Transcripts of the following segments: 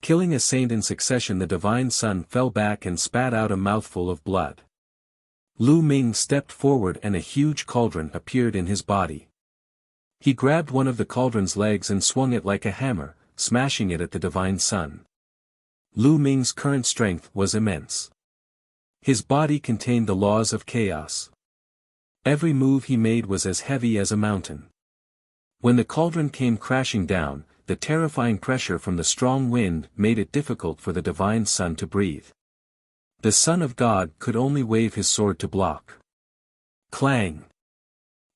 Killing a saint in succession, the divine son fell back and spat out a mouthful of blood. Lu Ming stepped forward and a huge cauldron appeared in his body. He grabbed one of the cauldron's legs and swung it like a hammer, smashing it at the divine son. Lu Ming's current strength was immense. His body contained the laws of chaos. Every move he made was as heavy as a mountain. When the cauldron came crashing down, the terrifying pressure from the strong wind made it difficult for the divine son to breathe. The Son of God could only wave his sword to block. Clang!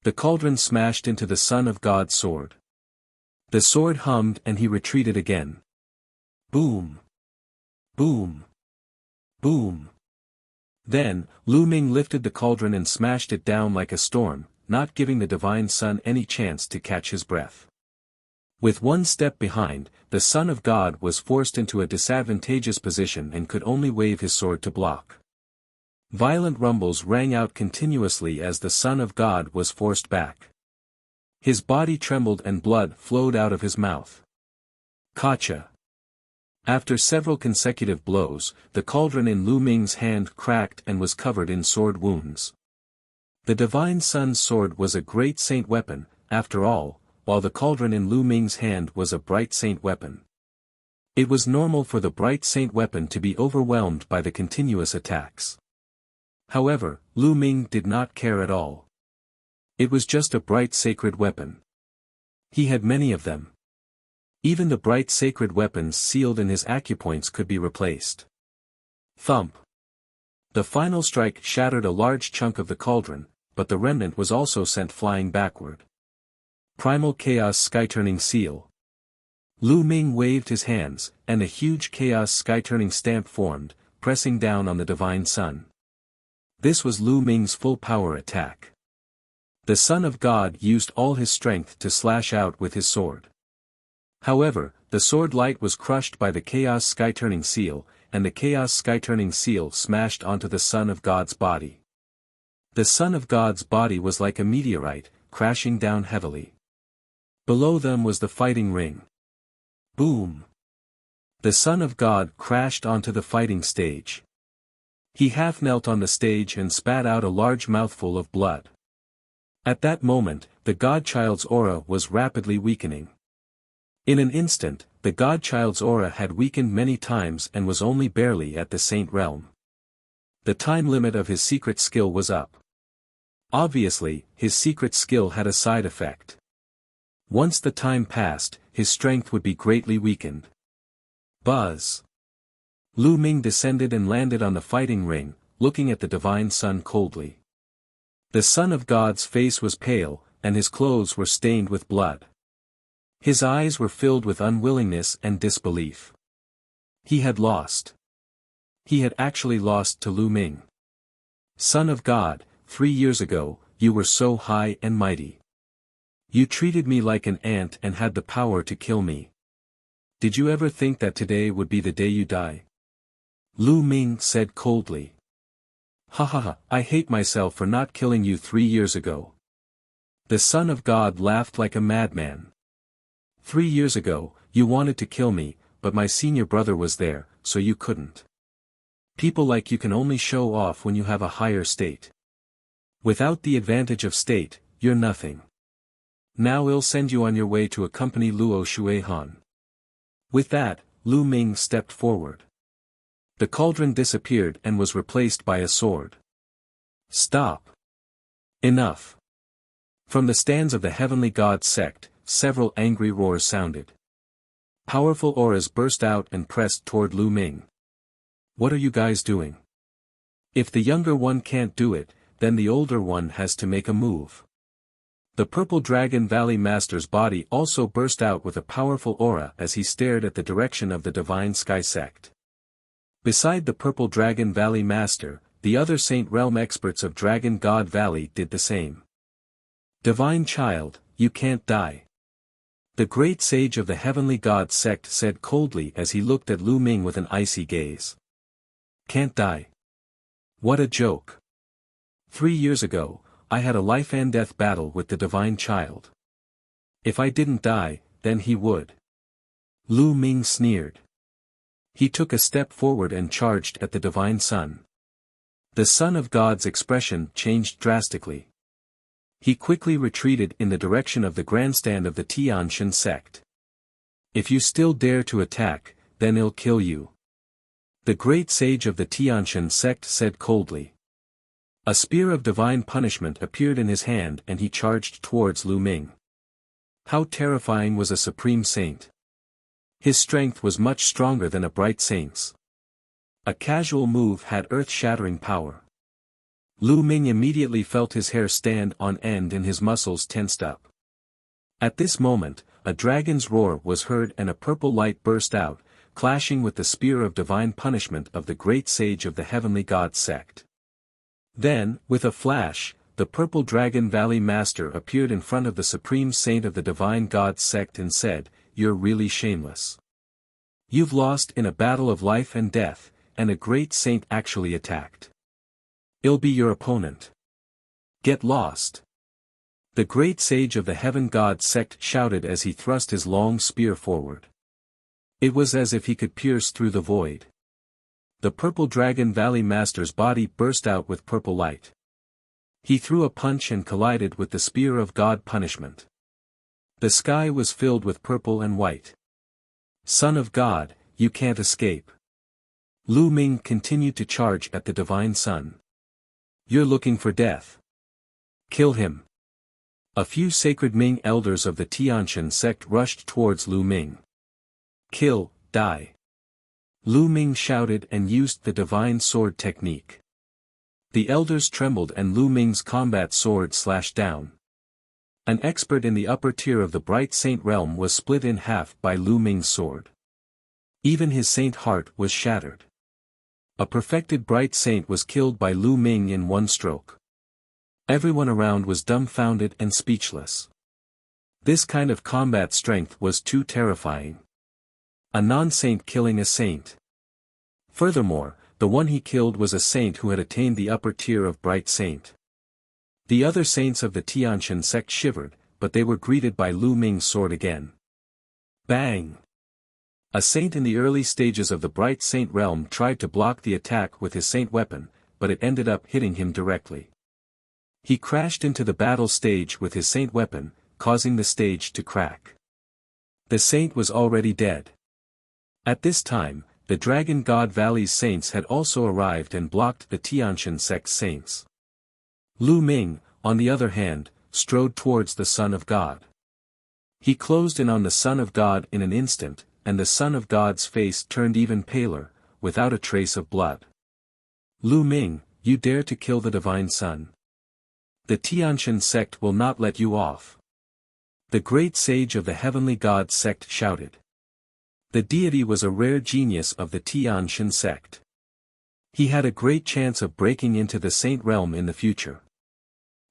The cauldron smashed into the Son of God's sword. The sword hummed and he retreated again. Boom! Boom! Boom! Then, Lu Ming lifted the cauldron and smashed it down like a storm, not giving the divine son any chance to catch his breath. With one step behind, the Son of God was forced into a disadvantageous position and could only wave his sword to block. Violent rumbles rang out continuously as the Son of God was forced back. His body trembled and blood flowed out of his mouth. Gotcha! After several consecutive blows, the cauldron in Lu Ming's hand cracked and was covered in sword wounds. The divine son's sword was a great saint weapon, after all, while the cauldron in Lu Ming's hand was a bright saint weapon. It was normal for the bright saint weapon to be overwhelmed by the continuous attacks. However, Lu Ming did not care at all. It was just a bright sacred weapon. He had many of them. Even the bright sacred weapons sealed in his acupoints could be replaced. Thump! The final strike shattered a large chunk of the cauldron, but the remnant was also sent flying backward. Primal Chaos Sky-Turning Seal. Lu Ming waved his hands, and a huge Chaos Sky-Turning stamp formed, pressing down on the divine son. This was Lu Ming's full power attack. The Son of God used all his strength to slash out with his sword. However, the sword light was crushed by the Chaos Sky-Turning Seal, and the Chaos Sky-Turning Seal smashed onto the Son of God's body. The Son of God's body was like a meteorite, crashing down heavily. Below them was the fighting ring. Boom! The Son of God crashed onto the fighting stage. He half knelt on the stage and spat out a large mouthful of blood. At that moment, the Godchild's aura was rapidly weakening. In an instant, the Godchild's aura had weakened many times and was only barely at the saint realm. The time limit of his secret skill was up. Obviously, his secret skill had a side effect. Once the time passed, his strength would be greatly weakened. Buzz! Lu Ming descended and landed on the fighting ring, looking at the divine son coldly. The Son of God's face was pale, and his clothes were stained with blood. His eyes were filled with unwillingness and disbelief. He had lost. He had actually lost to Lu Ming. Son of God, 3 years ago, you were so high and mighty. You treated me like an ant and had the power to kill me. Did you ever think that today would be the day you die? Lu Ming said coldly. Ha ha ha, I hate myself for not killing you 3 years ago. The Son of God laughed like a madman. 3 years ago, you wanted to kill me, but my senior brother was there, so you couldn't. People like you can only show off when you have a higher state. Without the advantage of state, you're nothing. Now I'll send you on your way to accompany Luo Shuihan. With that, Lu Ming stepped forward. The cauldron disappeared and was replaced by a sword. Stop! Enough! From the stands of the Heavenly God sect, several angry roars sounded. Powerful auras burst out and pressed toward Lu Ming. What are you guys doing? If the younger one can't do it, then the older one has to make a move. The Purple Dragon Valley Master's body also burst out with a powerful aura as he stared at the direction of the Divine Sky Sect. Beside the Purple Dragon Valley Master, the other Saint Realm experts of Dragon God Valley did the same. Divine Child, you can't die. The great sage of the Heavenly God sect said coldly as he looked at Lu Ming with an icy gaze. Can't die. What a joke. 3 years ago, I had a life-and-death battle with the Divine Child. If I didn't die, then he would. Lu Ming sneered. He took a step forward and charged at the divine sun. The Son of God's expression changed drastically. He quickly retreated in the direction of the grandstand of the Tianshan sect. "If you still dare to attack, then I'll kill you," the great sage of the Tianshan sect said coldly. A spear of divine punishment appeared in his hand and he charged towards Lu Ming. How terrifying was a supreme saint! His strength was much stronger than a bright saint's. A casual move had earth-shattering power. Lu Ming immediately felt his hair stand on end and his muscles tensed up. At this moment, a dragon's roar was heard and a purple light burst out, clashing with the spear of divine punishment of the great sage of the heavenly god sect. Then, with a flash, the purple dragon valley master appeared in front of the supreme saint of the divine god sect and said, "You're really shameless. You've lost in a battle of life and death, and a great saint actually attacked. I'll be your opponent. Get lost." The great sage of the heaven god sect shouted as he thrust his long spear forward. It was as if he could pierce through the void. The purple dragon valley master's body burst out with purple light. He threw a punch and collided with the spear of god punishment. The sky was filled with purple and white. "Son of God, you can't escape." Lu Ming continued to charge at the divine sun. "You're looking for death. Kill him." A few sacred Ming elders of the Tianshan sect rushed towards Lu Ming. "Kill, die." Lu Ming shouted and used the divine sword technique. The elders trembled and Lu Ming's combat sword slashed down. An expert in the upper tier of the bright saint realm was split in half by Lu Ming's sword. Even his saint heart was shattered. A perfected bright saint was killed by Lu Ming in one stroke. Everyone around was dumbfounded and speechless. This kind of combat strength was too terrifying. A non-saint killing a saint. Furthermore, the one he killed was a saint who had attained the upper tier of bright saint. The other saints of the Tianshan sect shivered, but they were greeted by Lu Ming's sword again. Bang! A saint in the early stages of the bright saint realm tried to block the attack with his saint weapon, but it ended up hitting him directly. He crashed into the battle stage with his saint weapon, causing the stage to crack. The saint was already dead. At this time, the Dragon God Valley's saints had also arrived and blocked the Tianshan sect's saints. Lu Ming, on the other hand, strode towards the Son of God. He closed in on the Son of God in an instant, and the Son of God's face turned even paler, without a trace of blood. "Lu Ming, you dare to kill the Divine Son? The Tianshan sect will not let you off." The great sage of the heavenly god sect shouted. The deity was a rare genius of the Tianshan sect. He had a great chance of breaking into the saint realm in the future.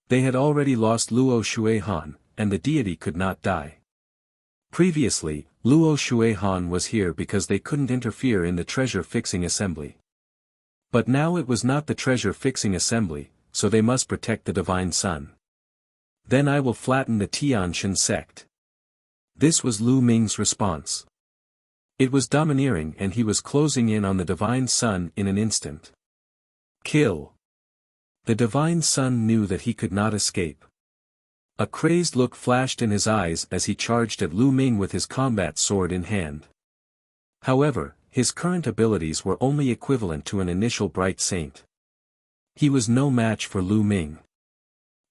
They had already lost Luo Shuihan, and the deity could not die. Previously, Luo Shuihan was here because they couldn't interfere in the treasure-fixing assembly. But now it was not the treasure-fixing assembly, so they must protect the divine sun. "Then I will flatten the Tianshan sect." This was Lu Ming's response. It was domineering and he was closing in on the divine sun in an instant. Kill. The divine sun knew that he could not escape. A crazed look flashed in his eyes as he charged at Lu Ming with his combat sword in hand. However, his current abilities were only equivalent to an initial bright saint. He was no match for Lu Ming.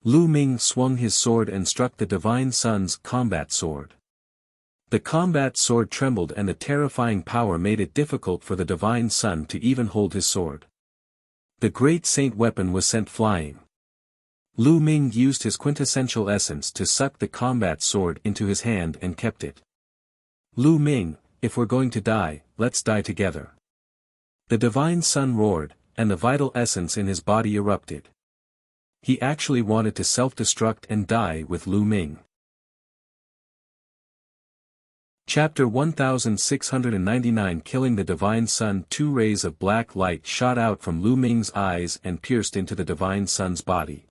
Lu Ming swung his sword and struck the divine sun's combat sword. The combat sword trembled and the terrifying power made it difficult for the divine sun to even hold his sword. The great saint weapon was sent flying. Lu Ming used his quintessential essence to suck the combat sword into his hand and kept it. "Lu Ming, if we're going to die, let's die together." The divine sun roared, and the vital essence in his body erupted. He actually wanted to self-destruct and die with Lu Ming. Chapter 1699 Killing the Divine Sun. 2 rays of black light shot out from Lu Ming's eyes and pierced into the divine sun's body.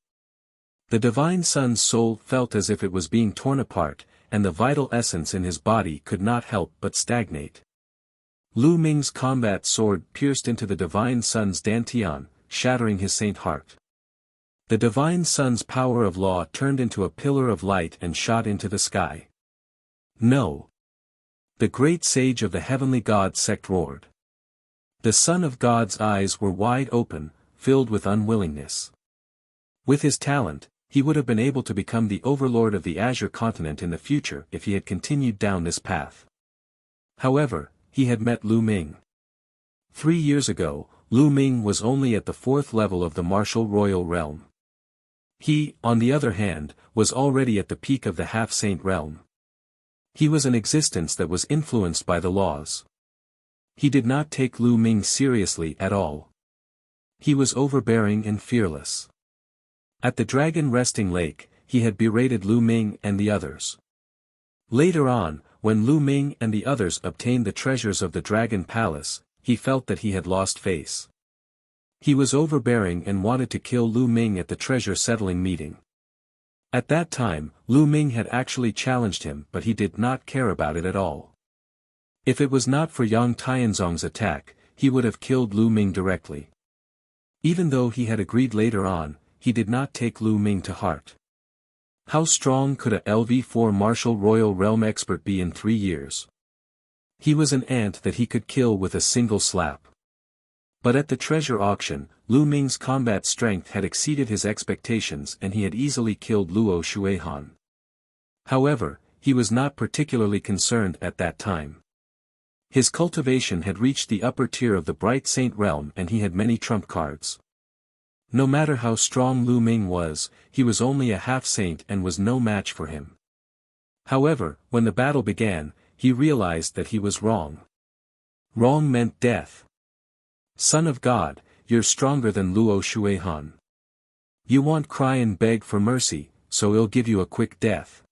The divine sun's soul felt as if it was being torn apart, and the vital essence in his body could not help but stagnate. Lu Ming's combat sword pierced into the Divine Sun's dantian, shattering his saint heart. The Divine Sun's power of law turned into a pillar of light and shot into the sky. No! The great sage of the heavenly god sect roared. The Son of God's eyes were wide open, filled with unwillingness. With his talent, he would have been able to become the overlord of the Azure continent in the future if he had continued down this path. However, he had met Lu Ming. 3 years ago, Lu Ming was only at the 4th level of the martial royal realm. He, on the other hand, was already at the peak of the half-saint realm. He was an existence that was influenced by the laws. He did not take Lu Ming seriously at all. He was overbearing and fearless. At the Dragon Resting Lake, he had berated Lu Ming and the others. Later on, when Lu Ming and the others obtained the treasures of the Dragon Palace, he felt that he had lost face. He was overbearing and wanted to kill Lu Ming at the treasure settling meeting. At that time, Lu Ming had actually challenged him, but he did not care about it at all. If it was not for Yang Tianzong's attack, he would have killed Lu Ming directly. Even though he had agreed later on, he did not take Lu Ming to heart. How strong could a LV4 martial royal realm expert be in 3 years? He was an ant that he could kill with a single slap. But at the treasure auction, Lu Ming's combat strength had exceeded his expectations and he had easily killed Luo Shuihan. However, he was not particularly concerned at that time. His cultivation had reached the upper tier of the Bright Saint realm and he had many trump cards. No matter how strong Lu Ming was, he was only a half-saint and was no match for him. However, when the battle began, he realized that he was wrong. Wrong meant death. Son of God, you're stronger than Luo Shuihan. You won't cry and beg for mercy, so he'll give you a quick death.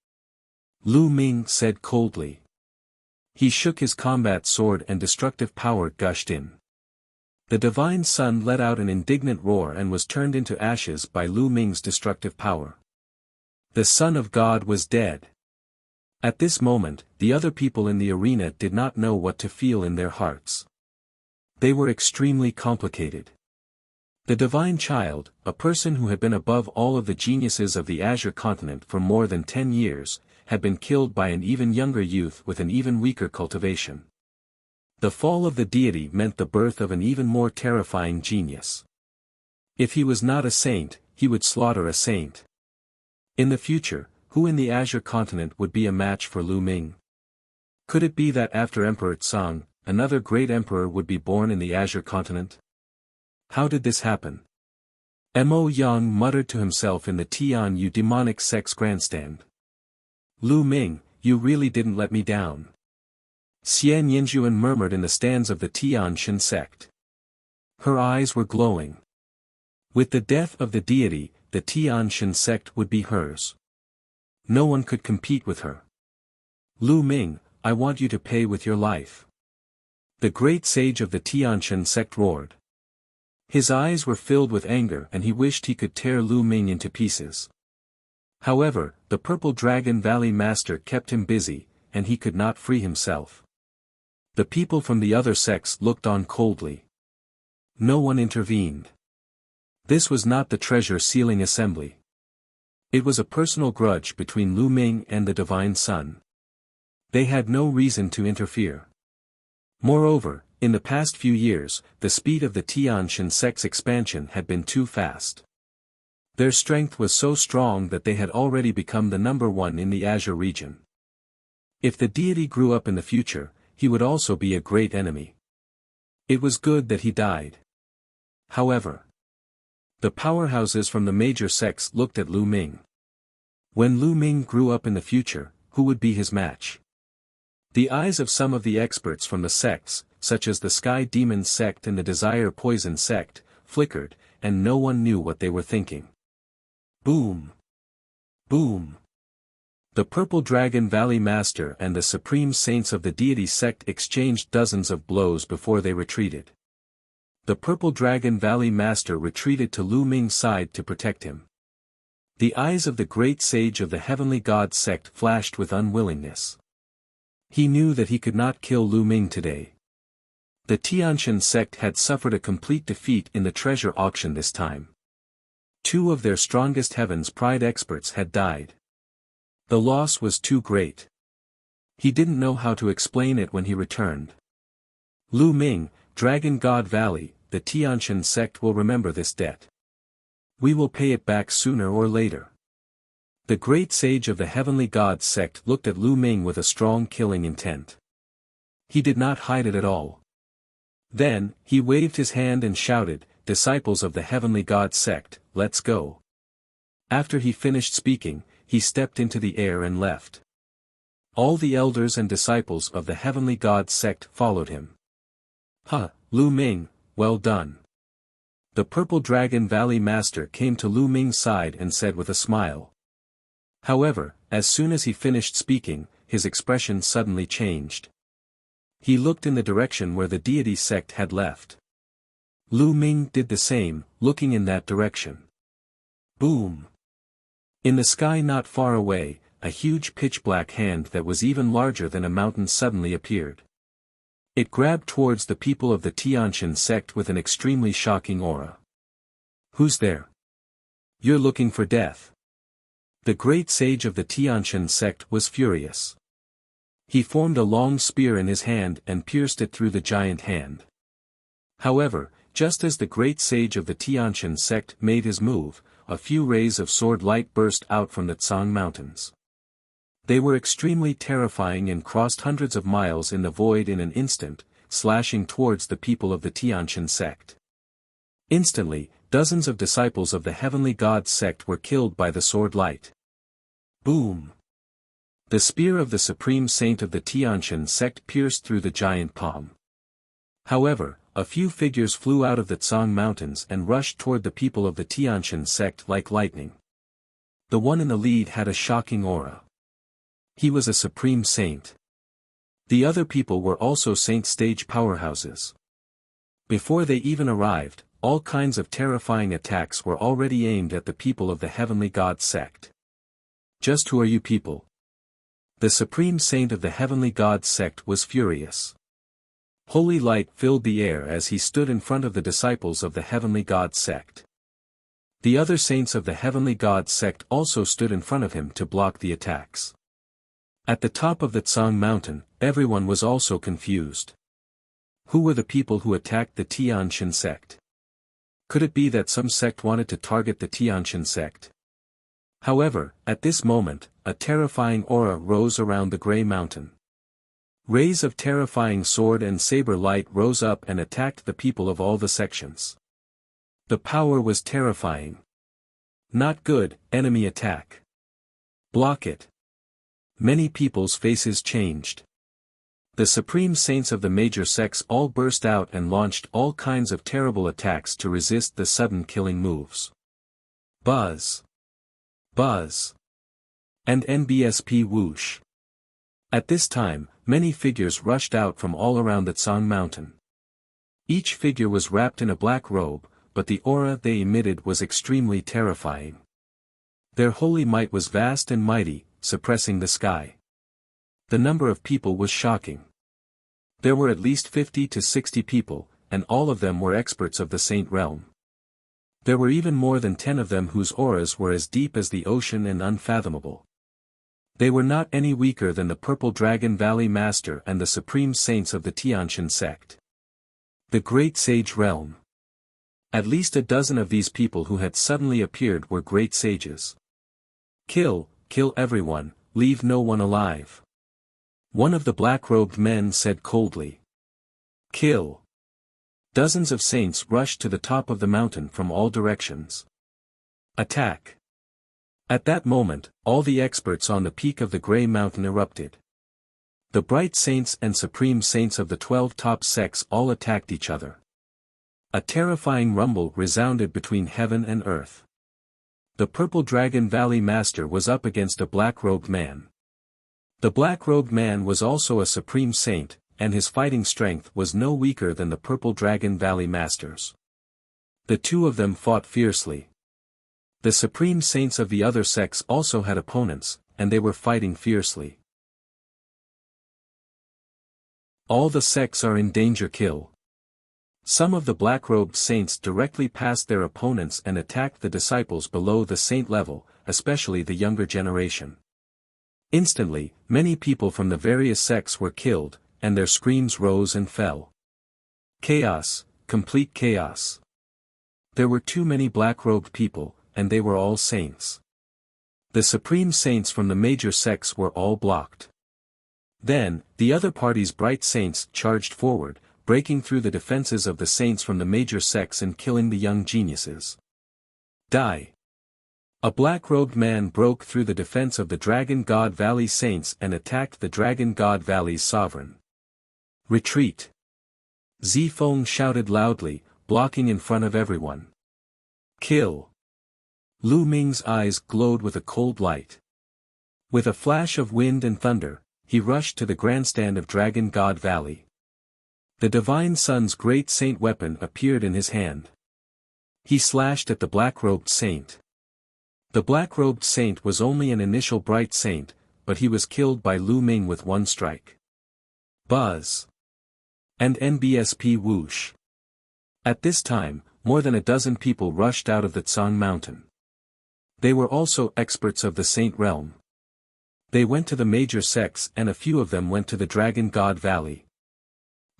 Lu Ming said coldly. He shook his combat sword and destructive power gushed in. The Divine Sun let out an indignant roar and was turned into ashes by Lu Ming's destructive power. The Son of God was dead. At this moment, the other people in the arena did not know what to feel in their hearts. They were extremely complicated. The Divine Child, a person who had been above all of the geniuses of the Azure continent for more than 10 years, had been killed by an even younger youth with an even weaker cultivation. The fall of the deity meant the birth of an even more terrifying genius. If he was not a saint, he would slaughter a saint. In the future, who in the Azure continent would be a match for Lu Ming? Could it be that after Emperor Tsang, another great emperor would be born in the Azure continent? How did this happen? Mo Yang muttered to himself in the Tian demonic sex grandstand. Lu Ming, you really didn't let me down. Xian Yinjuan murmured in the stands of the Tianshan sect. Her eyes were glowing. With the death of the deity, the Tianshan sect would be hers. No one could compete with her. Lu Ming, I want you to pay with your life. The great sage of the Tianshan sect roared. His eyes were filled with anger and he wished he could tear Lu Ming into pieces. However, the Purple Dragon Valley Master kept him busy, and he could not free himself. The people from the other sects looked on coldly. No one intervened. This was not the treasure sealing assembly. It was a personal grudge between Lu Ming and the Divine Sun. They had no reason to interfere. Moreover, in the past few years, the speed of the Tianshan sect's expansion had been too fast. Their strength was so strong that they had already become the number one in the Azure region. If the deity grew up in the future, he would also be a great enemy. It was good that he died. However, the powerhouses from the major sects looked at Lu Ming. When Lu Ming grew up in the future, who would be his match? The eyes of some of the experts from the sects, such as the Sky Demon sect and the Desire Poison sect, flickered, and no one knew what they were thinking. Boom! Boom! The Purple Dragon Valley Master and the Supreme Saints of the Deity sect exchanged dozens of blows before they retreated. The Purple Dragon Valley Master retreated to Lu Ming's side to protect him. The eyes of the great sage of the Heavenly God sect flashed with unwillingness. He knew that he could not kill Lu Ming today. The Tiantian sect had suffered a complete defeat in the treasure auction this time. 2 of their strongest Heaven's Pride experts had died. The loss was too great. He didn't know how to explain it when he returned. Lu Ming, Dragon God Valley, the Tiantian sect will remember this debt. We will pay it back sooner or later. The great sage of the Heavenly Gods sect looked at Lu Ming with a strong killing intent. He did not hide it at all. Then, he waved his hand and shouted, "Disciples of the Heavenly God sect, let's go." After he finished speaking, he stepped into the air and left. All the elders and disciples of the Heavenly God sect followed him. Lu Ming, well done. The Purple Dragon Valley Master came to Lu Ming's side and said with a smile. However, as soon as he finished speaking, his expression suddenly changed. He looked in the direction where the deity sect had left. Lu Ming did the same, looking in that direction. Boom! In the sky not far away, a huge pitch-black hand that was even larger than a mountain suddenly appeared. It grabbed towards the people of the Tiantian sect with an extremely shocking aura. Who's there? You're looking for death. The great sage of the Tiantian sect was furious. He formed a long spear in his hand and pierced it through the giant hand. However, just as the great sage of the Tiantian sect made his move, a few rays of sword light burst out from the Tsang Mountains. They were extremely terrifying and crossed hundreds of miles in the void in an instant, slashing towards the people of the Tiantian sect. Instantly, dozens of disciples of the Heavenly Gods sect were killed by the sword light. Boom! The spear of the Supreme Saint of the Tiantian sect pierced through the giant palm. However, a few figures flew out of the Tsang Mountains and rushed toward the people of the Tiantian sect like lightning. The one in the lead had a shocking aura. He was a Supreme Saint. The other people were also Saint stage powerhouses. Before they even arrived, all kinds of terrifying attacks were already aimed at the people of the Heavenly God sect. Just who are you people? The Supreme Saint of the Heavenly God sect was furious. Holy light filled the air as he stood in front of the disciples of the Heavenly God sect. The other saints of the Heavenly God sect also stood in front of him to block the attacks. At the top of the Tsang Mountain, everyone was also confused. Who were the people who attacked the Tiantian sect? Could it be that some sect wanted to target the Tiantian sect? However, at this moment, a terrifying aura rose around the Grey Mountain. Rays of terrifying sword and saber light rose up and attacked the people of all the sections. The power was terrifying. Not good, enemy attack. Block it. Many people's faces changed. The Supreme Saints of the major sects all burst out and launched all kinds of terrible attacks to resist the sudden killing moves. Buzz. Buzz. And NBSP whoosh. At this time, many figures rushed out from all around the Tsang Mountain. Each figure was wrapped in a black robe, but the aura they emitted was extremely terrifying. Their holy might was vast and mighty, suppressing the sky. The number of people was shocking. There were at least 50 to 60 people, and all of them were experts of the Saint realm. There were even more than 10 of them whose auras were as deep as the ocean and unfathomable. They were not any weaker than the Purple Dragon Valley Master and the Supreme Saints of the Tiantian sect. The Great Sage Realm. At least a dozen of these people who had suddenly appeared were great sages. Kill everyone, leave no one alive. One of the black-robed men said coldly. Kill. Dozens of saints rushed to the top of the mountain from all directions. Attack. At that moment, all the experts on the peak of the Grey Mountain erupted. The bright saints and supreme saints of the 12 top sects all attacked each other. A terrifying rumble resounded between heaven and earth. The Purple Dragon Valley Master was up against a black-robed man. The black-robed man was also a supreme saint, and his fighting strength was no weaker than the Purple Dragon Valley Masters. The two of them fought fiercely. The supreme saints of the other sects also had opponents, and they were fighting fiercely. All the sects are in danger. Kill. Some of the black-robed saints directly passed their opponents and attacked the disciples below the saint level, especially the younger generation. Instantly, many people from the various sects were killed, and their screams rose and fell. Chaos, complete chaos. There were too many black-robed people, and they were all saints. The supreme saints from the major sects were all blocked. Then, the other party's bright saints charged forward, breaking through the defenses of the saints from the major sects and killing the young geniuses. Die. A black-robed man broke through the defense of the Dragon God Valley saints and attacked the Dragon God Valley's sovereign. Retreat. Zifeng shouted loudly, blocking in front of everyone. Kill. Lu Ming's eyes glowed with a cold light. With a flash of wind and thunder, he rushed to the grandstand of Dragon God Valley. The Divine Sun's great saint weapon appeared in his hand. He slashed at the black-robed saint. The black-robed saint was only an initial bright saint, but he was killed by Lu Ming with one strike. Buzz. And NBSP whoosh. At this time, more than a dozen people rushed out of the Tsang Mountain. They were also experts of the Saint Realm. They went to the major sects and a few of them went to the Dragon God Valley.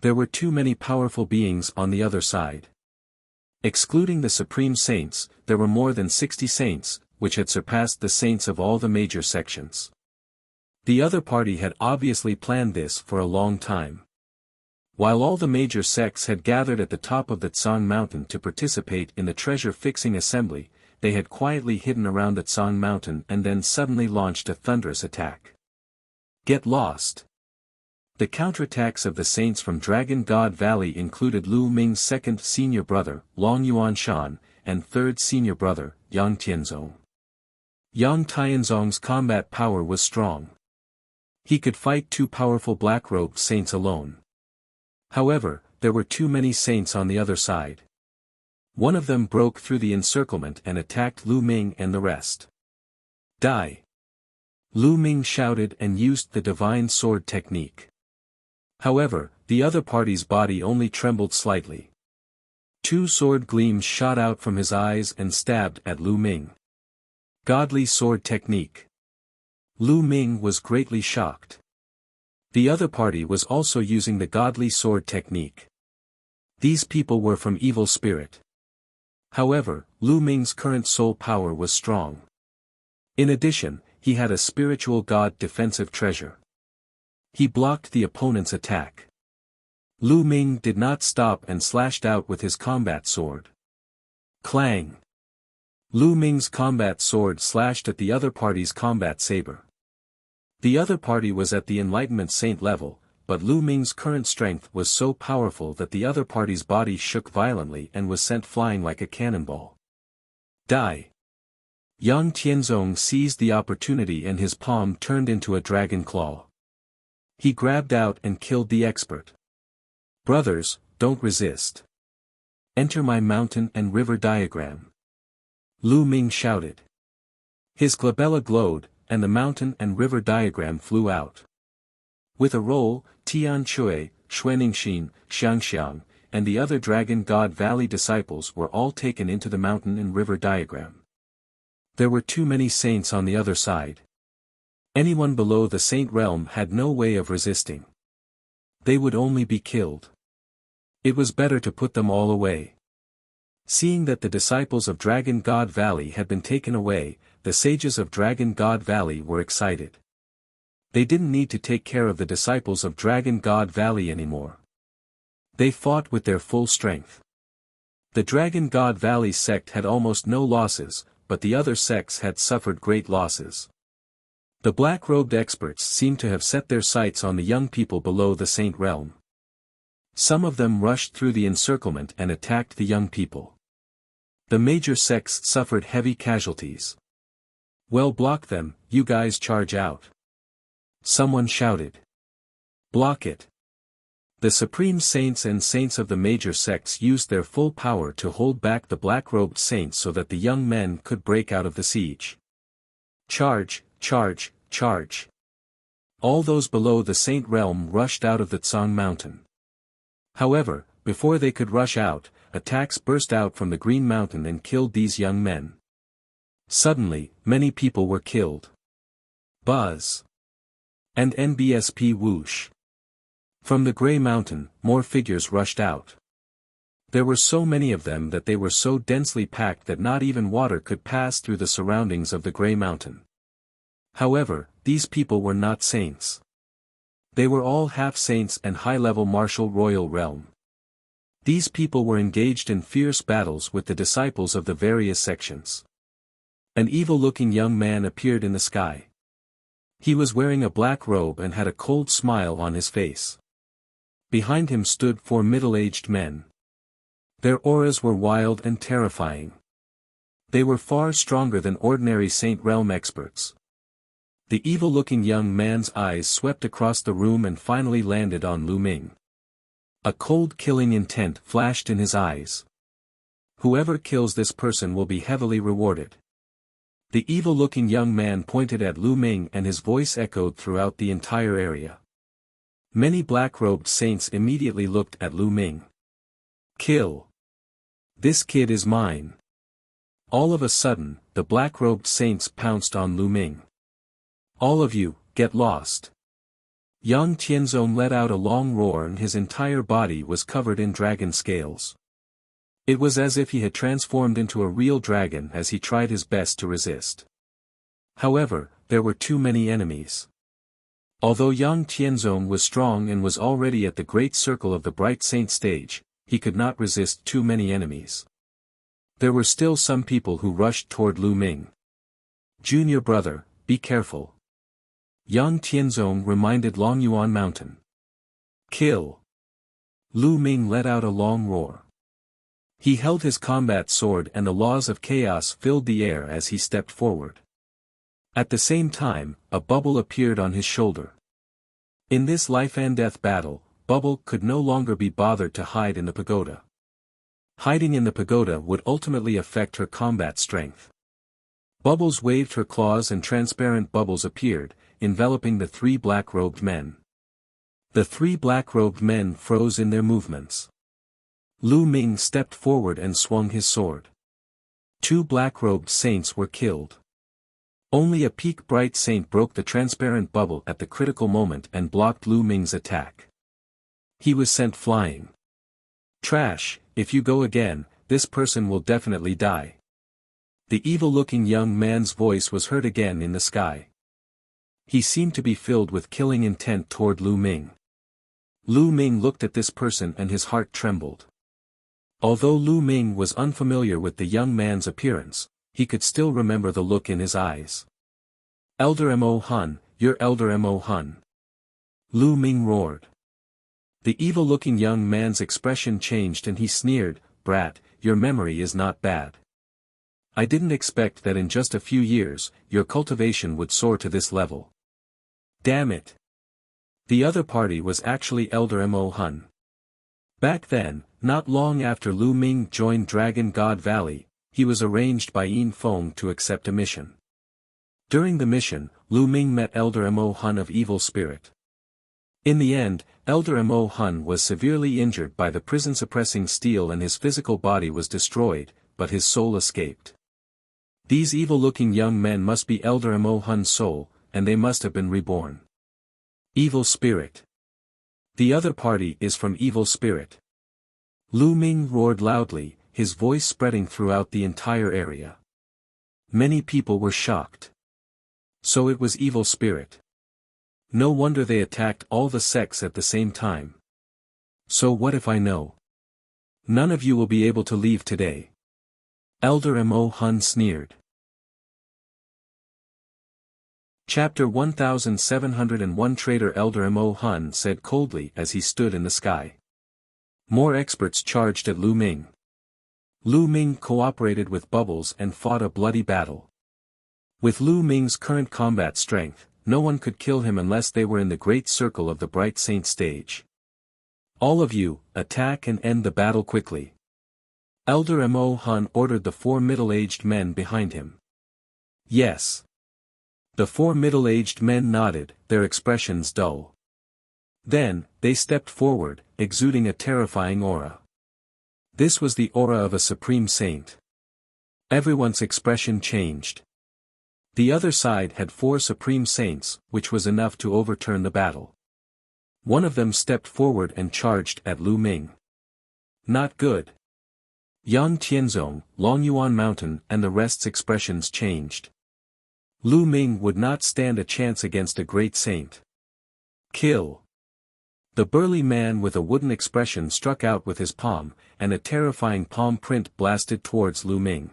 There were too many powerful beings on the other side. Excluding the Supreme Saints, there were more than 60 saints, which had surpassed the saints of all the major sections. The other party had obviously planned this for a long time. While all the major sects had gathered at the top of the Tsang Mountain to participate in the treasure-fixing assembly, they had quietly hidden around the Tsang Mountain and then suddenly launched a thunderous attack. Get lost! The counterattacks of the saints from Dragon God Valley included Lu Ming's second senior brother, Long Yuanshan, and third senior brother, Yang Tianzong. Yang Tianzong's combat power was strong. He could fight two powerful black-robed saints alone. However, there were too many saints on the other side. One of them broke through the encirclement and attacked Lu Ming and the rest. Die! Lu Ming shouted and used the divine sword technique. However, the other party's body only trembled slightly. Two sword gleams shot out from his eyes and stabbed at Lu Ming. Godly sword technique. Lu Ming was greatly shocked. The other party was also using the godly sword technique. These people were from evil spirit. However, Lu Ming's current soul power was strong. In addition, he had a spiritual god defensive treasure. He blocked the opponent's attack. Lu Ming did not stop and slashed out with his combat sword. Clang! Lu Ming's combat sword slashed at the other party's combat saber. The other party was at the Enlightenment Saint level, but Lu Ming's current strength was so powerful that the other party's body shook violently and was sent flying like a cannonball. Die! Yang Tianzong seized the opportunity and his palm turned into a dragon claw. He grabbed out and killed the expert. Brothers, don't resist. Enter my mountain and river diagram. Lu Ming shouted. His glabella glowed, and the mountain and river diagram flew out. With a roll, Tian Chui, Xuaningxin, Xiangxiang, and the other Dragon God Valley disciples were all taken into the mountain and river diagram. There were too many saints on the other side. Anyone below the saint realm had no way of resisting. They would only be killed. It was better to put them all away. Seeing that the disciples of Dragon God Valley had been taken away, the sages of Dragon God Valley were excited. They didn't need to take care of the disciples of Dragon God Valley anymore. They fought with their full strength. The Dragon God Valley sect had almost no losses, but the other sects had suffered great losses. The black-robed experts seemed to have set their sights on the young people below the saint realm. Some of them rushed through the encirclement and attacked the young people. The major sects suffered heavy casualties. Well, block them, you guys, charge out. Someone shouted. Block it. The supreme saints and saints of the major sects used their full power to hold back the black-robed saints so that the young men could break out of the siege. Charge, charge, charge. All those below the saint realm rushed out of the Tsang Mountain. However, Before they could rush out, attacks burst out from the Green Mountain and killed these young men. Suddenly, many people were killed. Buzz. And NBSP whoosh. From the Grey Mountain, more figures rushed out. There were so many of them that they were so densely packed that not even water could pass through the surroundings of the Grey Mountain. However, these people were not saints. They were all half-saints and high-level martial royal realm. These people were engaged in fierce battles with the disciples of the various sections. An evil-looking young man appeared in the sky. He was wearing a black robe and had a cold smile on his face. Behind him stood 4 middle-aged men. Their auras were wild and terrifying. They were far stronger than ordinary Saint Realm experts. The evil-looking young man's eyes swept across the room and finally landed on Lu Ming. A cold killing intent flashed in his eyes. Whoever kills this person will be heavily rewarded. The evil-looking young man pointed at Lu Ming and his voice echoed throughout the entire area. Many black-robed saints immediately looked at Lu Ming. Kill. This kid is mine. All of a sudden, the black-robed saints pounced on Lu Ming. All of you, get lost. Yang Tianzong let out a long roar and his entire body was covered in dragon scales. It was as if he had transformed into a real dragon as he tried his best to resist. However, there were too many enemies. Although Yang Tianzong was strong and was already at the great circle of the Bright Saint stage, he could not resist too many enemies. There were still some people who rushed toward Lu Ming. Junior brother, be careful. Yang Tianzong reminded Longyuan Mountain. Kill. Lu Ming let out a long roar. He held his combat sword and the laws of chaos filled the air as he stepped forward. At the same time, a bubble appeared on his shoulder. In this life-and-death battle, Bubble could no longer be bothered to hide in the pagoda. Hiding in the pagoda would ultimately affect her combat strength. Bubbles waved her claws and transparent bubbles appeared, enveloping the 3 black-robed men. The 3 black-robed men froze in their movements. Lu Ming stepped forward and swung his sword. 2 black-robed saints were killed. Only a peak bright saint broke the transparent bubble at the critical moment and blocked Lu Ming's attack. He was sent flying. Trash, if you go again, this person will definitely die. The evil-looking young man's voice was heard again in the sky. He seemed to be filled with killing intent toward Lu Ming. Lu Ming looked at this person and his heart trembled. Although Lu Ming was unfamiliar with the young man's appearance, he could still remember the look in his eyes. Elder Mo Hun, you're Elder Mo Hun. Lu Ming roared. The evil-looking young man's expression changed and he sneered, "Brat, your memory is not bad. I didn't expect that in just a few years, your cultivation would soar to this level." Damn it. The other party was actually Elder Mo Hun. Back then, not long after Lu Ming joined Dragon God Valley, he was arranged by Yin Feng to accept a mission. During the mission, Lu Ming met Elder Mo Hun of Evil Spirit. In the end, Elder Mo Hun was severely injured by the prison-suppressing steel and his physical body was destroyed, but his soul escaped. These evil-looking young men must be Elder Mo Hun's soul, and they must have been reborn. Evil Spirit. The other party is from Evil Spirit. Lu Ming roared loudly, his voice spreading throughout the entire area. Many people were shocked. So it was Evil Spirit. No wonder they attacked all the sects at the same time. So what if I know? None of you will be able to leave today. Elder Mo Hun sneered. Chapter 1701 Traitor Elder Mo Hun said coldly as he stood in the sky. More experts charged at Lu Ming. Lu Ming cooperated with Bubbles and fought a bloody battle. With Lu Ming's current combat strength, no one could kill him unless they were in the great circle of the Bright Saint stage. All of you, attack and end the battle quickly. Elder Mo Hun ordered the 4 middle-aged men behind him. Yes. The 4 middle-aged men nodded, their expressions dull. Then, they stepped forward, exuding a terrifying aura. This was the aura of a supreme saint. Everyone's expression changed. The other side had 4 supreme saints, which was enough to overturn the battle. One of them stepped forward and charged at Lu Ming. Not good. Yang Tianzong, Longyuan Mountain and the rest's expressions changed. Lu Ming would not stand a chance against a great saint. Kill. The burly man with a wooden expression struck out with his palm, and a terrifying palm print blasted towards Lu Ming.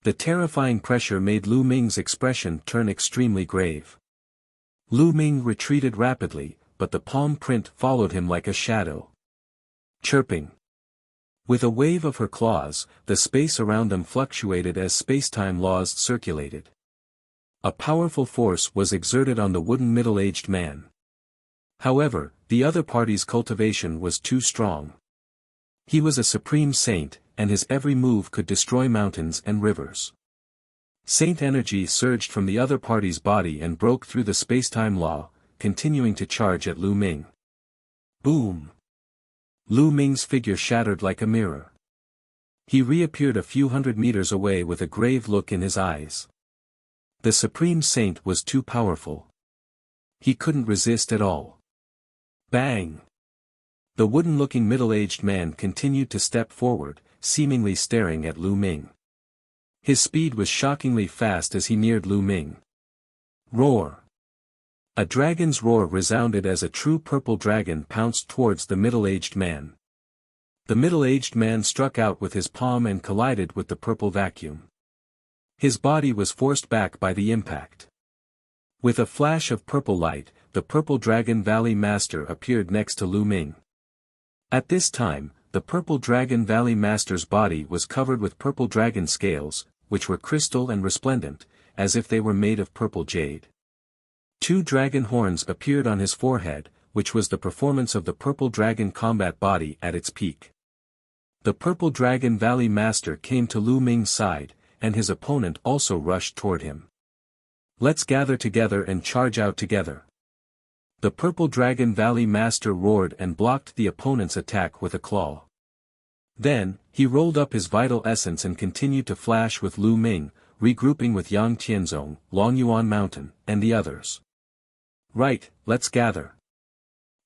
The terrifying pressure made Lu Ming's expression turn extremely grave. Lu Ming retreated rapidly, but the palm print followed him like a shadow. Chirping. With a wave of her claws, the space around them fluctuated as spacetime laws circulated. A powerful force was exerted on the wooden middle-aged man. However, the other party's cultivation was too strong. He was a supreme saint, and his every move could destroy mountains and rivers. Saint energy surged from the other party's body and broke through the spacetime law, continuing to charge at Lu Ming. Boom! Lu Ming's figure shattered like a mirror. He reappeared a few hundred meters away with a grave look in his eyes. The supreme saint was too powerful. He couldn't resist at all. Bang! The wooden-looking middle-aged man continued to step forward, seemingly staring at Lu Ming. His speed was shockingly fast as he neared Lu Ming. Roar! A dragon's roar resounded as a true purple dragon pounced towards the middle-aged man. The middle-aged man struck out with his palm and collided with the purple vacuum. His body was forced back by the impact. With a flash of purple light, the Purple Dragon Valley Master appeared next to Lu Ming. At this time, the Purple Dragon Valley Master's body was covered with purple dragon scales, which were crystal and resplendent, as if they were made of purple jade. 2 dragon horns appeared on his forehead, which was the performance of the Purple Dragon combat body at its peak. The Purple Dragon Valley Master came to Lu Ming's side, and his opponent also rushed toward him. Let's gather together and charge out together. The Purple Dragon Valley Master roared and blocked the opponent's attack with a claw. Then, he rolled up his vital essence and continued to flash with Lu Ming, regrouping with Yang Tianzong, Longyuan Mountain, and the others. Right, let's gather.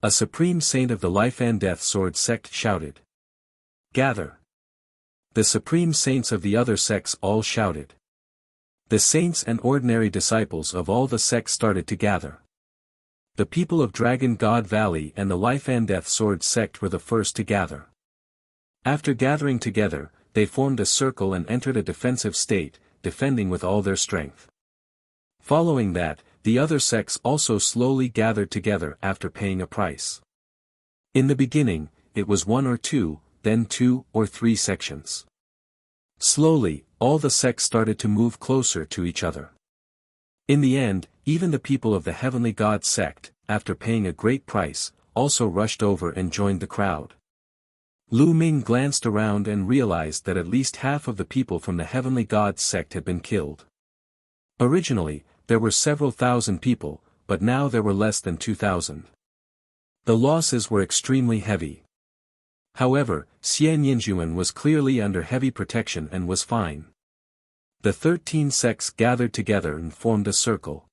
A supreme saint of the Life and Death Sword sect shouted. Gather. The supreme saints of the other sects all shouted. The saints and ordinary disciples of all the sects started to gather. The people of Dragon God Valley and the Life and Death Sword sect were the first to gather. After gathering together, they formed a circle and entered a defensive state, defending with all their strength. Following that, the other sects also slowly gathered together after paying a price. In the beginning, it was 1 or 2, then 2 or 3 sections. Slowly, all the sects started to move closer to each other. In the end, even the people of the Heavenly God sect, after paying a great price, also rushed over and joined the crowd. Lu Ming glanced around and realized that at least half of the people from the Heavenly God sect had been killed. Originally, there were several thousand people, but now there were less than 2,000. The losses were extremely heavy. However, Xian Yinjuan was clearly under heavy protection and was fine. The 13 sects gathered together and formed a circle.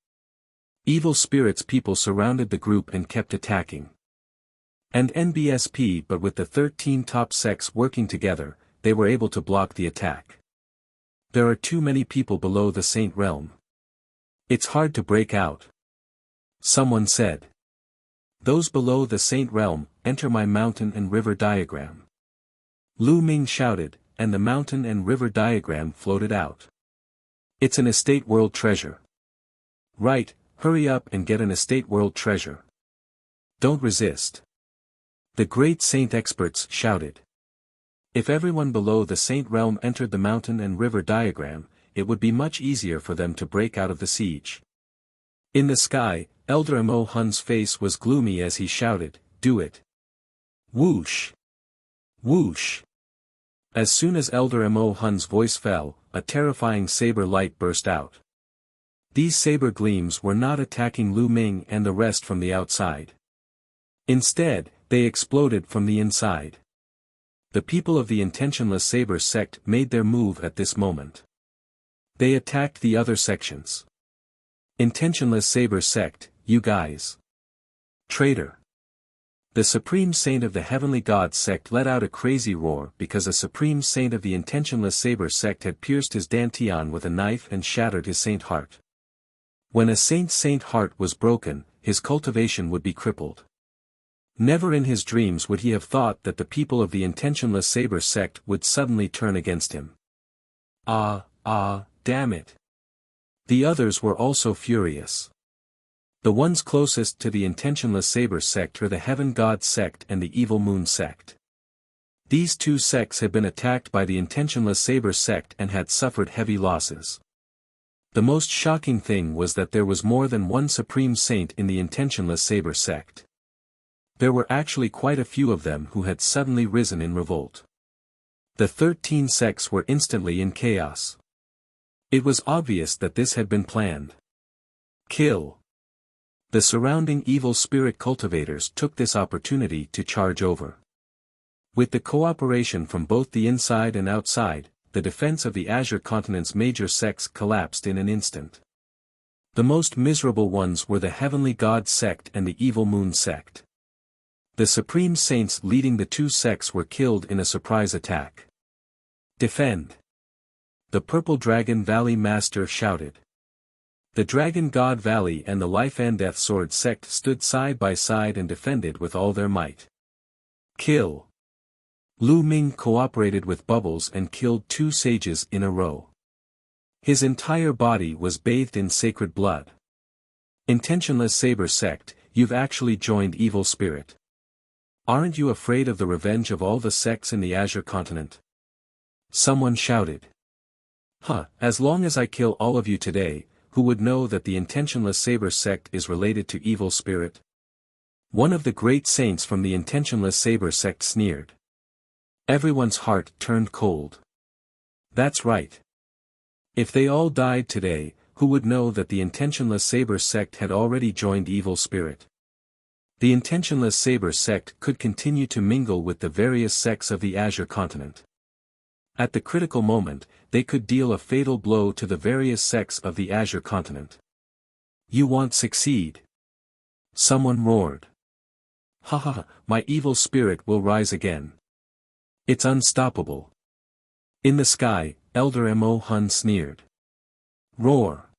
Evil spirits people surrounded the group and kept attacking. And NBSP, but with the 13 top sects working together, they were able to block the attack. There are too many people below the Saint Realm. It's hard to break out. Someone said. Those below the Saint Realm, enter my mountain and river diagram. Lu Ming shouted, and the mountain and river diagram floated out. It's an estate world treasure. Right, hurry up and get an estate world treasure. Don't resist. The great saint experts shouted. If everyone below the Saint Realm entered the mountain and river diagram, it would be much easier for them to break out of the siege. In the sky, Elder Mo Hun's face was gloomy as he shouted, do it. Whoosh! Whoosh! As soon as Elder Mo Hun's voice fell, a terrifying saber light burst out. These saber gleams were not attacking Lu Ming and the rest from the outside. Instead, they exploded from the inside. The people of the Intentionless Saber sect made their move at this moment. They attacked the other sections. Intentionless Saber sect, you guys. Traitor. The Supreme Saint of the Heavenly Gods sect let out a crazy roar because a Supreme Saint of the Intentionless Saber sect had pierced his dantian with a knife and shattered his saint heart. When a saint's saint heart was broken, his cultivation would be crippled. Never in his dreams would he have thought that the people of the Intentionless Saber sect would suddenly turn against him. Damn it. The others were also furious. The ones closest to the Intentionless Saber sect were the Heaven God sect and the Evil Moon sect. These two sects had been attacked by the Intentionless Saber sect and had suffered heavy losses. The most shocking thing was that there was more than one Supreme Saint in the Intentionless Saber sect. There were actually quite a few of them who had suddenly risen in revolt. The 13 sects were instantly in chaos. It was obvious that this had been planned. Kill. The surrounding evil spirit cultivators took this opportunity to charge over. With the cooperation from both the inside and outside, the defense of the Azure Continent's major sects collapsed in an instant. The most miserable ones were the Heavenly God sect and the Evil Moon sect. The Supreme Saints leading the two sects were killed in a surprise attack. Defend! The Purple Dragon Valley Master shouted. The Dragon God Valley and the Life and Death Sword sect stood side by side and defended with all their might. Kill! Lu Ming cooperated with Bubbles and killed 2 sages in a row. His entire body was bathed in sacred blood. Intentionless Saber sect, you've actually joined Evil Spirit. Aren't you afraid of the revenge of all the sects in the Azure Continent? Someone shouted. As long as I kill all of you today, who would know that the Intentionless Saber sect is related to Evil Spirit? One of the great saints from the Intentionless Saber sect sneered. Everyone's heart turned cold. That's right. If they all died today, who would know that the Intentionless Saber sect had already joined Evil Spirit? The Intentionless Saber sect could continue to mingle with the various sects of the Azure Continent. At the critical moment, they could deal a fatal blow to the various sects of the Azure Continent. You won't succeed. Someone roared. My evil spirit will rise again. It's unstoppable. In the sky, Elder Mo Hun sneered. Roar.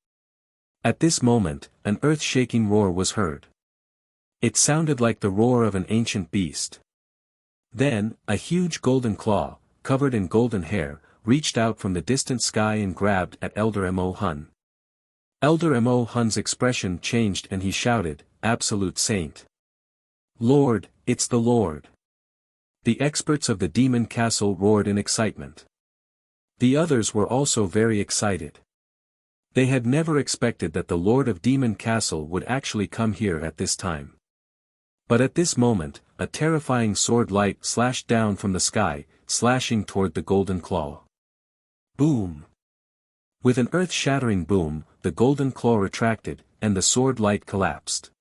At this moment, an earth-shaking roar was heard. It sounded like the roar of an ancient beast. Then, a huge golden claw, covered in golden hair, reached out from the distant sky and grabbed at Elder Mo Hun. Elder Mo Hun's expression changed and he shouted, Absolute Saint. Lord, it's the Lord. The experts of the Demon Castle roared in excitement. The others were also very excited. They had never expected that the Lord of Demon Castle would actually come here at this time. But at this moment, a terrifying sword light slashed down from the sky, slashing toward the golden claw. Boom! With an earth-shattering boom, the golden claw retracted, and the sword light collapsed.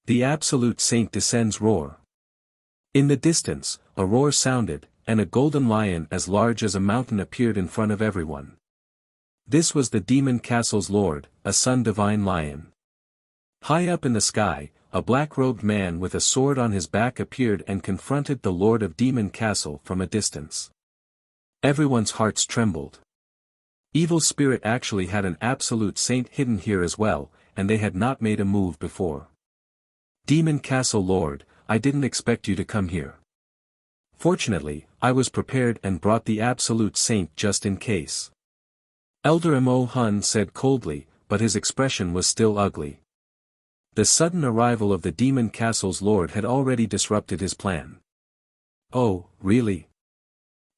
The Absolute Saint descends roar. In the distance, a roar sounded, and a golden lion as large as a mountain appeared in front of everyone. This was the Demon Castle's lord, a sun divine lion. High up in the sky, a black-robed man with a sword on his back appeared and confronted the Lord of Demon Castle from a distance. Everyone's hearts trembled. Evil Spirit actually had an Absolute Saint hidden here as well, and they had not made a move before. Demon Castle Lord, I didn't expect you to come here. Fortunately, I was prepared and brought the Absolute Saint just in case. Elder Mo Hun said coldly, but his expression was still ugly. The sudden arrival of the Demon Castle's Lord had already disrupted his plan. Oh, really?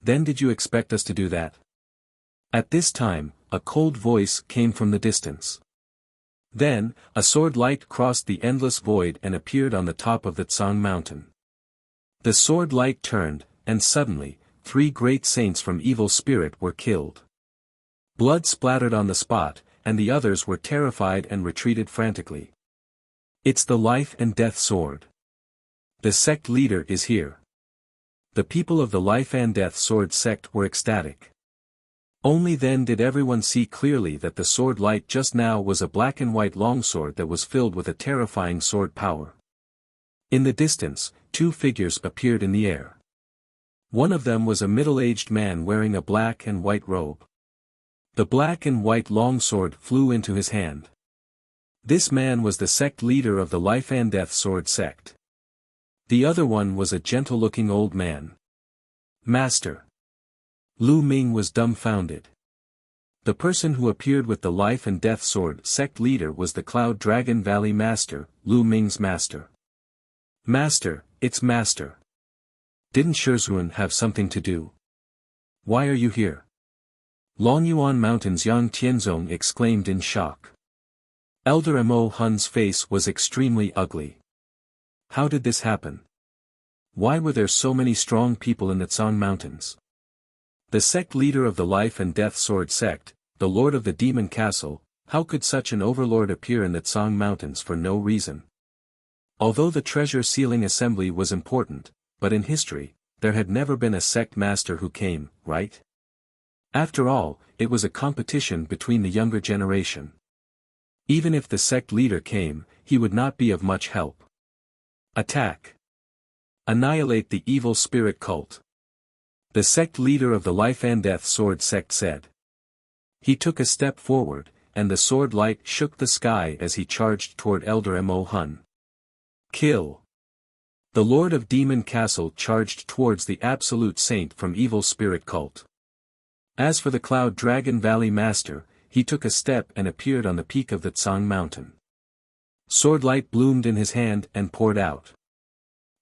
Then did you expect us to do that? At this time, a cold voice came from the distance. Then, a sword light crossed the endless void and appeared on the top of the Tsang mountain. The sword light turned, and suddenly, 3 great saints from Evil Spirit were killed. Blood splattered on the spot, and the others were terrified and retreated frantically. It's the Life and Death Sword. The sect leader is here. The people of the Life and Death Sword sect were ecstatic. Only then did everyone see clearly that the sword light just now was a black and white longsword that was filled with a terrifying sword power. In the distance, two figures appeared in the air. One of them was a middle-aged man wearing a black and white robe. The black and white longsword flew into his hand. This man was the sect leader of the Life and Death Sword sect. The other one was a gentle-looking old man. Master. Lu Ming was dumbfounded. The person who appeared with the Life and Death Sword sect leader was the Cloud Dragon Valley Master, Lu Ming's master. Master, it's Master. Didn't Shizun have something to do? Why are you here? Longyuan Mountain's Yang Tianzong exclaimed in shock. Elder Mo Hun's face was extremely ugly. How did this happen? Why were there so many strong people in the Tsang Mountains? The sect leader of the Life and Death Sword sect, the Lord of the Demon Castle, how could such an overlord appear in the Tsang Mountains for no reason? Although the treasure sealing assembly was important, but in history, there had never been a sect master who came, right? After all, it was a competition between the younger generation. Even if the sect leader came, he would not be of much help. Attack. Annihilate the evil spirit cult. The sect leader of the Life and Death Sword sect said. He took a step forward, and the sword light shook the sky as he charged toward Elder Mo Hun. Kill. The Lord of Demon Castle charged towards the absolute saint from evil spirit cult. As for the Cloud Dragon Valley Master, he took a step and appeared on the peak of the Tsang Mountain. Sword light bloomed in his hand and poured out.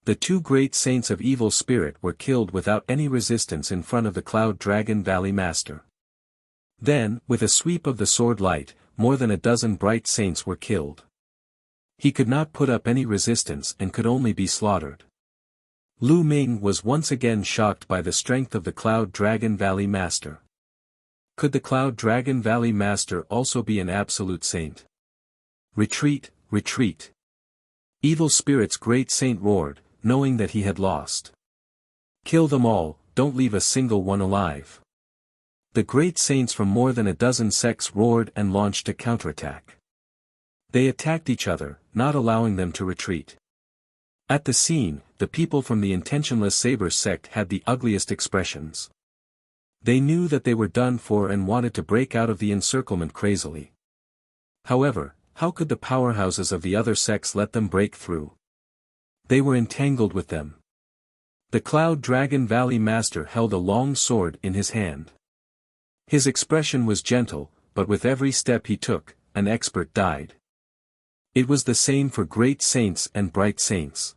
The two great saints of evil spirit were killed without any resistance in front of the Cloud Dragon Valley Master. Then, with a sweep of the sword light, more than a dozen bright saints were killed. He could not put up any resistance and could only be slaughtered. Lu Ming was once again shocked by the strength of the Cloud Dragon Valley Master. Could the Cloud Dragon Valley Master also be an absolute saint? Retreat, retreat. Evil Spirit's great saint roared, knowing that he had lost. Kill them all, don't leave a single one alive. The great saints from more than a dozen sects roared and launched a counterattack. They attacked each other, not allowing them to retreat. At the scene, the people from the Intentionless Saber sect had the ugliest expressions. They knew that they were done for and wanted to break out of the encirclement crazily. However, how could the powerhouses of the other sects let them break through? They were entangled with them. The Cloud Dragon Valley Master held a long sword in his hand. His expression was gentle, but with every step he took, an expert died. It was the same for great saints and bright saints.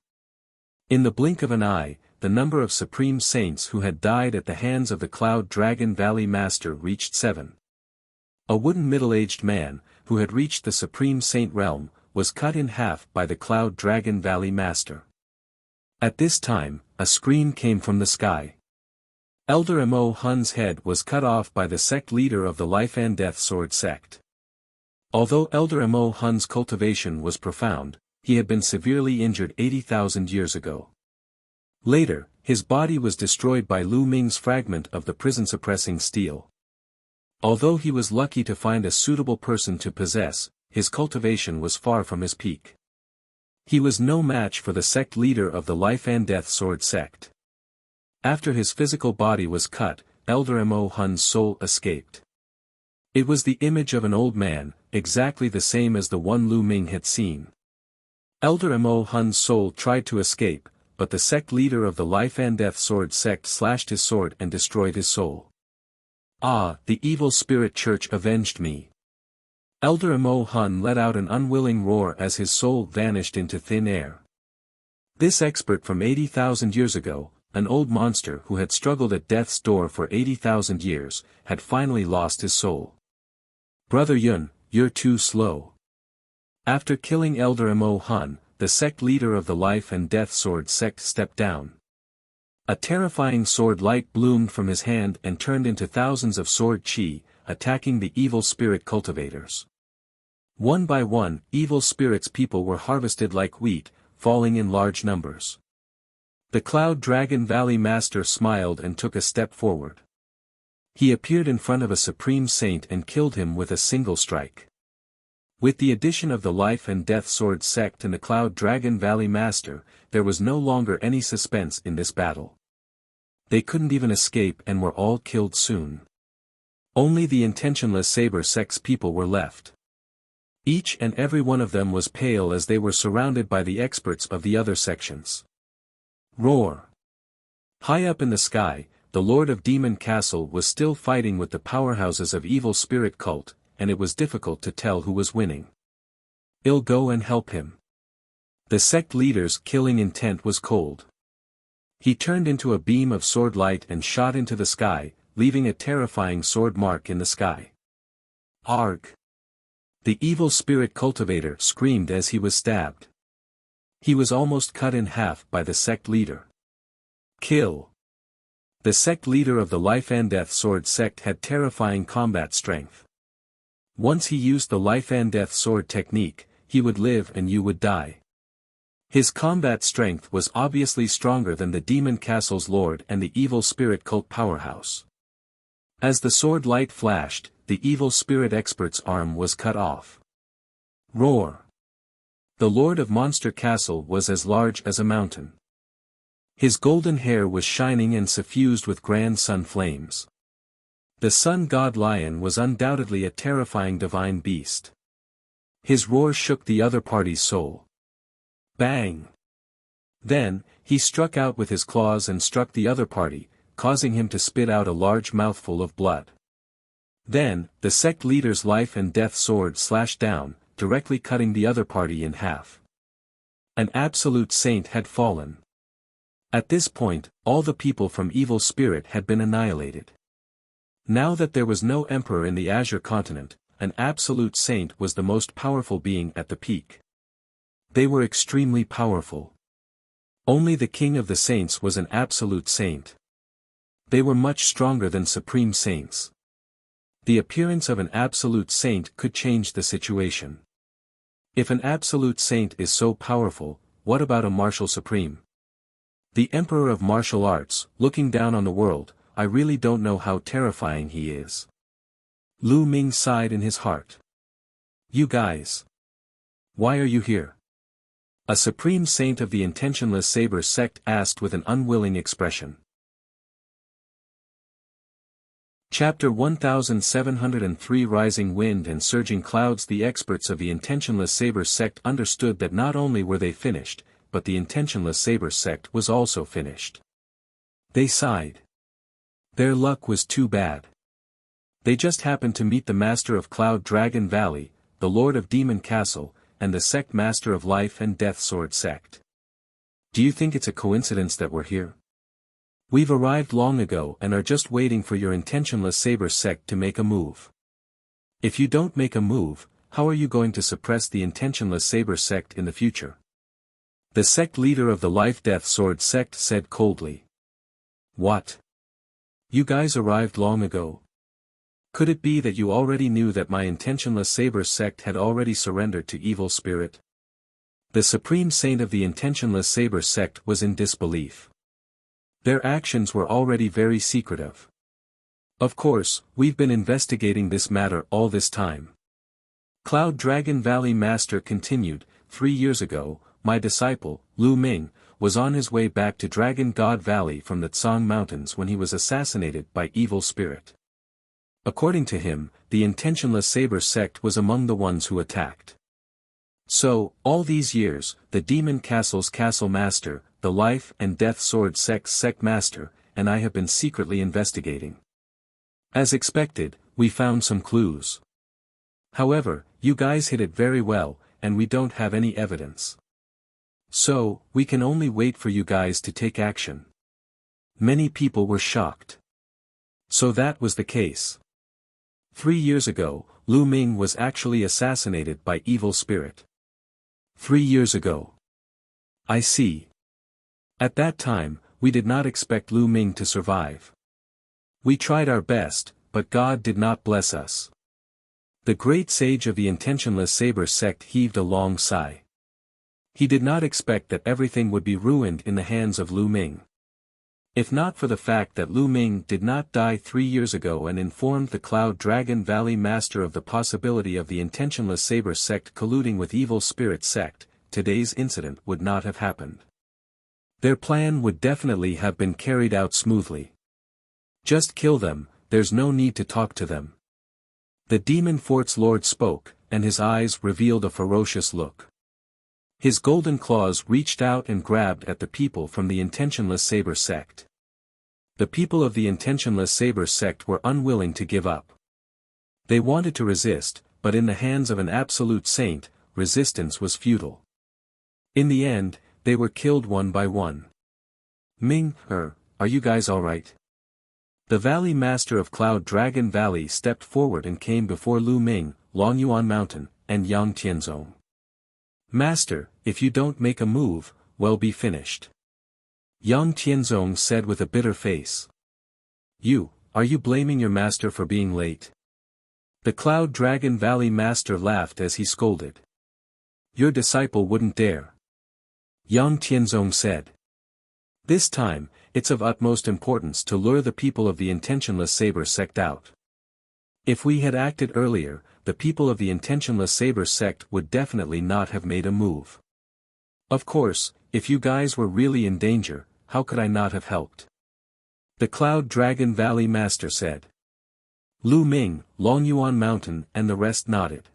In the blink of an eye, the number of supreme saints who had died at the hands of the Cloud Dragon Valley Master reached 7. A wooden middle-aged man, who had reached the Supreme Saint realm, was cut in half by the Cloud Dragon Valley Master. At this time, a scream came from the sky. Elder Mo Hun's head was cut off by the sect leader of the Life and Death Sword sect. Although Elder Mo Hun's cultivation was profound, he had been severely injured 80,000 years ago. Later, his body was destroyed by Lu Ming's fragment of the prison-suppressing steel. Although he was lucky to find a suitable person to possess, his cultivation was far from his peak. He was no match for the sect leader of the Life and Death Sword sect. After his physical body was cut, Elder Mo Hun's soul escaped. It was the image of an old man, exactly the same as the one Lu Ming had seen. Elder Mo Hun's soul tried to escape, but the sect leader of the Life and Death Sword sect slashed his sword and destroyed his soul. Ah, the evil spirit church avenged me. Elder Mo Hun let out an unwilling roar as his soul vanished into thin air. This expert from 80,000 years ago, an old monster who had struggled at death's door for 80,000 years, had finally lost his soul. Brother Yun, you're too slow. After killing Elder Mo Hun, the sect leader of the Life and Death Sword sect stepped down. A terrifying sword light bloomed from his hand and turned into thousands of sword chi, attacking the evil spirit cultivators. One by one, evil spirit's people were harvested like wheat, falling in large numbers. The Cloud Dragon Valley Master smiled and took a step forward. He appeared in front of a supreme saint and killed him with a single strike. With the addition of the Life and Death Sword sect and the Cloud Dragon Valley Master, there was no longer any suspense in this battle. They couldn't even escape and were all killed soon. Only the intentionless Saber sect's people were left. Each and every one of them was pale as they were surrounded by the experts of the other sections. Roar! High up in the sky, the Lord of Demon Castle was still fighting with the powerhouses of Evil Spirit Cult, and it was difficult to tell who was winning. I'll go and help him. The sect leader's killing intent was cold. He turned into a beam of sword light and shot into the sky, leaving a terrifying sword mark in the sky. Arg! The Evil Spirit Cultivator screamed as he was stabbed. He was almost cut in half by the sect leader. Kill! The sect leader of the Life and Death Sword sect had terrifying combat strength. Once he used the Life and Death Sword technique, he would live and you would die. His combat strength was obviously stronger than the Demon Castle's Lord and the Evil Spirit Cult powerhouse. As the sword light flashed, the Evil Spirit Expert's arm was cut off. Roar! The Lord of Monster Castle was as large as a mountain. His golden hair was shining and suffused with grand sun flames. The Sun God Lion was undoubtedly a terrifying divine beast. His roar shook the other party's soul. Bang! Then, he struck out with his claws and struck the other party, causing him to spit out a large mouthful of blood. Then, the sect leader's Life and Death Sword slashed down, directly cutting the other party in half. An absolute saint had fallen. At this point, all the people from Evil Spirit had been annihilated. Now that there was no emperor in the Azure continent, an absolute saint was the most powerful being at the peak. They were extremely powerful. Only the king of the saints was an absolute saint. They were much stronger than supreme saints. The appearance of an absolute saint could change the situation. If an absolute saint is so powerful, what about a martial supreme? The Emperor of Martial Arts, looking down on the world, I really don't know how terrifying he is. Lu Ming sighed in his heart. You guys. Why are you here? A supreme saint of the Intentionless Saber sect asked with an unwilling expression. Chapter 1703 Rising Wind and Surging Clouds. The experts of the Intentionless Saber sect understood that not only were they finished, but the Intentionless Saber sect was also finished. They sighed. Their luck was too bad. They just happened to meet the Master of Cloud Dragon Valley, the Lord of Demon Castle, and the Sect Master of Life and Death Sword sect. Do you think it's a coincidence that we're here? We've arrived long ago and are just waiting for your Intentionless Saber sect to make a move. If you don't make a move, how are you going to suppress the Intentionless Saber sect in the future? The sect leader of the Life-Death Sword sect said coldly. What? You guys arrived long ago? Could it be that you already knew that my Intentionless Saber sect had already surrendered to Evil Spirit? The Supreme Saint of the Intentionless Saber sect was in disbelief. Their actions were already very secretive. Of course, we've been investigating this matter all this time. Cloud Dragon Valley Master continued, 3 years ago, my disciple, Lu Ming, was on his way back to Dragon God Valley from the Tsang Mountains when he was assassinated by Evil Spirit. According to him, the Intentionless Saber sect was among the ones who attacked. So, all these years, the Demon Castle's Castle Master, the Life and Death Sword sect's Sect Master, and I have been secretly investigating. As expected, we found some clues. However, you guys hid it very well, and we don't have any evidence. So, we can only wait for you guys to take action. Many people were shocked. So that was the case. 3 years ago, Lu Ming was actually assassinated by Evil Spirit. 3 years ago. I see. At that time, we did not expect Lu Ming to survive. We tried our best, but God did not bless us. The great sage of the Intentionless Saber sect heaved a long sigh. He did not expect that everything would be ruined in the hands of Lu Ming. If not for the fact that Lu Ming did not die 3 years ago and informed the Cloud Dragon Valley Master of the possibility of the Intentionless Saber sect colluding with Evil Spirit sect, today's incident would not have happened. Their plan would definitely have been carried out smoothly. Just kill them, there's no need to talk to them. The Demon Fort's Lord spoke, and his eyes revealed a ferocious look. His golden claws reached out and grabbed at the people from the Intentionless Saber sect. The people of the Intentionless Saber sect were unwilling to give up. They wanted to resist, but in the hands of an absolute saint, resistance was futile. In the end, they were killed one by one. Ming, are you guys alright? The Valley Master of Cloud Dragon Valley stepped forward and came before Lu Ming, Longyuan Mountain, and Yang Tianzong. Master, if you don't make a move, we'll be finished. Yang Tianzong said with a bitter face. Are you blaming your master for being late? The Cloud Dragon Valley Master laughed as he scolded. Your disciple wouldn't dare. Yang Tianzong said. This time, it's of utmost importance to lure the people of the Intentionless Saber sect out. If we had acted earlier, the people of the Intentionless Saber sect would definitely not have made a move. Of course, if you guys were really in danger, how could I not have helped? The Cloud Dragon Valley Master said. Lu Ming, Longyuan Mountain and the rest nodded.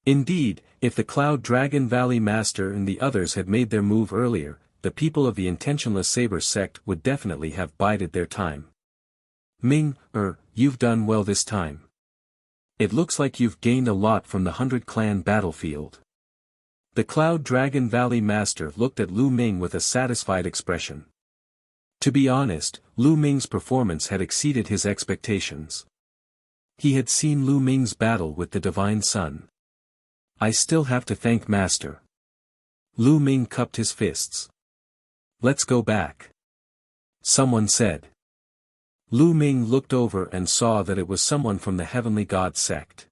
Indeed, if the Cloud Dragon Valley Master and the others had made their move earlier, the people of the Intentionless Saber sect would definitely have bided their time. Ming, you've done well this time. It looks like you've gained a lot from the 100 Clan battlefield. The Cloud Dragon Valley Master looked at Lu Ming with a satisfied expression. To be honest, Lu Ming's performance had exceeded his expectations. He had seen Lu Ming's battle with the Divine Sun. I still have to thank Master. Lu Ming cupped his fists. Let's go back. Someone said. Lu Ming looked over and saw that it was someone from the Heavenly God sect.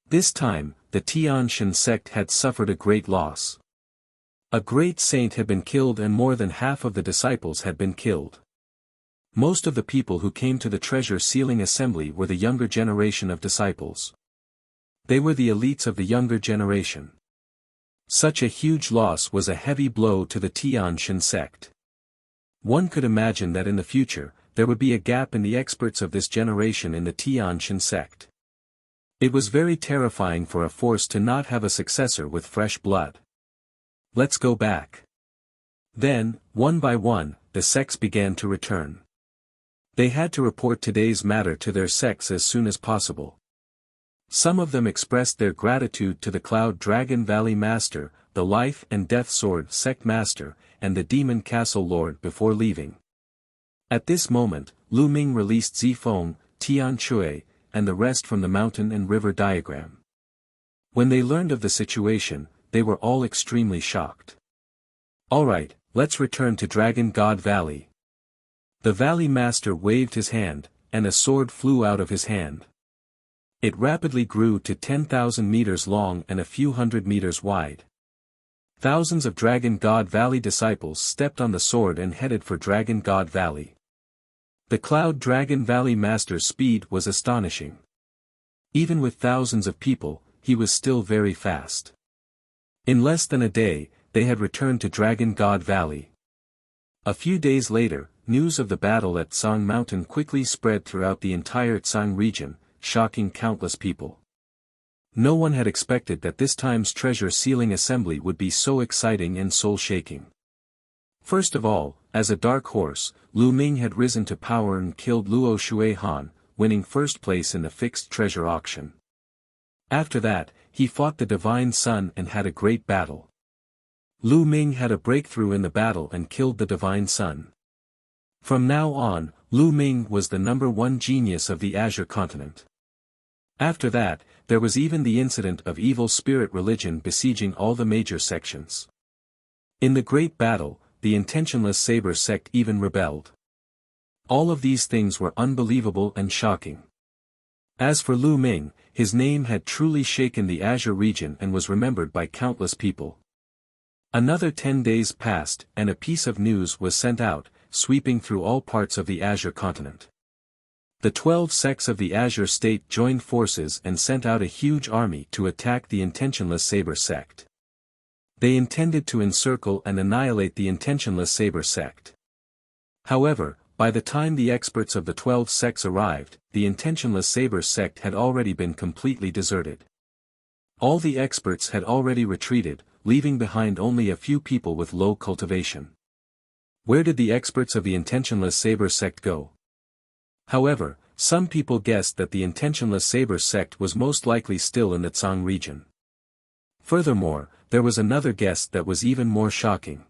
This time, the Tianshan sect had suffered a great loss. A great saint had been killed and more than half of the disciples had been killed. Most of the people who came to the treasure sealing assembly were the younger generation of disciples. They were the elites of the younger generation. Such a huge loss was a heavy blow to the Tianshan sect. One could imagine that in the future, there would be a gap in the experts of this generation in the Tianshan sect. It was very terrifying for a force to not have a successor with fresh blood. Let's go back. Then, one by one, the sects began to return. They had to report today's matter to their sects as soon as possible. Some of them expressed their gratitude to the Cloud Dragon Valley Master, the Life and Death Sword Sect Master, and the Demon Castle Lord before leaving. At this moment, Lu Ming released Zifeng, Tian Shui, and the rest from the mountain and river diagram. When they learned of the situation, they were all extremely shocked. Alright, let's return to Dragon God Valley. The Valley Master waved his hand, and a sword flew out of his hand. It rapidly grew to 10,000 meters long and a few hundred meters wide. Thousands of Dragon God Valley disciples stepped on the sword and headed for Dragon God Valley. The Cloud Dragon Valley Master's speed was astonishing. Even with thousands of people, he was still very fast. In less than a day, they had returned to Dragon God Valley. A few days later, news of the battle at Tsang Mountain quickly spread throughout the entire Tsang region, shocking countless people. No one had expected that this time's treasure sealing assembly would be so exciting and soul-shaking. First of all, as a dark horse, Lu Ming had risen to power and killed Luo Shuihan, winning first place in the fixed treasure auction. After that, he fought the Divine Sun and had a great battle. Lu Ming had a breakthrough in the battle and killed the Divine Sun. From now on, Lu Ming was the #1 genius of the Azure continent. After that, there was even the incident of evil spirit religion besieging all the major sections. In the great battle, the Intentionless Saber sect even rebelled. All of these things were unbelievable and shocking. As for Lu Ming, his name had truly shaken the Azure region and was remembered by countless people. Another 10 days passed, and a piece of news was sent out, sweeping through all parts of the Azure continent. The 12 sects of the Azure state joined forces and sent out a huge army to attack the intentionless Saber sect. They intended to encircle and annihilate the intentionless Saber sect. However, by the time the experts of the 12 sects arrived, the intentionless Saber sect had already been completely deserted. All the experts had already retreated, leaving behind only a few people with low cultivation. Where did the experts of the intentionless Saber sect go? However, some people guessed that the intentionless Saber sect was most likely still in the Tsang region. Furthermore, there was another guess that was even more shocking.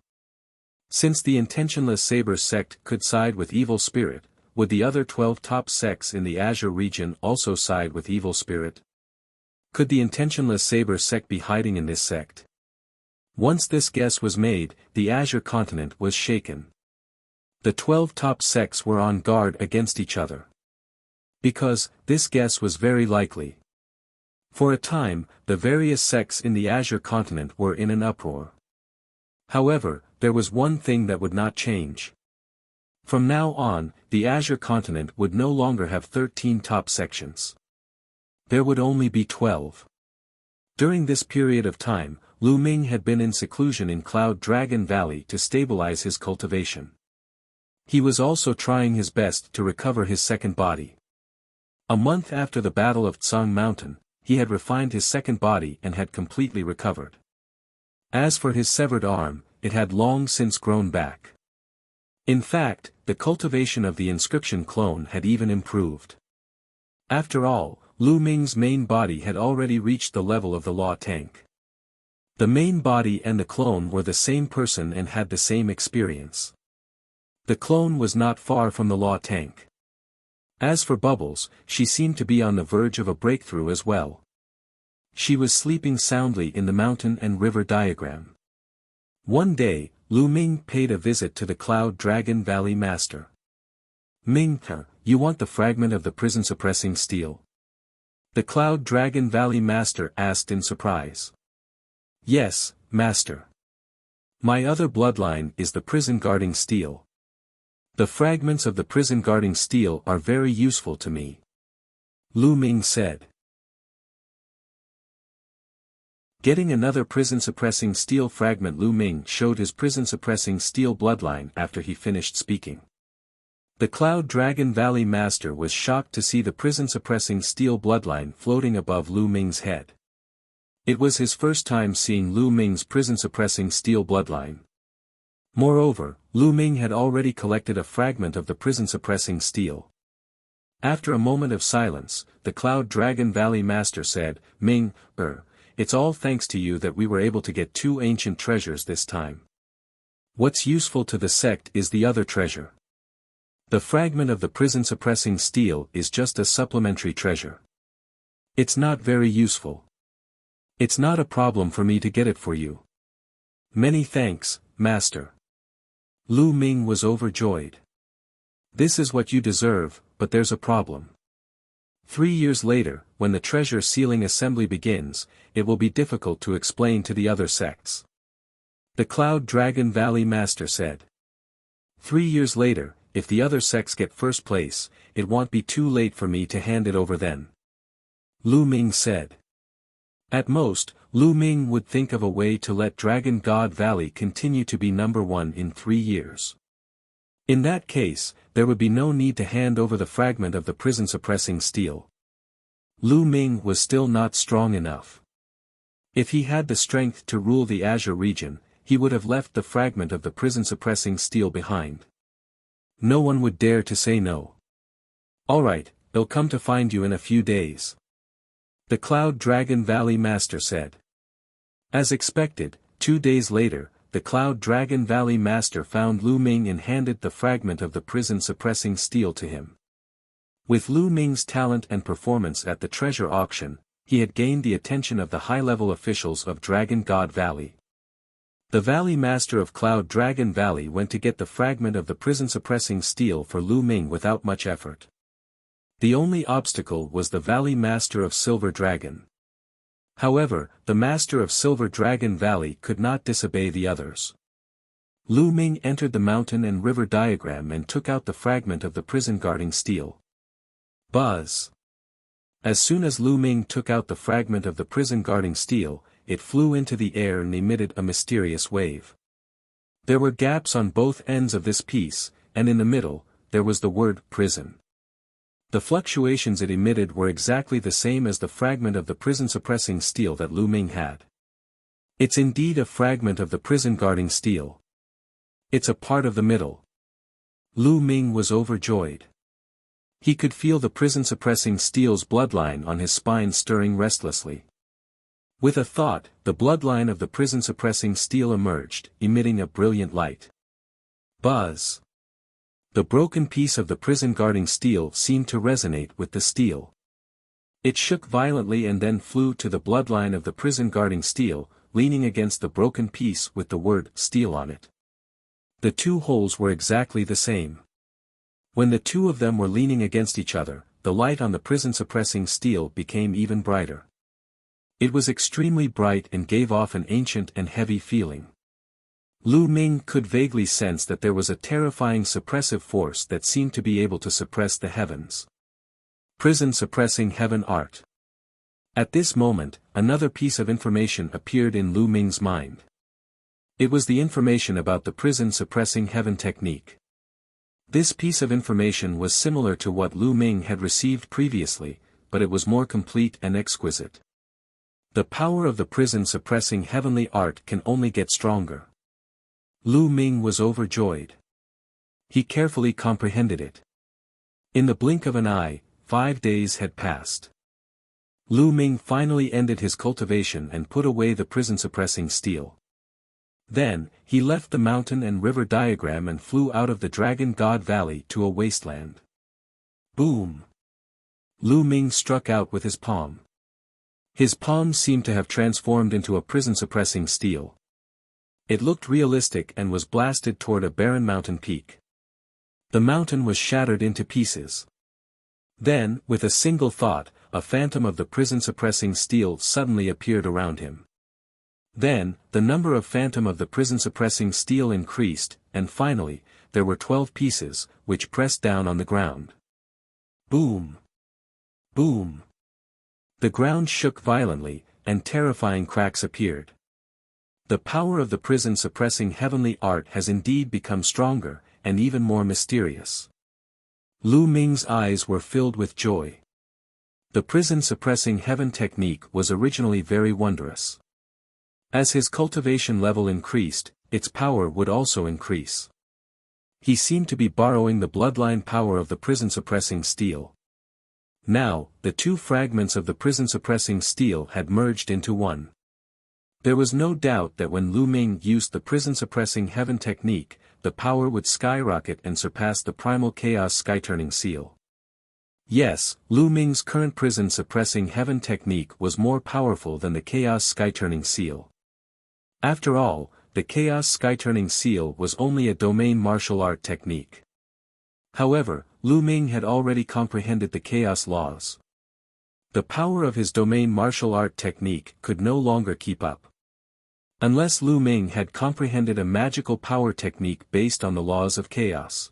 Since the intentionless Saber sect could side with evil spirit, would the other 12 top sects in the Azure region also side with evil spirit? Could the intentionless Saber sect be hiding in this sect? Once this guess was made, the Azure continent was shaken. The 12 top sects were on guard against each other. Because, this guess was very likely. For a time, the various sects in the Azure continent were in an uproar. However, there was one thing that would not change. From now on, the Azure continent would no longer have 13 top sections. There would only be 12. During this period of time, Lu Ming had been in seclusion in Cloud Dragon Valley to stabilize his cultivation. He was also trying his best to recover his second body. A month after the Battle of Tsang Mountain, he had refined his second body and had completely recovered. As for his severed arm, it had long since grown back. In fact, the cultivation of the inscription clone had even improved. After all, Lu Ming's main body had already reached the level of the law tank. The main body and the clone were the same person and had the same experience. The clone was not far from the law tank. As for Bubbles, she seemed to be on the verge of a breakthrough as well. She was sleeping soundly in the mountain and river diagram. One day, Lu Ming paid a visit to the Cloud Dragon Valley Master. "Ming, you want the fragment of the prison-suppressing steel?" The Cloud Dragon Valley Master asked in surprise. "Yes, Master. My other bloodline is the prison-guarding steel. The fragments of the prison-guarding steel are very useful to me," Lu Ming said. Getting another prison-suppressing steel fragment. Lu Ming showed his prison-suppressing steel bloodline after he finished speaking. The Cloud Dragon Valley Master was shocked to see the prison-suppressing steel bloodline floating above Lu Ming's head. It was his first time seeing Lu Ming's prison-suppressing steel bloodline. Moreover, Lu Ming had already collected a fragment of the prison-suppressing steel. After a moment of silence, the Cloud Dragon Valley Master said, "Ming, it's all thanks to you that we were able to get 2 ancient treasures this time. What's useful to the sect is the other treasure. The fragment of the prison-suppressing steel is just a supplementary treasure. It's not very useful. It's not a problem for me to get it for you." "Many thanks, Master." Lu Ming was overjoyed. "This is what you deserve, but there's a problem. 3 years later, when the treasure sealing assembly begins, it will be difficult to explain to the other sects," the Cloud Dragon Valley Master said. 3 years later, if the other sects get first place, it won't be too late for me to hand it over then," Lu Ming said. At most, Lu Ming would think of a way to let Dragon God Valley continue to be number 1 in 3 years. In that case, there would be no need to hand over the fragment of the prison-suppressing steel. Lu Ming was still not strong enough. If he had the strength to rule the Azure region, he would have left the fragment of the prison-suppressing steel behind. No one would dare to say no. "Alright, they'll come to find you in a few days," the Cloud Dragon Valley Master said. As expected, 2 days later, the Cloud Dragon Valley Master found Lu Ming and handed the fragment of the prison-suppressing steel to him. With Lu Ming's talent and performance at the treasure auction, he had gained the attention of the high-level officials of Dragon God Valley. The Valley Master of Cloud Dragon Valley went to get the fragment of the prison-suppressing steel for Lu Ming without much effort. The only obstacle was the Valley Master of Silver Dragon. However, the master of Silver Dragon Valley could not disobey the others. Lu Ming entered the mountain and river diagram and took out the fragment of the prison guarding steel. Buzz! As soon as Lu Ming took out the fragment of the prison guarding steel, it flew into the air and emitted a mysterious wave. There were gaps on both ends of this piece, and in the middle, there was the word prison. The fluctuations it emitted were exactly the same as the fragment of the prison-suppressing steel that Lu Ming had. It's indeed a fragment of the prison-guarding steel. It's a part of the middle. Lu Ming was overjoyed. He could feel the prison-suppressing steel's bloodline on his spine stirring restlessly. With a thought, the bloodline of the prison-suppressing steel emerged, emitting a brilliant light. Buzz! The broken piece of the prison-guarding steel seemed to resonate with the steel. It shook violently and then flew to the bloodline of the prison-guarding steel, leaning against the broken piece with the word steel on it. The two holes were exactly the same. When the two of them were leaning against each other, the light on the prison-suppressing steel became even brighter. It was extremely bright and gave off an ancient and heavy feeling. Lu Ming could vaguely sense that there was a terrifying suppressive force that seemed to be able to suppress the heavens. Prison-suppressing heaven art. At this moment, another piece of information appeared in Lu Ming's mind. It was the information about the prison-suppressing heaven technique. This piece of information was similar to what Lu Ming had received previously, but it was more complete and exquisite. The power of the prison-suppressing heavenly art can only get stronger. Lu Ming was overjoyed. He carefully comprehended it. In the blink of an eye, 5 days had passed. Lu Ming finally ended his cultivation and put away the prison-suppressing steel. Then, he left the mountain and river diagram and flew out of the Dragon God Valley to a wasteland. Boom! Lu Ming struck out with his palm. His palm seemed to have transformed into a prison-suppressing steel. It looked realistic and was blasted toward a barren mountain peak. The mountain was shattered into pieces. Then, with a single thought, a phantom of the prison-suppressing steel suddenly appeared around him. Then, the number of phantom of the prison-suppressing steel increased, and finally, there were 12 pieces, which pressed down on the ground. Boom! Boom! The ground shook violently, and terrifying cracks appeared. The power of the prison-suppressing heavenly art has indeed become stronger, and even more mysterious. Lu Ming's eyes were filled with joy. The prison-suppressing heaven technique was originally very wondrous. As his cultivation level increased, its power would also increase. He seemed to be borrowing the bloodline power of the prison-suppressing steel. Now, the two fragments of the prison-suppressing steel had merged into one. There was no doubt that when Lu Ming used the prison-suppressing heaven technique, the power would skyrocket and surpass the primal chaos sky-turning seal. Yes, Lu Ming's current prison-suppressing heaven technique was more powerful than the chaos sky-turning seal. After all, the chaos sky-turning seal was only a domain martial art technique. However, Lu Ming had already comprehended the chaos laws. The power of his domain martial art technique could no longer keep up. Unless Lu Ming had comprehended a magical power technique based on the laws of chaos.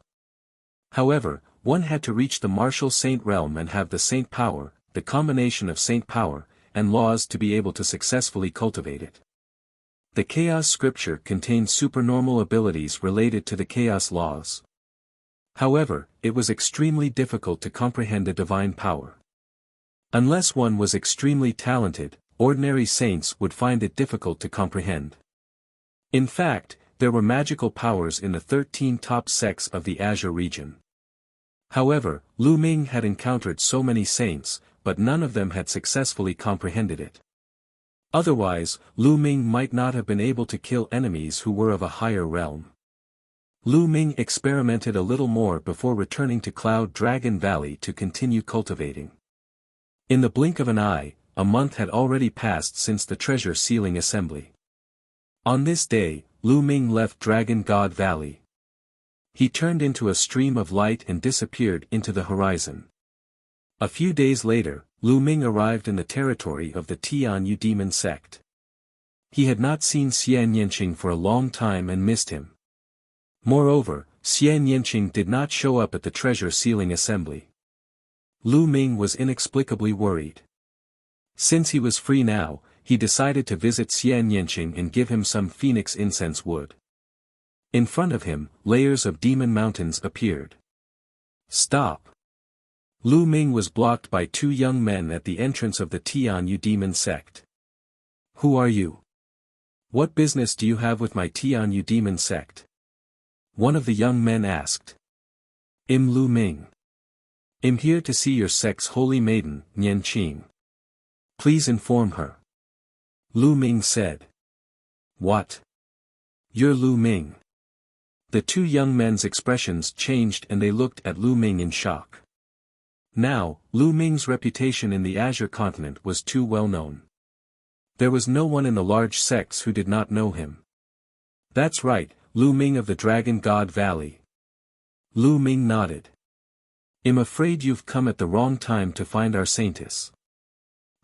However, one had to reach the martial saint realm and have the saint power, the combination of saint power, and laws to be able to successfully cultivate it. The chaos scripture contained supernormal abilities related to the chaos laws. However, it was extremely difficult to comprehend a divine power. Unless one was extremely talented, ordinary saints would find it difficult to comprehend. In fact, there were magical powers in the 13 top sects of the Azure region. However, Lu Ming had encountered so many saints, but none of them had successfully comprehended it. Otherwise, Lu Ming might not have been able to kill enemies who were of a higher realm. Lu Ming experimented a little more before returning to Cloud Dragon Valley to continue cultivating. In the blink of an eye, a month had already passed since the treasure sealing assembly. On this day, Lu Ming left Dragon God Valley. He turned into a stream of light and disappeared into the horizon. A few days later, Lu Ming arrived in the territory of the Tianyu demon sect. He had not seen Xian Yanqing for a long time and missed him. Moreover, Xian Yanqing did not show up at the treasure sealing assembly. Lu Ming was inexplicably worried. Since he was free now, he decided to visit Xian Yanqing and give him some phoenix incense wood. In front of him, layers of demon mountains appeared. Stop! Lu Ming was blocked by two young men at the entrance of the Tianyu demon sect. Who are you? What business do you have with my Tianyu demon sect? One of the young men asked. Lu Ming. I'm here to see your sect's holy maiden, Nianqing. Please inform her. Lu Ming said. What? You're Lu Ming. The two young men's expressions changed and they looked at Lu Ming in shock. Now, Lu Ming's reputation in the Azure continent was too well known. There was no one in the large sects who did not know him. That's right, Lu Ming of the Dragon God Valley. Lu Ming nodded. I'm afraid you've come at the wrong time to find our saintess.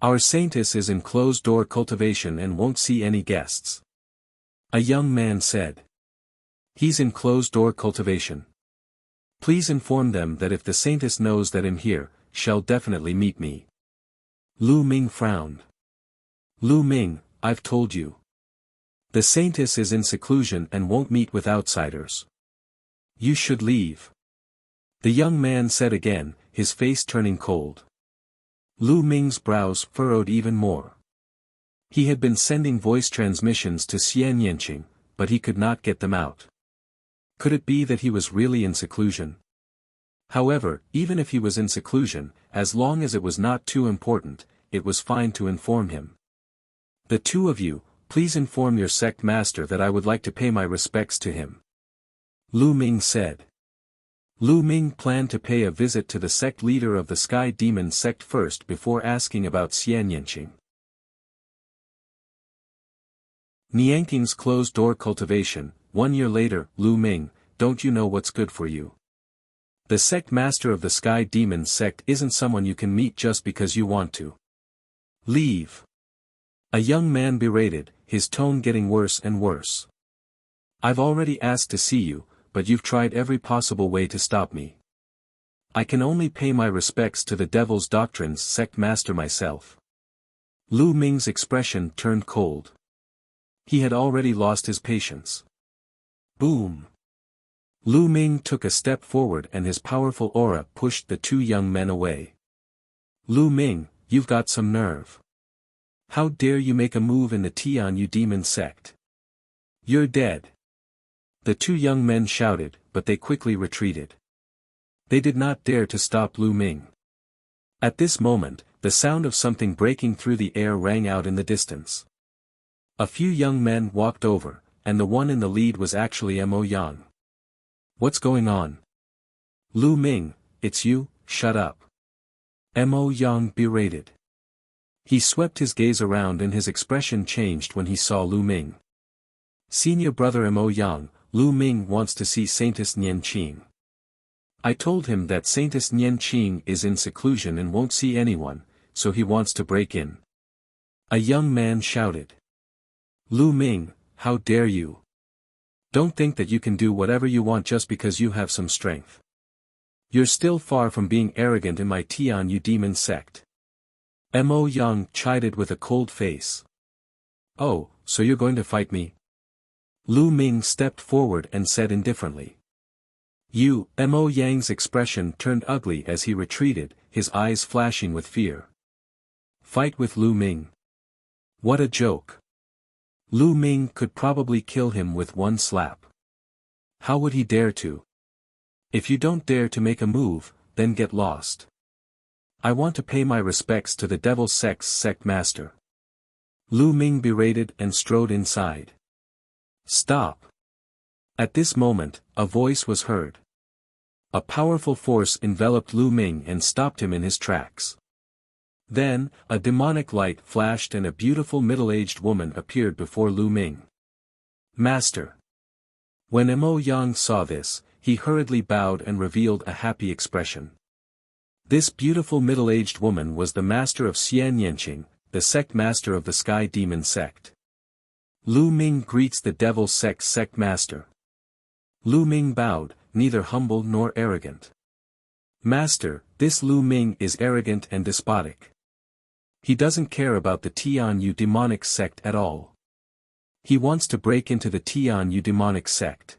Our saintess is in closed-door cultivation and won't see any guests. A young man said. He's in closed-door cultivation. Please inform them that if the saintess knows that I'm here, she'll definitely meet me. Lu Ming frowned. Lu Ming, I've told you. The saintess is in seclusion and won't meet with outsiders. You should leave. The young man said again, his face turning cold. Lu Ming's brows furrowed even more. He had been sending voice transmissions to Xian Yanqing, but he could not get them out. Could it be that he was really in seclusion? However, even if he was in seclusion, as long as it was not too important, it was fine to inform him. The two of you, please inform your sect master that I would like to pay my respects to him. Lu Ming said. Lu Ming planned to pay a visit to the sect leader of the Sky Demon sect first before asking about Xian Yanqing. Nianqing's closed-door cultivation. 1 year later, Lu Ming, don't you know what's good for you? The sect master of the Sky Demon sect isn't someone you can meet just because you want to. Leave. A young man berated, his tone getting worse and worse. I've already asked to see you, but you've tried every possible way to stop me. I can only pay my respects to the Devil's Doctrine's sect master myself. Lu Ming's expression turned cold. He had already lost his patience. Boom! Lu Ming took a step forward and his powerful aura pushed the two young men away. Lu Ming, you've got some nerve. How dare you make a move in the Tianyu demon sect? You're dead. The two young men shouted, but they quickly retreated. They did not dare to stop Lu Ming. At this moment, the sound of something breaking through the air rang out in the distance. A few young men walked over, and the one in the lead was actually Mo Yang. What's going on? Lu Ming, it's you, shut up. Mo Yang berated. He swept his gaze around and his expression changed when he saw Lu Ming. Senior brother Mo Yang, Lu Ming wants to see Saintess Nianqing. I told him that Saintess Nianqing is in seclusion and won't see anyone, so he wants to break in. A young man shouted. Lu Ming, how dare you? Don't think that you can do whatever you want just because you have some strength. You're still far from being arrogant in my Tianyu demon sect. Mo Yang chided with a cold face. Oh, so you're going to fight me? Lu Ming stepped forward and said indifferently. You, Mo Yang's expression turned ugly as he retreated, his eyes flashing with fear. Fight with Lu Ming. What a joke. Lu Ming could probably kill him with one slap. How would he dare to? If you don't dare to make a move, then get lost. I want to pay my respects to the Devil Sect's sect master. Lu Ming berated and strode inside. Stop. At this moment, a voice was heard. A powerful force enveloped Lu Ming and stopped him in his tracks. Then, a demonic light flashed and a beautiful middle-aged woman appeared before Lu Ming. Master. When Mo Yang saw this, he hurriedly bowed and revealed a happy expression. This beautiful middle-aged woman was the master of Xian Yanqing, the sect master of the Sky Demon sect. Lu Ming greets the Devil Sect's sect master. Lu Ming bowed, neither humble nor arrogant. Master, this Lu Ming is arrogant and despotic. He doesn't care about the Tianyu demonic sect at all. He wants to break into the Tianyu demonic sect.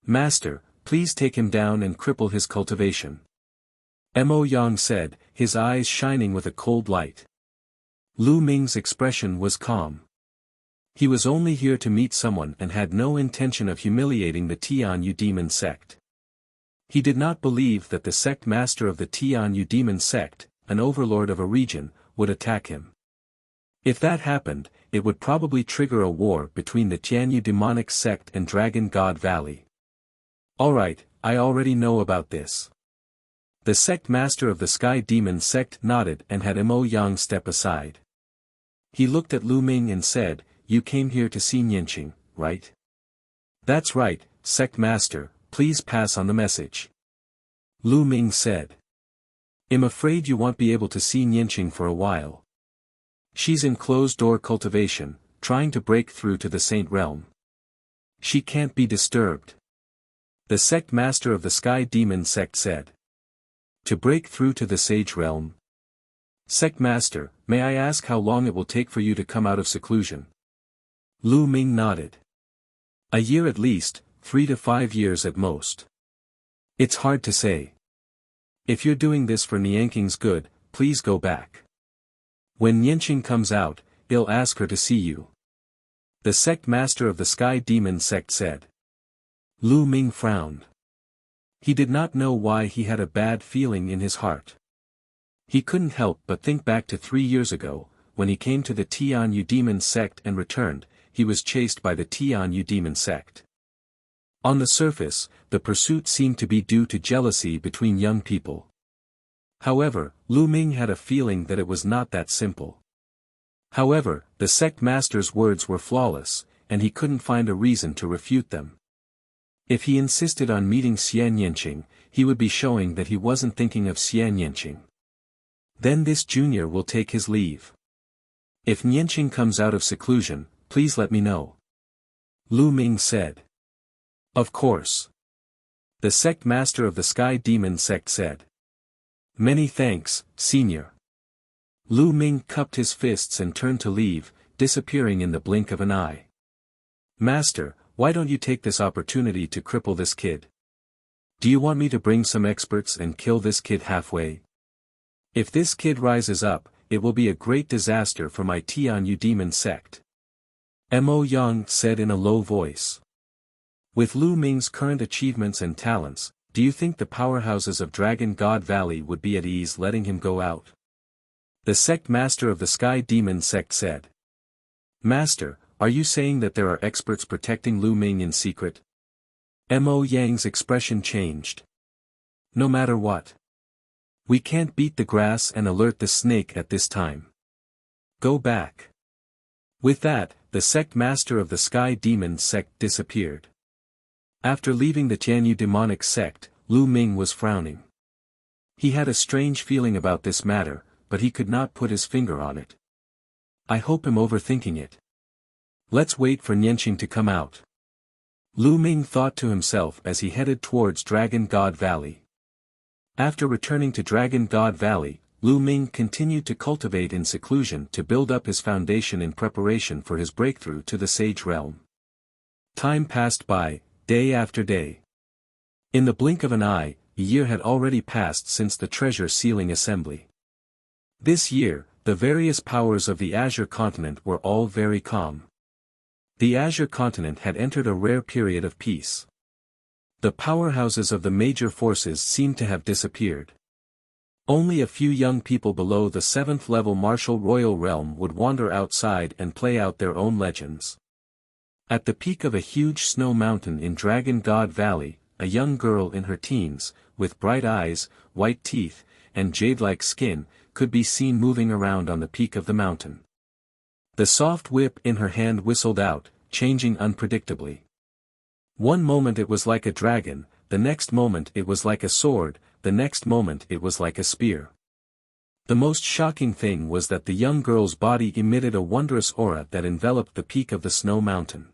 Master, please take him down and cripple his cultivation. Mo Yang said, his eyes shining with a cold light. Lu Ming's expression was calm. He was only here to meet someone and had no intention of humiliating the Tianyu demon sect. He did not believe that the sect master of the Tianyu demon sect, an overlord of a region, would attack him. If that happened, it would probably trigger a war between the Tianyu demonic sect and Dragon God Valley. Alright, I already know about this. The sect master of the Sky Demon sect nodded and had Mo Yang step aside. He looked at Lu Ming and said, you came here to see Yanqing, right? That's right, sect master, please pass on the message. Lu Ming said. I'm afraid you won't be able to see Yanqing for a while. She's in closed-door cultivation, trying to break through to the Saint Realm. She can't be disturbed. The sect master of the Sky Demon sect said. To break through to the Sage Realm. Sect master, may I ask how long it will take for you to come out of seclusion? Lu Ming nodded. A year at least, 3 to 5 years at most. It's hard to say. If you're doing this for Nianqing's good, please go back. When Yanqing comes out, I'll ask her to see you. The sect master of the Sky Demon sect said. Lu Ming frowned. He did not know why he had a bad feeling in his heart. He couldn't help but think back to 3 years ago, when he came to the Tianyu demon sect and returned, he was chased by the Tianyu demon sect. On the surface, the pursuit seemed to be due to jealousy between young people. However, Lu Ming had a feeling that it was not that simple. However, the sect master's words were flawless, and he couldn't find a reason to refute them. If he insisted on meeting Xian Yanqing, he would be showing that he wasn't thinking of Xian Yanqing. Then this junior will take his leave. If Yanqing comes out of seclusion, please let me know. Lu Ming said. Of course. The sect master of the Sky Demon sect said. Many thanks, senior. Lu Ming cupped his fists and turned to leave, disappearing in the blink of an eye. Master, why don't you take this opportunity to cripple this kid? Do you want me to bring some experts and kill this kid halfway? If this kid rises up, it will be a great disaster for my Tianyu demon sect. Mo Yang said in a low voice. With Lu Ming's current achievements and talents, do you think the powerhouses of Dragon God Valley would be at ease letting him go out? The sect master of the Sky Demon sect said. Master, are you saying that there are experts protecting Lu Ming in secret? Mo Yang's expression changed. No matter what. We can't beat the grass and alert the snake at this time. Go back. With that, the sect master of the Sky Demon sect disappeared. After leaving the Tianyu demonic sect, Lu Ming was frowning. He had a strange feeling about this matter, but he could not put his finger on it. I hope I'm overthinking it. Let's wait for Yanqing to come out. Lu Ming thought to himself as he headed towards Dragon God Valley. After returning to Dragon God Valley, Lu Ming continued to cultivate in seclusion to build up his foundation in preparation for his breakthrough to the Sage Realm. Time passed by, day after day. In the blink of an eye, a year had already passed since the treasure sealing assembly. This year, the various powers of the Azure continent were all very calm. The Azure continent had entered a rare period of peace. The powerhouses of the major forces seemed to have disappeared. Only a few young people below the 7th level martial royal realm would wander outside and play out their own legends. At the peak of a huge snow mountain in Dragon God Valley, a young girl in her teens, with bright eyes, white teeth, and jade-like skin, could be seen moving around on the peak of the mountain. The soft whip in her hand whistled out, changing unpredictably. One moment it was like a dragon, the next moment it was like a sword, the next moment it was like a spear. The most shocking thing was that the young girl's body emitted a wondrous aura that enveloped the peak of the snow mountain.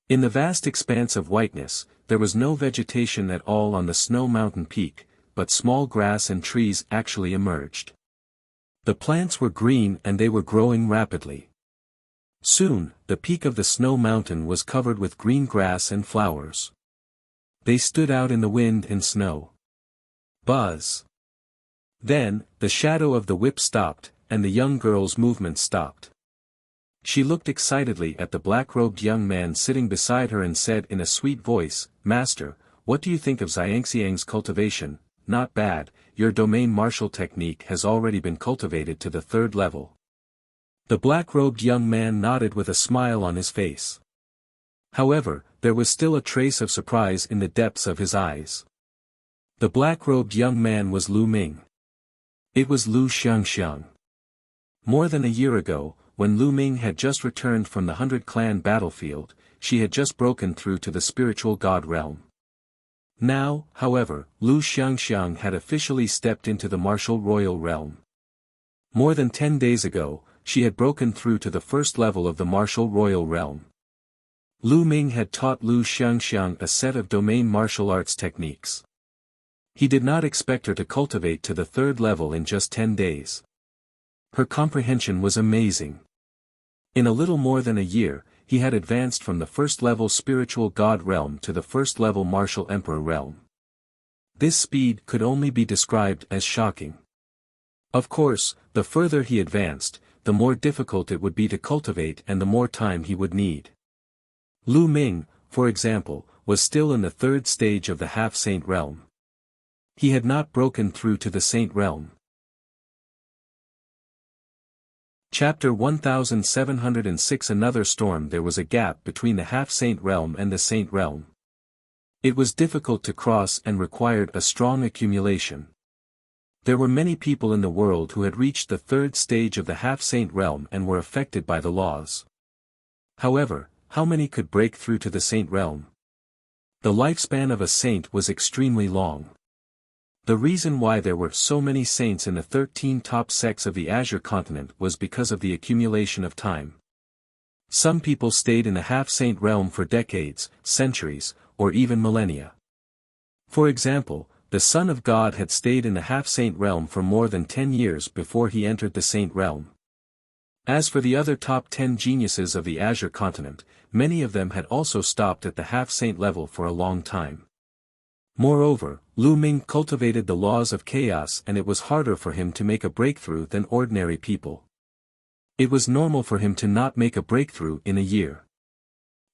In the vast expanse of whiteness, there was no vegetation at all on the snow mountain peak, but small grass and trees actually emerged. The plants were green and they were growing rapidly. Soon, the peak of the snow mountain was covered with green grass and flowers. They stood out in the wind and snow. Buzz! Then, the shadow of the whip stopped, and the young girl's movement stopped. She looked excitedly at the black-robed young man sitting beside her and said in a sweet voice, "Master, what do you think of Xiangxiang's cultivation? Not bad, your domain martial technique has already been cultivated to the 3rd level." The black-robed young man nodded with a smile on his face. However, there was still a trace of surprise in the depths of his eyes. The black-robed young man was Lu Ming. It was Lu Xiangxiang. More than a year ago, when Lu Ming had just returned from the 100-clan battlefield, she had just broken through to the spiritual god realm. Now, however, Lu Xiangxiang had officially stepped into the martial royal realm. More than 10 days ago, she had broken through to the 1st level of the martial royal realm. Lu Ming had taught Lu Xiangxiang a set of domain martial arts techniques. He did not expect her to cultivate to the 3rd level in just 10 days. Her comprehension was amazing. In a little more than a year, he had advanced from the 1st level spiritual god realm to the 1st level martial emperor realm. This speed could only be described as shocking. Of course, the further he advanced, the more difficult it would be to cultivate and the more time he would need. Lu Ming, for example, was still in the 3rd stage of the half-saint realm. He had not broken through to the saint realm. Chapter 1706 Another storm. There was a gap between the half-saint realm and the saint realm. It was difficult to cross and required a strong accumulation. There were many people in the world who had reached the 3rd stage of the half-saint realm and were affected by the laws. However, how many could break through to the saint realm? The lifespan of a saint was extremely long. The reason why there were so many saints in the 13 top sects of the Azure continent was because of the accumulation of time. Some people stayed in the half-saint realm for decades, centuries, or even millennia. For example, the Son of God had stayed in the half-saint realm for more than 10 years before he entered the saint realm. As for the other top 10 geniuses of the Azure continent, many of them had also stopped at the half-saint level for a long time. Moreover, Lu Ming cultivated the laws of chaos and it was harder for him to make a breakthrough than ordinary people. It was normal for him to not make a breakthrough in a year.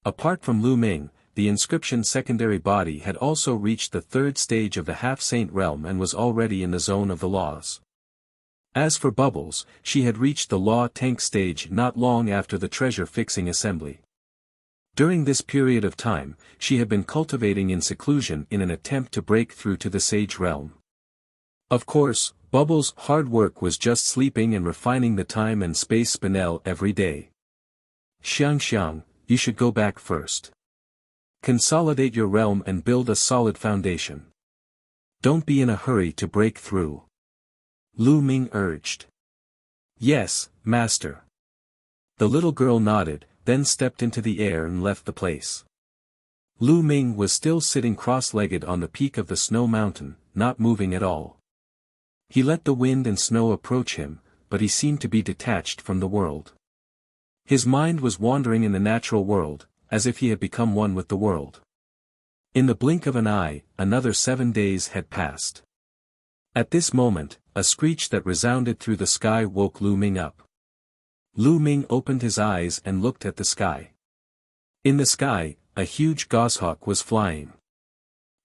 Apart from Lu Ming, the inscription secondary body had also reached the 3rd stage of the half-saint realm and was already in the zone of the laws. As for Bubbles, she had reached the law tank stage not long after the treasure-fixing assembly. During this period of time, she had been cultivating in seclusion in an attempt to break through to the sage realm. Of course, Bubbles' hard work was just sleeping and refining the time and space spinel every day. Xiangxiang, you should go back first. Consolidate your realm and build a solid foundation. Don't be in a hurry to break through. Lu Ming urged. Yes, master. The little girl nodded, then stepped into the air and left the place. Lu Ming was still sitting cross-legged on the peak of the snow mountain, not moving at all. He let the wind and snow approach him, but he seemed to be detached from the world. His mind was wandering in the natural world, as if he had become one with the world. In the blink of an eye, another 7 days had passed. At this moment, a screech that resounded through the sky woke Lu Ming up. Lu Ming opened his eyes and looked at the sky. In the sky, a huge goshawk was flying.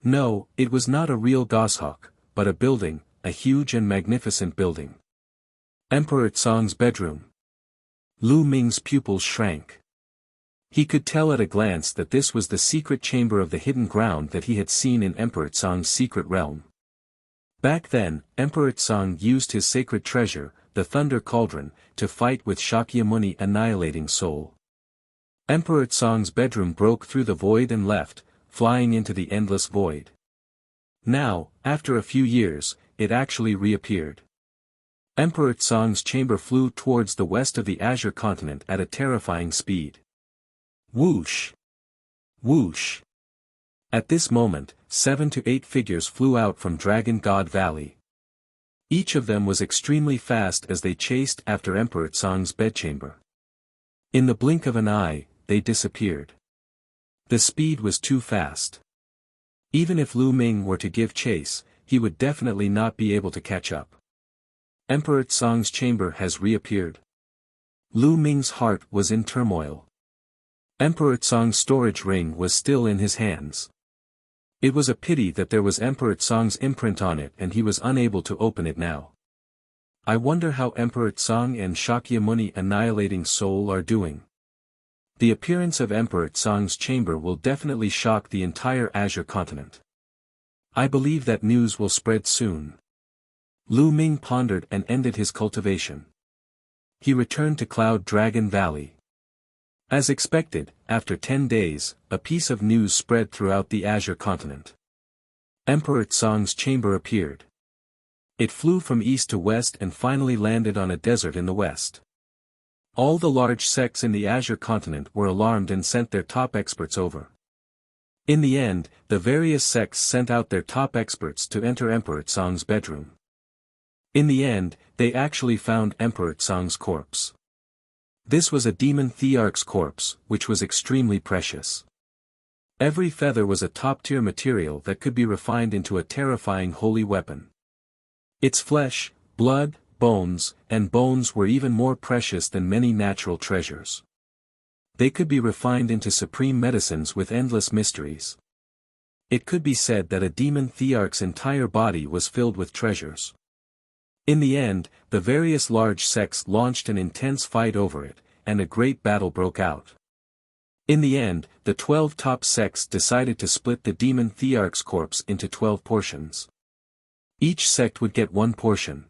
No, it was not a real goshawk, but a building, a huge and magnificent building. Emperor Tsong's bedroom. Lu Ming's pupils shrank. He could tell at a glance that this was the secret chamber of the hidden ground that he had seen in Emperor Tsong's secret realm. Back then, Emperor Tsong used his sacred treasure, the Thunder Cauldron, to fight with Shakyamuni annihilating soul. Emperor Tsong's bedroom broke through the void and left, flying into the endless void. Now, after a few years, it actually reappeared. Emperor Tsong's chamber flew towards the west of the Azure continent at a terrifying speed. Whoosh! Whoosh! At this moment, 7 to 8 figures flew out from Dragon God Valley. Each of them was extremely fast as they chased after Emperor Tsong's bedchamber. In the blink of an eye, they disappeared. The speed was too fast. Even if Lu Ming were to give chase, he would definitely not be able to catch up. Emperor Tsong's chamber has reappeared. Lu Ming's heart was in turmoil. Emperor Tsong's storage ring was still in his hands. It was a pity that there was Emperor Tsong's imprint on it and he was unable to open it now. I wonder how Emperor Tsong and Shakyamuni Annihilating Soul are doing. The appearance of Emperor Tsong's chamber will definitely shock the entire Azure continent. I believe that news will spread soon. Lu Ming pondered and ended his cultivation. He returned to Cloud Dragon Valley. As expected, after 10 days, a piece of news spread throughout the Azure continent. Emperor Tsong's chamber appeared. It flew from east to west and finally landed on a desert in the west. All the large sects in the Azure continent were alarmed and sent their top experts over. In the end, the various sects sent out their top experts to enter Emperor Tsong's bedroom. In the end, they actually found Emperor Tsong's corpse. This was a demon thearch's corpse, which was extremely precious. Every feather was a top-tier material that could be refined into a terrifying holy weapon. Its flesh, blood, bones were even more precious than many natural treasures. They could be refined into supreme medicines with endless mysteries. It could be said that a demon thearch's entire body was filled with treasures. In the end, the various large sects launched an intense fight over it, and a great battle broke out. In the end, the 12 top sects decided to split the demon thearch's corpse into 12 portions. Each sect would get one portion.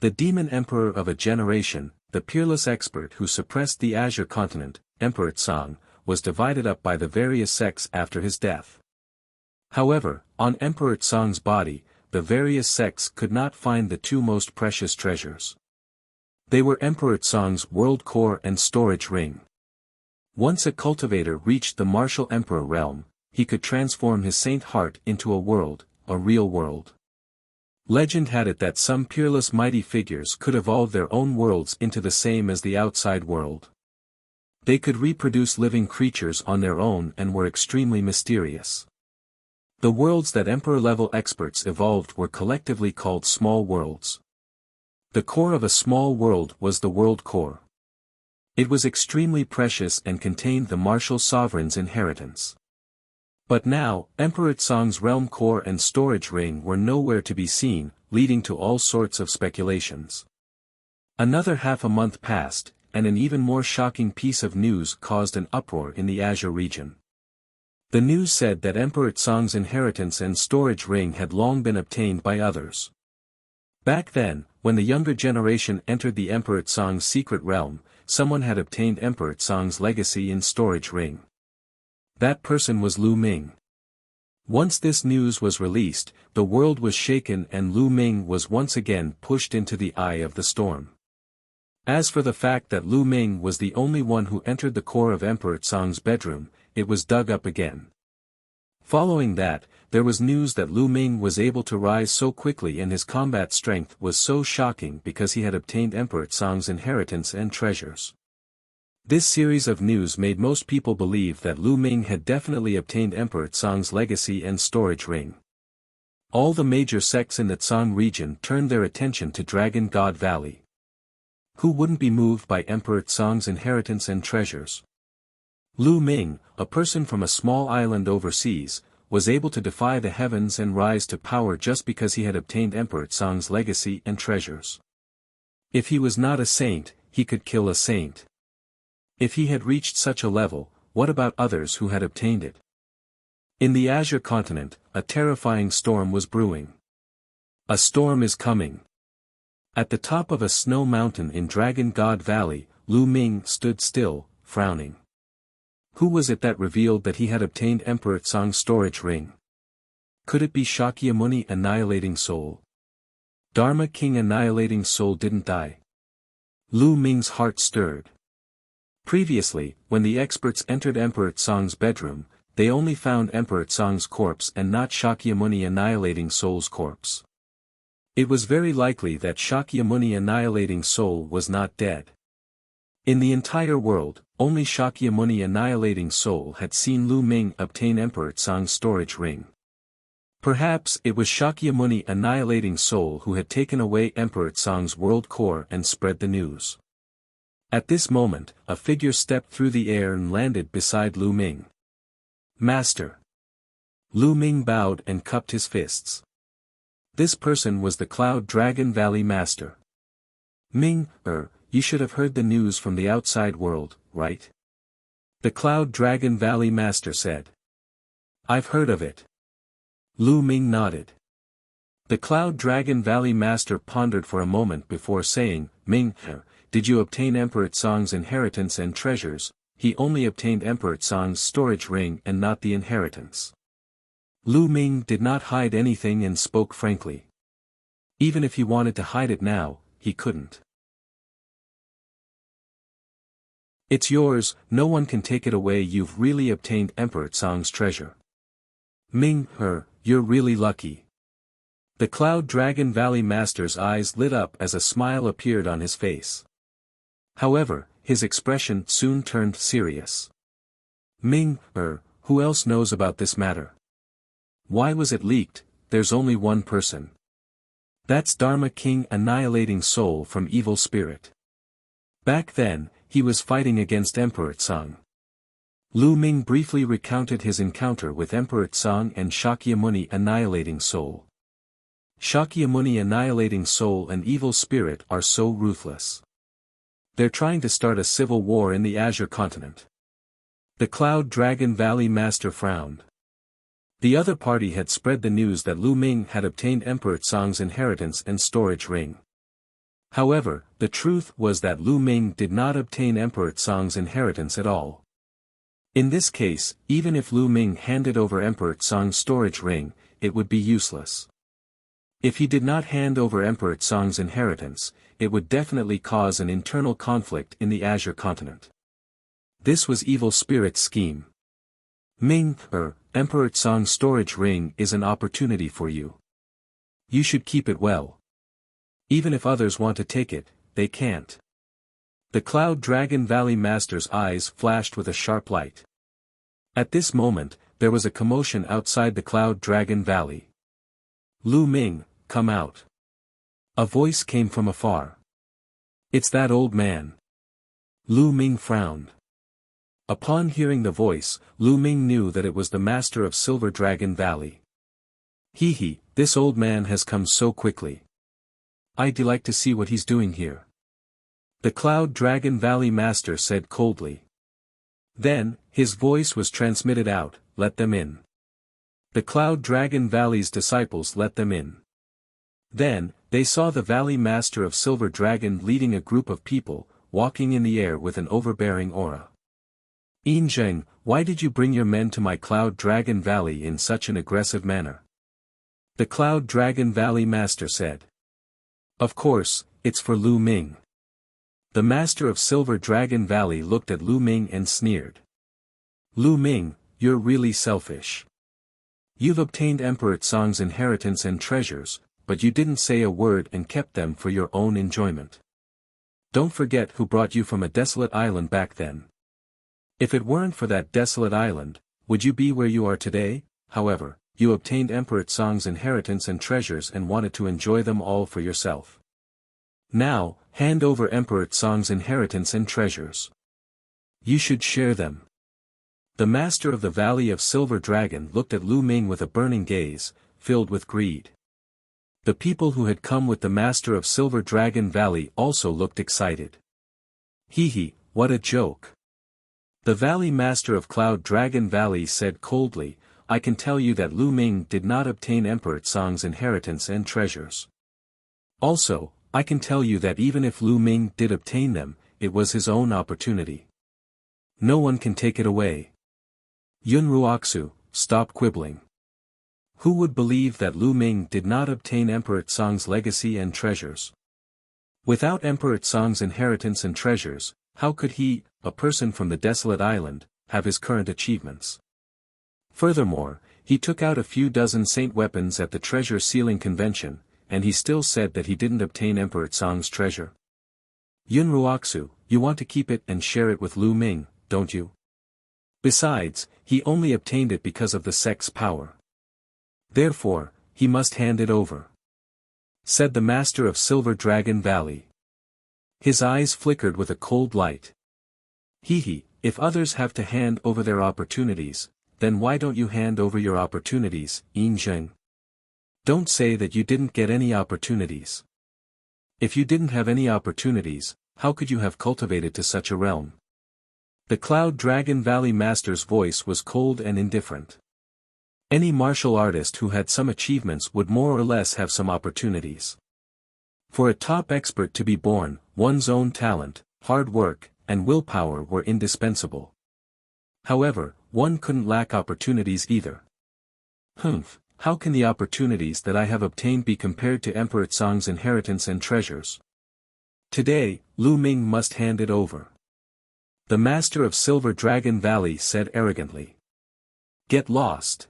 The demon emperor of a generation, the peerless expert who suppressed the Azure continent, Emperor Tsong, was divided up by the various sects after his death. However, on Emperor Tsong's body, the various sects could not find the two most precious treasures. They were Emperor Tsong's world core and storage ring. Once a cultivator reached the martial emperor realm, he could transform his saint heart into a world, a real world. Legend had it that some peerless mighty figures could evolve their own worlds into the same as the outside world. They could reproduce living creatures on their own and were extremely mysterious. The worlds that emperor-level experts evolved were collectively called small worlds. The core of a small world was the world core. It was extremely precious and contained the martial sovereign's inheritance. But now, Emperor Tsong's realm core and storage ring were nowhere to be seen, leading to all sorts of speculations. Another half a month passed, and an even more shocking piece of news caused an uproar in the Azure region. The news said that Emperor Tsong's inheritance and storage ring had long been obtained by others. Back then, when the younger generation entered the Emperor Tsong's secret realm, someone had obtained Emperor Tsong's legacy and storage ring. That person was Lu Ming. Once this news was released, the world was shaken and Lu Ming was once again pushed into the eye of the storm. As for the fact that Lu Ming was the only one who entered the core of Emperor Tsong's bedroom, it was dug up again. Following that, there was news that Lu Ming was able to rise so quickly and his combat strength was so shocking because he had obtained Emperor Tsong's inheritance and treasures. This series of news made most people believe that Lu Ming had definitely obtained Emperor Tsong's legacy and storage ring. All the major sects in the Tsong region turned their attention to Dragon God Valley. Who wouldn't be moved by Emperor Tsong's inheritance and treasures? Lu Ming, a person from a small island overseas, was able to defy the heavens and rise to power just because he had obtained Emperor Tsong's legacy and treasures. If he was not a saint, he could kill a saint. If he had reached such a level, what about others who had obtained it? In the Azure continent, a terrifying storm was brewing. A storm is coming. At the top of a snow mountain in Dragon God Valley, Lu Ming stood still, frowning. Who was it that revealed that he had obtained Emperor Tsong's storage ring? Could it be Shakyamuni Annihilating Soul? Dharma King Annihilating Soul didn't die. Lu Ming's heart stirred. Previously, when the experts entered Emperor Tsong's bedroom, they only found Emperor Tsong's corpse and not Shakyamuni Annihilating Soul's corpse. It was very likely that Shakyamuni Annihilating Soul was not dead. In the entire world, only Shakyamuni Annihilating Soul had seen Lu Ming obtain Emperor Tsong's storage ring. Perhaps it was Shakyamuni Annihilating Soul who had taken away Emperor Tsong's world core and spread the news. At this moment, a figure stepped through the air and landed beside Lu Ming. Master. Lu Ming bowed and cupped his fists. This person was the Cloud Dragon Valley Master. Ming, you should have heard the news from the outside world, right? The Cloud Dragon Valley Master said. I've heard of it. Lu Ming nodded. The Cloud Dragon Valley Master pondered for a moment before saying, Ming, did you obtain Emperor Tsong's inheritance and treasures? He only obtained Emperor Tsong's storage ring and not the inheritance. Lu Ming did not hide anything and spoke frankly. Even if he wanted to hide it now, he couldn't. It's yours, no one can take it away. You've really obtained Emperor Tsong's treasure. Ming, you're really lucky. The Cloud Dragon Valley Master's eyes lit up as a smile appeared on his face. However, his expression soon turned serious. Ming, who else knows about this matter? Why was it leaked? There's only one person. That's Dharma King Annihilating Soul from Evil Spirit. Back then, he was fighting against Emperor Tsong. Lu Ming briefly recounted his encounter with Emperor Tsong and Shakyamuni Annihilating Soul. Shakyamuni Annihilating Soul and Evil Spirit are so ruthless. They're trying to start a civil war in the Azure continent. The Cloud Dragon Valley Master frowned. The other party had spread the news that Lu Ming had obtained Emperor Tsong's inheritance and storage ring. However, the truth was that Lu Ming did not obtain Emperor Tsong's inheritance at all. In this case, even if Lu Ming handed over Emperor Tsong's storage ring, it would be useless. If he did not hand over Emperor Tsong's inheritance, it would definitely cause an internal conflict in the Azure continent. This was Evil Spirit's scheme. Ming, Emperor Tsong's storage ring is an opportunity for you. You should keep it well. Even if others want to take it, they can't. The Cloud Dragon Valley Master's eyes flashed with a sharp light. At this moment, there was a commotion outside the Cloud Dragon Valley. Lu Ming, come out. A voice came from afar. It's that old man. Lu Ming frowned. Upon hearing the voice, Lu Ming knew that it was the master of Silver Dragon Valley. This old man has come so quickly. I'd like to see what he's doing here. The Cloud Dragon Valley Master said coldly. Then, his voice was transmitted out, let them in. The Cloud Dragon Valley's disciples let them in. Then, they saw the Valley Master of Silver Dragon leading a group of people, walking in the air with an overbearing aura. Zheng, why did you bring your men to my Cloud Dragon Valley in such an aggressive manner? The Cloud Dragon Valley Master said. Of course, it's for Lu Ming. The Master of Silver Dragon Valley looked at Lu Ming and sneered. Lu Ming, you're really selfish. You've obtained Emperor Tsong's inheritance and treasures, but you didn't say a word and kept them for your own enjoyment. Don't forget who brought you from a desolate island back then. If it weren't for that desolate island, would you be where you are today? However, you obtained Emperor Tsong's inheritance and treasures and wanted to enjoy them all for yourself. Now, hand over Emperor Tsong's inheritance and treasures. You should share them. The Master of the Valley of Silver Dragon looked at Lu Ming with a burning gaze, filled with greed. The people who had come with the Master of Silver Dragon Valley also looked excited. What a joke. The Valley Master of Cloud Dragon Valley said coldly, I can tell you that Lu Ming did not obtain Emperor Tsong's inheritance and treasures. Also, I can tell you that even if Lu Ming did obtain them, it was his own opportunity. No one can take it away. Yun Ruoxu, stop quibbling. Who would believe that Lu Ming did not obtain Emperor Tsang's legacy and treasures? Without Emperor Tsang's inheritance and treasures, how could he, a person from the desolate island, have his current achievements? Furthermore, he took out a few dozen saint weapons at the treasure sealing convention, and he still said that he didn't obtain Emperor Tsang's treasure. Yun Ruoxu, you want to keep it and share it with Lu Ming, don't you? Besides, he only obtained it because of the sect's power. Therefore, he must hand it over," said the master of Silver Dragon Valley. His eyes flickered with a cold light. "He, if others have to hand over their opportunities, then why don't you hand over your opportunities, Yin Zheng? Don't say that you didn't get any opportunities. If you didn't have any opportunities, how could you have cultivated to such a realm?" The Cloud Dragon Valley Master's voice was cold and indifferent. Any martial artist who had some achievements would more or less have some opportunities. For a top expert to be born, one's own talent, hard work, and willpower were indispensable. However, one couldn't lack opportunities either. How can the opportunities that I have obtained be compared to Emperor Tsang's inheritance and treasures? Today, Lu Ming must hand it over," the master of Silver Dragon Valley said arrogantly. "Get lost."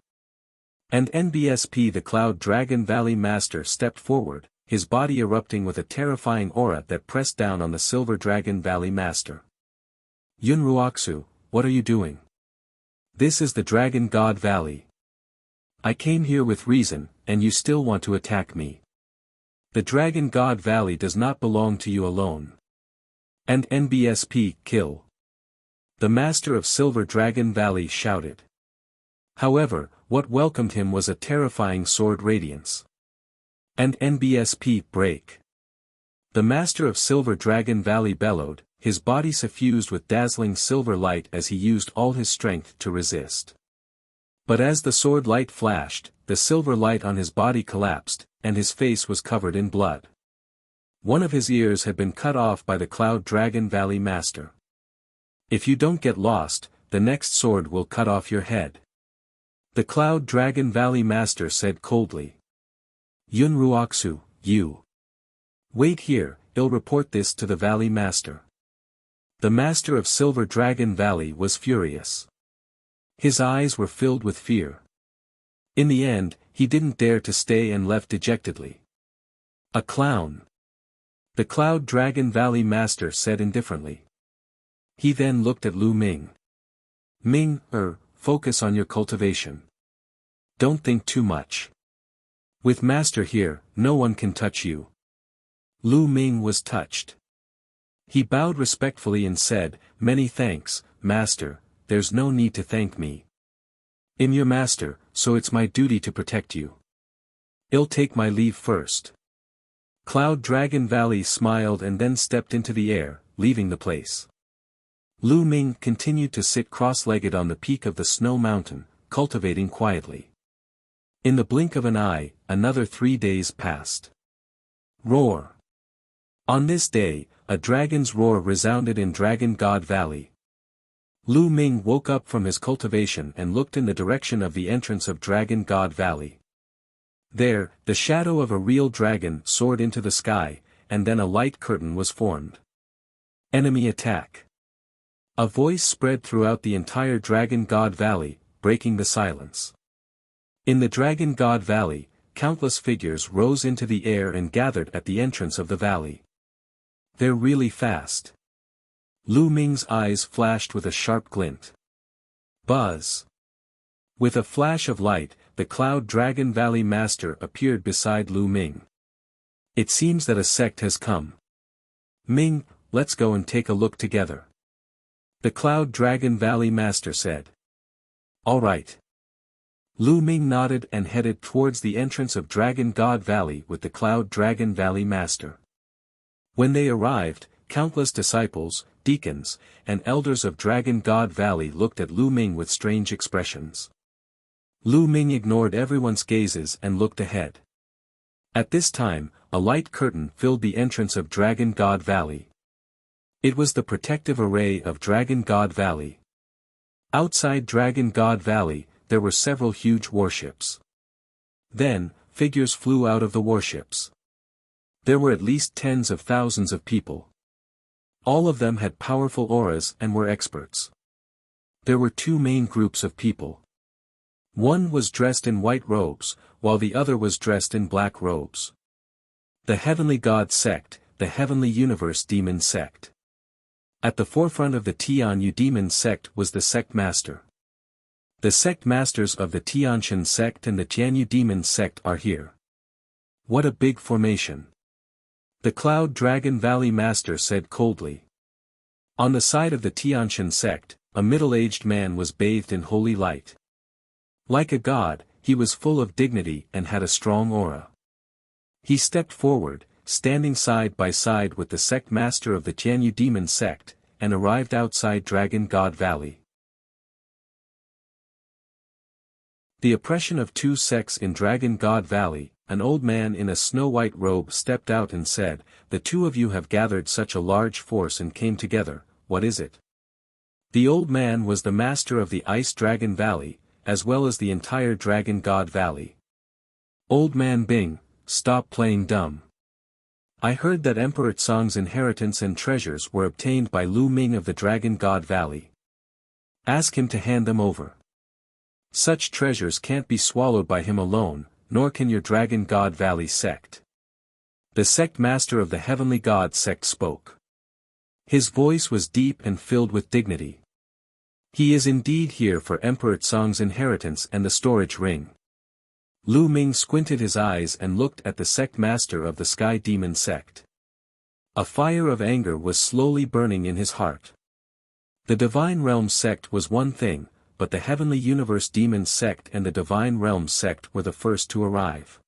And NBSP, the Cloud Dragon Valley Master, stepped forward, his body erupting with a terrifying aura that pressed down on the Silver Dragon Valley Master. "Yun Ruoxu, what are you doing? This is the Dragon God Valley. I came here with reason, and you still want to attack me. The Dragon God Valley does not belong to you alone. And NBSP, kill," the master of Silver Dragon Valley shouted. However, what welcomed him was a terrifying sword radiance. "And NBSP, break," the master of Silver Dragon Valley bellowed, his body suffused with dazzling silver light as he used all his strength to resist. But as the sword light flashed, the silver light on his body collapsed, and his face was covered in blood. One of his ears had been cut off by the Cloud Dragon Valley Master. "If you don't get lost, the next sword will cut off your head," the Cloud Dragon Valley Master said coldly. "Yun Ruoxu, you. Wait here, I'll report this to the Valley Master." The master of Silver Dragon Valley was furious. His eyes were filled with fear. In the end, he didn't dare to stay and left dejectedly. "A clown," the Cloud Dragon Valley Master said indifferently. He then looked at Lu Ming. "Ming, focus on your cultivation. Don't think too much. With Master here, no one can touch you." Lu Ming was touched. He bowed respectfully and said, "Many thanks, Master, there's no need to thank me. I'm your master, so it's my duty to protect you. I'll take my leave first." Cloud Dragon Valley smiled and then stepped into the air, leaving the place. Lu Ming continued to sit cross-legged on the peak of the snow mountain, cultivating quietly. In the blink of an eye, another 3 days passed. Roar! On this day, a dragon's roar resounded in Dragon God Valley. Lu Ming woke up from his cultivation and looked in the direction of the entrance of Dragon God Valley. There, the shadow of a real dragon soared into the sky, and then a light curtain was formed. Enemy attack. A voice spread throughout the entire Dragon God Valley, breaking the silence. In the Dragon God Valley, countless figures rose into the air and gathered at the entrance of the valley. "They're really fast." Lu Ming's eyes flashed with a sharp glint. Buzz! With a flash of light, the Cloud Dragon Valley Master appeared beside Lu Ming. "It seems that a sect has come. Ming, let's go and take a look together," the Cloud Dragon Valley Master said. "All right." Lu Ming nodded and headed towards the entrance of Dragon God Valley with the Cloud Dragon Valley Master. When they arrived, countless disciples, deacons, and elders of Dragon God Valley looked at Lu Ming with strange expressions. Lu Ming ignored everyone's gazes and looked ahead. At this time, a light curtain filled the entrance of Dragon God Valley. It was the protective array of Dragon God Valley. Outside Dragon God Valley, there were several huge warships. Then, figures flew out of the warships. There were at least tens of thousands of people. All of them had powerful auras and were experts. There were two main groups of people. One was dressed in white robes, while the other was dressed in black robes. The Heavenly God sect, the Heavenly Universe Demon sect. At the forefront of the Tianyu Demon sect was the sect master. The sect masters of the Tianshan sect and the Tianyu Demon sect are here. What a big formation. The Cloud Dragon Valley Master said coldly. On the side of the Tianshan sect, a middle-aged man was bathed in holy light. Like a god, he was full of dignity and had a strong aura. He stepped forward, standing side by side with the sect master of the Tianyu Demon sect, and arrived outside Dragon God Valley. The oppression of two sects in Dragon God Valley. An old man in a snow-white robe stepped out and said, "The two of you have gathered such a large force and came together, what is it?" The old man was the master of the Ice Dragon Valley, as well as the entire Dragon God Valley. Old man Bing, stop playing dumb. I heard that Emperor Tsang's inheritance and treasures were obtained by Lu Ming of the Dragon God Valley. Ask him to hand them over. Such treasures can't be swallowed by him alone, nor can your Dragon God Valley sect. The sect master of the Heavenly God sect spoke. His voice was deep and filled with dignity. He is indeed here for Emperor Tsang's inheritance and the storage ring. Lu Ming squinted his eyes and looked at the sect master of the Sky Demon sect. A fire of anger was slowly burning in his heart. The Divine Realm sect was one thing, but the Heavenly Universe Demon sect and the Divine Realm sect were the first to arrive.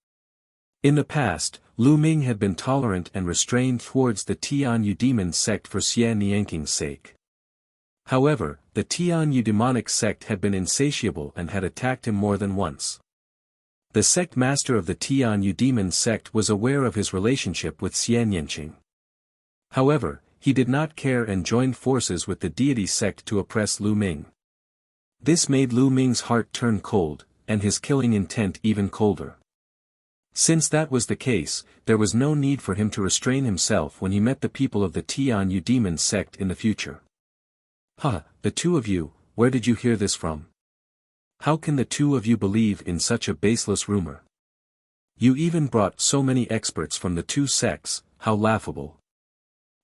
In the past, Lu Ming had been tolerant and restrained towards the Tianyu Demon sect for Xie Nianking's sake. However, the Tianyu demonic sect had been insatiable and had attacked him more than once. The sect master of the Tianyu Demon sect was aware of his relationship with Xie Nianqing. However, he did not care and joined forces with the deity sect to oppress Lu Ming. This made Lu Ming's heart turn cold, and his killing intent even colder. Since that was the case, there was no need for him to restrain himself when he met the people of the Tianyu Demon sect in the future. The two of you, where did you hear this from? How can the two of you believe in such a baseless rumor? You even brought so many experts from the two sects, how laughable.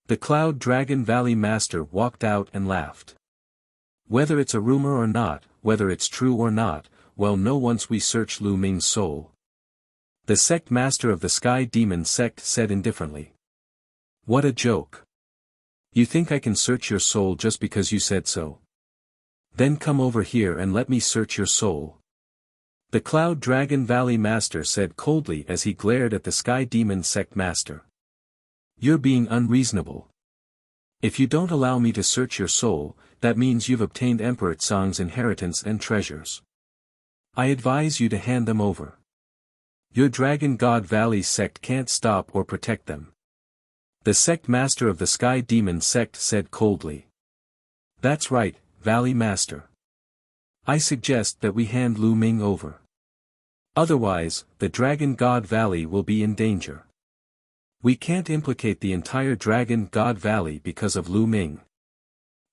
The Cloud Dragon Valley Master walked out and laughed. Whether it's a rumor or not, whether it's true or not, well, no, once we search Lu Ming's soul. The sect master of the Sky Demon sect said indifferently. What a joke. You think I can search your soul just because you said so? Then come over here and let me search your soul. The Cloud Dragon Valley Master said coldly as he glared at the Sky Demon sect master. You're being unreasonable. If you don't allow me to search your soul, that means you've obtained Emperor Tsang's inheritance and treasures. I advise you to hand them over. Your Dragon God Valley sect can't stop or protect them. The sect master of the Sky Demon sect said coldly. That's right, Valley Master. I suggest that we hand Lu Ming over. Otherwise, the Dragon God Valley will be in danger. We can't implicate the entire Dragon God Valley because of Lu Ming.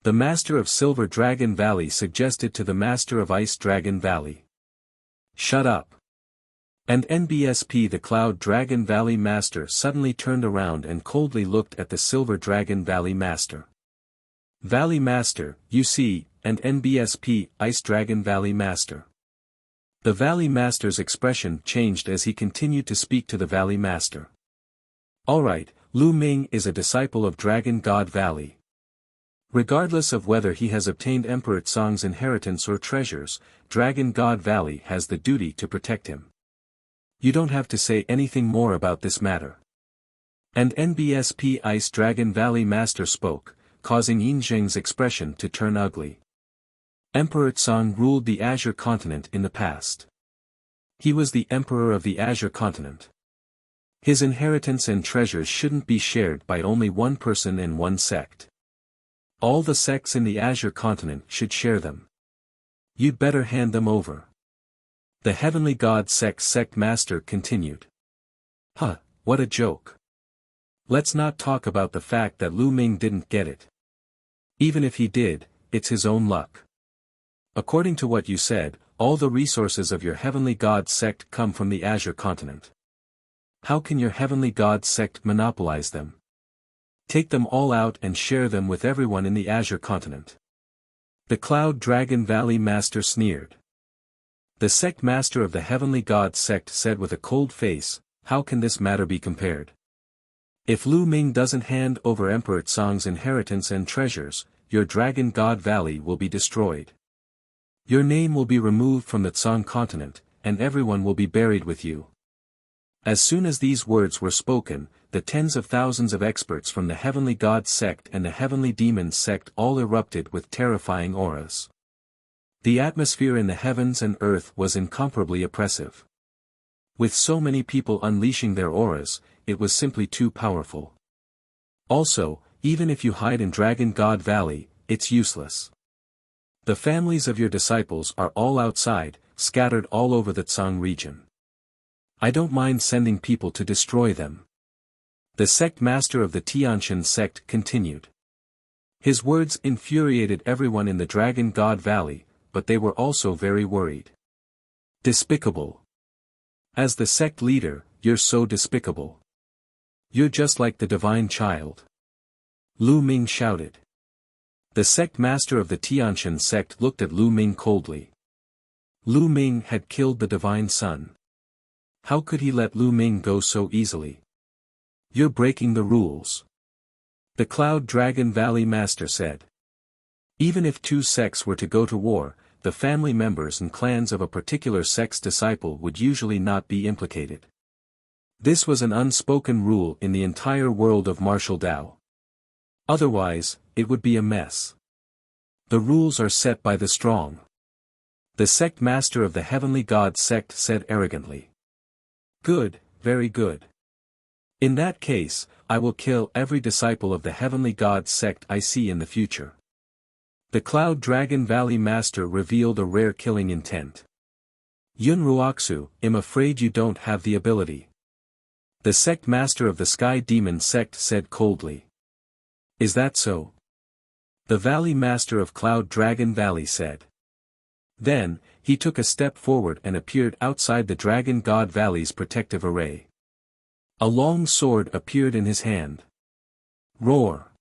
The Master of Silver Dragon Valley suggested to the Master of Ice Dragon Valley. Shut up. And NBSP, the Cloud Dragon Valley Master, suddenly turned around and coldly looked at the Silver Dragon Valley Master. Valley Master, you see, and NBSP, Ice Dragon Valley Master. The Valley Master's expression changed as he continued to speak to the Valley Master. Alright, Lu Ming is a disciple of Dragon God Valley. Regardless of whether he has obtained Emperor Tsang's inheritance or treasures, Dragon God Valley has the duty to protect him. You don't have to say anything more about this matter. And NBSP Ice Dragon Valley Master spoke, causing Yin Zheng's expression to turn ugly. Emperor Tsang ruled the Azure Continent in the past. He was the Emperor of the Azure Continent. His inheritance and treasures shouldn't be shared by only one person and one sect. All the sects in the Azure Continent should share them. You'd better hand them over. The Heavenly God sect master continued. Huh, what a joke. Let's not talk about the fact that Lu Ming didn't get it. Even if he did, it's his own luck. According to what you said, all the resources of your Heavenly God sect come from the Azure continent. How can your Heavenly God sect monopolize them? Take them all out and share them with everyone in the Azure continent. The Cloud Dragon Valley Master sneered. The sect master of the Heavenly God sect said with a cold face, how can this matter be compared? If Lu Ming doesn't hand over Emperor Tsang's inheritance and treasures, your Dragon God Valley will be destroyed. Your name will be removed from the Tsang continent, and everyone will be buried with you. As soon as these words were spoken, the tens of thousands of experts from the Heavenly God sect and the Heavenly Demon sect all erupted with terrifying auras. The atmosphere in the heavens and earth was incomparably oppressive. With so many people unleashing their auras, it was simply too powerful. Also, even if you hide in Dragon God Valley, it's useless. The families of your disciples are all outside, scattered all over the Tsang region. I don't mind sending people to destroy them. The sect master of the Tianshan sect continued. His words infuriated everyone in the Dragon God Valley, but they were also very worried. Despicable. As the sect leader, you're so despicable. You're just like the divine child. Lu Ming shouted. The sect master of the Tianshan sect looked at Lu Ming coldly. Lu Ming had killed the divine son. How could he let Lu Ming go so easily? You're breaking the rules. The Cloud Dragon Valley Master said. Even if two sects were to go to war, the family members and clans of a particular sect's disciple would usually not be implicated. This was an unspoken rule in the entire world of martial Dao. Otherwise, it would be a mess. The rules are set by the strong. The sect master of the Heavenly God sect said arrogantly. Good, very good. In that case, I will kill every disciple of the Heavenly God sect I see in the future. The Cloud Dragon Valley Master revealed a rare killing intent. Yun Ruoxu, I'm afraid you don't have the ability. The sect master of the Sky Demon sect said coldly. Is that so? The Valley Master of Cloud Dragon Valley said. Then, he took a step forward and appeared outside the Dragon God Valley's protective array. A long sword appeared in his hand. Roar!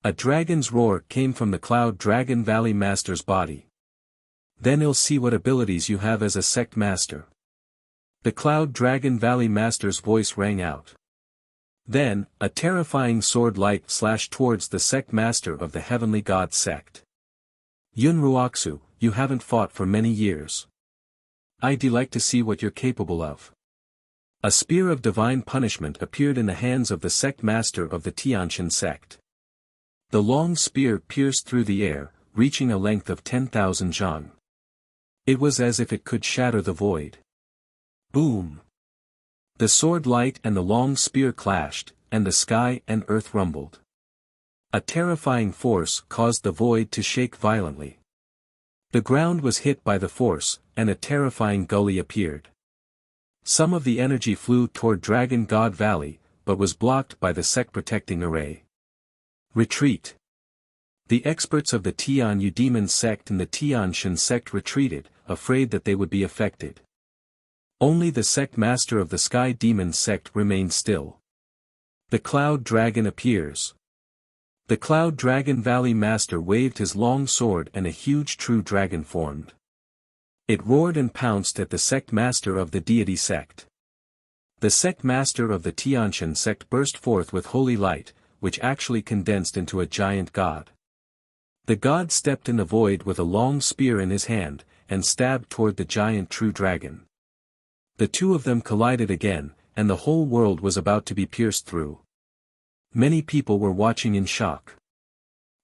A dragon's roar came from the Cloud Dragon Valley Master's body. Then he'll see what abilities you have as a sect master. The Cloud Dragon Valley Master's voice rang out. Then, a terrifying sword light slashed towards the sect master of the Heavenly God sect. Yun Ruoxu, you haven't fought for many years. I'd like to see what you're capable of. A spear of divine punishment appeared in the hands of the sect master of the Tianshan sect. The long spear pierced through the air, reaching a length of 10,000 zhang. It was as if it could shatter the void. Boom! The sword light and the long spear clashed, and the sky and earth rumbled. A terrifying force caused the void to shake violently. The ground was hit by the force, and a terrifying gully appeared. Some of the energy flew toward Dragon God Valley, but was blocked by the sect protecting array. Retreat! The experts of the Tian Yu Demon sect and the Tianshan sect retreated, afraid that they would be affected. Only the sect master of the Sky Demon sect remained still. The Cloud Dragon appears. The Cloud Dragon Valley Master waved his long sword and a huge true dragon formed. It roared and pounced at the sect master of the Deity sect. The sect master of the Tianshan sect burst forth with holy light, which actually condensed into a giant god. The god stepped in the void with a long spear in his hand, and stabbed toward the giant true dragon. The two of them collided again, and the whole world was about to be pierced through. Many people were watching in shock.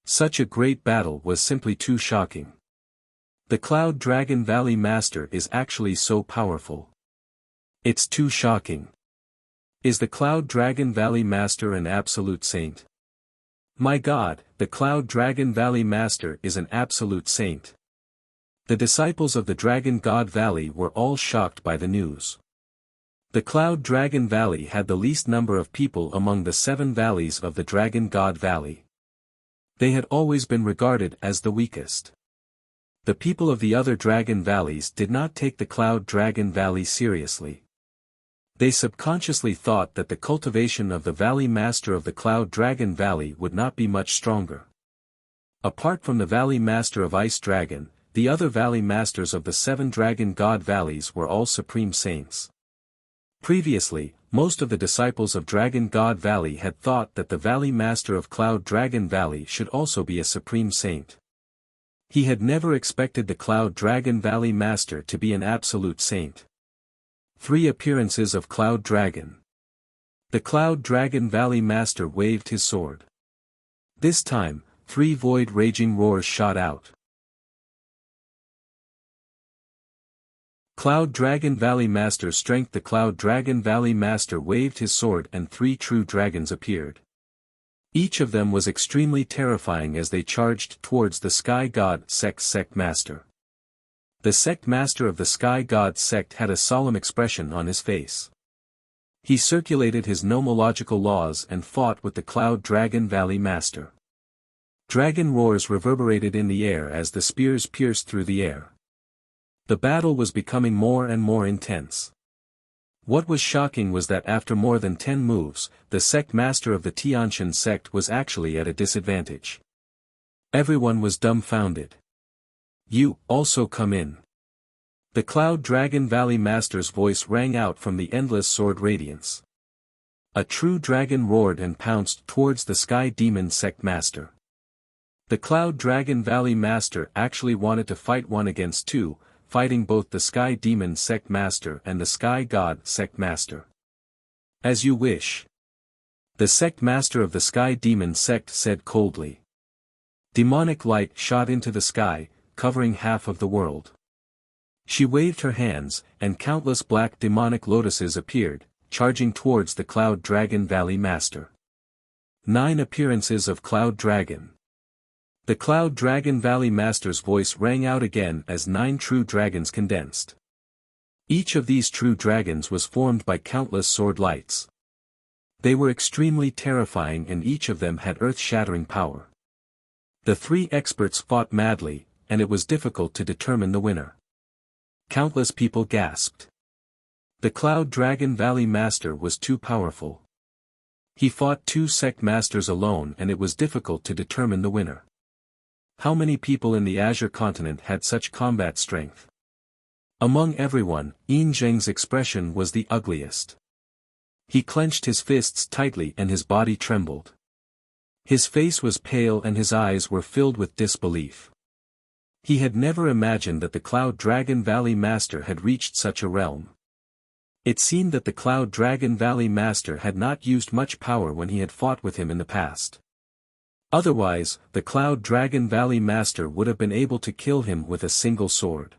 Such a great battle was simply too shocking. The Cloud Dragon Valley Master is actually so powerful. It's too shocking. Is the Cloud Dragon Valley Master an absolute saint? My God, the Cloud Dragon Valley Master is an absolute saint. The disciples of the Dragon God Valley were all shocked by the news. The Cloud Dragon Valley had the least number of people among the 7 valleys of the Dragon God Valley. They had always been regarded as the weakest. The people of the other dragon valleys did not take the Cloud Dragon Valley seriously. They subconsciously thought that the cultivation of the Valley Master of the Cloud Dragon Valley would not be much stronger. Apart from the Valley Master of Ice Dragon, the other Valley Masters of the 7 Dragon God Valleys were all supreme saints. Previously, most of the disciples of Dragon God Valley had thought that the Valley Master of Cloud Dragon Valley should also be a supreme saint. He had never expected the Cloud Dragon Valley Master to be an absolute saint. 3 appearances of Cloud Dragon. The Cloud Dragon Valley Master waved his sword. This time, 3 void raging roars shot out. Cloud Dragon Valley Master strength. The Cloud Dragon Valley Master waved his sword and 3 true dragons appeared. Each of them was extremely terrifying as they charged towards the Sky God Sect Master. The Sect Master of the Sky God Sect had a solemn expression on his face. He circulated his nomological laws and fought with the Cloud Dragon Valley Master. Dragon roars reverberated in the air as the spears pierced through the air. The battle was becoming more and more intense. What was shocking was that after more than 10 moves, the Sect Master of the Tianqian sect was actually at a disadvantage. Everyone was dumbfounded. You, also come in. The Cloud Dragon Valley Master's voice rang out from the endless sword radiance. A true dragon roared and pounced towards the Sky Demon Sect Master. The Cloud Dragon Valley Master actually wanted to fight 1 against 2, fighting both the Sky Demon Sect Master and the Sky God Sect Master. As you wish. The Sect Master of the Sky Demon Sect said coldly. Demonic light shot into the sky, covering half of the world. She waved her hands, and countless black demonic lotuses appeared, charging towards the Cloud Dragon Valley Master. 9 appearances of Cloud Dragon. The Cloud Dragon Valley Master's voice rang out again as 9 true dragons condensed. Each of these true dragons was formed by countless sword lights. They were extremely terrifying and each of them had earth-shattering power. The 3 experts fought madly, and it was difficult to determine the winner. Countless people gasped. The Cloud Dragon Valley Master was too powerful. He fought 2 sect masters alone and it was difficult to determine the winner. How many people in the Azure continent had such combat strength? Among everyone, Yin Zheng's expression was the ugliest. He clenched his fists tightly and his body trembled. His face was pale and his eyes were filled with disbelief. He had never imagined that the Cloud Dragon Valley Master had reached such a realm. It seemed that the Cloud Dragon Valley Master had not used much power when he had fought with him in the past. Otherwise, the Cloud Dragon Valley Master would have been able to kill him with a single sword.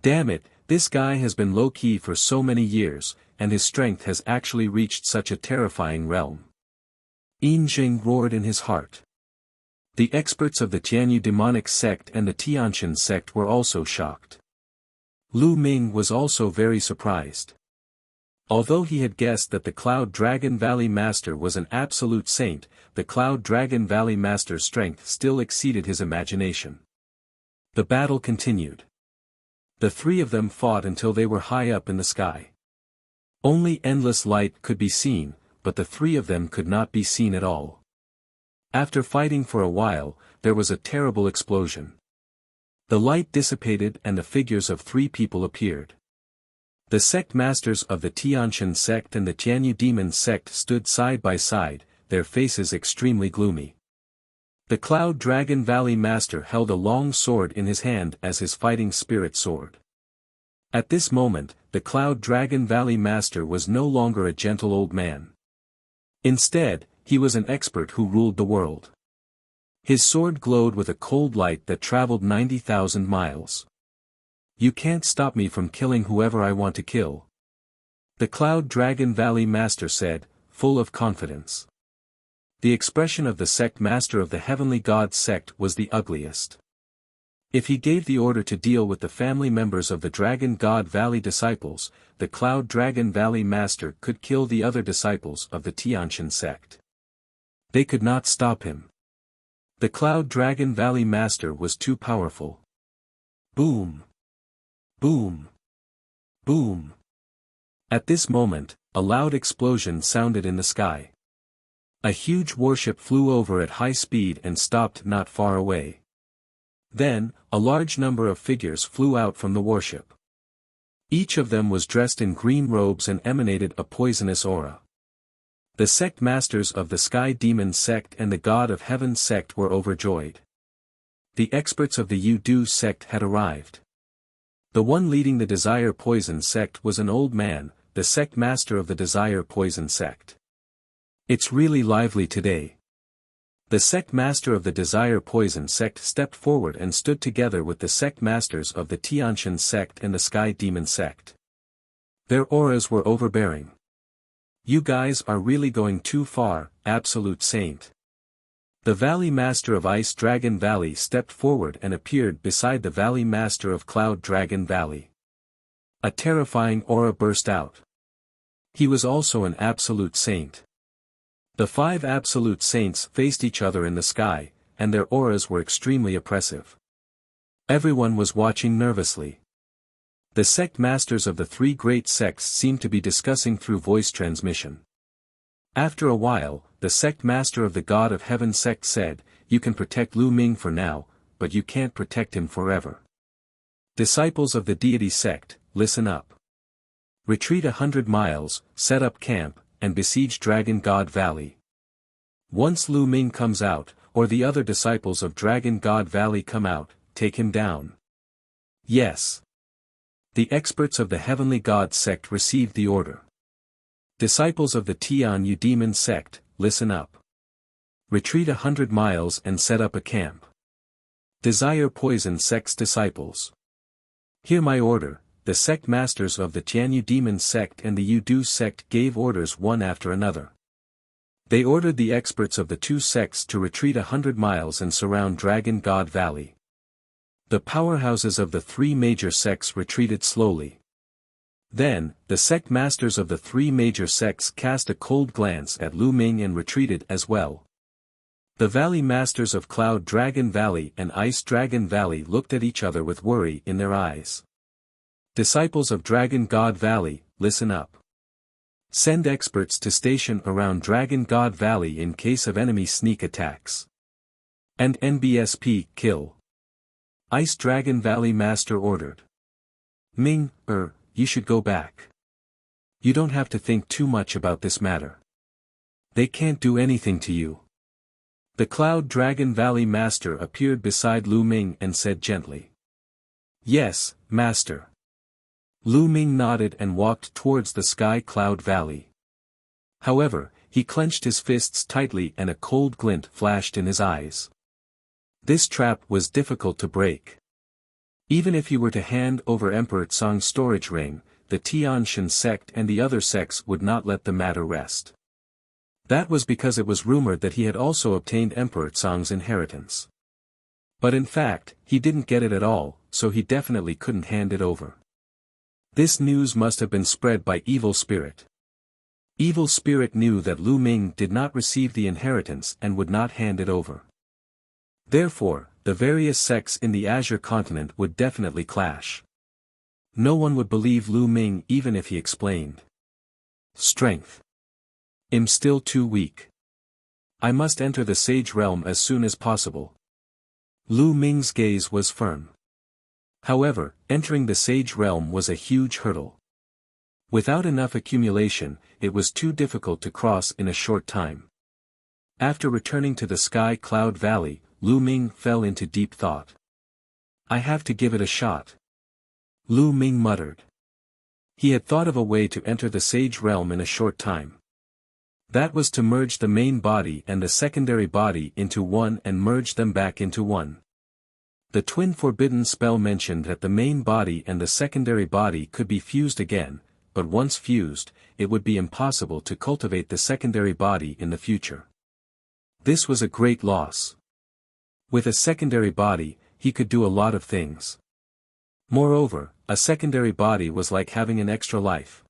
Damn it, this guy has been low-key for so many years, and his strength has actually reached such a terrifying realm. Yin Zheng roared in his heart. The experts of the Tianyu demonic sect and the Tianqian sect were also shocked. Lu Ming was also very surprised. Although he had guessed that the Cloud Dragon Valley Master was an absolute saint, the Cloud Dragon Valley Master's strength still exceeded his imagination. The battle continued. The 3 of them fought until they were high up in the sky. Only endless light could be seen, but the 3 of them could not be seen at all. After fighting for a while, there was a terrible explosion. The light dissipated and the figures of 3 people appeared. The sect masters of the Tianqian sect and the Tianyu demon sect stood side by side, their faces extremely gloomy. The Cloud Dragon Valley Master held a long sword in his hand as his fighting spirit sword. At this moment, the Cloud Dragon Valley Master was no longer a gentle old man. Instead, he was an expert who ruled the world. His sword glowed with a cold light that traveled 90,000 miles. You can't stop me from killing whoever I want to kill. The Cloud Dragon Valley Master said, full of confidence. The expression of the sect master of the Heavenly God sect was the ugliest. If he gave the order to deal with the family members of the Dragon God Valley disciples, the Cloud Dragon Valley Master could kill the other disciples of the Tianshan sect. They could not stop him. The Cloud Dragon Valley Master was too powerful. Boom! Boom! Boom! At this moment, a loud explosion sounded in the sky. A huge warship flew over at high speed and stopped not far away. Then, a large number of figures flew out from the warship. Each of them was dressed in green robes and emanated a poisonous aura. The sect masters of the Sky Demon sect and the God of Heaven sect were overjoyed. The experts of the Yu-Du sect had arrived. The one leading the Desire Poison sect was an old man, the sect master of the Desire Poison sect. It's really lively today. The sect master of the Desire Poison sect stepped forward and stood together with the sect masters of the Tianshan sect and the Sky Demon sect. Their auras were overbearing. You guys are really going too far, Absolute Saint. The Valley Master of Ice Dragon Valley stepped forward and appeared beside the Valley Master of Cloud Dragon Valley. A terrifying aura burst out. He was also an Absolute Saint. The 5 Absolute Saints faced each other in the sky, and their auras were extremely oppressive. Everyone was watching nervously. The sect masters of the 3 great sects seemed to be discussing through voice transmission. After a while, the sect master of the God of Heaven sect said, "You can protect Lu Ming for now, but you can't protect him forever. Disciples of the deity sect, listen up. Retreat 100 miles, set up camp, and besiege Dragon God Valley. Once Lu Ming comes out, or the other disciples of Dragon God Valley come out, take him down." Yes. The experts of the Heavenly God sect received the order. Disciples of the Tian Yu Demon sect, listen up. Retreat 100 miles and set up a camp. Desire Poison sect's disciples. Hear my order. The sect masters of the Tianyu Demon sect and the Yu-Du sect gave orders one after another. They ordered the experts of the 2 sects to retreat 100 miles and surround Dragon God Valley. The powerhouses of the 3 major sects retreated slowly. Then, the sect masters of the 3 major sects cast a cold glance at Lu Ming and retreated as well. The Valley Masters of Cloud Dragon Valley and Ice Dragon Valley looked at each other with worry in their eyes. Disciples of Dragon God Valley, listen up. Send experts to station around Dragon God Valley in case of enemy sneak attacks. And NBSP, kill. Ice Dragon Valley Master ordered. Ming, you should go back. You don't have to think too much about this matter. They can't do anything to you. The Cloud Dragon Valley Master appeared beside Lu Ming and said gently. Yes, Master. Lu Ming nodded and walked towards the Sky Cloud Valley. However, he clenched his fists tightly and a cold glint flashed in his eyes. This trap was difficult to break. Even if he were to hand over Emperor Tsong's storage ring, the Tianshan sect and the other sects would not let the matter rest. That was because it was rumored that he had also obtained Emperor Tsong's inheritance. But in fact, he didn't get it at all, so he definitely couldn't hand it over. This news must have been spread by Evil Spirit. Evil Spirit knew that Lu Ming did not receive the inheritance and would not hand it over. Therefore, the various sects in the Azure continent would definitely clash. No one would believe Lu Ming even if he explained. Strength. I'm still too weak. I must enter the Sage Realm as soon as possible. Lu Ming's gaze was firm. However, entering the Sage Realm was a huge hurdle. Without enough accumulation, it was too difficult to cross in a short time. After returning to the Sky Cloud Valley, Lu Ming fell into deep thought. I have to give it a shot. Lu Ming muttered. He had thought of a way to enter the Sage Realm in a short time. That was to merge the main body and the secondary body into one and merge them back into one. The twin forbidden spell mentioned that the main body and the secondary body could be fused again, but once fused, it would be impossible to cultivate the secondary body in the future. This was a great loss. With a secondary body, he could do a lot of things. Moreover, a secondary body was like having an extra life.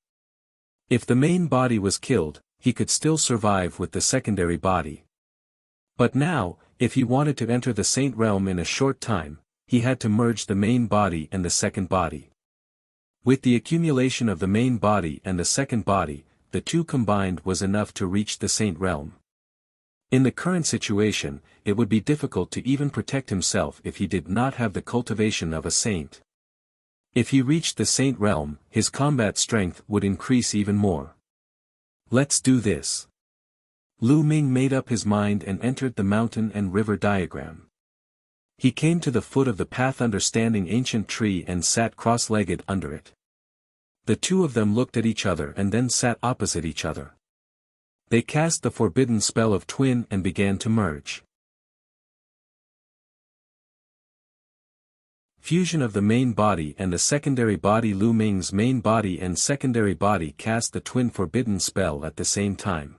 If the main body was killed, he could still survive with the secondary body. But now, if he wanted to enter the Saint Realm in a short time, he had to merge the main body and the second body. With the accumulation of the main body and the second body, the two combined was enough to reach the Saint Realm. In the current situation, it would be difficult to even protect himself if he did not have the cultivation of a saint. If he reached the Saint Realm, his combat strength would increase even more. Let's do this. Lu Ming made up his mind and entered the mountain and river diagram. He came to the foot of the path understanding ancient tree and sat cross-legged under it. The two of them looked at each other and then sat opposite each other. They cast the forbidden spell of twin and began to merge. Fusion of the main body and the secondary body. Lu Ming's main body and secondary body cast the twin forbidden spell at the same time.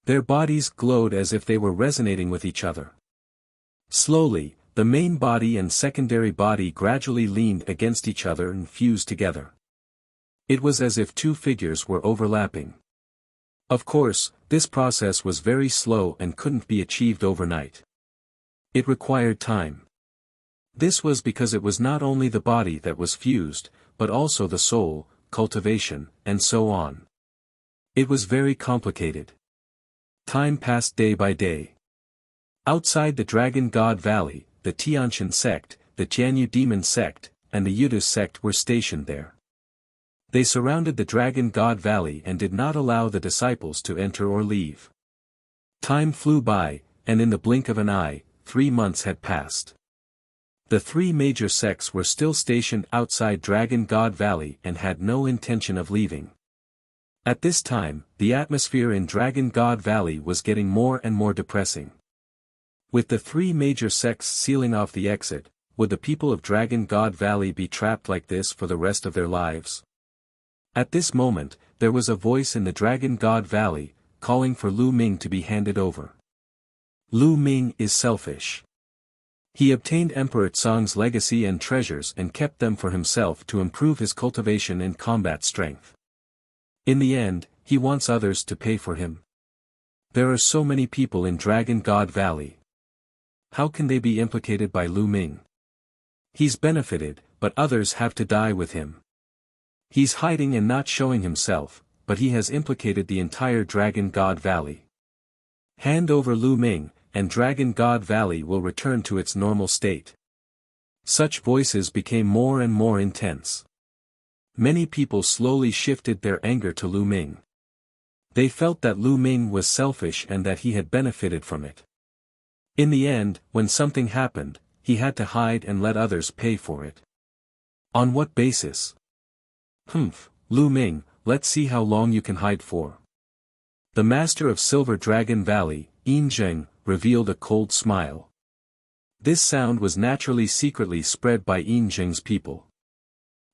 Their bodies glowed as if they were resonating with each other. Slowly, the main body and secondary body gradually leaned against each other and fused together. It was as if two figures were overlapping. Of course, this process was very slow and couldn't be achieved overnight. It required time. This was because it was not only the body that was fused, but also the soul, cultivation, and so on. It was very complicated. Time passed day by day. Outside the Dragon God Valley, the Tianshan sect, the Tianyu demon sect, and the Yudus sect were stationed there. They surrounded the Dragon God Valley and did not allow the disciples to enter or leave. Time flew by, and in the blink of an eye, 3 months had passed. The three major sects were still stationed outside Dragon God Valley and had no intention of leaving. At this time, the atmosphere in Dragon God Valley was getting more and more depressing. With the three major sects sealing off the exit, would the people of Dragon God Valley be trapped like this for the rest of their lives? At this moment, there was a voice in the Dragon God Valley, calling for Lu Ming to be handed over. Lu Ming is selfish. He obtained Emperor Tsang's legacy and treasures and kept them for himself to improve his cultivation and combat strength. In the end, he wants others to pay for him. There are so many people in Dragon God Valley. How can they be implicated by Lu Ming? He's benefited, but others have to die with him. He's hiding and not showing himself, but he has implicated the entire Dragon God Valley. Hand over Lu Ming, and Dragon God Valley will return to its normal state. Such voices became more and more intense. Many people slowly shifted their anger to Lu Ming. They felt that Lu Ming was selfish and that he had benefited from it. In the end, when something happened, he had to hide and let others pay for it. On what basis? Lu Ming, let's see how long you can hide for. The master of Silver Dragon Valley, Yin Zheng, revealed a cold smile. This sound was naturally secretly spread by Yin Zheng's people.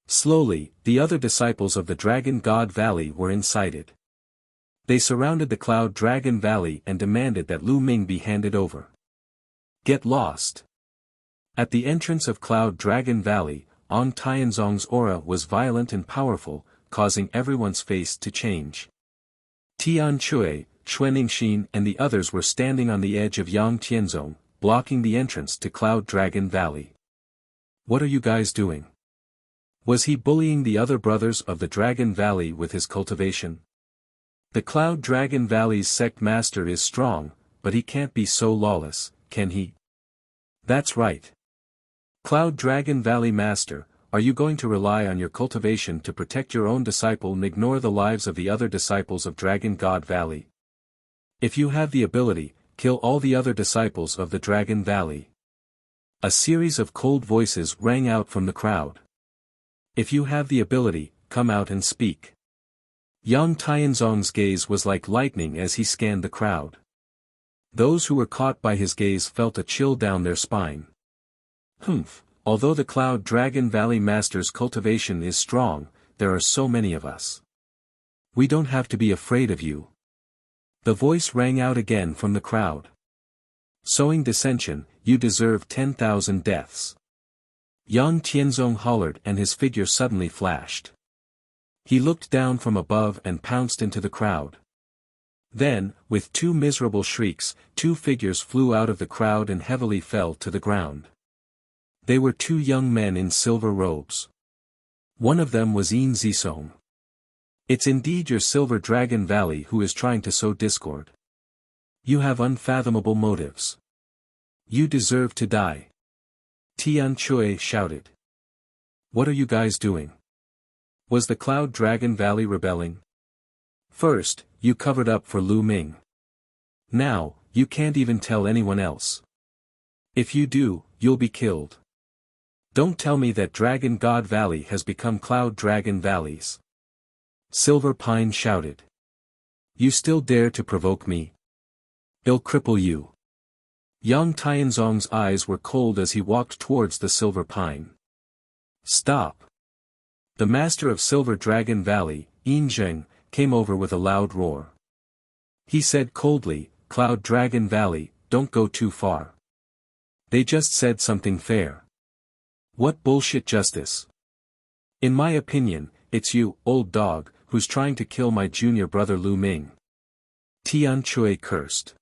Slowly, the other disciples of the Dragon God Valley were incited. They surrounded the Cloud Dragon Valley and demanded that Lu Ming be handed over. Get lost. At the entrance of Cloud Dragon Valley, On Tianzong's aura was violent and powerful, causing everyone's face to change. Tian Chui, Xuaningxin and the others were standing on the edge of Yang Tianzong, blocking the entrance to Cloud Dragon Valley. What are you guys doing? Was he bullying the other brothers of the Dragon Valley with his cultivation? The Cloud Dragon Valley's sect master is strong, but he can't be so lawless, can he? That's right. Cloud Dragon Valley Master, are you going to rely on your cultivation to protect your own disciple and ignore the lives of the other disciples of Dragon God Valley? If you have the ability, kill all the other disciples of the Dragon Valley. A series of cold voices rang out from the crowd. If you have the ability, come out and speak. Yang Tianzong's gaze was like lightning as he scanned the crowd. Those who were caught by his gaze felt a chill down their spine. Although the Cloud Dragon Valley Master's cultivation is strong, there are so many of us. We don't have to be afraid of you. The voice rang out again from the crowd. Sowing dissension, you deserve 10,000 deaths. Yang Tianzong hollered and his figure suddenly flashed. He looked down from above and pounced into the crowd. Then, with two miserable shrieks, two figures flew out of the crowd and heavily fell to the ground. They were two young men in silver robes. One of them was Yin Zisong. It's indeed your Silver Dragon Valley who is trying to sow discord. You have unfathomable motives. You deserve to die. Tian Chui shouted. What are you guys doing? Was the Cloud Dragon Valley rebelling? First, you covered up for Lu Ming. Now, you can't even tell anyone else. If you do, you'll be killed. Don't tell me that Dragon God Valley has become Cloud Dragon Valleys. Silver Pine shouted. You still dare to provoke me? I'll cripple you. Yang Tianzong's eyes were cold as he walked towards the Silver Pine. Stop. The master of Silver Dragon Valley, Yin Zheng, came over with a loud roar. He said coldly, Cloud Dragon Valley, don't go too far. They just said something fair. What bullshit justice? In my opinion, it's you, old dog, who's trying to kill my junior brother Lu Ming. Tian Chui cursed.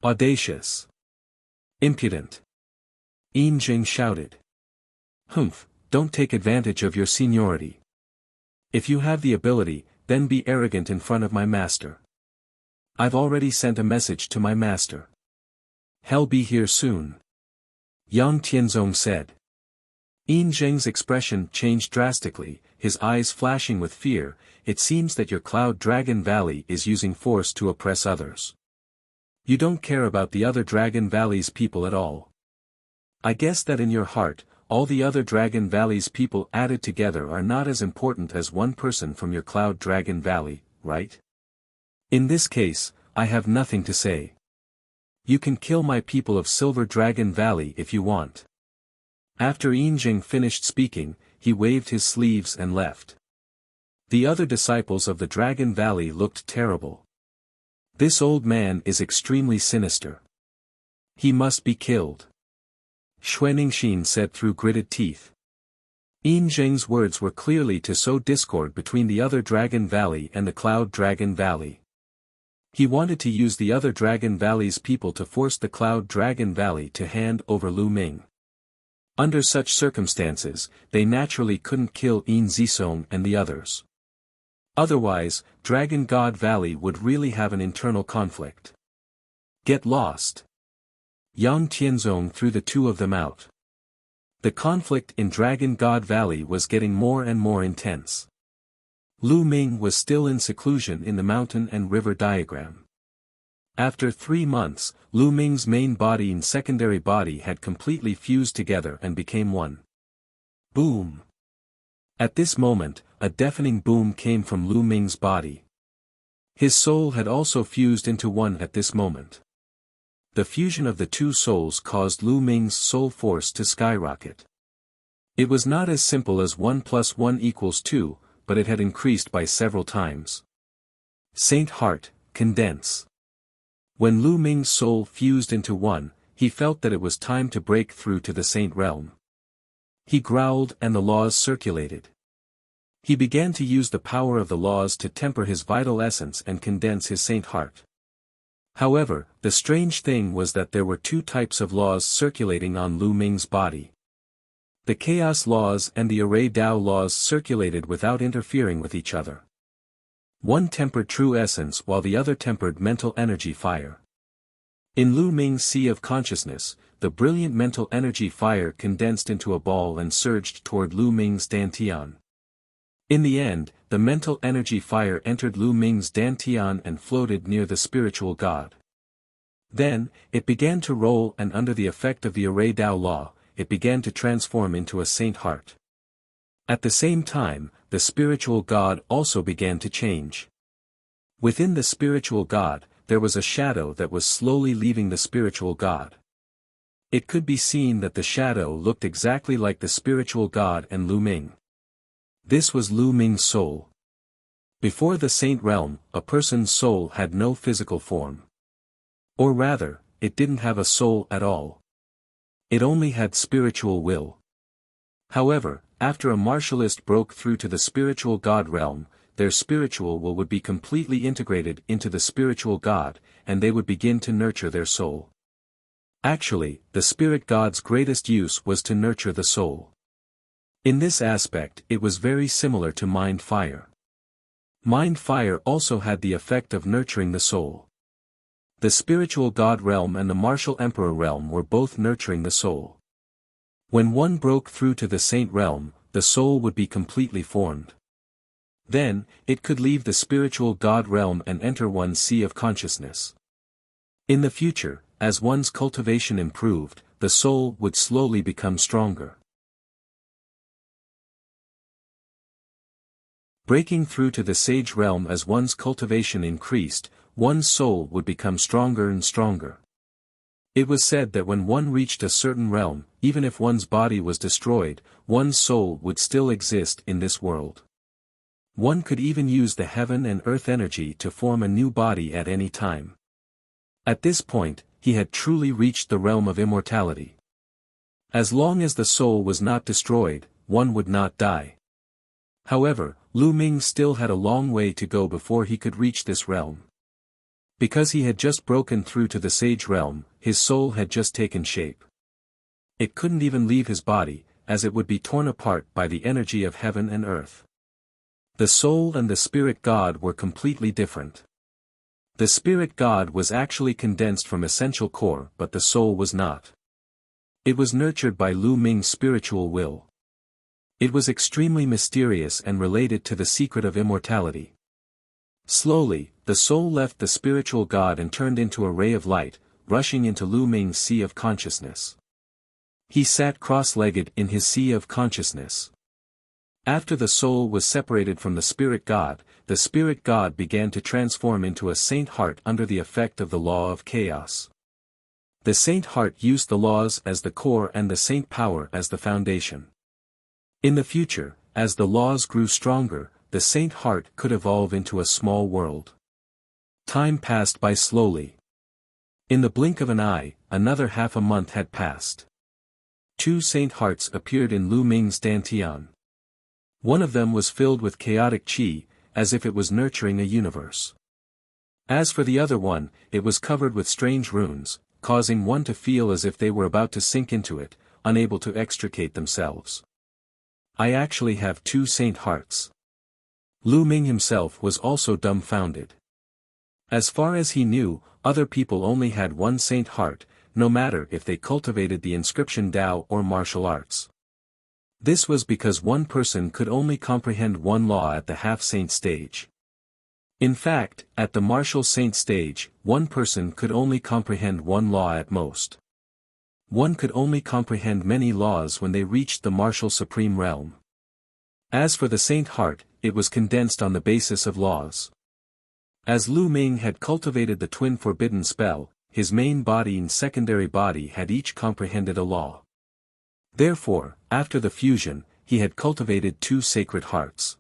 Audacious. Impudent. Yin Jing shouted. Humph, don't take advantage of your seniority. If you have the ability, then be arrogant in front of my master. I've already sent a message to my master. He'll be here soon. Yang Tianzong said. Yin Zheng's expression changed drastically, his eyes flashing with fear. It seems that your Cloud Dragon Valley is using force to oppress others. You don't care about the other Dragon Valley's people at all. I guess that in your heart, all the other Dragon Valley's people added together are not as important as one person from your Cloud Dragon Valley, right? In this case, I have nothing to say. You can kill my people of Silver Dragon Valley if you want. After Yin Jing finished speaking, he waved his sleeves and left. The other disciples of the Dragon Valley looked terrible. This old man is extremely sinister. He must be killed. Xuaningxin said through gritted teeth. Yin Zheng's words were clearly to sow discord between the other Dragon Valley and the Cloud Dragon Valley. He wanted to use the other Dragon Valley's people to force the Cloud Dragon Valley to hand over Lu Ming. Under such circumstances, they naturally couldn't kill Yin Zisong and the others. Otherwise, Dragon God Valley would really have an internal conflict. Get lost. Yang Tianzong threw the two of them out. The conflict in Dragon God Valley was getting more and more intense. Lu Ming was still in seclusion in the mountain and river diagram. After 3 months, Lu Ming's main body and secondary body had completely fused together and became one. Boom! At this moment, a deafening boom came from Lu Ming's body. His soul had also fused into one at this moment. The fusion of the two souls caused Lu Ming's soul force to skyrocket. It was not as simple as 1 + 1 = 2, but it had increased by several times. Saint Heart, condense. When Lu Ming's soul fused into one, he felt that it was time to break through to the Saint Realm. He growled and the laws circulated. He began to use the power of the laws to temper his vital essence and condense his Saint Heart. However, the strange thing was that there were two types of laws circulating on Lu Ming's body. The Chaos laws and the Array Dao laws circulated without interfering with each other. One tempered true essence while the other tempered mental energy fire. In Lu Ming's sea of consciousness, the brilliant mental energy fire condensed into a ball and surged toward Lu Ming's dantian. In the end, the mental energy fire entered Lu Ming's dantian and floated near the spiritual god. Then, it began to roll and under the effect of the Array Dao law, it began to transform into a Saint Heart. At the same time, the spiritual god also began to change. Within the spiritual god, there was a shadow that was slowly leaving the spiritual god. It could be seen that the shadow looked exactly like the spiritual god and Lu Ming. This was Lu Ming's soul. Before the Saint Realm, a person's soul had no physical form. Or rather, it didn't have a soul at all. It only had spiritual will. However, after a martialist broke through to the spiritual God realm, their spiritual will would be completely integrated into the spiritual God, and they would begin to nurture their soul. Actually, the spirit God's greatest use was to nurture the soul. In this aspect it was very similar to mind fire. Mind fire also had the effect of nurturing the soul. The spiritual God realm and the martial emperor realm were both nurturing the soul. When one broke through to the saint realm, the soul would be completely formed. Then, it could leave the spiritual God realm and enter one's sea of consciousness. In the future, as one's cultivation improved, the soul would slowly become stronger. Breaking through to the sage realm as one's cultivation increased, one's soul would become stronger and stronger. It was said that when one reached a certain realm, even if one's body was destroyed, one's soul would still exist in this world. One could even use the heaven and earth energy to form a new body at any time. At this point, he had truly reached the realm of immortality. As long as the soul was not destroyed, one would not die. However, Lu Ming still had a long way to go before he could reach this realm. Because he had just broken through to the sage realm, his soul had just taken shape. It couldn't even leave his body, as it would be torn apart by the energy of heaven and earth. The soul and the spirit God were completely different. The spirit God was actually condensed from essential core, but the soul was not. It was nurtured by Lu Ming's spiritual will. It was extremely mysterious and related to the secret of immortality. Slowly, the soul left the spiritual God and turned into a ray of light, rushing into Lu Ming's sea of consciousness. He sat cross-legged in his sea of consciousness. After the soul was separated from the spirit God began to transform into a saint heart under the effect of the law of chaos. The saint heart used the laws as the core and the saint power as the foundation. In the future, as the laws grew stronger, the saint heart could evolve into a small world. Time passed by slowly. In the blink of an eye, another half a month had passed. 2 saint hearts appeared in Lu Ming's dantian. One of them was filled with chaotic qi, as if it was nurturing a universe. As for the other one, it was covered with strange runes, causing one to feel as if they were about to sink into it, unable to extricate themselves. I actually have 2 saint hearts. Lu Ming himself was also dumbfounded. As far as he knew, other people only had 1 saint heart, no matter if they cultivated the inscription Tao or martial arts. This was because one person could only comprehend one law at the half-saint stage. In fact, at the martial saint stage, one person could only comprehend one law at most. One could only comprehend many laws when they reached the martial supreme realm. As for the saint heart, it was condensed on the basis of laws. As Lu Ming had cultivated the twin forbidden spell, his main body and secondary body had each comprehended a law. Therefore, after the fusion, he had cultivated 2 sacred hearts.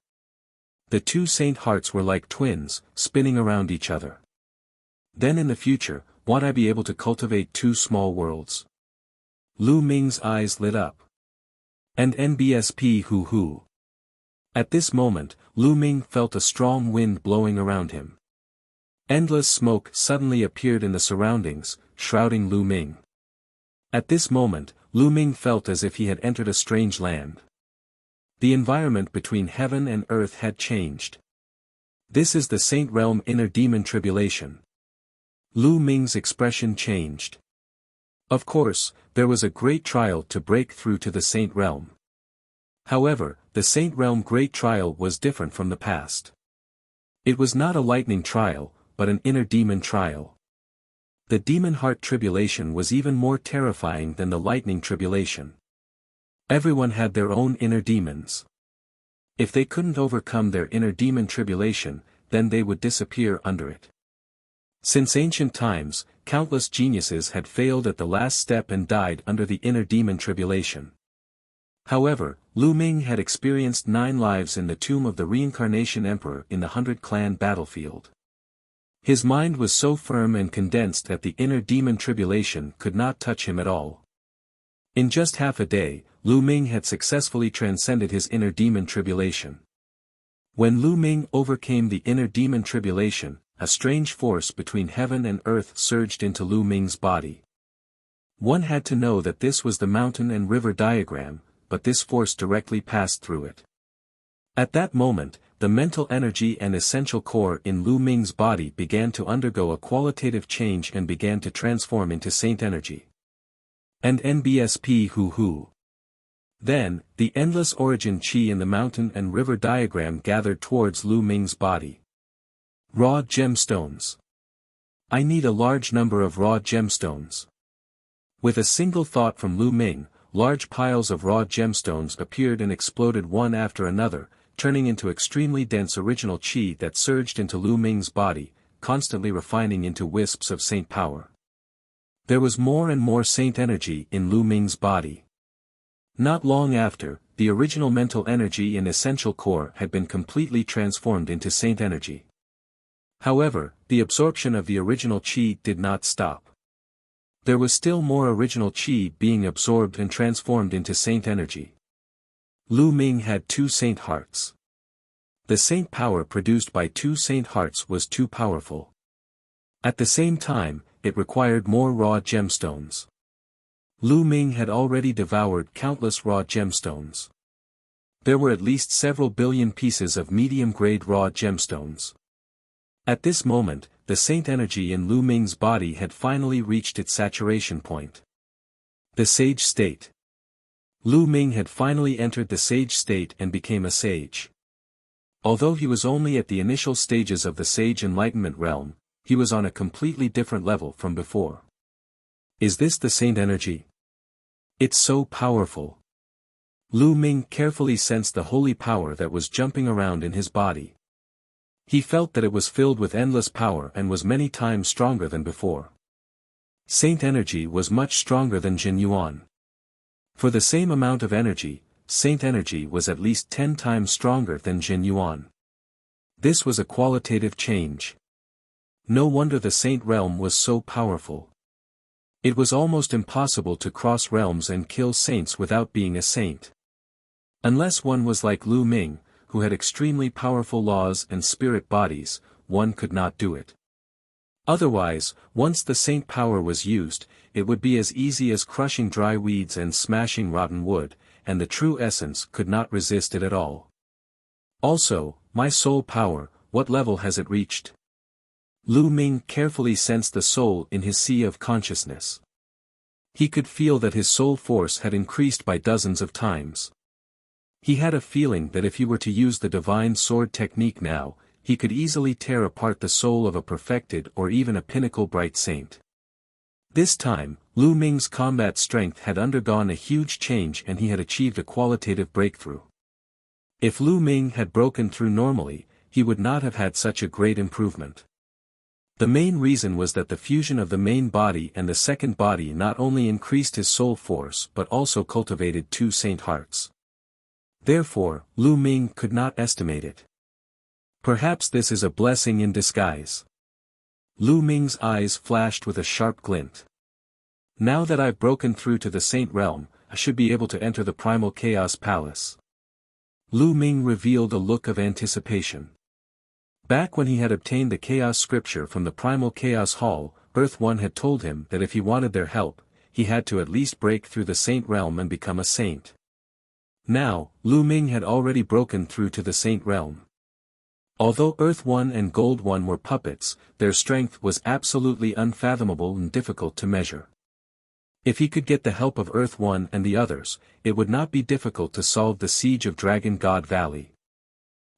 The 2 saint hearts were like twins, spinning around each other. Then in the future, would I be able to cultivate 2 small worlds? Lu Ming's eyes lit up. And NBSP hoo. At this moment, Lu Ming felt a strong wind blowing around him. Endless smoke suddenly appeared in the surroundings, shrouding Lu Ming. At this moment, Lu Ming felt as if he had entered a strange land. The environment between heaven and earth had changed. This is the saint realm inner demon tribulation. Lu Ming's expression changed. Of course, there was a great trial to break through to the saint realm. However, the saint realm great trial was different from the past. It was not a lightning trial, but an inner demon trial. The demon heart tribulation was even more terrifying than the lightning tribulation. Everyone had their own inner demons. If they couldn't overcome their inner demon tribulation, then they would disappear under it. Since ancient times, countless geniuses had failed at the last step and died under the inner demon tribulation. However, Lu Ming had experienced 9 lives in the tomb of the reincarnation emperor in the 100 clan battlefield. His mind was so firm and condensed that the inner demon tribulation could not touch him at all. In just half a day, Lu Ming had successfully transcended his inner demon tribulation. When Lu Ming overcame the inner demon tribulation, a strange force between heaven and earth surged into Lu Ming's body. One had to know that this was the mountain and river diagram, but this force directly passed through it. At that moment, the mental energy and essential core in Lu Ming's body began to undergo a qualitative change and began to transform into saint energy. And NBSP Hu. Then, the endless origin chi in the mountain and river diagram gathered towards Lu Ming's body. Raw gemstones. I need a large number of raw gemstones. With a single thought from Lu Ming, large piles of raw gemstones appeared and exploded one after another, turning into extremely dense original chi that surged into Lu Ming's body, constantly refining into wisps of saint power. There was more and more saint energy in Lu Ming's body. Not long after, the original mental energy and essential core had been completely transformed into saint energy. However, the absorption of the original chi did not stop. There was still more original chi being absorbed and transformed into saint energy. Lu Ming had 2 saint hearts. The saint power produced by 2 saint hearts was too powerful. At the same time, it required more raw gemstones. Lu Ming had already devoured countless raw gemstones. There were at least several billion pieces of medium-grade raw gemstones. At this moment, the saint energy in Lu Ming's body had finally reached its saturation point. The sage state. Lu Ming had finally entered the sage state and became a sage. Although he was only at the initial stages of the sage enlightenment realm, he was on a completely different level from before. Is this the saint energy? It's so powerful. Lu Ming carefully sensed the holy power that was jumping around in his body. He felt that it was filled with endless power and was many times stronger than before. Saint energy was much stronger than Jin Yuan. For the same amount of energy, saint energy was at least 10 times stronger than Jin Yuan. This was a qualitative change. No wonder the saint realm was so powerful. It was almost impossible to cross realms and kill saints without being a saint. Unless one was like Lu Ming, who had extremely powerful laws and spirit bodies, one could not do it. Otherwise, once the saint power was used, it would be as easy as crushing dry weeds and smashing rotten wood, and the true essence could not resist it at all. Also, my soul power, what level has it reached? Lu Ming carefully sensed the soul in his sea of consciousness. He could feel that his soul force had increased by dozens of times. He had a feeling that if he were to use the divine sword technique now, he could easily tear apart the soul of a perfected or even a pinnacle bright saint. This time, Lu Ming's combat strength had undergone a huge change and he had achieved a qualitative breakthrough. If Lu Ming had broken through normally, he would not have had such a great improvement. The main reason was that the fusion of the main body and the second body not only increased his soul force but also cultivated 2 saint hearts. Therefore, Lu Ming could not estimate it. Perhaps this is a blessing in disguise. Lu Ming's eyes flashed with a sharp glint. Now that I've broken through to the saint realm, I should be able to enter the primal chaos palace. Lu Ming revealed a look of anticipation. Back when he had obtained the chaos scripture from the primal chaos hall, Earth One had told him that if he wanted their help, he had to at least break through the saint realm and become a saint. Now, Lu Ming had already broken through to the saint realm. Although Earth One and Gold One were puppets, their strength was absolutely unfathomable and difficult to measure. If he could get the help of Earth One and the others, it would not be difficult to solve the siege of Dragon God Valley.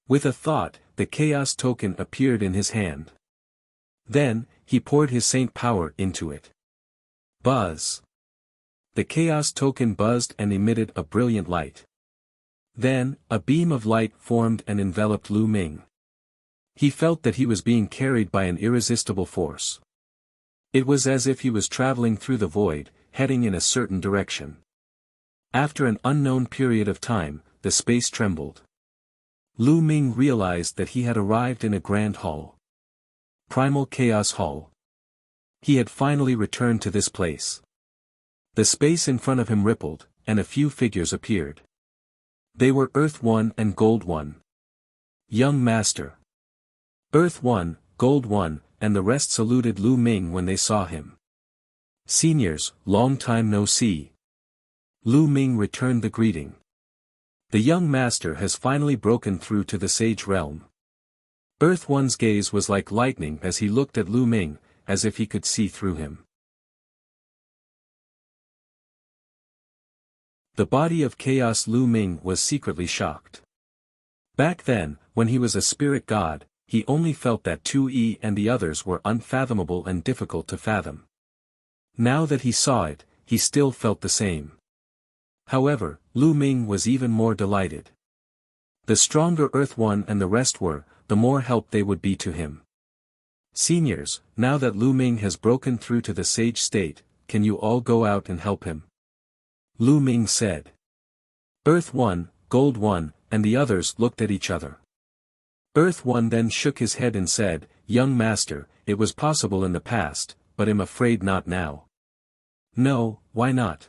With a thought, the chaos token appeared in his hand. Then, he poured his saint power into it. Buzz! The chaos token buzzed and emitted a brilliant light. Then, a beam of light formed and enveloped Lu Ming. He felt that he was being carried by an irresistible force. It was as if he was traveling through the void, heading in a certain direction. After an unknown period of time, the space trembled. Lu Ming realized that he had arrived in a grand hall. Primal Chaos Hall. He had finally returned to this place. The space in front of him rippled, and a few figures appeared. They were Earth 1 and Gold 1. Young Master. Earth 1, Gold 1, and the rest saluted Lu Ming when they saw him. Seniors, long time no see. Lu Ming returned the greeting. The young master has finally broken through to the sage realm. Earth One's gaze was like lightning as he looked at Lu Ming, as if he could see through him. The body of chaos. Lu Ming was secretly shocked. Back then, when he was a spirit god, he only felt that 2E and the others were unfathomable and difficult to fathom. Now that he saw it, he still felt the same. However, Lu Ming was even more delighted. The stronger Earth One and the rest were, the more help they would be to him. Seniors, now that Lu Ming has broken through to the sage state, can you all go out and help him? Lu Ming said. Earth One, Gold One, and the others looked at each other. Earth One then shook his head and said, Young Master, it was possible in the past, but I'm afraid not now. No, why not?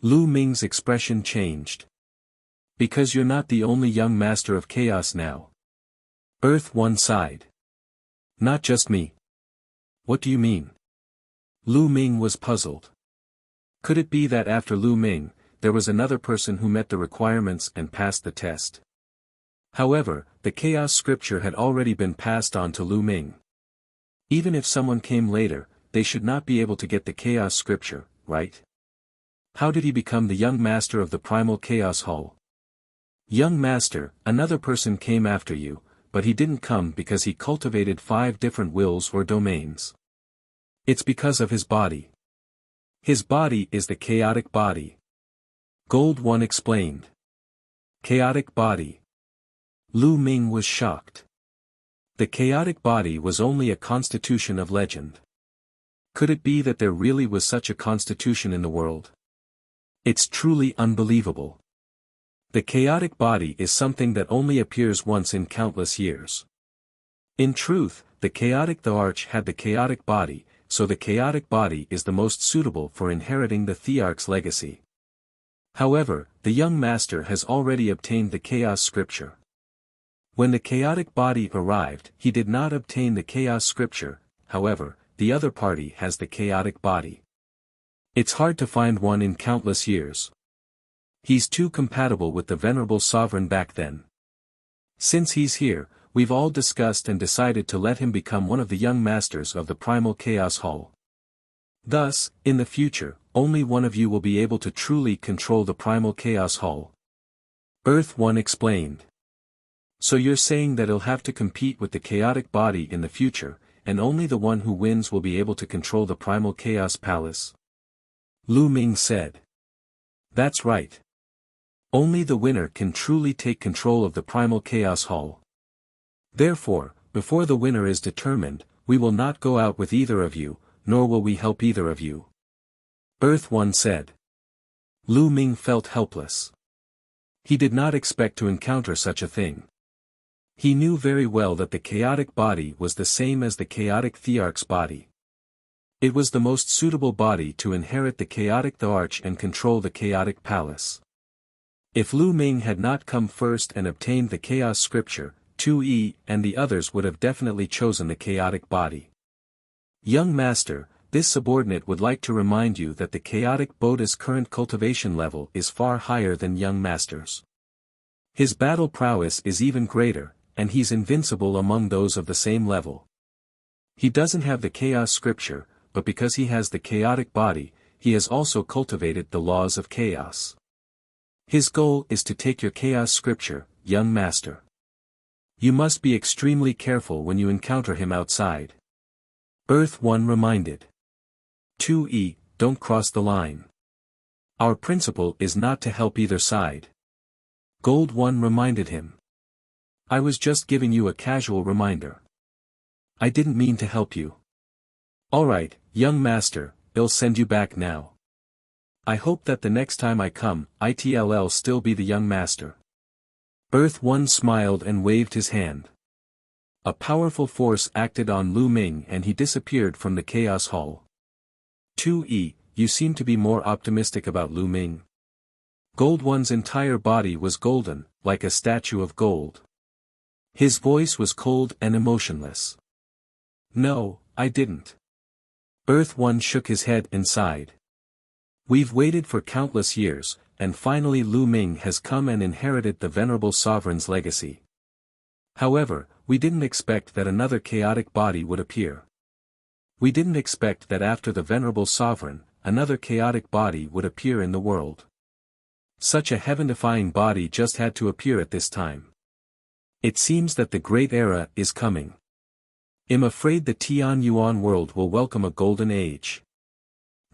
Lu Ming's expression changed. Because you're not the only young master of chaos now. Earth One sighed. Not just me. What do you mean? Lu Ming was puzzled. Could it be that after Lu Ming, there was another person who met the requirements and passed the test? However, the chaos scripture had already been passed on to Lu Ming. Even if someone came later, they should not be able to get the chaos scripture, right? How did he become the young master of the primal chaos hall? Young master, another person came after you, but he didn't come because he cultivated 5 different wills or domains. It's because of his body. His body is the chaotic body. Gold One explained. Chaotic body. Lu Ming was shocked. The chaotic body was only a constitution of legend. Could it be that there really was such a constitution in the world? It's truly unbelievable. The chaotic body is something that only appears once in countless years. In truth, the chaotic Thearch had the chaotic body, so the chaotic body is the most suitable for inheriting the Thearch's legacy. However, the young master has already obtained the chaos scripture. When the chaotic body arrived, he did not obtain the chaos scripture, however, the other party has the chaotic body. It's hard to find one in countless years. He's too compatible with the venerable sovereign back then. Since he's here, we've all discussed and decided to let him become one of the young masters of the primal chaos hall. Thus, in the future, only one of you will be able to truly control the primal chaos hall. Earth One explained. So you're saying that he'll have to compete with the chaotic body in the future, and only the one who wins will be able to control the primal chaos palace? Lu Ming said. That's right. Only the winner can truly take control of the primal chaos hall. Therefore, before the winner is determined, we will not go out with either of you, nor will we help either of you. Earth One said. Lu Ming felt helpless. He did not expect to encounter such a thing. He knew very well that the chaotic body was the same as the chaotic Thearch's body. It was the most suitable body to inherit the chaotic Thearch and control the chaotic palace. If Lu Ming had not come first and obtained the chaos scripture, 2E and the others would have definitely chosen the chaotic body. Young master, this subordinate would like to remind you that the chaotic Buddha's current cultivation level is far higher than young master's. His battle prowess is even greater, and he's invincible among those of the same level. He doesn't have the chaos scripture, but because he has the chaotic body, he has also cultivated the laws of chaos. His goal is to take your chaos scripture, young master. You must be extremely careful when you encounter him outside. Earth One reminded. 2E, don't cross the line. Our principle is not to help either side. Gold One reminded him. I was just giving you a casual reminder. I didn't mean to help you. Alright, young master, I'll send you back now. I hope that the next time I come, it'll still be the young master. Earth One smiled and waved his hand. A powerful force acted on Lu Ming and he disappeared from the Chaos Hall. 2E, you seem to be more optimistic about Lu Ming. Gold One's entire body was golden, like a statue of gold. His voice was cold and emotionless. No, I didn't. Earth One shook his head and sighed. We've waited for countless years, and finally Lu Ming has come and inherited the venerable sovereign's legacy. However, we didn't expect that another chaotic body would appear. We didn't expect that after the venerable sovereign, another chaotic body would appear in the world. Such a heaven-defying body just had to appear at this time. It seems that the great era is coming. I'm afraid the Tian Yuan world will welcome a golden age.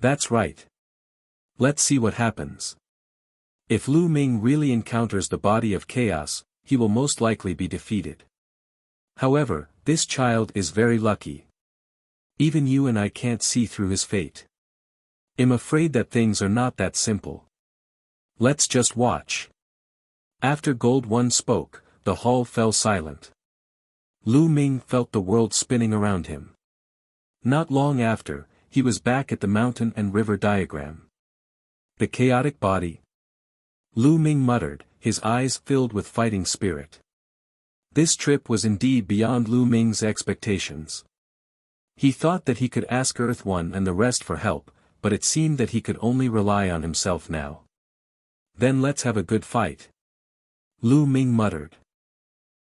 That's right. Let's see what happens. If Lu Ming really encounters the body of chaos, he will most likely be defeated. However, this child is very lucky. Even you and I can't see through his fate. I'm afraid that things are not that simple. Let's just watch. After Gold One spoke, the hall fell silent. Lu Ming felt the world spinning around him. Not long after, he was back at the mountain and river diagram. The chaotic body? Lu Ming muttered, his eyes filled with fighting spirit. This trip was indeed beyond Lu Ming's expectations. He thought that he could ask Earth One and the rest for help, but it seemed that he could only rely on himself now. Then let's have a good fight. Lu Ming muttered.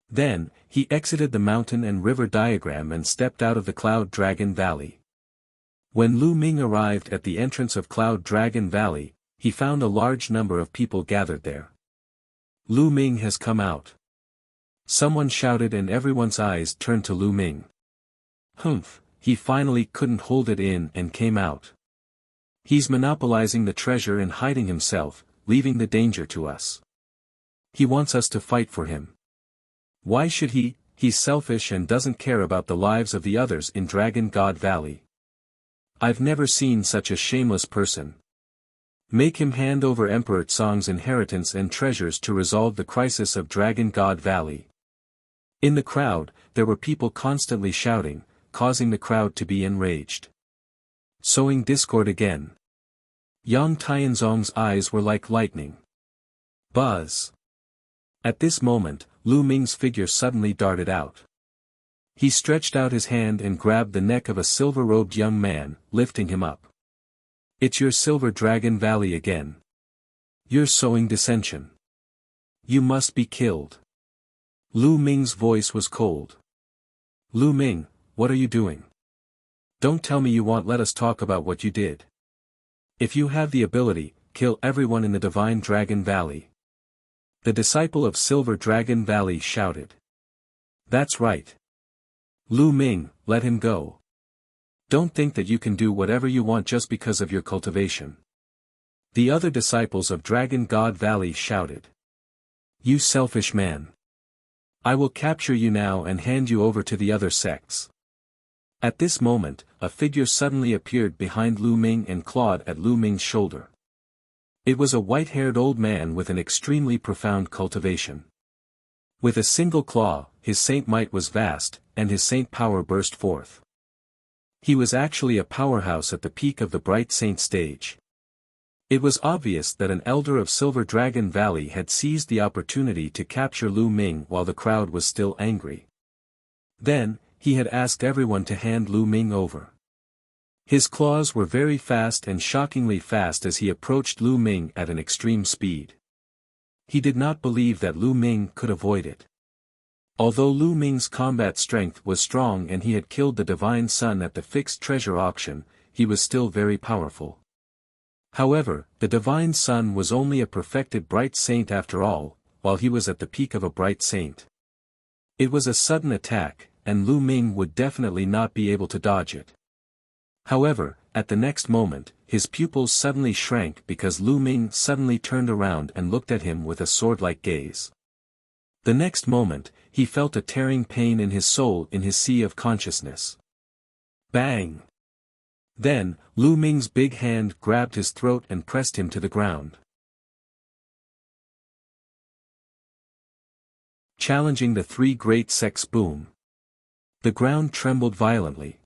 Then, he exited the mountain and river diagram and stepped out of the Cloud Dragon Valley. When Lu Ming arrived at the entrance of Cloud Dragon Valley, he found a large number of people gathered there. Lu Ming has come out. Someone shouted and everyone's eyes turned to Lu Ming. Humph, he finally couldn't hold it in and came out. He's monopolizing the treasure and hiding himself, leaving the danger to us. He wants us to fight for him. Why should he? He's selfish and doesn't care about the lives of the others in Dragon God Valley. I've never seen such a shameless person. Make him hand over Emperor Tsong's inheritance and treasures to resolve the crisis of Dragon God Valley. In the crowd, there were people constantly shouting, causing the crowd to be enraged. Sowing discord again. Yang Tianzong's eyes were like lightning. Buzz. At this moment, Lu Ming's figure suddenly darted out. He stretched out his hand and grabbed the neck of a silver-robed young man, lifting him up. It's your Silver Dragon Valley again. You're sowing dissension. You must be killed. Lu Ming's voice was cold. Lu Ming, what are you doing? Don't tell me you won't let us talk about what you did. If you have the ability, kill everyone in the Divine Dragon Valley. The disciple of Silver Dragon Valley shouted. That's right. Lu Ming, let him go. Don't think that you can do whatever you want just because of your cultivation. The other disciples of Dragon God Valley shouted. You selfish man. I will capture you now and hand you over to the other sects. At this moment, a figure suddenly appeared behind Lu Ming and clawed at Lu Ming's shoulder. It was a white-haired old man with an extremely profound cultivation. With a single claw, his saint might was vast, and his saint power burst forth. He was actually a powerhouse at the peak of the Bright Saint stage. It was obvious that an elder of Silver Dragon Valley had seized the opportunity to capture Lu Ming while the crowd was still angry. Then, he had asked everyone to hand Lu Ming over. His claws were very fast and shockingly fast as he approached Lu Ming at an extreme speed. He did not believe that Lu Ming could avoid it. Although Lu Ming's combat strength was strong and he had killed the Divine Sun at the fixed treasure auction, he was still very powerful. However, the Divine Sun was only a perfected Bright Saint after all, while he was at the peak of a Bright Saint. It was a sudden attack, and Lu Ming would definitely not be able to dodge it. However, at the next moment, his pupils suddenly shrank because Lu Ming suddenly turned around and looked at him with a sword-like gaze. The next moment, he felt a tearing pain in his soul in his sea of consciousness. Bang! Then, Lu Ming's big hand grabbed his throat and pressed him to the ground. Challenging the three great sects. Boom. The ground trembled violently.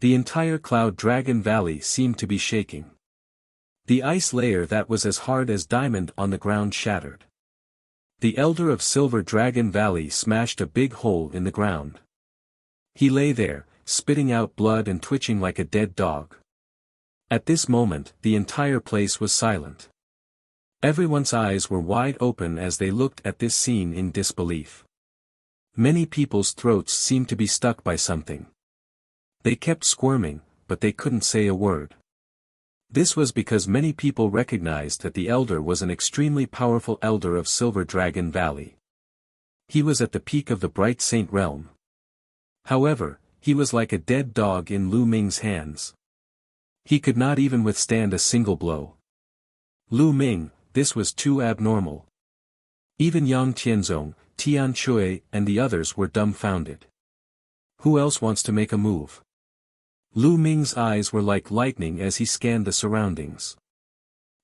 The entire Cloud Dragon Valley seemed to be shaking. The ice layer that was as hard as diamond on the ground shattered. The Elder of Silver Dragon Valley smashed a big hole in the ground. He lay there, spitting out blood and twitching like a dead dog. At this moment, the entire place was silent. Everyone's eyes were wide open as they looked at this scene in disbelief. Many people's throats seemed to be stuck by something. They kept squirming, but they couldn't say a word. This was because many people recognized that the Elder was an extremely powerful Elder of Silver Dragon Valley. He was at the peak of the Bright Saint realm. However, he was like a dead dog in Lu Ming's hands. He could not even withstand a single blow. Lu Ming, this was too abnormal. Even Yang Tianzong, Tian Shui and the others were dumbfounded. Who else wants to make a move? Lu Ming's eyes were like lightning as he scanned the surroundings.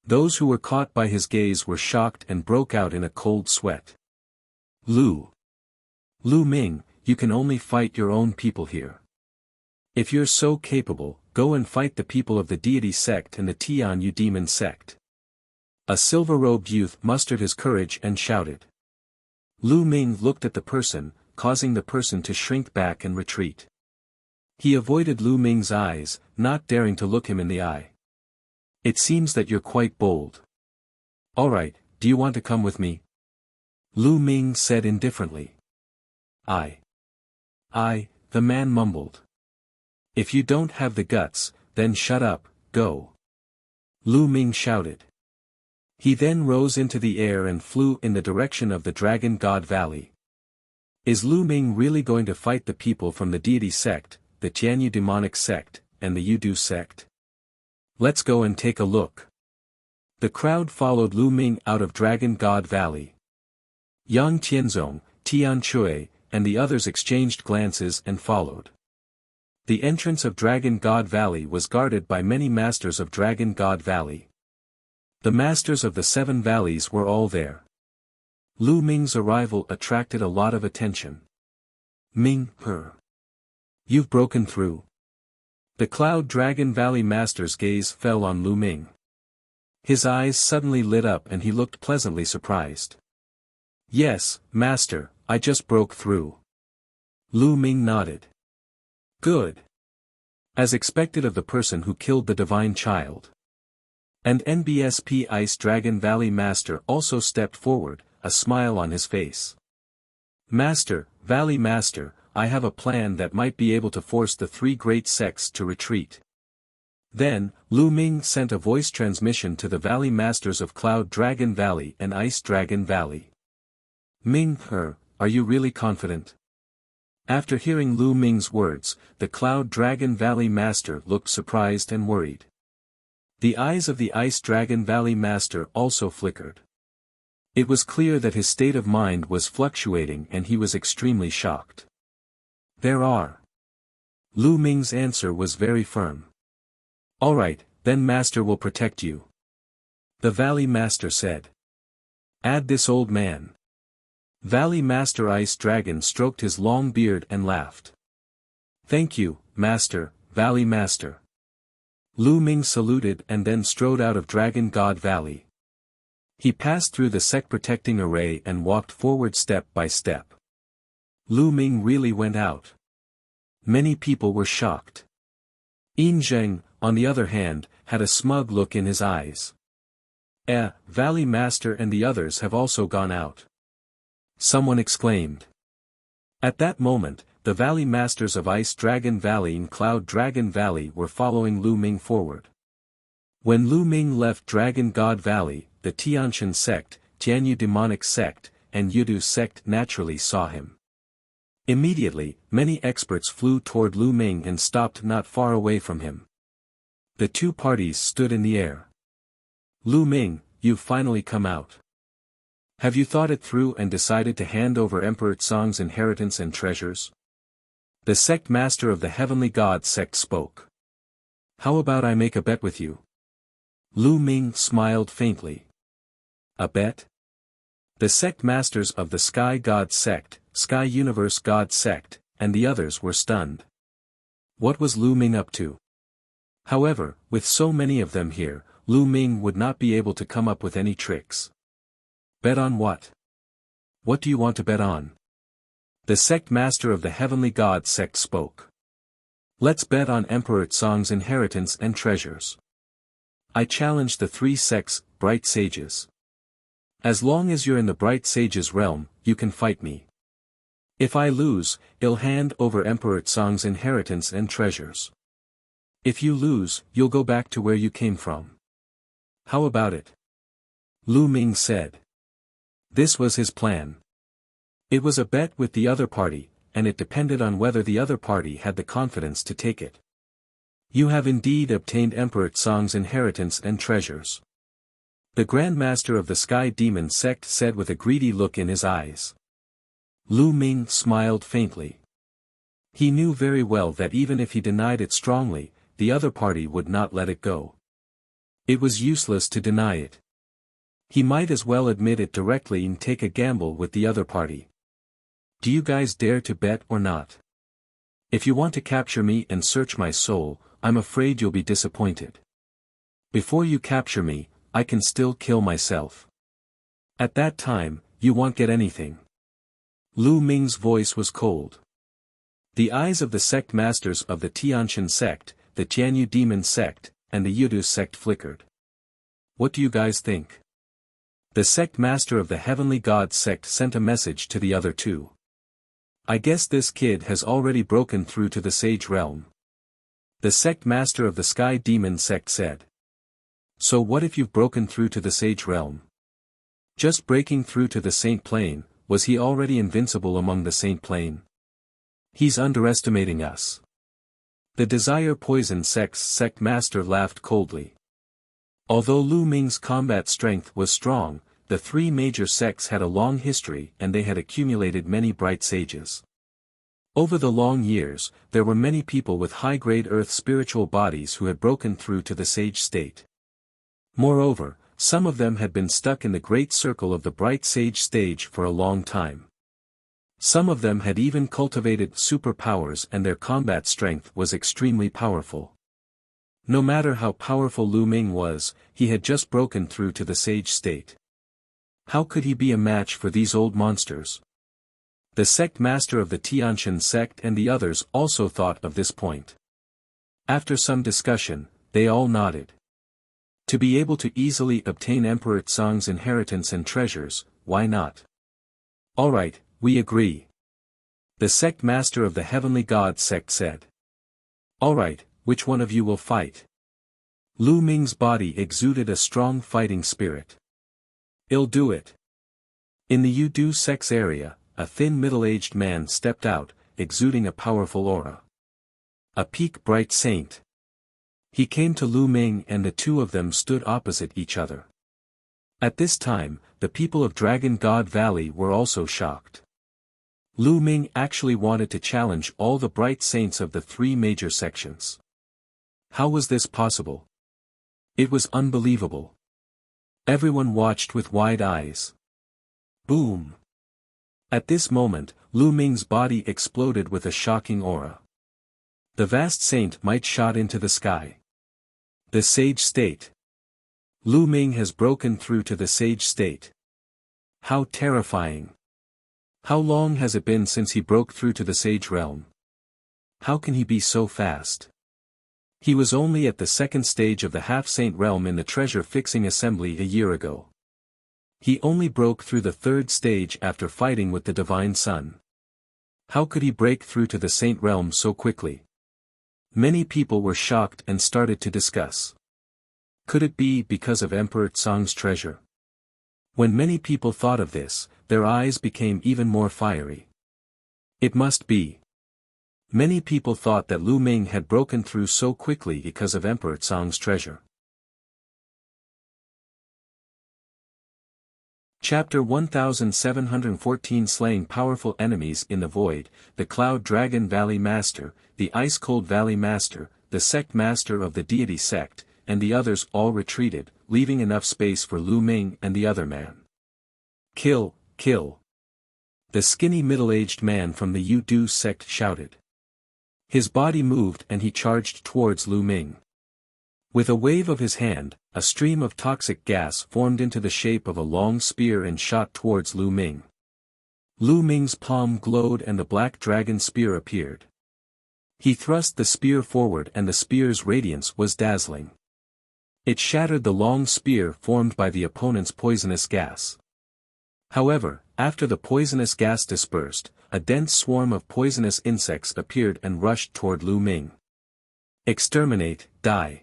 Those who were caught by his gaze were shocked and broke out in a cold sweat. Lu Ming, you can only fight your own people here. If you're so capable, go and fight the people of the Deity sect and the Tianyu demon sect. A silver-robed youth mustered his courage and shouted. Lu Ming looked at the person, causing the person to shrink back and retreat. He avoided Lu Ming's eyes, not daring to look him in the eye. It seems that you're quite bold. All right, do you want to come with me? Lu Ming said indifferently. I, the man mumbled. If you don't have the guts, then shut up, go. Lu Ming shouted. He then rose into the air and flew in the direction of the Dragon God Valley. Is Lu Ming really going to fight the people from the Deity sect, the Tianyu demonic sect, and the Yudu sect? Let's go and take a look. The crowd followed Lu Ming out of Dragon God Valley. Yang Tianzong, Tian Shui, and the others exchanged glances and followed. The entrance of Dragon God Valley was guarded by many masters of Dragon God Valley. The masters of the 7 valleys were all there. Lu Ming's arrival attracted a lot of attention. Ming, you've broken through. The Cloud Dragon Valley master's gaze fell on Lu Ming. His eyes suddenly lit up and he looked pleasantly surprised. Yes, master, I just broke through. Lu Ming nodded. Good. As expected of the person who killed the divine child. And NBSP Ice Dragon Valley Master also stepped forward, a smile on his face. Master, Valley Master, I have a plan that might be able to force the 3 great sects to retreat. Then, Lu Ming sent a voice transmission to the Valley Masters of Cloud Dragon Valley and Ice Dragon Valley. Ming, are you really confident? After hearing Lu Ming's words, the Cloud Dragon Valley Master looked surprised and worried. The eyes of the Ice Dragon Valley Master also flickered. It was clear that his state of mind was fluctuating and he was extremely shocked. There are. Lu Ming's answer was very firm. All right, then Master will protect you. The Valley Master said. Add this old man. Valley Master Ice Dragon stroked his long beard and laughed. Thank you, Master, Valley Master. Lu Ming saluted and then strode out of Dragon God Valley. He passed through the sect-protecting array and walked forward step by step. Lu Ming really went out. Many people were shocked. Yin Zheng, on the other hand, had a smug look in his eyes. Valley Master and the others have also gone out. Someone exclaimed. At that moment, the Valley Masters of Ice Dragon Valley and Cloud Dragon Valley were following Lu Ming forward. When Lu Ming left Dragon God Valley, the Tianshan sect, Tianyu demonic sect, and Yudu sect naturally saw him. Immediately, many experts flew toward Lu Ming and stopped not far away from him. The 2 parties stood in the air. Lu Ming, you've finally come out. Have you thought it through and decided to hand over Emperor Tsong's inheritance and treasures? The sect master of the Heavenly God sect spoke. How about I make a bet with you? Lu Ming smiled faintly. A bet? The sect masters of the Sky God sect, Sky Universe God sect, and the others were stunned. What was Lu Ming up to? However, with so many of them here, Lu Ming would not be able to come up with any tricks. Bet on what? What do you want to bet on? The sect master of the heavenly god sect spoke. Let's bet on Emperor Tsong's inheritance and treasures. I challenge the three sects, bright sages. As long as you're in the bright sages realm, you can fight me. If I lose, I'll hand over Emperor Tsong's inheritance and treasures. If you lose, you'll go back to where you came from. How about it? Lu Ming said. This was his plan. It was a bet with the other party, and it depended on whether the other party had the confidence to take it. You have indeed obtained Emperor Tsong's inheritance and treasures. The Grand Master of the Sky Demon sect said with a greedy look in his eyes. Lu Ming smiled faintly. He knew very well that even if he denied it strongly, the other party would not let it go. It was useless to deny it. He might as well admit it directly and take a gamble with the other party. Do you guys dare to bet or not? If you want to capture me and search my soul, I'm afraid you'll be disappointed. Before you capture me, I can still kill myself. At that time, you won't get anything. Lu Ming's voice was cold. The eyes of the sect masters of the Tianshan sect, the Tianyu demon sect, and the Yudu sect flickered. What do you guys think? The sect master of the heavenly god sect sent a message to the other two. I guess this kid has already broken through to the sage realm. The sect master of the sky demon sect said. So what if you've broken through to the sage realm? Just breaking through to the saint plane, was he already invincible among the saint plane? He's underestimating us. The desire poison sect's sect master laughed coldly. Although Lu Ming's combat strength was strong, the three major sects had a long history and they had accumulated many bright sages. Over the long years, there were many people with high-grade earth spiritual bodies who had broken through to the sage state. Moreover, some of them had been stuck in the great circle of the bright sage stage for a long time. Some of them had even cultivated superpowers and their combat strength was extremely powerful. No matter how powerful Lu Ming was, he had just broken through to the sage state. How could he be a match for these old monsters? The sect master of the Tianshan sect and the others also thought of this point. After some discussion, they all nodded. To be able to easily obtain Emperor Tsong's inheritance and treasures, why not? Alright, we agree. The sect master of the heavenly god sect said. Alright, which one of you will fight? Lu Ming's body exuded a strong fighting spirit. I'll do it. In the Yudu sect's area, a thin middle-aged man stepped out, exuding a powerful aura. A peak bright saint. He came to Lu Ming and the two of them stood opposite each other. At this time, the people of Dragon God Valley were also shocked. Lu Ming actually wanted to challenge all the bright saints of the three major sections. How was this possible? It was unbelievable. Everyone watched with wide eyes. Boom! At this moment, Lu Ming's body exploded with a shocking aura. The vast saint might shot into the sky. The sage state. Lu Ming has broken through to the sage state. How terrifying. How long has it been since he broke through to the sage realm? How can he be so fast? He was only at the second stage of the half-saint realm in the treasure-fixing assembly a year ago. He only broke through the third stage after fighting with the Divine Sun. How could he break through to the saint realm so quickly? Many people were shocked and started to discuss. Could it be because of Emperor Tsong's treasure? When many people thought of this, their eyes became even more fiery. It must be. Many people thought that Lu Ming had broken through so quickly because of Emperor Tsong's treasure. Chapter 1714 Slaying Powerful Enemies in the Void, the Cloud Dragon Valley Master, the Ice Cold Valley Master, the Sect Master of the Deity Sect, and the others all retreated, leaving enough space for Lu Ming and the other man. Kill, kill. the skinny middle-aged man from the Yu-Du sect shouted. His body moved and he charged towards Lu Ming. With a wave of his hand, a stream of toxic gas formed into the shape of a long spear and shot towards Lu Ming. Lu Ming's palm glowed and the black dragon spear appeared. He thrust the spear forward and the spear's radiance was dazzling. It shattered the long spear formed by the opponent's poisonous gas. However, after the poisonous gas dispersed, a dense swarm of poisonous insects appeared and rushed toward Lu Ming. "Exterminate, die!"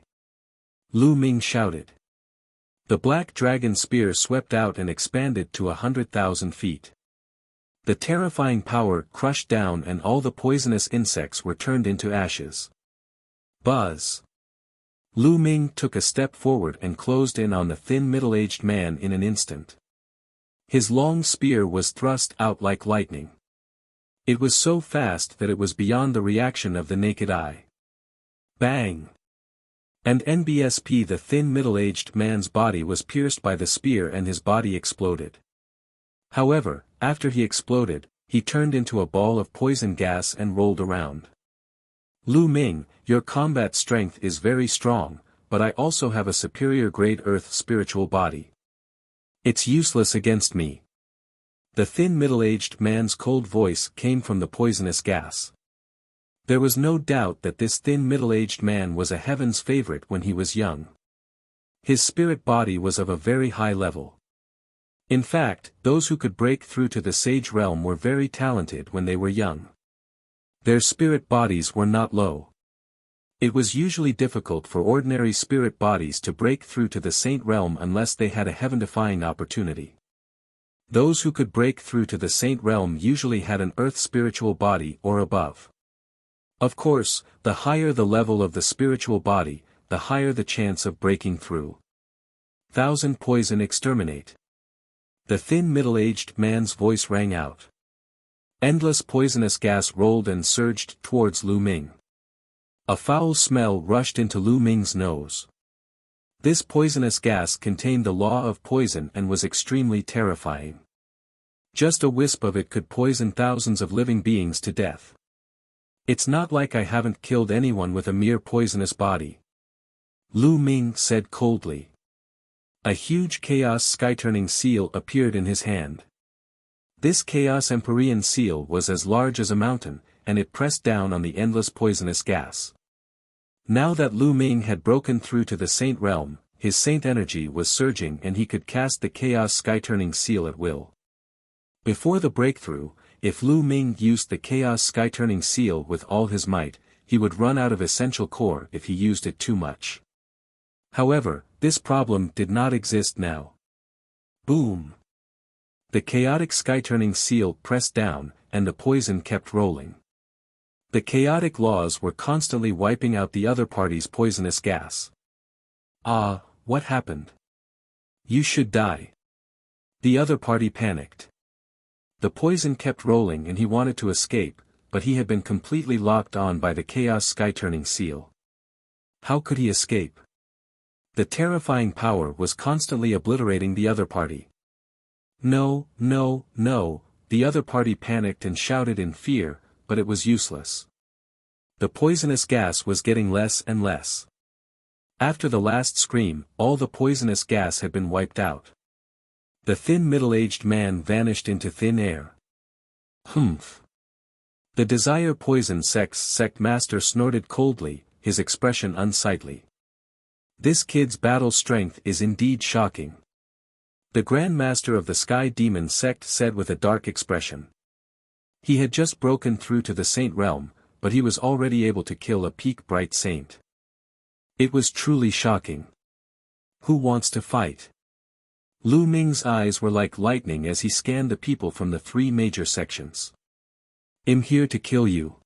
Lu Ming shouted. The black dragon spear swept out and expanded to 100,000 feet. The terrifying power crushed down and all the poisonous insects were turned into ashes. Buzz! Lu Ming took a step forward and closed in on the thin middle-aged man in an instant. His long spear was thrust out like lightning. It was so fast that it was beyond the reaction of the naked eye. Bang! And NBSP, the thin middle-aged man's body was pierced by the spear and his body exploded. However, after he exploded, he turned into a ball of poison gas and rolled around. "Lu Ming, your combat strength is very strong, but I also have a superior grade earth spiritual body. It's useless against me." The thin middle-aged man's cold voice came from the poisonous gas. There was no doubt that this thin middle-aged man was a heaven's favorite when he was young. His spirit body was of a very high level. In fact, those who could break through to the sage realm were very talented when they were young. Their spirit bodies were not low. It was usually difficult for ordinary spirit bodies to break through to the saint realm unless they had a heaven-defying opportunity. Those who could break through to the saint realm usually had an earth spiritual body or above. Of course, the higher the level of the spiritual body, the higher the chance of breaking through. "Thousand poison exterminate." The thin middle-aged man's voice rang out. Endless poisonous gas rolled and surged towards Lu Ming. A foul smell rushed into Lu Ming's nose. This poisonous gas contained the law of poison and was extremely terrifying. Just a wisp of it could poison thousands of living beings to death. "It's not like I haven't killed anyone with a mere poisonous body," Lu Ming said coldly. A huge chaos sky-turning seal appeared in his hand. This chaos Empyrean seal was as large as a mountain, and it pressed down on the endless poisonous gas. Now that Lu Ming had broken through to the saint realm, his saint energy was surging and he could cast the chaos sky-turning seal at will. Before the breakthrough, if Lu Ming used the chaos sky-turning seal with all his might, he would run out of essential core if he used it too much. However, this problem did not exist now. Boom! The chaotic sky-turning seal pressed down, and the poison kept rolling. The chaotic laws were constantly wiping out the other party's poisonous gas. "Ah, what happened? You should die." The other party panicked. The poison kept rolling and he wanted to escape, but he had been completely locked on by the chaos sky-turning seal. How could he escape? The terrifying power was constantly obliterating the other party. "No, no, no," the other party panicked and shouted in fear, but it was useless. The poisonous gas was getting less and less. After the last scream, all the poisonous gas had been wiped out. The thin middle-aged man vanished into thin air. "Humph." The Desire Poison sect master snorted coldly, his expression unsightly. "This kid's battle strength is indeed shocking." The Grand Master of the Sky Demon sect said with a dark expression. He had just broken through to the saint realm, but he was already able to kill a peak bright saint. It was truly shocking. "Who wants to fight?" Lu Ming's eyes were like lightning as he scanned the people from the three major sections. "I'm here to kill you."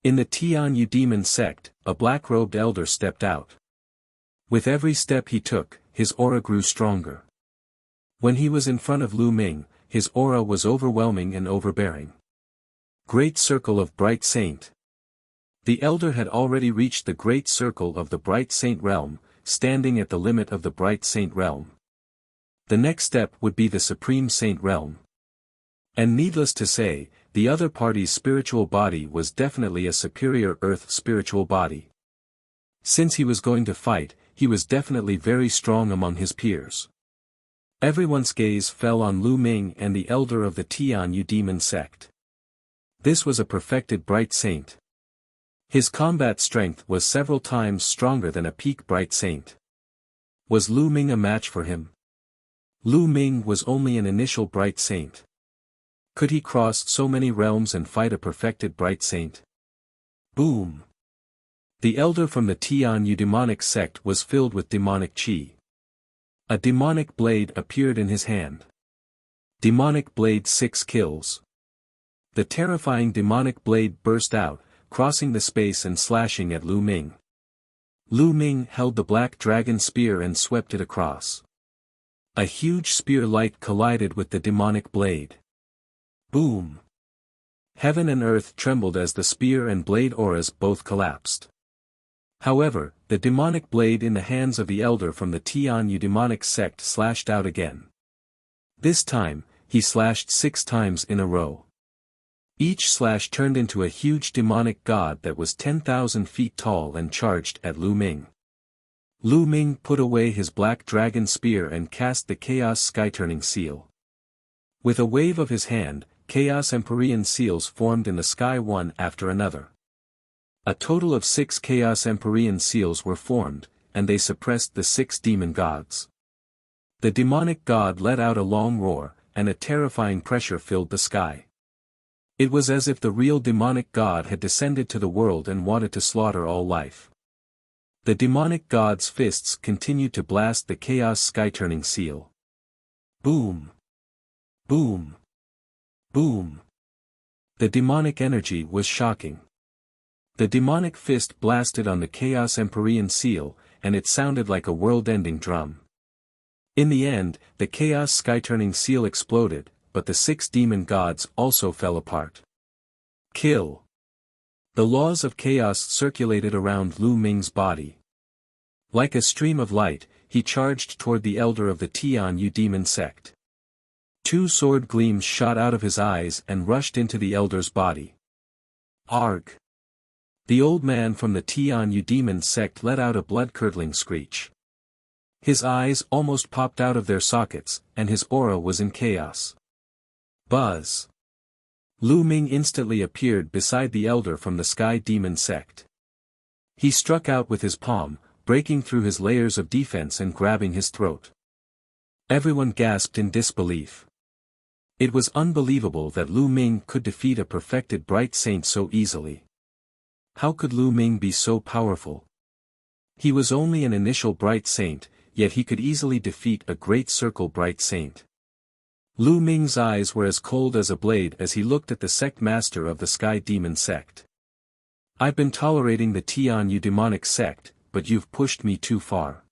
In the Tianyu Demon sect, a black-robed elder stepped out. With every step he took, his aura grew stronger. When he was in front of Lu Ming, his aura was overwhelming and overbearing. Great Circle of Bright Saint. The elder had already reached the Great Circle of the Bright Saint realm, standing at the limit of the Bright Saint realm. The next step would be the Supreme Saint realm. And needless to say, the other party's spiritual body was definitely a superior Earth spiritual body. Since he was going to fight, he was definitely very strong among his peers. Everyone's gaze fell on Lu Ming and the elder of the Tianyu demon sect. This was a perfected bright saint. His combat strength was several times stronger than a peak bright saint. Was Lu Ming a match for him? Lu Ming was only an initial bright saint. Could he cross so many realms and fight a perfected bright saint? Boom! The elder from the Tianyu demonic sect was filled with demonic qi. A demonic blade appeared in his hand. Demonic blade 6 kills. The terrifying demonic blade burst out, crossing the space and slashing at Lu Ming. Lu Ming held the black dragon spear and swept it across. A huge spear light collided with the demonic blade. Boom! Heaven and earth trembled as the spear and blade auras both collapsed. However, the demonic blade in the hands of the elder from the Tianyu demonic sect slashed out again. This time, he slashed 6 times in a row. Each slash turned into a huge demonic god that was 10,000 feet tall and charged at Lu Ming. Lu Ming put away his black dragon spear and cast the Chaos Sky-turning seal. With a wave of his hand, Chaos Empyrean seals formed in the sky one after another. A total of 6 Chaos Empyrean seals were formed, and they suppressed the 6 demon gods. The demonic god let out a long roar, and a terrifying pressure filled the sky. It was as if the real demonic god had descended to the world and wanted to slaughter all life. The demonic god's fists continued to blast the Chaos Sky-turning seal. Boom! Boom! Boom! The demonic energy was shocking. The demonic fist blasted on the Chaos Empyrean seal, and it sounded like a world-ending drum. In the end, the Chaos Sky-turning seal exploded, but the 6 demon gods also fell apart. Kill! The laws of chaos circulated around Lu Ming's body. Like a stream of light, he charged toward the elder of the Tianyu demon sect. 2 sword gleams shot out of his eyes and rushed into the elder's body. Arg! The old man from the Tianyu demon sect let out a blood-curdling screech. His eyes almost popped out of their sockets, and his aura was in chaos. Buzz! Lu Ming instantly appeared beside the elder from the Sky Demon sect. He struck out with his palm, breaking through his layers of defense and grabbing his throat. Everyone gasped in disbelief. It was unbelievable that Lu Ming could defeat a perfected bright saint so easily. How could Lu Ming be so powerful? He was only an initial bright saint, yet he could easily defeat a great circle bright saint. Lu Ming's eyes were as cold as a blade as he looked at the sect master of the Sky Demon sect. I've been tolerating the Tianyu demonic sect, but you've pushed me too far.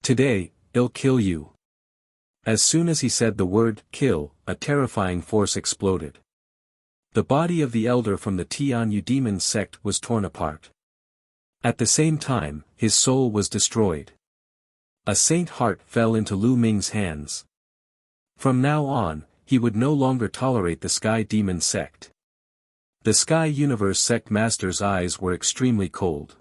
Today, I'll kill you. As soon as he said the word kill, a terrifying force exploded. The body of the elder from the Tianyu demon sect was torn apart. At the same time, his soul was destroyed. A saint heart fell into Lu Ming's hands. From now on, he would no longer tolerate the Sky Demon sect. The Sky Universe sect masters' eyes were extremely cold.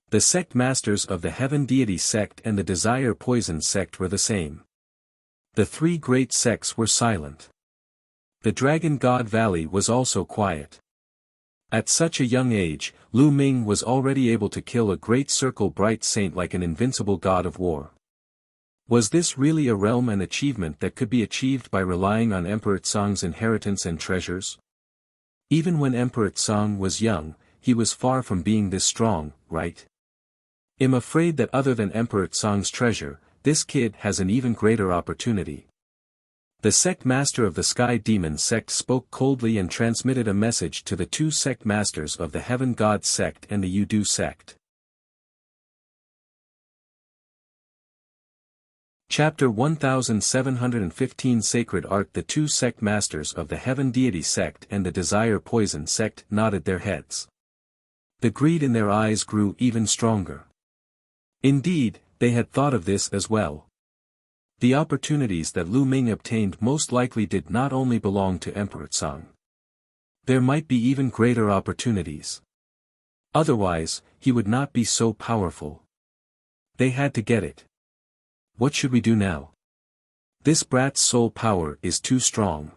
The sect masters of the Heaven Deity sect and the Desire Poison sect were the same. The 3 great sects were silent. The Dragon God Valley was also quiet. At such a young age, Lu Ming was already able to kill a great circle bright saint like an invincible god of war. Was this really a realm and achievement that could be achieved by relying on Emperor Tsang's inheritance and treasures? Even when Emperor Tsang was young, he was far from being this strong, right? I'm afraid that other than Emperor Tsang's treasure, this kid has an even greater opportunity. The sect master of the Sky Demon sect spoke coldly and transmitted a message to the 2 sect masters of the Heaven God sect and the Yudu sect. Chapter 1715 Sacred Art. The 2 sect masters of the Heaven Deity sect and the Desire Poison sect nodded their heads. The greed in their eyes grew even stronger. Indeed, they had thought of this as well. The opportunities that Lu Ming obtained most likely did not only belong to Emperor Song. There might be even greater opportunities. Otherwise, he would not be so powerful. They had to get it. What should we do now? This brat's soul power is too strong.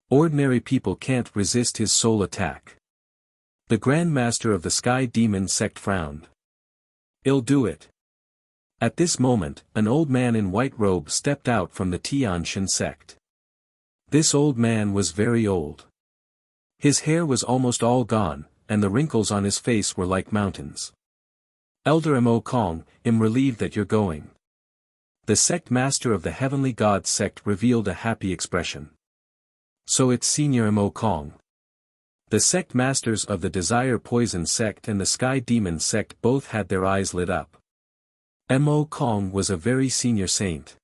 Ordinary people can't resist his soul attack. The Grand Master of the Sky Demon sect frowned. I'll do it. At this moment, an old man in white robe stepped out from the Tianshan sect. This old man was very old. His hair was almost all gone, and the wrinkles on his face were like mountains. Elder Mo Kong, I'm relieved that you're going. The sect master of the Heavenly God sect revealed a happy expression. So it's Senior Mo Kong. The sect masters of the Desire Poison sect and the Sky Demon sect both had their eyes lit up. Mo Kong was a very senior saint.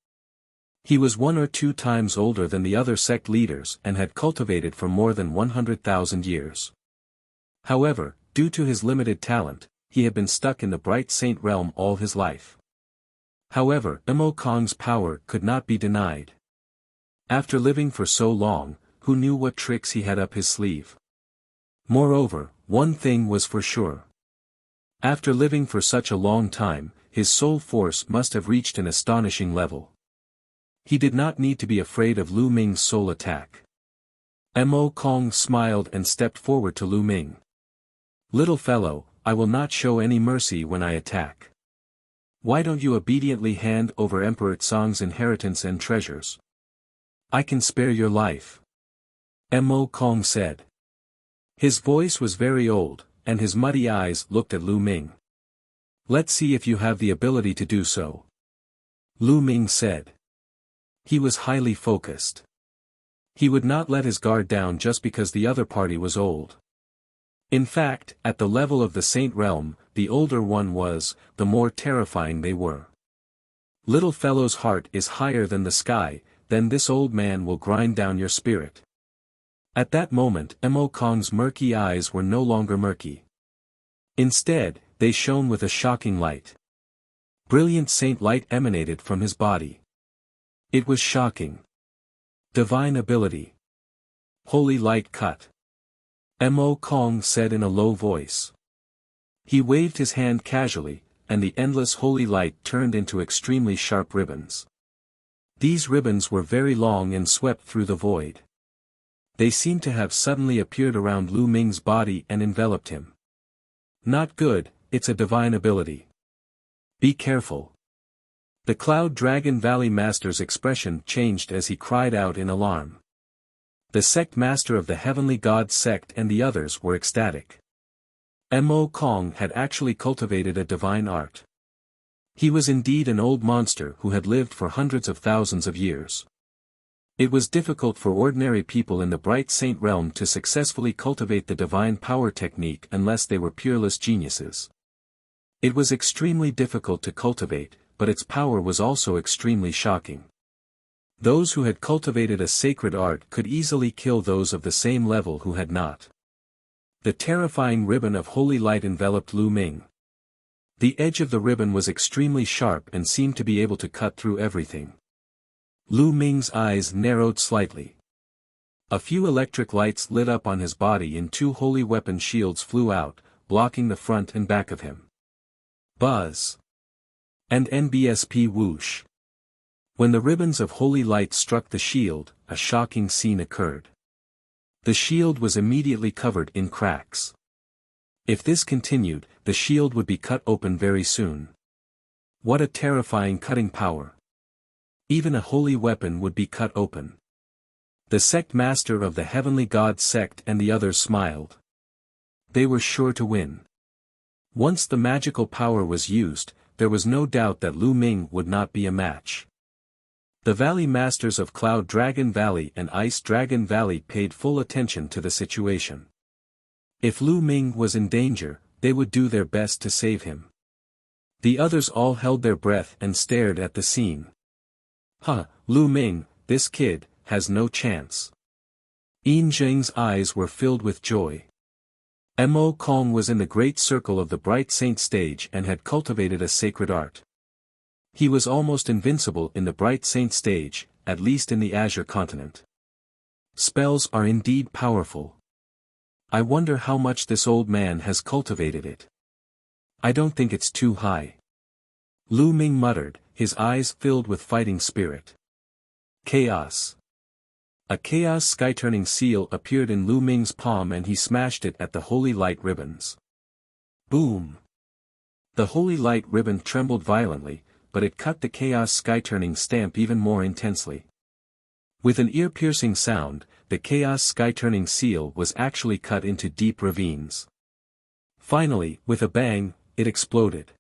He was 1 or 2 times older than the other sect leaders and had cultivated for more than 100,000 years. However, due to his limited talent, he had been stuck in the Bright Saint realm all his life. However, Mo Kong's power could not be denied. After living for so long, who knew what tricks he had up his sleeve? Moreover, one thing was for sure. After living for such a long time, his soul force must have reached an astonishing level. He did not need to be afraid of Lu Ming's soul attack. Mo Kong smiled and stepped forward to Lu Ming. Little fellow, I will not show any mercy when I attack. Why don't you obediently hand over Emperor Tsong's inheritance and treasures? I can spare your life. Mo Kong said. His voice was very old, and his muddy eyes looked at Lu Ming. Let's see if you have the ability to do so. Lu Ming said. He was highly focused. He would not let his guard down just because the other party was old. In fact, at the level of the Saint Realm, the older one was, the more terrifying they were. Little fellow's heart is higher than the sky, then this old man will grind down your spirit. At that moment Mo Kong's murky eyes were no longer murky. Instead, they shone with a shocking light. Brilliant saint light emanated from his body. It was shocking. Divine ability. Holy light cut. Mo Kong said in a low voice. He waved his hand casually, and the endless holy light turned into extremely sharp ribbons. These ribbons were very long and swept through the void. They seemed to have suddenly appeared around Lu Ming's body and enveloped him. Not good, it's a divine ability. Be careful. The Cloud Dragon Valley Master's expression changed as he cried out in alarm. The sect master of the Heavenly God sect and the others were ecstatic. Mo Kong had actually cultivated a divine art. He was indeed an old monster who had lived for hundreds of thousands of years. It was difficult for ordinary people in the Bright Saint realm to successfully cultivate the divine power technique unless they were peerless geniuses. It was extremely difficult to cultivate, but its power was also extremely shocking. Those who had cultivated a sacred art could easily kill those of the same level who had not. The terrifying ribbon of holy light enveloped Lu Ming. The edge of the ribbon was extremely sharp and seemed to be able to cut through everything. Lu Ming's eyes narrowed slightly. A few electric lights lit up on his body and 2 holy weapon shields flew out, blocking the front and back of him. Buzz. And NBSP whoosh. When the ribbons of holy light struck the shield, a shocking scene occurred. The shield was immediately covered in cracks. If this continued, the shield would be cut open very soon. What a terrifying cutting power. Even a holy weapon would be cut open. The sect master of the Heavenly God sect and the others smiled. They were sure to win. Once the magical power was used, there was no doubt that Lu Ming would not be a match. The Valley Masters of Cloud Dragon Valley and Ice Dragon Valley paid full attention to the situation. If Lu Ming was in danger, they would do their best to save him. The others all held their breath and stared at the scene. Lu Ming, this kid, has no chance. Yin Zheng's eyes were filled with joy. Mo Kong was in the great circle of the Bright Saint stage and had cultivated a sacred art. He was almost invincible in the Bright Saint stage, at least in the Azure continent. Spells are indeed powerful. I wonder how much this old man has cultivated it. I don't think it's too high. Lu Ming muttered, his eyes filled with fighting spirit. Chaos. A chaos sky-turning seal appeared in Lu Ming's palm and he smashed it at the holy light ribbons. Boom! The holy light ribbon trembled violently, but it cut the chaos sky-turning stamp even more intensely. With an ear-piercing sound, the chaos sky-turning seal was actually cut into deep ravines. Finally, with a bang, it exploded.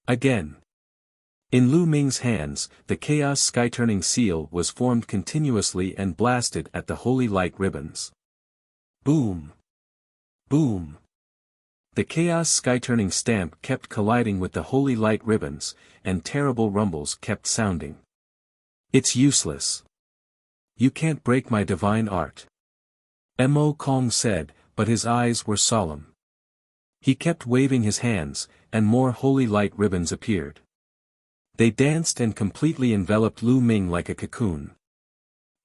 Again. In Lu Ming's hands, the chaos sky-turning seal was formed continuously and blasted at the holy light ribbons. Boom! Boom! The chaos sky-turning stamp kept colliding with the holy light ribbons, and terrible rumbles kept sounding. It's useless. You can't break my divine art. Mo Kong said, but his eyes were solemn. He kept waving his hands, and more holy light ribbons appeared. They danced and completely enveloped Lu Ming like a cocoon.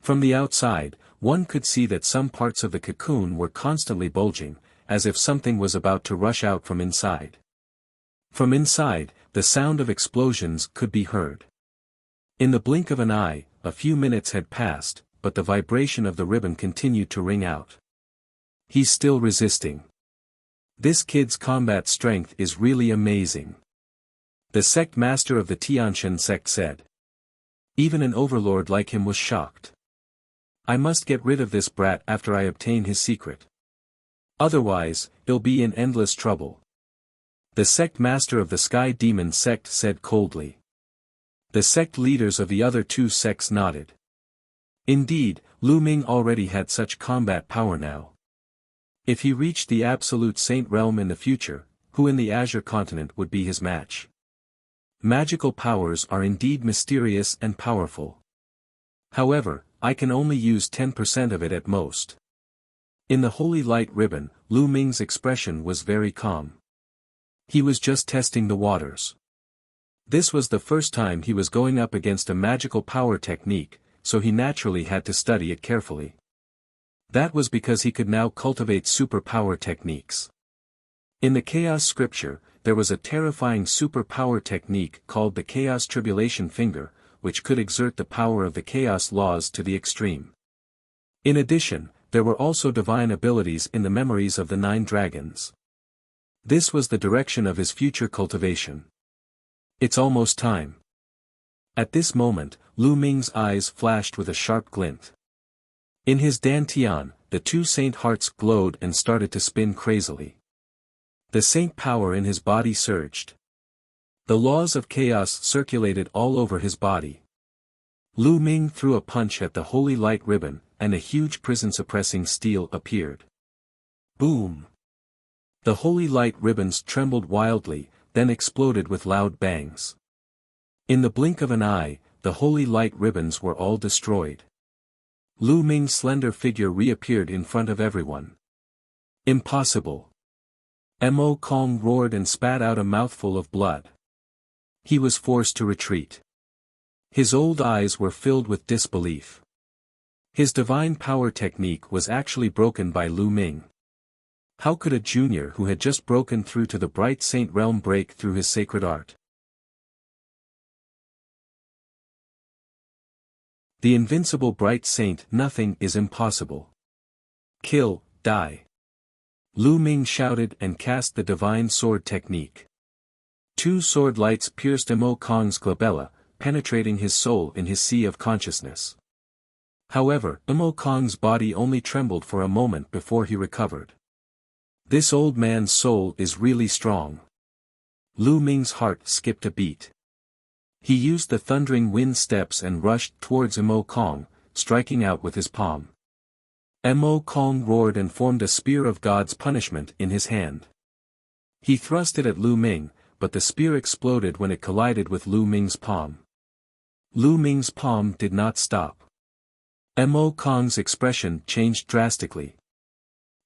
From the outside, one could see that some parts of the cocoon were constantly bulging, as if something was about to rush out from inside. From inside, the sound of explosions could be heard. In the blink of an eye, a few minutes had passed, but the vibration of the ribbon continued to ring out. He's still resisting. This kid's combat strength is really amazing. The sect master of the Tianshan sect said. Even an overlord like him was shocked. I must get rid of this brat after I obtain his secret. Otherwise, he'll be in endless trouble. The sect master of the Sky Demon sect said coldly. The sect leaders of the other two sects nodded. Indeed, Lu Ming already had such combat power now. If he reached the Absolute Saint realm in the future, who in the Azure continent would be his match? Magical powers are indeed mysterious and powerful. However, I can only use 10% of it at most. In the holy light ribbon, Lu Ming's expression was very calm. He was just testing the waters. This was the first time he was going up against a magical power technique, so he naturally had to study it carefully. That was because he could now cultivate superpower techniques. In the Chaos scripture, there was a terrifying superpower technique called the Chaos Tribulation Finger, which could exert the power of the Chaos laws to the extreme. In addition, there were also divine abilities in the memories of the 9 dragons. This was the direction of his future cultivation. It's almost time. At this moment, Lu Ming's eyes flashed with a sharp glint. In his dantian, the 2 saint hearts glowed and started to spin crazily. The saint power in his body surged. The laws of chaos circulated all over his body. Lu Ming threw a punch at the holy light ribbon, and a huge prison-suppressing steel appeared. Boom! The holy light ribbons trembled wildly, then exploded with loud bangs. In the blink of an eye, the holy light ribbons were all destroyed. Lu Ming's slender figure reappeared in front of everyone. Impossible! Mo Kong roared and spat out a mouthful of blood. He was forced to retreat. His old eyes were filled with disbelief. His divine power technique was actually broken by Lu Ming. How could a junior who had just broken through to the Bright Saint realm break through his sacred art? The invincible Bright Saint. Nothing is impossible. Kill, die. Lu Ming shouted and cast the divine sword technique. 2 sword lights pierced Mo Kong's glabella, penetrating his soul in his sea of consciousness. However, Mo Kong's body only trembled for a moment before he recovered. This old man's soul is really strong. Lu Ming's heart skipped a beat. He used the thundering wind steps and rushed towards Mo Kong, striking out with his palm. Mo Kong roared and formed a spear of God's punishment in his hand. He thrust it at Lu Ming, but the spear exploded when it collided with Lu Ming's palm. Lu Ming's palm did not stop. Mo Kong's expression changed drastically.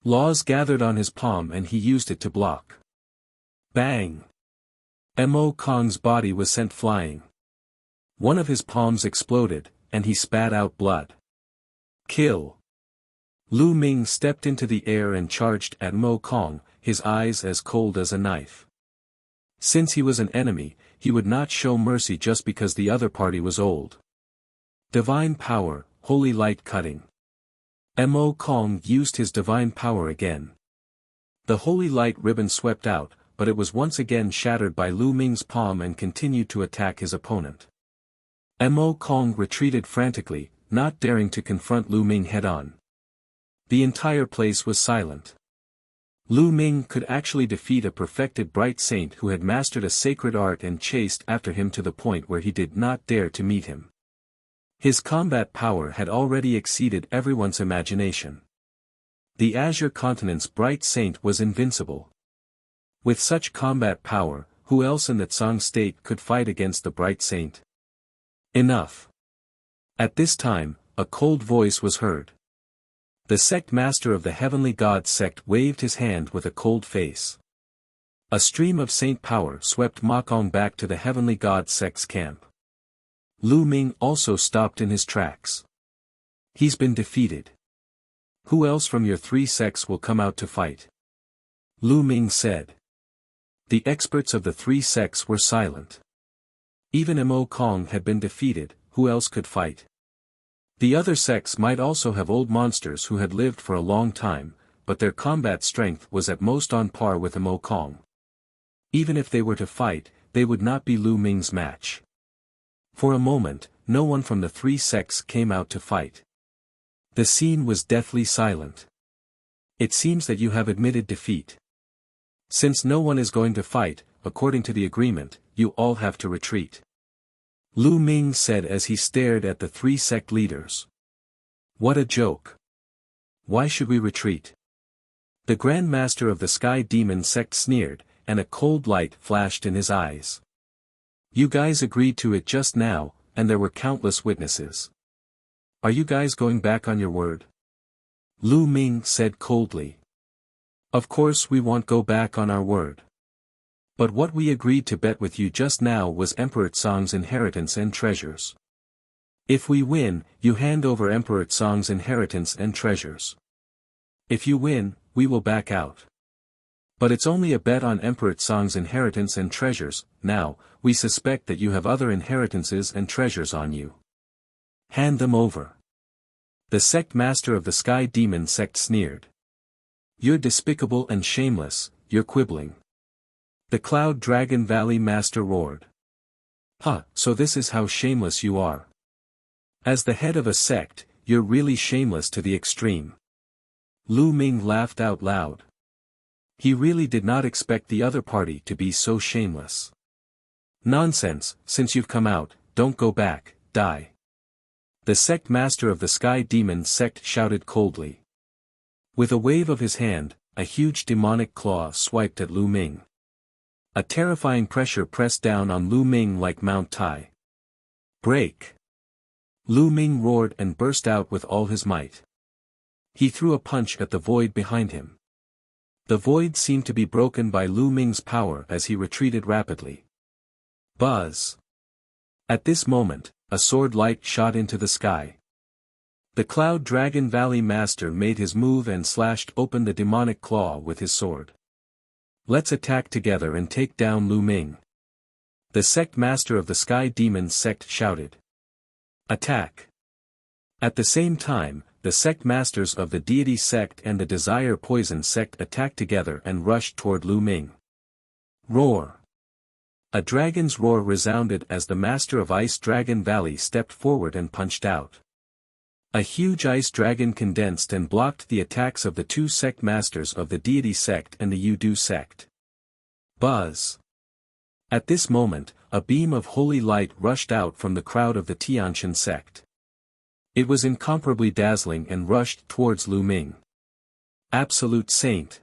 Laws gathered on his palm and he used it to block. Bang! Mo Kong's body was sent flying. One of his palms exploded, and he spat out blood. Kill! Lu Ming stepped into the air and charged at Mo Kong, his eyes as cold as a knife. Since he was an enemy, he would not show mercy just because the other party was old. Divine power, holy light cutting. Mo Kong used his divine power again. The holy light ribbon swept out, but it was once again shattered by Lu Ming's palm and continued to attack his opponent. Mo Kong retreated frantically, not daring to confront Lu Ming head-on. The entire place was silent. Lu Ming could actually defeat a perfected bright saint who had mastered a sacred art and chased after him to the point where he did not dare to meet him. His combat power had already exceeded everyone's imagination. The Azure Continent's bright saint was invincible. With such combat power, who else in the Tsang state could fight against the bright saint? Enough. At this time, a cold voice was heard. The sect master of the heavenly god sect waved his hand with a cold face. A stream of saint power swept Ma Kong back to the heavenly god sect's camp. Lu Ming also stopped in his tracks. He's been defeated. Who else from your three sects will come out to fight? Lu Ming said. The experts of the three sects were silent. Even Mo Kong had been defeated, who else could fight? The other sects might also have old monsters who had lived for a long time, but their combat strength was at most on par with Mo Kong. Even if they were to fight, they would not be Lu Ming's match. For a moment, no one from the three sects came out to fight. The scene was deathly silent. It seems that you have admitted defeat. Since no one is going to fight, according to the agreement, you all have to retreat. Lu Ming said as he stared at the three sect leaders. What a joke. Why should we retreat? The Grand Master of the Sky Demon sect sneered, and a cold light flashed in his eyes. You guys agreed to it just now, and there were countless witnesses. Are you guys going back on your word? Lu Ming said coldly. Of course we won't go back on our word. But what we agreed to bet with you just now was Emperor Tsang's inheritance and treasures. If we win, you hand over Emperor Tsang's inheritance and treasures. If you win, we will back out. But it's only a bet on Emperor Tsang's inheritance and treasures. Now, we suspect that you have other inheritances and treasures on you. Hand them over. The sect master of the Sky Demon sect sneered. You're despicable and shameless, you're quibbling. The Cloud Dragon Valley Master roared. Huh, so this is how shameless you are. As the head of a sect, you're really shameless to the extreme. Lu Ming laughed out loud. He really did not expect the other party to be so shameless. Nonsense, since you've come out, don't go back, die. The sect master of the Sky Demon sect shouted coldly. With a wave of his hand, a huge demonic claw swiped at Lu Ming. A terrifying pressure pressed down on Lu Ming like Mount Tai. Break! Lu Ming roared and burst out with all his might. He threw a punch at the void behind him. The void seemed to be broken by Lu Ming's power as he retreated rapidly. Buzz! At this moment, a sword light shot into the sky. The Cloud Dragon Valley Master made his move and slashed open the demonic claw with his sword. Let's attack together and take down Lu Ming. The sect master of the Sky Demon sect shouted. Attack! At the same time, the sect masters of the Deity sect and the Desire Poison sect attacked together and rushed toward Lu Ming. Roar! A dragon's roar resounded as the master of Ice Dragon Valley stepped forward and punched out. A huge ice dragon condensed and blocked the attacks of the two sect masters of the Deity sect and the Yudu sect. Buzz! At this moment, a beam of holy light rushed out from the crowd of the Tianshan sect. It was incomparably dazzling and rushed towards Lu Ming. Absolute Saint!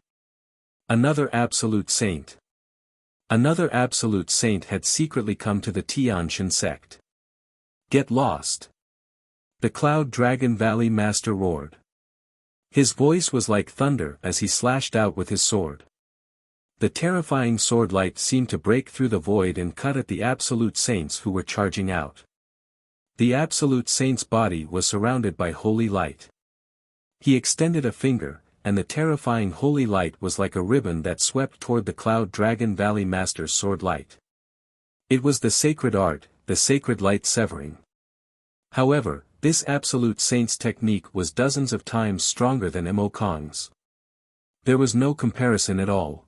Another Absolute Saint! Another Absolute Saint had secretly come to the Tianshan sect. Get lost! The Cloud Dragon Valley Master roared. His voice was like thunder as he slashed out with his sword. The terrifying sword light seemed to break through the void and cut at the Absolute Saints who were charging out. The Absolute Saint's body was surrounded by holy light. He extended a finger, and the terrifying holy light was like a ribbon that swept toward the Cloud Dragon Valley Master's sword light. It was the sacred art, the sacred light severing. However, this Absolute Saint's technique was dozens of times stronger than Mo Kong's. There was no comparison at all.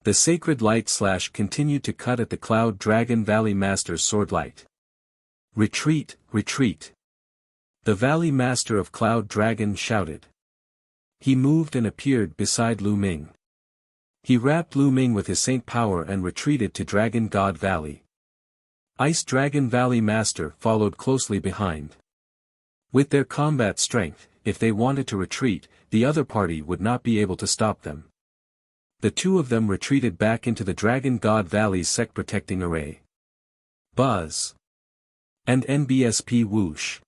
The sacred light slash continued to cut at the Cloud Dragon Valley Master's sword light. Retreat, retreat. The Valley Master of Cloud Dragon shouted. He moved and appeared beside Lu Ming. He wrapped Lu Ming with his saint power and retreated to Dragon God Valley. Ice Dragon Valley Master followed closely behind. With their combat strength, if they wanted to retreat, the other party would not be able to stop them. The two of them retreated back into the Dragon God Valley's sect protecting array. Buzz. And NBSP whoosh.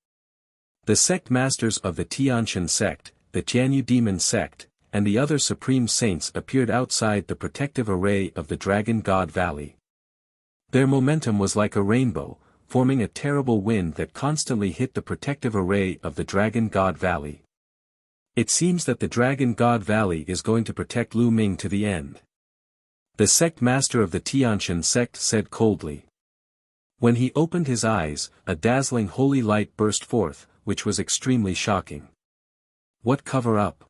The sect masters of the Tianshan sect, the Tianyu demon sect, and the other supreme saints appeared outside the protective array of the Dragon God Valley. Their momentum was like a rainbow, forming a terrible wind that constantly hit the protective array of the Dragon God Valley. It seems that the Dragon God Valley is going to protect Lu Ming to the end. The sect master of the Tianshan sect said coldly. When he opened his eyes, a dazzling holy light burst forth, which was extremely shocking. What cover-up?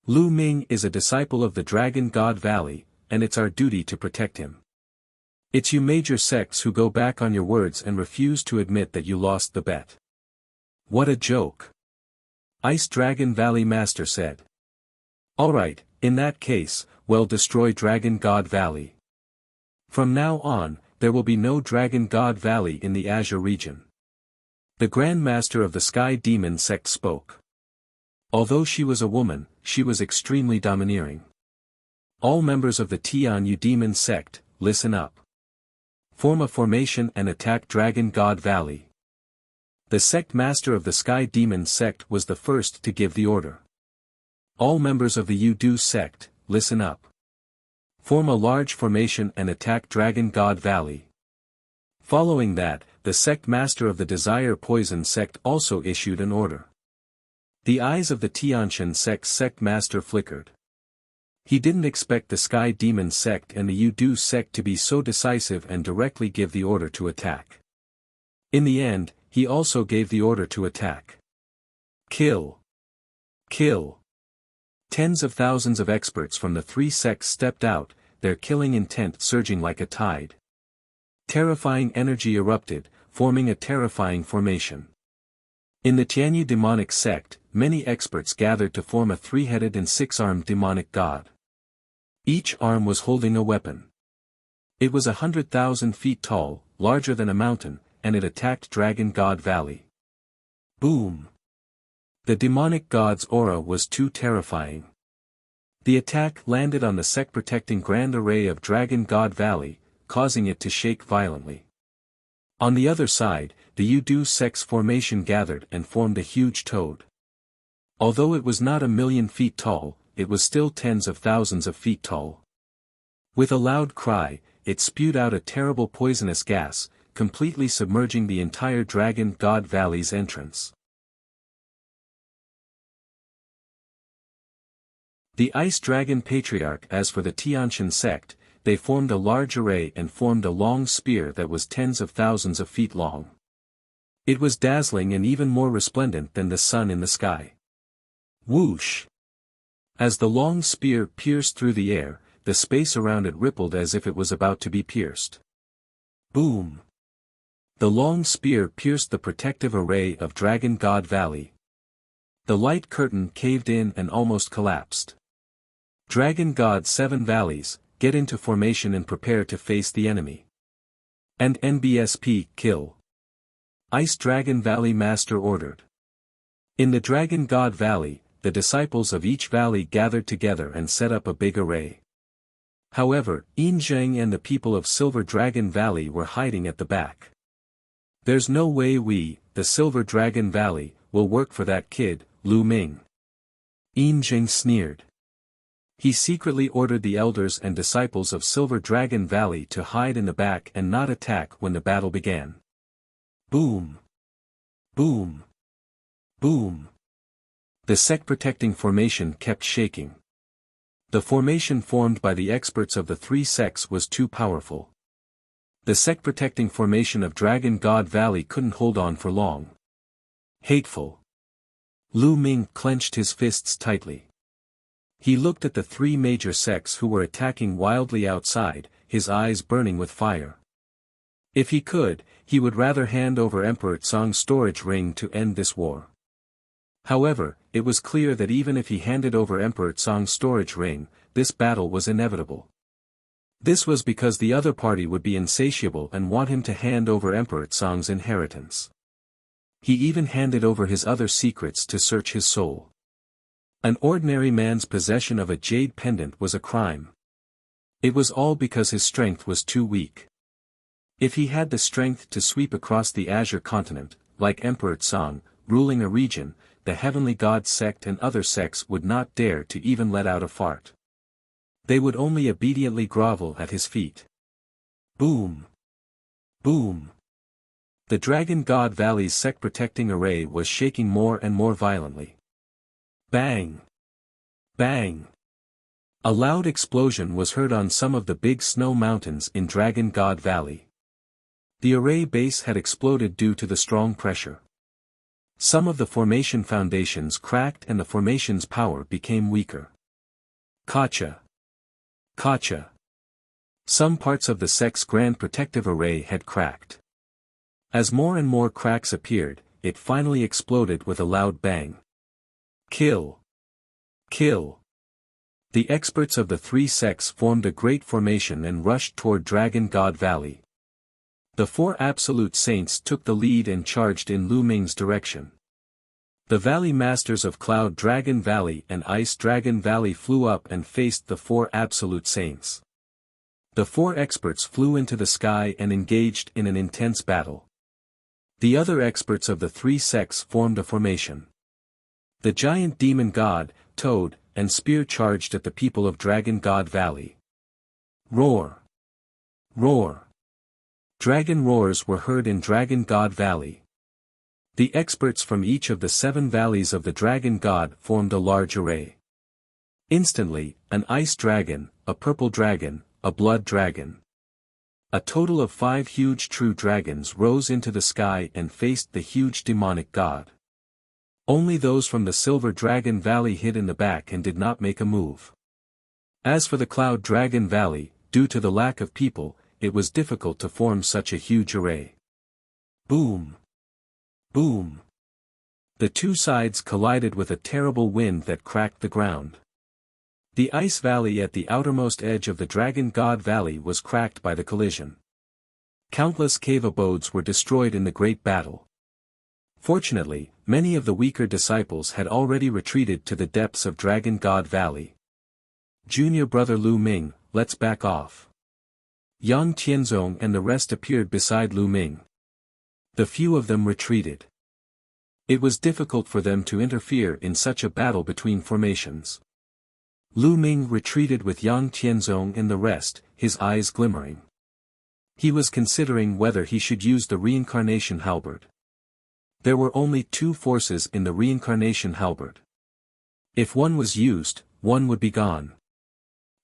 Lu Ming is a disciple of the Dragon God Valley, and it's our duty to protect him. It's you major sects who go back on your words and refuse to admit that you lost the bet. What a joke. Ice Dragon Valley Master said. Alright, in that case, well, destroy Dragon God Valley. From now on, there will be no Dragon God Valley in the Azure region. The Grand Master of the Sky Demon sect spoke. Although she was a woman, she was extremely domineering. All members of the Tianyu demon sect, listen up. Form a formation and attack Dragon God Valley. The sect master of the Sky Demon sect was the first to give the order. All members of the Yudu sect, listen up. Form a large formation and attack Dragon God Valley. Following that, the sect master of the Desire Poison sect also issued an order. The eyes of the Tianshan sect master flickered. He didn't expect the Sky Demon sect and the Yudu sect to be so decisive and directly give the order to attack. In the end, he also gave the order to attack. Kill. Kill. Tens of thousands of experts from the three sects stepped out, their killing intent surging like a tide. Terrifying energy erupted, forming a terrifying formation. In the Tianyu demonic sect, many experts gathered to form a three-headed and six-armed demonic god. Each arm was holding a weapon. It was 100,000 feet tall, larger than a mountain, and it attacked Dragon God Valley. Boom! The demonic god's aura was too terrifying. The attack landed on the sect-protecting grand array of Dragon God Valley, causing it to shake violently. On the other side, the Yudu sect's formation gathered and formed a huge toad. Although it was not 1,000,000 feet tall, it was still tens of thousands of feet tall. With a loud cry, it spewed out a terrible poisonous gas, completely submerging the entire Dragon God Valley's entrance. The Ice Dragon Patriarch. As for the Tianshan sect, they formed a large array and formed a long spear that was tens of thousands of feet long. It was dazzling and even more resplendent than the sun in the sky. Whoosh! As the long spear pierced through the air, the space around it rippled as if it was about to be pierced. Boom! The long spear pierced the protective array of Dragon God Valley. The light curtain caved in and almost collapsed. Dragon God 7 Valleys, get into formation and prepare to face the enemy. And NBSP, kill. Ice Dragon Valley Master ordered. In the Dragon God Valley, the disciples of each valley gathered together and set up a big array. However, Yin Zheng and the people of Silver Dragon Valley were hiding at the back. There's no way we, the Silver Dragon Valley, will work for that kid, Lu Ming. Yin Zheng sneered. He secretly ordered the elders and disciples of Silver Dragon Valley to hide in the back and not attack when the battle began. Boom! Boom! Boom! The sect-protecting formation kept shaking. The formation formed by the experts of the three sects was too powerful. The sect-protecting formation of Dragon God Valley couldn't hold on for long. Hateful. Lu Ming clenched his fists tightly. He looked at the three major sects who were attacking wildly outside, his eyes burning with fire. If he could, he would rather hand over Emperor Tsong's storage ring to end this war. However, it was clear that even if he handed over Emperor Tsong's storage ring, this battle was inevitable. This was because the other party would be insatiable and want him to hand over Emperor Tsong's inheritance. He even handed over his other secrets to search his soul. An ordinary man's possession of a jade pendant was a crime. It was all because his strength was too weak. If he had the strength to sweep across the Azure continent, like Emperor Tsong, ruling a region, the Heavenly God sect and other sects would not dare to even let out a fart. They would only obediently grovel at his feet. Boom! Boom! The Dragon God Valley's sect-protecting array was shaking more and more violently. Bang! Bang! A loud explosion was heard on some of the big snow mountains in Dragon God Valley. The array base had exploded due to the strong pressure. Some of the formation foundations cracked and the formation's power became weaker. Gotcha! Gotcha! Some parts of the sect's grand protective array had cracked. As more and more cracks appeared, it finally exploded with a loud bang. Kill! Kill! The experts of the three sects formed a great formation and rushed toward Dragon God Valley. The four absolute saints took the lead and charged in Lu Ming's direction. The Valley Masters of Cloud Dragon Valley and Ice Dragon Valley flew up and faced the four absolute saints. The four experts flew into the sky and engaged in an intense battle. The other experts of the three sects formed a formation. The giant demon god, Toad, and Spear charged at the people of Dragon God Valley. Roar! Roar! Dragon roars were heard in Dragon God Valley. The experts from each of the 7 valleys of the Dragon God formed a large array. Instantly, an ice dragon, a purple dragon, a blood dragon. A total of 5 huge true dragons rose into the sky and faced the huge demonic god. Only those from the Silver Dragon Valley hid in the back and did not make a move. As for the Cloud Dragon Valley, due to the lack of people, it was difficult to form such a huge array. Boom! Boom! The two sides collided with a terrible wind that cracked the ground. The ice valley at the outermost edge of the Dragon God Valley was cracked by the collision. Countless cave abodes were destroyed in the great battle. Fortunately, many of the weaker disciples had already retreated to the depths of Dragon God Valley. Junior brother Lu Ming, let's back off. Yang Tianzong and the rest appeared beside Lu Ming. The few of them retreated. It was difficult for them to interfere in such a battle between formations. Lu Ming retreated with Yang Tianzong and the rest, his eyes glimmering. He was considering whether he should use the reincarnation halberd. There were only 2 forces in the reincarnation halberd. If one was used, one would be gone.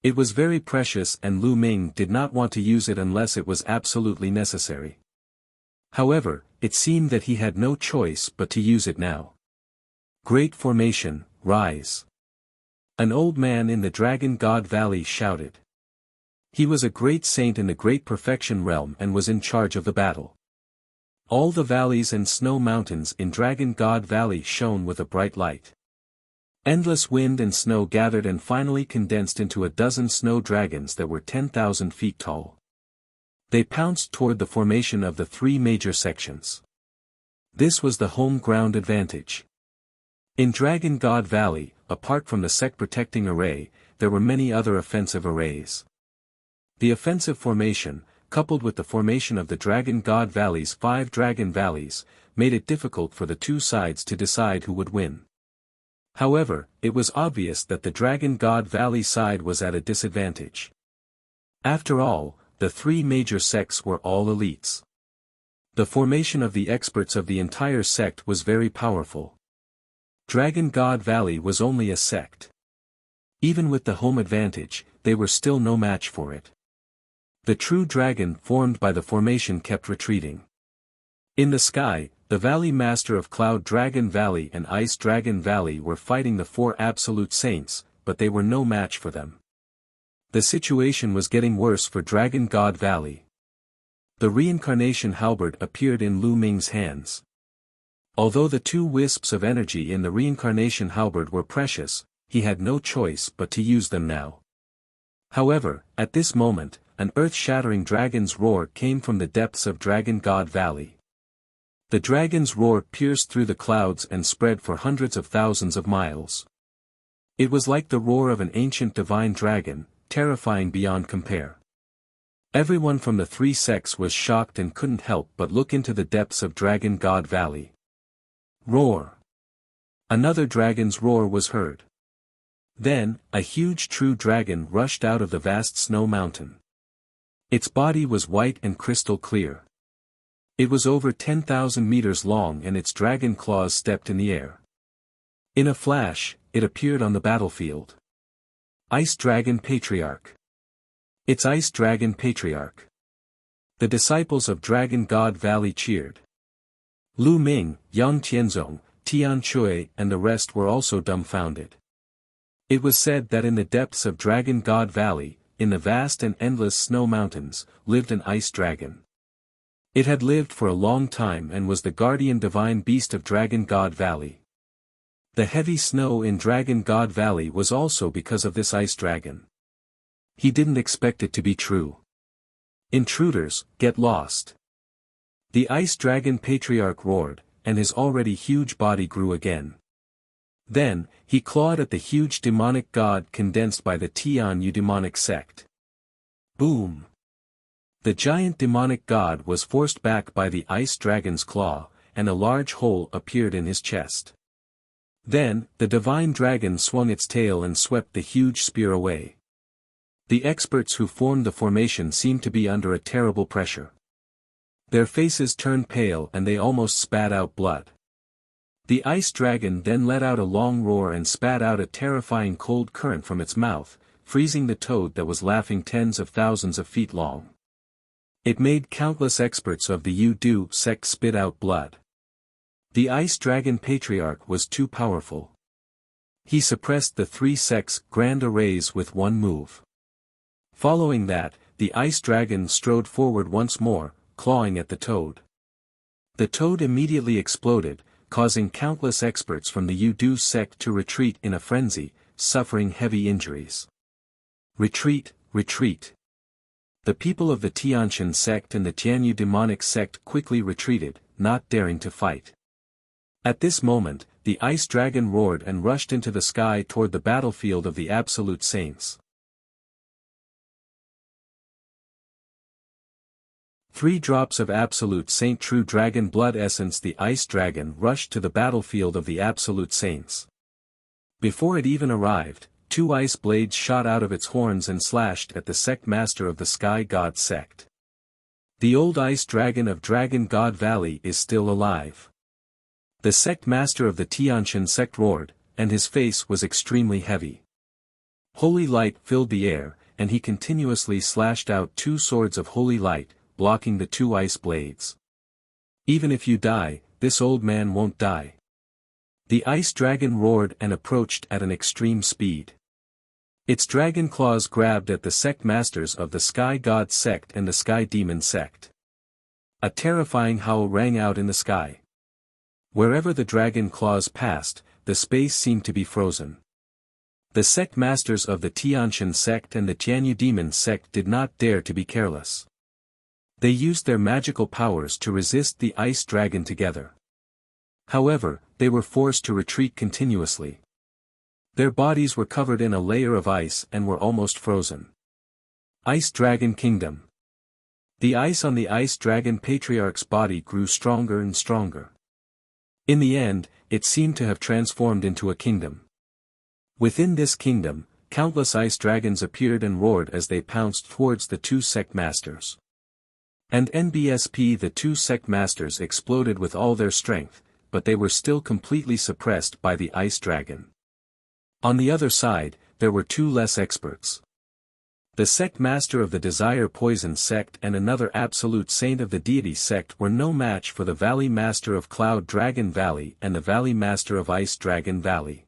It was very precious and Lu Ming did not want to use it unless it was absolutely necessary. However, it seemed that he had no choice but to use it now. Great formation, rise! An old man in the Dragon God Valley shouted. He was a great saint in the Great Perfection Realm and was in charge of the battle. All the valleys and snow mountains in Dragon God Valley shone with a bright light. Endless wind and snow gathered and finally condensed into a dozen snow dragons that were 10,000 feet tall. They pounced toward the formation of the 3 major sections. This was the home ground advantage. In Dragon God Valley, apart from the sect-protecting array, there were many other offensive arrays. The offensive formation, coupled with the formation of the Dragon God Valley's 5 Dragon Valleys, made it difficult for the 2 sides to decide who would win. However, it was obvious that the Dragon God Valley side was at a disadvantage. After all, the 3 major sects were all elites. The formation of the experts of the entire sect was very powerful. Dragon God Valley was only a sect. Even with the home advantage, they were still no match for it. The true dragon formed by the formation kept retreating. In the sky, the Valley Master of Cloud Dragon Valley and Ice Dragon Valley were fighting the four Absolute Saints, but they were no match for them. The situation was getting worse for Dragon God Valley. The reincarnation halberd appeared in Lu Ming's hands. Although the two wisps of energy in the reincarnation halberd were precious, he had no choice but to use them now. However, at this moment, an earth-shattering dragon's roar came from the depths of Dragon God Valley. The dragon's roar pierced through the clouds and spread for hundreds of thousands of miles. It was like the roar of an ancient divine dragon, terrifying beyond compare. Everyone from the three sects was shocked and couldn't help but look into the depths of Dragon God Valley. Roar! Another dragon's roar was heard. Then, a huge true dragon rushed out of the vast snow mountain. Its body was white and crystal clear. It was over 10,000 meters long and its dragon claws stepped in the air. In a flash, it appeared on the battlefield. Ice Dragon Patriarch. It's Ice Dragon Patriarch. The disciples of Dragon God Valley cheered. Lu Ming, Yang Tianzong, Tian Shui and the rest were also dumbfounded. It was said that in the depths of Dragon God Valley, in the vast and endless snow mountains, lived an ice dragon. It had lived for a long time and was the guardian divine beast of Dragon God Valley. The heavy snow in Dragon God Valley was also because of this ice dragon. He didn't expect it to be true. Intruders, get lost. The Ice Dragon Patriarch roared, and his already huge body grew again. Then, he clawed at the huge demonic god condensed by the Tian Yu demonic sect. Boom! The giant demonic god was forced back by the ice dragon's claw, and a large hole appeared in his chest. Then, the divine dragon swung its tail and swept the huge spear away. The experts who formed the formation seemed to be under a terrible pressure. Their faces turned pale and they almost spat out blood. The ice dragon then let out a long roar and spat out a terrifying cold current from its mouth, freezing the toad that was laughing tens of thousands of feet long. It made countless experts of the Yu-Du sect spit out blood. The Ice Dragon Patriarch was too powerful. He suppressed the three sects' grand arrays with one move. Following that, the Ice Dragon strode forward once more, clawing at the toad. The toad immediately exploded, causing countless experts from the Yu-Du sect to retreat in a frenzy, suffering heavy injuries. Retreat, retreat. The people of the Tianshan sect and the Tianyu demonic sect quickly retreated, not daring to fight. At this moment, the ice dragon roared and rushed into the sky toward the battlefield of the Absolute Saints. 3 drops of Absolute Saint True Dragon Blood Essence. The ice dragon rushed to the battlefield of the Absolute Saints. Before it even arrived, 2 ice blades shot out of its horns and slashed at the sect master of the Sky God sect. The old ice dragon of Dragon God Valley is still alive. The sect master of the Tianshan sect roared, and his face was extremely heavy. Holy light filled the air, and he continuously slashed out 2 swords of holy light, blocking the 2 ice blades. Even if you die, this old man won't die. The ice dragon roared and approached at an extreme speed. Its dragon claws grabbed at the sect masters of the Sky God sect and the Sky Demon sect. A terrifying howl rang out in the sky. Wherever the dragon claws passed, the space seemed to be frozen. The sect masters of the Tianshan sect and the Tianyu Demon sect did not dare to be careless. They used their magical powers to resist the ice dragon together. However, they were forced to retreat continuously. Their bodies were covered in a layer of ice and were almost frozen. Ice Dragon Kingdom. The ice on the Ice Dragon Patriarch's body grew stronger and stronger. In the end, it seemed to have transformed into a kingdom. Within this kingdom, countless ice dragons appeared and roared as they pounced towards the 2 sect masters. And NBSP, the two sect masters exploded with all their strength, but they were still completely suppressed by the ice dragon. On the other side, there were two less experts. The sect master of the Desire Poison sect and another absolute saint of the Deity sect were no match for the Valley Master of Cloud Dragon Valley and the Valley Master of Ice Dragon Valley.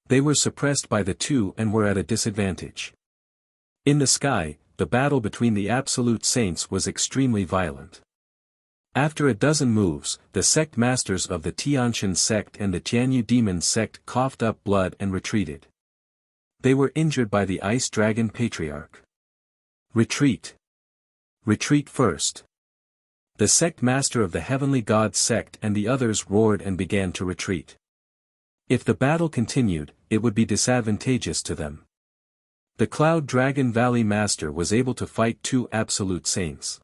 They were suppressed by the two and were at a disadvantage. In the sky, the battle between the absolute saints was extremely violent. After a dozen moves, the sect masters of the Tianshan sect and the Tianyu demon sect coughed up blood and retreated. They were injured by the Ice Dragon Patriarch. Retreat. Retreat first. The sect master of the Heavenly God sect and the others roared and began to retreat. If the battle continued, it would be disadvantageous to them. The Cloud Dragon Valley Master was able to fight two absolute saints.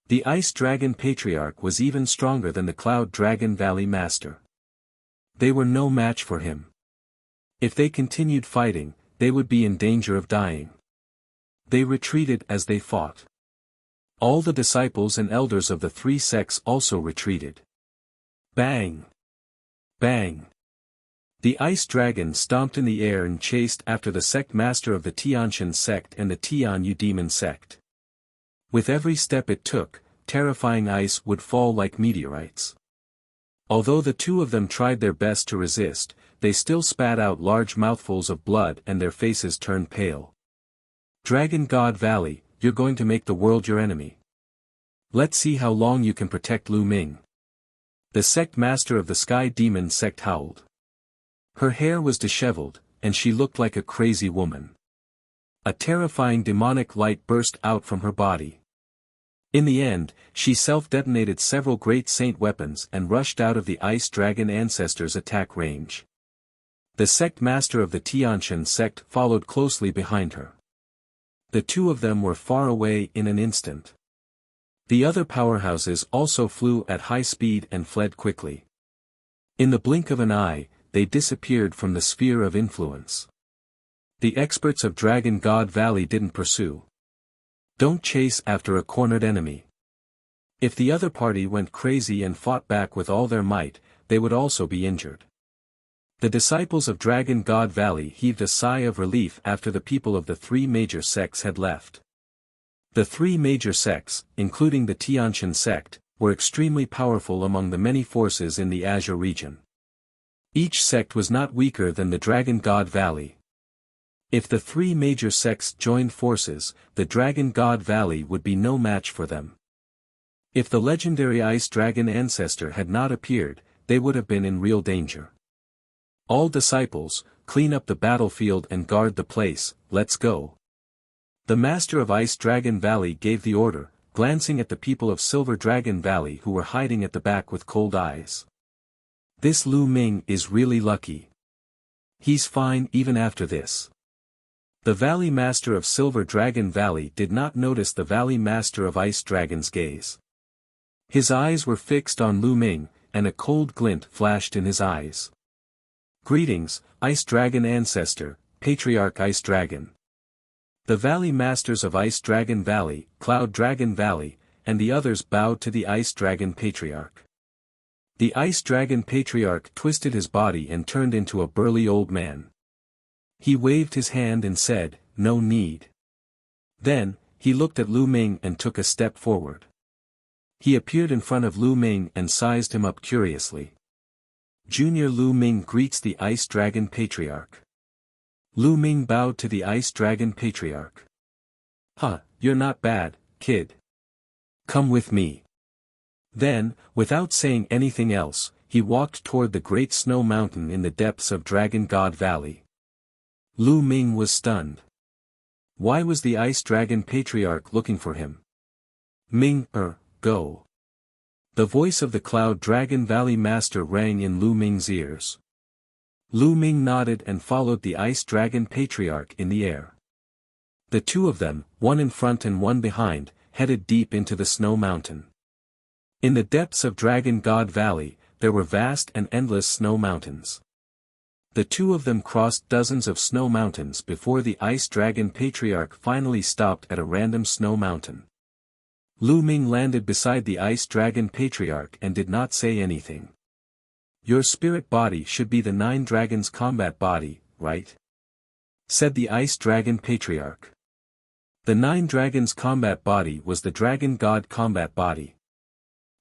The Ice Dragon Patriarch was even stronger than the Cloud Dragon Valley Master. They were no match for him. If they continued fighting, they would be in danger of dying. They retreated as they fought. All the disciples and elders of the three sects also retreated. Bang! Bang! The ice dragon stomped in the air and chased after the sect master of the Tianshan sect and the Tianyu demon sect. With every step it took, terrifying ice would fall like meteorites. Although the two of them tried their best to resist, they still spat out large mouthfuls of blood and their faces turned pale. Dragon God Valley, you're going to make the world your enemy. Let's see how long you can protect Lu Ming. The sect master of the Sky Demon sect howled. Her hair was disheveled, and she looked like a crazy woman. A terrifying demonic light burst out from her body. In the end, she self-detonated several great saint weapons and rushed out of the Ice Dragon Ancestors' attack range. The sect master of the Tianshan sect followed closely behind her. The two of them were far away in an instant. The other powerhouses also flew at high speed and fled quickly. In the blink of an eye, they disappeared from the sphere of influence. The experts of Dragon God Valley didn't pursue. Don't chase after a cornered enemy. If the other party went crazy and fought back with all their might, they would also be injured. The disciples of Dragon God Valley heaved a sigh of relief after the people of the three major sects had left. The three major sects, including the Tianshan sect, were extremely powerful among the many forces in the Azure region. Each sect was not weaker than the Dragon God Valley. If the three major sects joined forces, the Dragon God Valley would be no match for them. If the legendary Ice Dragon Ancestor had not appeared, they would have been in real danger. All disciples, clean up the battlefield and guard the place, let's go. The Master of Ice Dragon Valley gave the order, glancing at the people of Silver Dragon Valley who were hiding at the back with cold eyes. This Lu Ming is really lucky. He's fine even after this. The Valley Master of Silver Dragon Valley did not notice the Valley Master of Ice Dragon's gaze. His eyes were fixed on Lu Ming, and a cold glint flashed in his eyes. Greetings, Ice Dragon Ancestor, Patriarch Ice Dragon. The Valley Masters of Ice Dragon Valley, Cloud Dragon Valley, and the others bowed to the Ice Dragon Patriarch. The Ice Dragon Patriarch twisted his body and turned into a burly old man. He waved his hand and said, "No need." Then, he looked at Lu Ming and took a step forward. He appeared in front of Lu Ming and sized him up curiously. Junior Lu Ming greets the Ice Dragon Patriarch. Lu Ming bowed to the Ice Dragon Patriarch. "Huh, you're not bad, kid. Come with me." Then, without saying anything else, he walked toward the great snow mountain in the depths of Dragon God Valley. Lu Ming was stunned. Why was the Ice Dragon Patriarch looking for him? Ming, go. The voice of the Cloud Dragon Valley Master rang in Lu Ming's ears. Lu Ming nodded and followed the Ice Dragon Patriarch in the air. The two of them, one in front and one behind, headed deep into the snow mountain. In the depths of Dragon God Valley, there were vast and endless snow mountains. The two of them crossed dozens of snow mountains before the Ice Dragon Patriarch finally stopped at a random snow mountain. Lu Ming landed beside the Ice Dragon Patriarch and did not say anything. "Your spirit body should be the 9 dragons' combat body, right?" said the Ice Dragon Patriarch. The 9 dragons' combat body was the Dragon God combat body.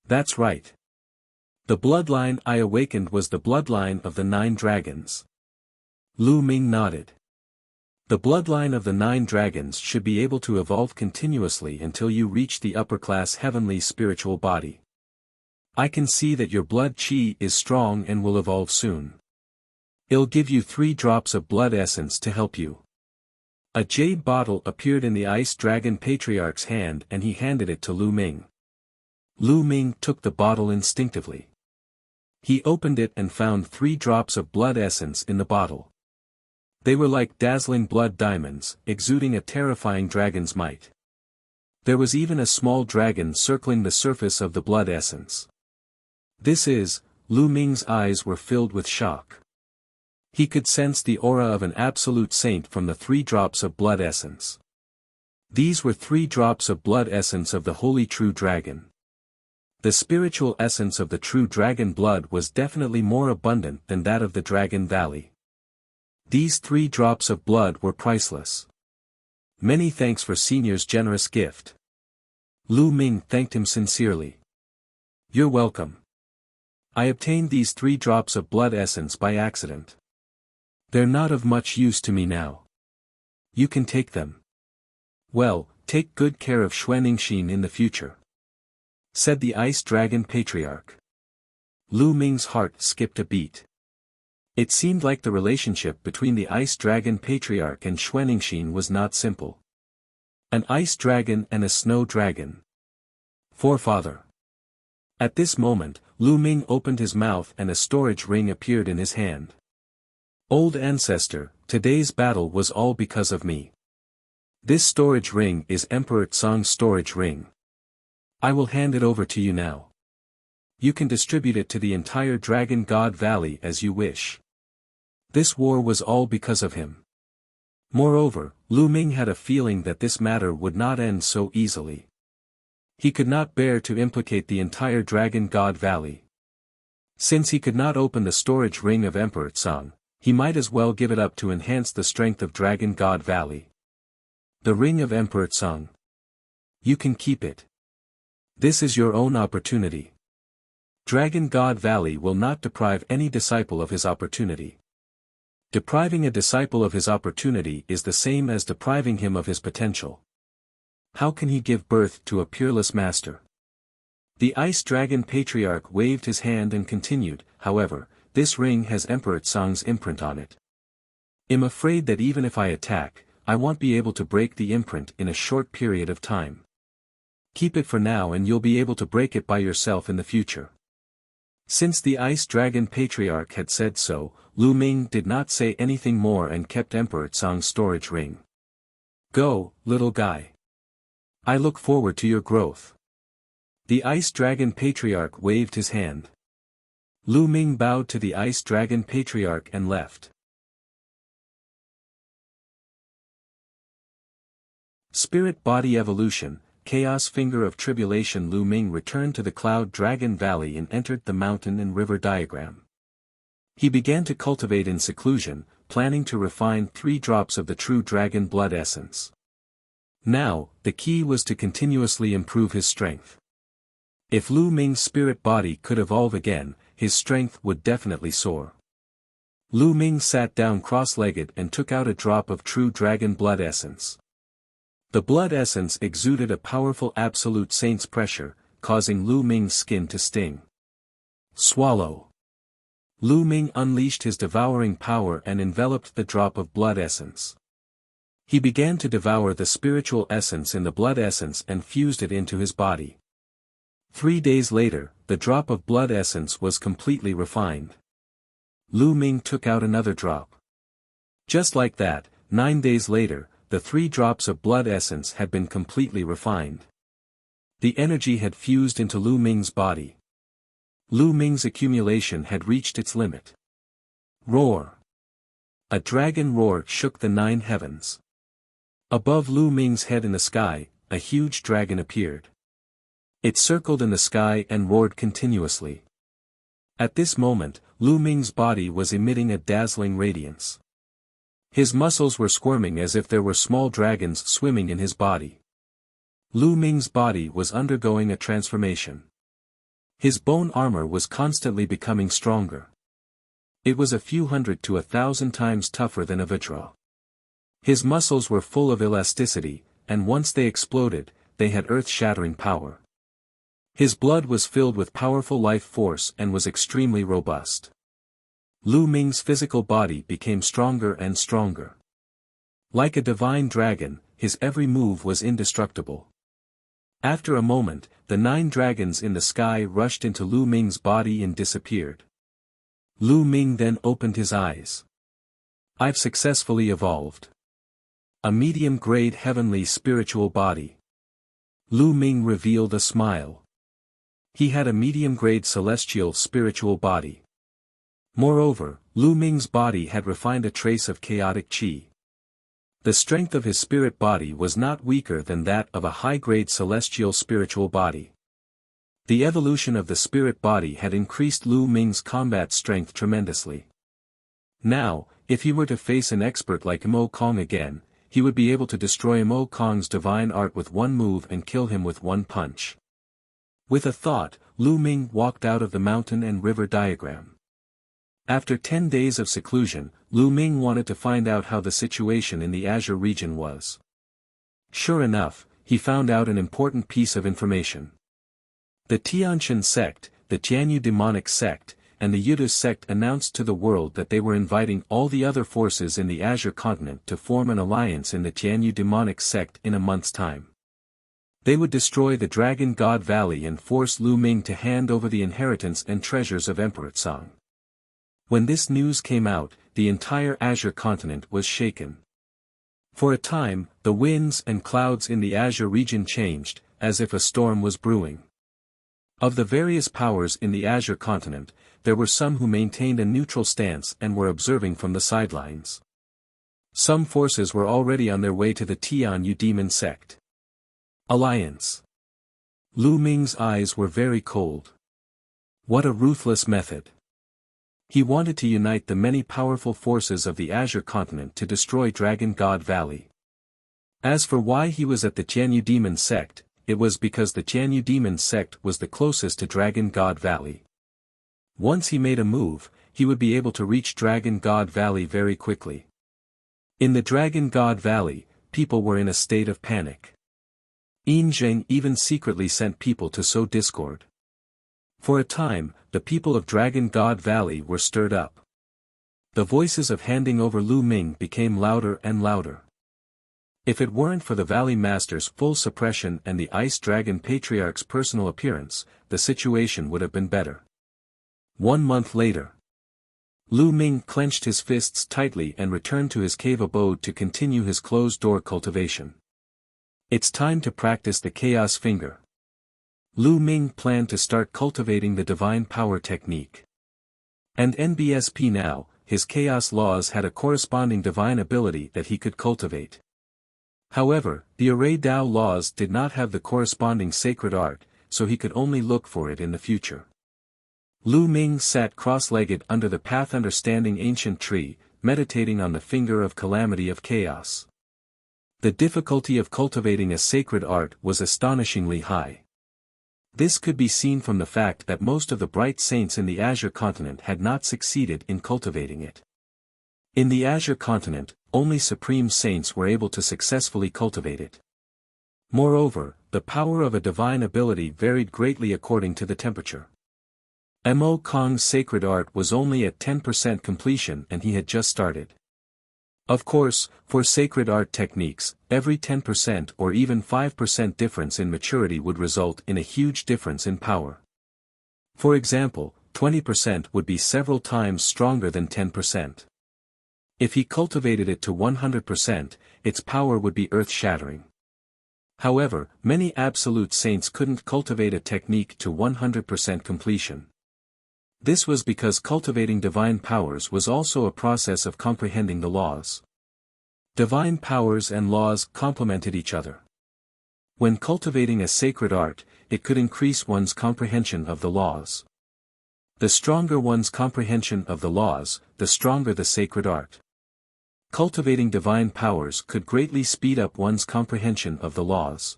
"That's right. The bloodline I awakened was the bloodline of the 9 dragons." Lu Ming nodded. "The bloodline of the 9 dragons should be able to evolve continuously until you reach the upper-class heavenly spiritual body. I can see that your blood chi is strong and will evolve soon. I'll give you 3 drops of blood essence to help you." A jade bottle appeared in the Ice Dragon Patriarch's hand and he handed it to Lu Ming. Lu Ming took the bottle instinctively. He opened it and found 3 drops of blood essence in the bottle. They were like dazzling blood diamonds, exuding a terrifying dragon's might. There was even a small dragon circling the surface of the blood essence. Lu Ming's eyes were filled with shock. He could sense the aura of an absolute saint from the 3 drops of blood essence. These were 3 drops of blood essence of the holy true dragon. The spiritual essence of the true dragon blood was definitely more abundant than that of the Dragon Valley. These 3 drops of blood were priceless. "Many thanks for Senior's generous gift." Lu Ming thanked him sincerely. "You're welcome. I obtained these 3 drops of blood essence by accident. They're not of much use to me now. You can take them. Well, take good care of Xuanixin in the future," said the Ice Dragon Patriarch. Lu Ming's heart skipped a beat. It seemed like the relationship between the Ice Dragon Patriarch and Xuanixin was not simple. An ice dragon and a snow dragon. Forefather. At this moment, Lu Ming opened his mouth and a storage ring appeared in his hand. "Old ancestor, today's battle was all because of me. This storage ring is Emperor Tsong's storage ring. I will hand it over to you now. You can distribute it to the entire Dragon God Valley as you wish. This war was all because of him." Moreover, Lu Ming had a feeling that this matter would not end so easily. He could not bear to implicate the entire Dragon God Valley. Since he could not open the storage ring of Emperor Tsong, he might as well give it up to enhance the strength of Dragon God Valley. "The ring of Emperor Tsong. You can keep it. This is your own opportunity. Dragon God Valley will not deprive any disciple of his opportunity. Depriving a disciple of his opportunity is the same as depriving him of his potential. How can he give birth to a peerless master?" The Ice Dragon Patriarch waved his hand and continued, "However, this ring has Emperor Tsong's imprint on it. I'm afraid that even if I attack, I won't be able to break the imprint in a short period of time. Keep it for now and you'll be able to break it by yourself in the future." Since the Ice Dragon Patriarch had said so, Lu Ming did not say anything more and kept Emperor Tsong's storage ring. "Go, little guy. I look forward to your growth." The Ice Dragon Patriarch waved his hand. Lu Ming bowed to the Ice Dragon Patriarch and left. Spirit Body Evolution, Chaos Finger of Tribulation. Lu Ming returned to the Cloud Dragon Valley and entered the mountain and river diagram. He began to cultivate in seclusion, planning to refine 3 drops of the true dragon blood essence. Now, the key was to continuously improve his strength. If Lu Ming's spirit body could evolve again, his strength would definitely soar. Lu Ming sat down cross-legged and took out a drop of true dragon blood essence. The blood essence exuded a powerful absolute saint's pressure, causing Lu Ming's skin to sting. Swallow. Lu Ming unleashed his devouring power and enveloped the drop of blood essence. He began to devour the spiritual essence in the blood essence and fused it into his body. 3 days later, the drop of blood essence was completely refined. Lu Ming took out another drop. Just like that, 9 days later, the 3 drops of blood essence had been completely refined. The energy had fused into Lu Ming's body. Lu Ming's accumulation had reached its limit. Roar! A dragon roar shook the 9 heavens. Above Lu Ming's head in the sky, a huge dragon appeared. It circled in the sky and roared continuously. At this moment, Lu Ming's body was emitting a dazzling radiance. His muscles were squirming as if there were small dragons swimming in his body. Lu Ming's body was undergoing a transformation. His bone armor was constantly becoming stronger. It was a few hundred to 1,000 times tougher than a vitra. His muscles were full of elasticity, and once they exploded, they had earth-shattering power. His blood was filled with powerful life force and was extremely robust. Lu Ming's physical body became stronger and stronger. Like a divine dragon, his every move was indestructible. After a moment, the 9 dragons in the sky rushed into Lu Ming's body and disappeared. Lu Ming then opened his eyes. I've successfully evolved. A medium-grade heavenly spiritual body. Lu Ming revealed a smile. He had a medium-grade celestial spiritual body. Moreover, Lu Ming's body had refined a trace of chaotic qi. The strength of his spirit body was not weaker than that of a high-grade celestial spiritual body. The evolution of the spirit body had increased Lu Ming's combat strength tremendously. Now, if he were to face an expert like Mo Kong again, he would be able to destroy Mo Kong's divine art with one move and kill him with one punch. With a thought, Lu Ming walked out of the mountain and river diagram. After 10 days of seclusion, Lu Ming wanted to find out how the situation in the Azure region was. Sure enough, he found out an important piece of information. The Tianshan sect, the Tianyu demonic sect, and the Yudus sect announced to the world that they were inviting all the other forces in the Azure continent to form an alliance in the Tianyu demonic sect in a month's time. They would destroy the Dragon God Valley and force Lu Ming to hand over the inheritance and treasures of Emperor Tsang. When this news came out, the entire Azure continent was shaken. For a time, the winds and clouds in the Azure region changed, as if a storm was brewing. Of the various powers in the Azure continent, there were some who maintained a neutral stance and were observing from the sidelines. Some forces were already on their way to the Tianyu demon sect. Alliance. Lu Ming's eyes were very cold. What a ruthless method. He wanted to unite the many powerful forces of the Azure continent to destroy Dragon God Valley. As for why he was at the Tianyu demon sect, it was because the Tianyu demon sect was the closest to Dragon God Valley. Once he made a move, he would be able to reach Dragon God Valley very quickly. In the Dragon God Valley, people were in a state of panic. Yin Zheng even secretly sent people to sow discord. For a time, the people of Dragon God Valley were stirred up. The voices of handing over Lu Ming became louder and louder. If it weren't for the Valley Master's full suppression and the Ice Dragon Patriarch's personal appearance, the situation would have been better. 1 month later. Lu Ming clenched his fists tightly and returned to his cave abode to continue his closed-door cultivation. It's time to practice the Chaos Finger. Lu Ming planned to start cultivating the Divine Power technique. And NBSP now, his Chaos Laws had a corresponding divine ability that he could cultivate. However, the Array Dao Laws did not have the corresponding sacred art, so he could only look for it in the future. Lu Ming sat cross-legged under the Path Understanding ancient tree, meditating on the Finger of Calamity of Chaos. The difficulty of cultivating a sacred art was astonishingly high. This could be seen from the fact that most of the bright saints in the Azure continent had not succeeded in cultivating it. In the Azure continent, only supreme saints were able to successfully cultivate it. Moreover, the power of a divine ability varied greatly according to the temperature. Mo Kong's sacred art was only at 10% completion and he had just started. Of course, for sacred art techniques, every 10% or even 5% difference in maturity would result in a huge difference in power. For example, 20% would be several times stronger than 10%. If he cultivated it to 100%, its power would be earth-shattering. However, many absolute saints couldn't cultivate a technique to 100% completion. This was because cultivating divine powers was also a process of comprehending the laws. Divine powers and laws complemented each other. When cultivating a sacred art, it could increase one's comprehension of the laws. The stronger one's comprehension of the laws, the stronger the sacred art. Cultivating divine powers could greatly speed up one's comprehension of the laws.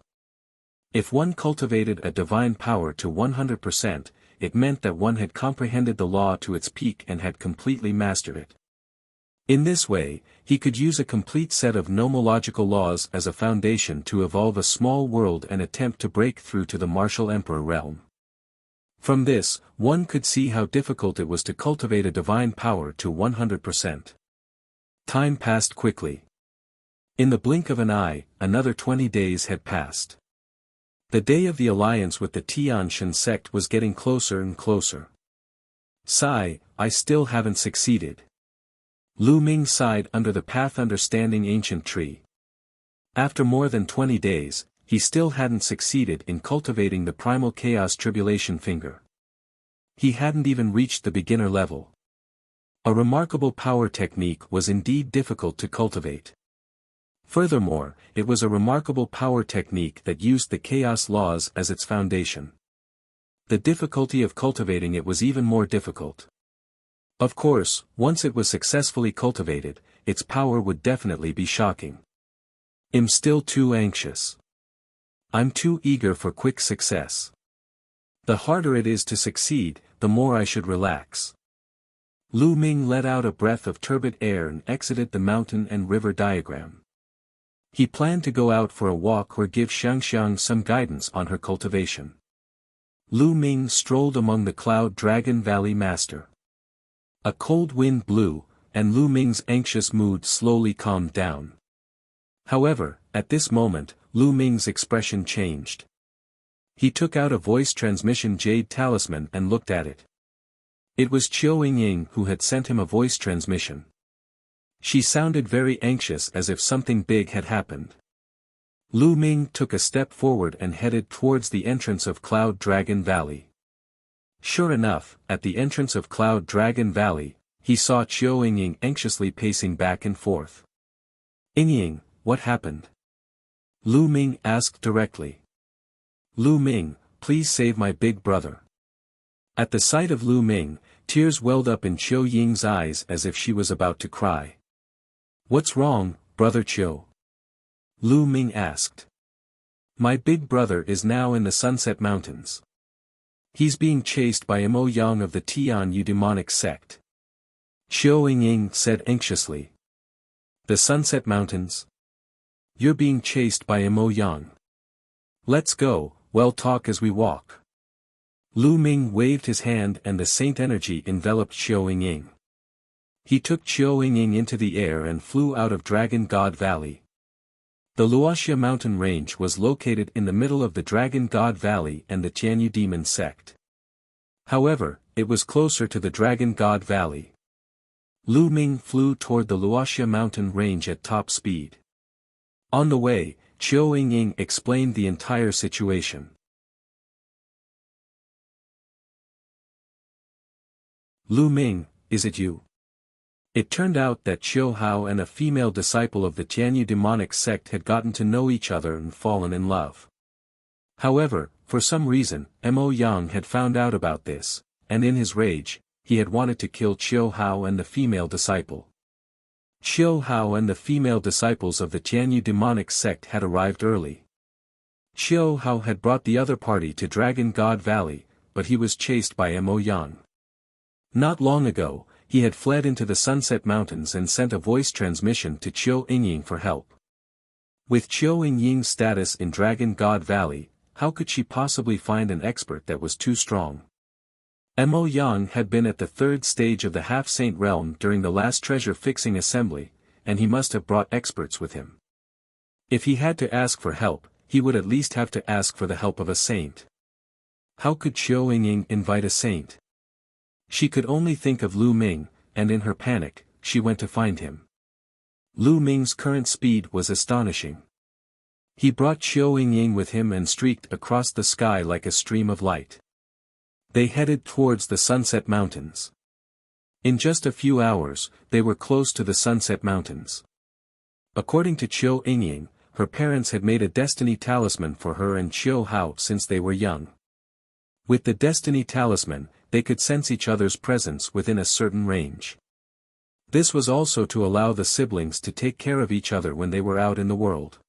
If one cultivated a divine power to 100%, it meant that one had comprehended the law to its peak and had completely mastered it. In this way, he could use a complete set of nomological laws as a foundation to evolve a small world and attempt to break through to the martial emperor realm. From this, one could see how difficult it was to cultivate a divine power to 100%. Time passed quickly. In the blink of an eye, another 20 days had passed. The day of the alliance with the Tianshan sect was getting closer and closer. Sigh, I still haven't succeeded. Lu Ming sighed under the path understanding ancient tree. After more than 20 days, he still hadn't succeeded in cultivating the primal chaos tribulation finger. He hadn't even reached the beginner level. A remarkable power technique was indeed difficult to cultivate. Furthermore, it was a remarkable power technique that used the chaos laws as its foundation. The difficulty of cultivating it was even more difficult. Of course, once it was successfully cultivated, its power would definitely be shocking. I'm still too anxious. I'm too eager for quick success. The harder it is to succeed, the more I should relax. Lu Ming let out a breath of turbid air and exited the mountain and river diagram. He planned to go out for a walk or give Xiangxiang some guidance on her cultivation. Lu Ming strolled among the Cloud Dragon Valley Master. A cold wind blew, and Lu Ming's anxious mood slowly calmed down. However, at this moment, Lu Ming's expression changed. He took out a voice transmission jade talisman and looked at it. It was Qiu Yingying who had sent him a voice transmission. She sounded very anxious as if something big had happened. Lu Ming took a step forward and headed towards the entrance of Cloud Dragon Valley. Sure enough, at the entrance of Cloud Dragon Valley, he saw Qiu Yingying anxiously pacing back and forth. Yingying, what happened? Lu Ming asked directly. Lu Ming, please save my big brother. At the sight of Lu Ming, tears welled up in Qiu Ying's eyes as if she was about to cry. What's wrong, brother Qiu? Lu Ming asked. My big brother is now in the Sunset Mountains. He's being chased by Mo Yang of the Tianyu demonic sect. Qiu Yingying said anxiously. The Sunset Mountains? You're being chased by Mo Yang. Let's go, we'll talk as we walk. Lu Ming waved his hand and the saint energy enveloped Qiu Yingying. He took Qiu Yingying into the air and flew out of Dragon God Valley. The Wuxia mountain range was located in the middle of the Dragon God Valley and the Tianyu demon sect. However, it was closer to the Dragon God Valley. Lu Ming flew toward the Wuxia mountain range at top speed. On the way, Qiu Yingying explained the entire situation. Lu Ming, is it you? It turned out that Qiu Hao and a female disciple of the Tianyu demonic sect had gotten to know each other and fallen in love. However, for some reason, Mo Yang had found out about this, and in his rage, he had wanted to kill Qiu Hao and the female disciple. Qiu Hao and the female disciples of the Tianyu demonic sect had arrived early. Qiu Hao had brought the other party to Dragon God Valley, but he was chased by Mo Yang. Not long ago, he had fled into the Sunset Mountains and sent a voice transmission to Qiu Yingying for help. With Qiu Yingying's status in Dragon God Valley, how could she possibly find an expert that was too strong? Mo Yang had been at the third stage of the half-saint realm during the last treasure-fixing assembly, and he must have brought experts with him. If he had to ask for help, he would at least have to ask for the help of a saint. How could Qiu Yingying invite a saint? She could only think of Lu Ming, and in her panic, she went to find him. Lu Ming's current speed was astonishing. He brought Qiu Yingying with him and streaked across the sky like a stream of light. They headed towards the Sunset Mountains. In just a few hours, they were close to the Sunset Mountains. According to Qiu Yingying, her parents had made a destiny talisman for her and Chiu Hao since they were young. With the destiny talisman, they could sense each other's presence within a certain range. This was also to allow the siblings to take care of each other when they were out in the world.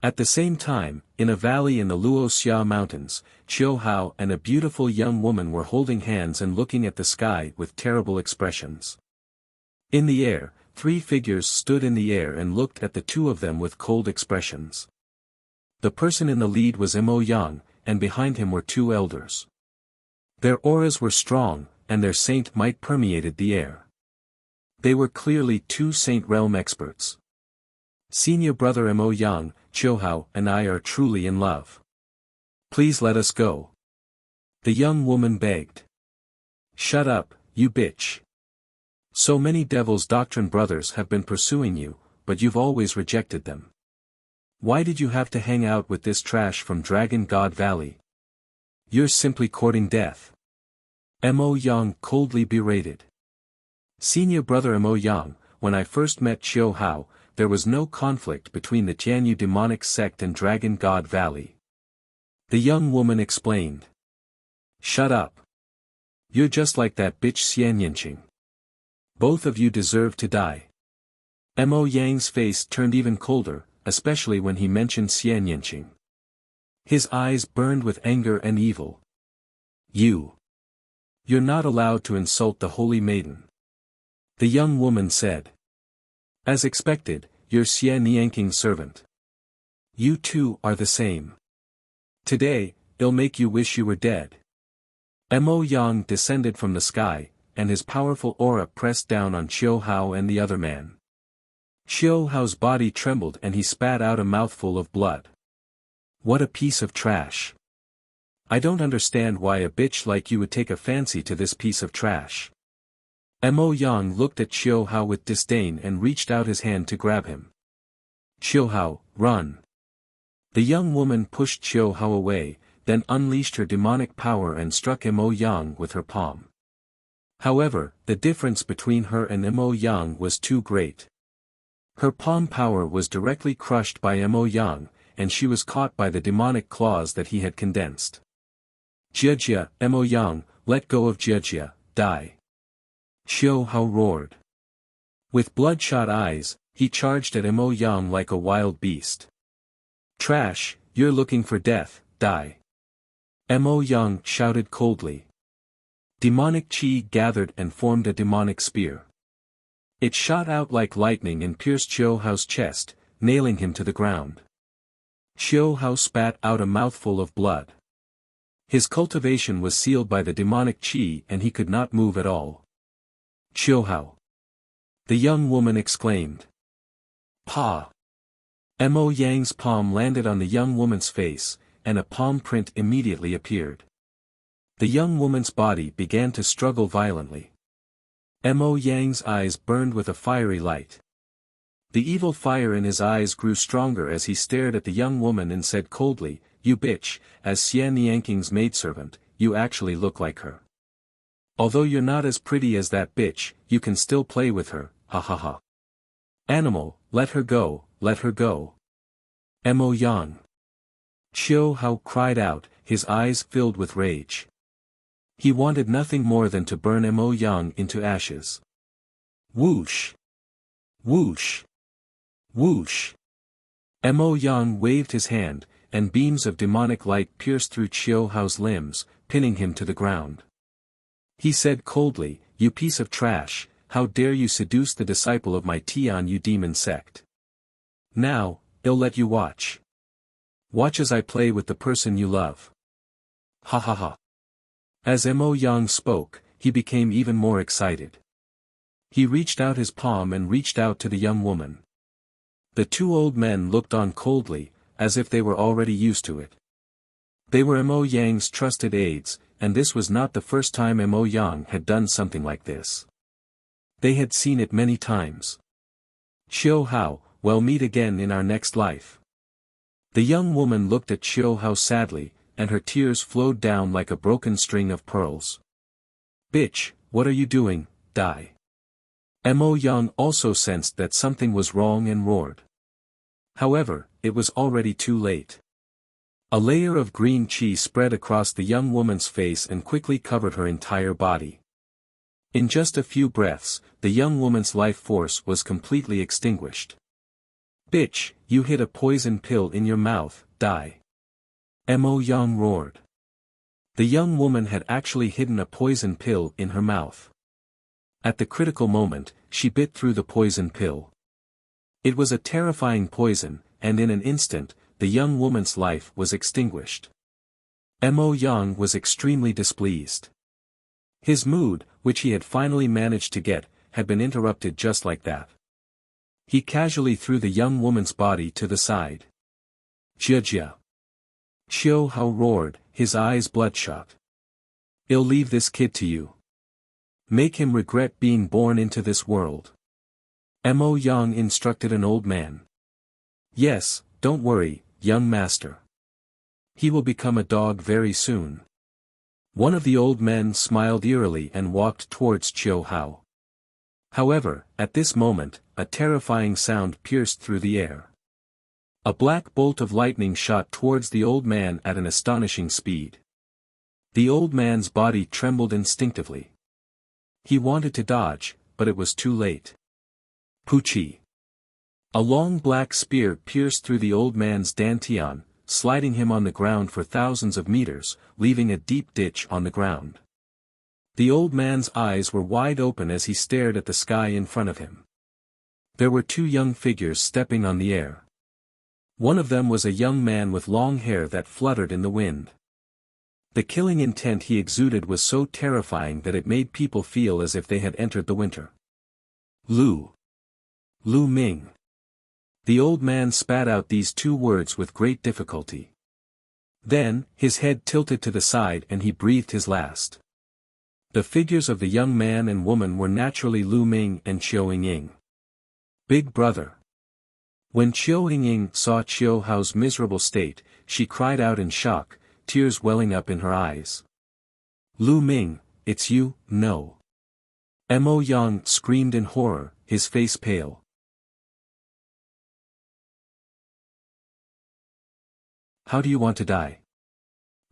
At the same time, in a valley in the Luoxia Mountains, Chiu Hao and a beautiful young woman were holding hands and looking at the sky with terrible expressions. In the air, 3 figures stood in the air and looked at the two of them with cold expressions. The person in the lead was Mo Yang, and behind him were 2 elders. Their auras were strong, and their saint might permeated the air. They were clearly 2 Saint Realm experts. Senior brother Mo Yang, Chiu Hao and I are truly in love. Please let us go. The young woman begged. Shut up, you bitch. So many Devil's Doctrine brothers have been pursuing you, but you've always rejected them. Why did you have to hang out with this trash from Dragon God Valley? You're simply courting death. Mo Yang coldly berated. Senior brother Mo Yang, when I first met Chiu Hao, there was no conflict between the Tianyu demonic sect and Dragon God Valley. The young woman explained. Shut up. You're just like that bitch Xian Yinqing. Both of you deserve to die. Mo Yang's face turned even colder, especially when he mentioned Xian Yinqing. His eyes burned with anger and evil. You're not allowed to insult the Holy Maiden. The young woman said. As expected, you're Xian Yinqing's servant. You two are the same. Today, it'll make you wish you were dead. Mo Yang descended from the sky, and his powerful aura pressed down on Chiu Hao and the other man. Chiu Hao's body trembled and he spat out a mouthful of blood. What a piece of trash. I don't understand why a bitch like you would take a fancy to this piece of trash. Mo Yang looked at Chiu Hao with disdain and reached out his hand to grab him. Chiu Hao, run. The young woman pushed Chiu Hao away, then unleashed her demonic power and struck Mo Yang with her palm. However, the difference between her and Mo Yang was too great. Her palm power was directly crushed by Mo Yang, and she was caught by the demonic claws that he had condensed. Jia, Mo Yang, let go of Jia, die. Chiu Hao roared. With bloodshot eyes, he charged at Mo Yang like a wild beast. Trash, you're looking for death, die. Mo Yang shouted coldly. Demonic chi gathered and formed a demonic spear. It shot out like lightning and pierced Chiu Hao's chest, nailing him to the ground. Chiu Hao spat out a mouthful of blood. His cultivation was sealed by the demonic chi and he could not move at all. Chiu Hao. The young woman exclaimed. Pa! Mo Yang's palm landed on the young woman's face, and a palm print immediately appeared. The young woman's body began to struggle violently. Mo Yang's eyes burned with a fiery light. The evil fire in his eyes grew stronger as he stared at the young woman and said coldly, You bitch, as Xian Yinqing's maidservant, you actually look like her. Although you're not as pretty as that bitch, you can still play with her, ha ha ha. Animal, let her go, let her go. Mo Yang. Chiu Hao cried out, his eyes filled with rage. He wanted nothing more than to burn Mo Yang into ashes. Whoosh! Whoosh! Whoosh! Mo Yang waved his hand, and beams of demonic light pierced through Chiu Hao's limbs, pinning him to the ground. He said coldly, You piece of trash, how dare you seduce the disciple of my Tianyu demon sect. Now, I'll let you watch. Watch as I play with the person you love. Ha ha ha. As Mo Yang spoke, he became even more excited. He reached out his palm and reached out to the young woman. The 2 old men looked on coldly, as if they were already used to it. They were Mo Yang's trusted aides, and this was not the first time Mo Yang had done something like this. They had seen it many times. Chiu Hao, we'll meet again in our next life. The young woman looked at Chiu Hao sadly, and her tears flowed down like a broken string of pearls. Bitch, what are you doing, die. Mo Yang also sensed that something was wrong and roared. However, it was already too late. A layer of green chi spread across the young woman's face and quickly covered her entire body. In just a few breaths, the young woman's life force was completely extinguished. "Bitch, you hid a poison pill in your mouth, die." Mo Yang roared. The young woman had actually hidden a poison pill in her mouth. At the critical moment, she bit through the poison pill. It was a terrifying poison, and in an instant, the young woman's life was extinguished. Mo Yang was extremely displeased. His mood, which he had finally managed to get, had been interrupted just like that. He casually threw the young woman's body to the side. "Jia." Qiu Hao roared, his eyes bloodshot. "I'll leave this kid to you. Make him regret being born into this world." Mo Yang instructed an old man. "Yes, don't worry, young master. He will become a dog very soon." One of the old men smiled eerily and walked towards Qiu Hao. However, at this moment, a terrifying sound pierced through the air. A black bolt of lightning shot towards the old man at an astonishing speed. The old man's body trembled instinctively. He wanted to dodge, but it was too late. Puchi. A long black spear pierced through the old man's dantian, sliding him on the ground for thousands of meters, leaving a deep ditch on the ground. The old man's eyes were wide open as he stared at the sky in front of him. There were two young figures stepping on the air. One of them was a young man with long hair that fluttered in the wind. The killing intent he exuded was so terrifying that it made people feel as if they had entered the winter. Lu Ming. The old man spat out these two words with great difficulty. Then, his head tilted to the side and he breathed his last. The figures of the young man and woman were naturally Lu Ming and Qiu Ying. Big brother. When Qiu Ying saw Qiu Hao's miserable state, she cried out in shock, tears welling up in her eyes. "Lu Ming, it's you." "No." Mo Yang screamed in horror, his face pale. "How do you want to die?"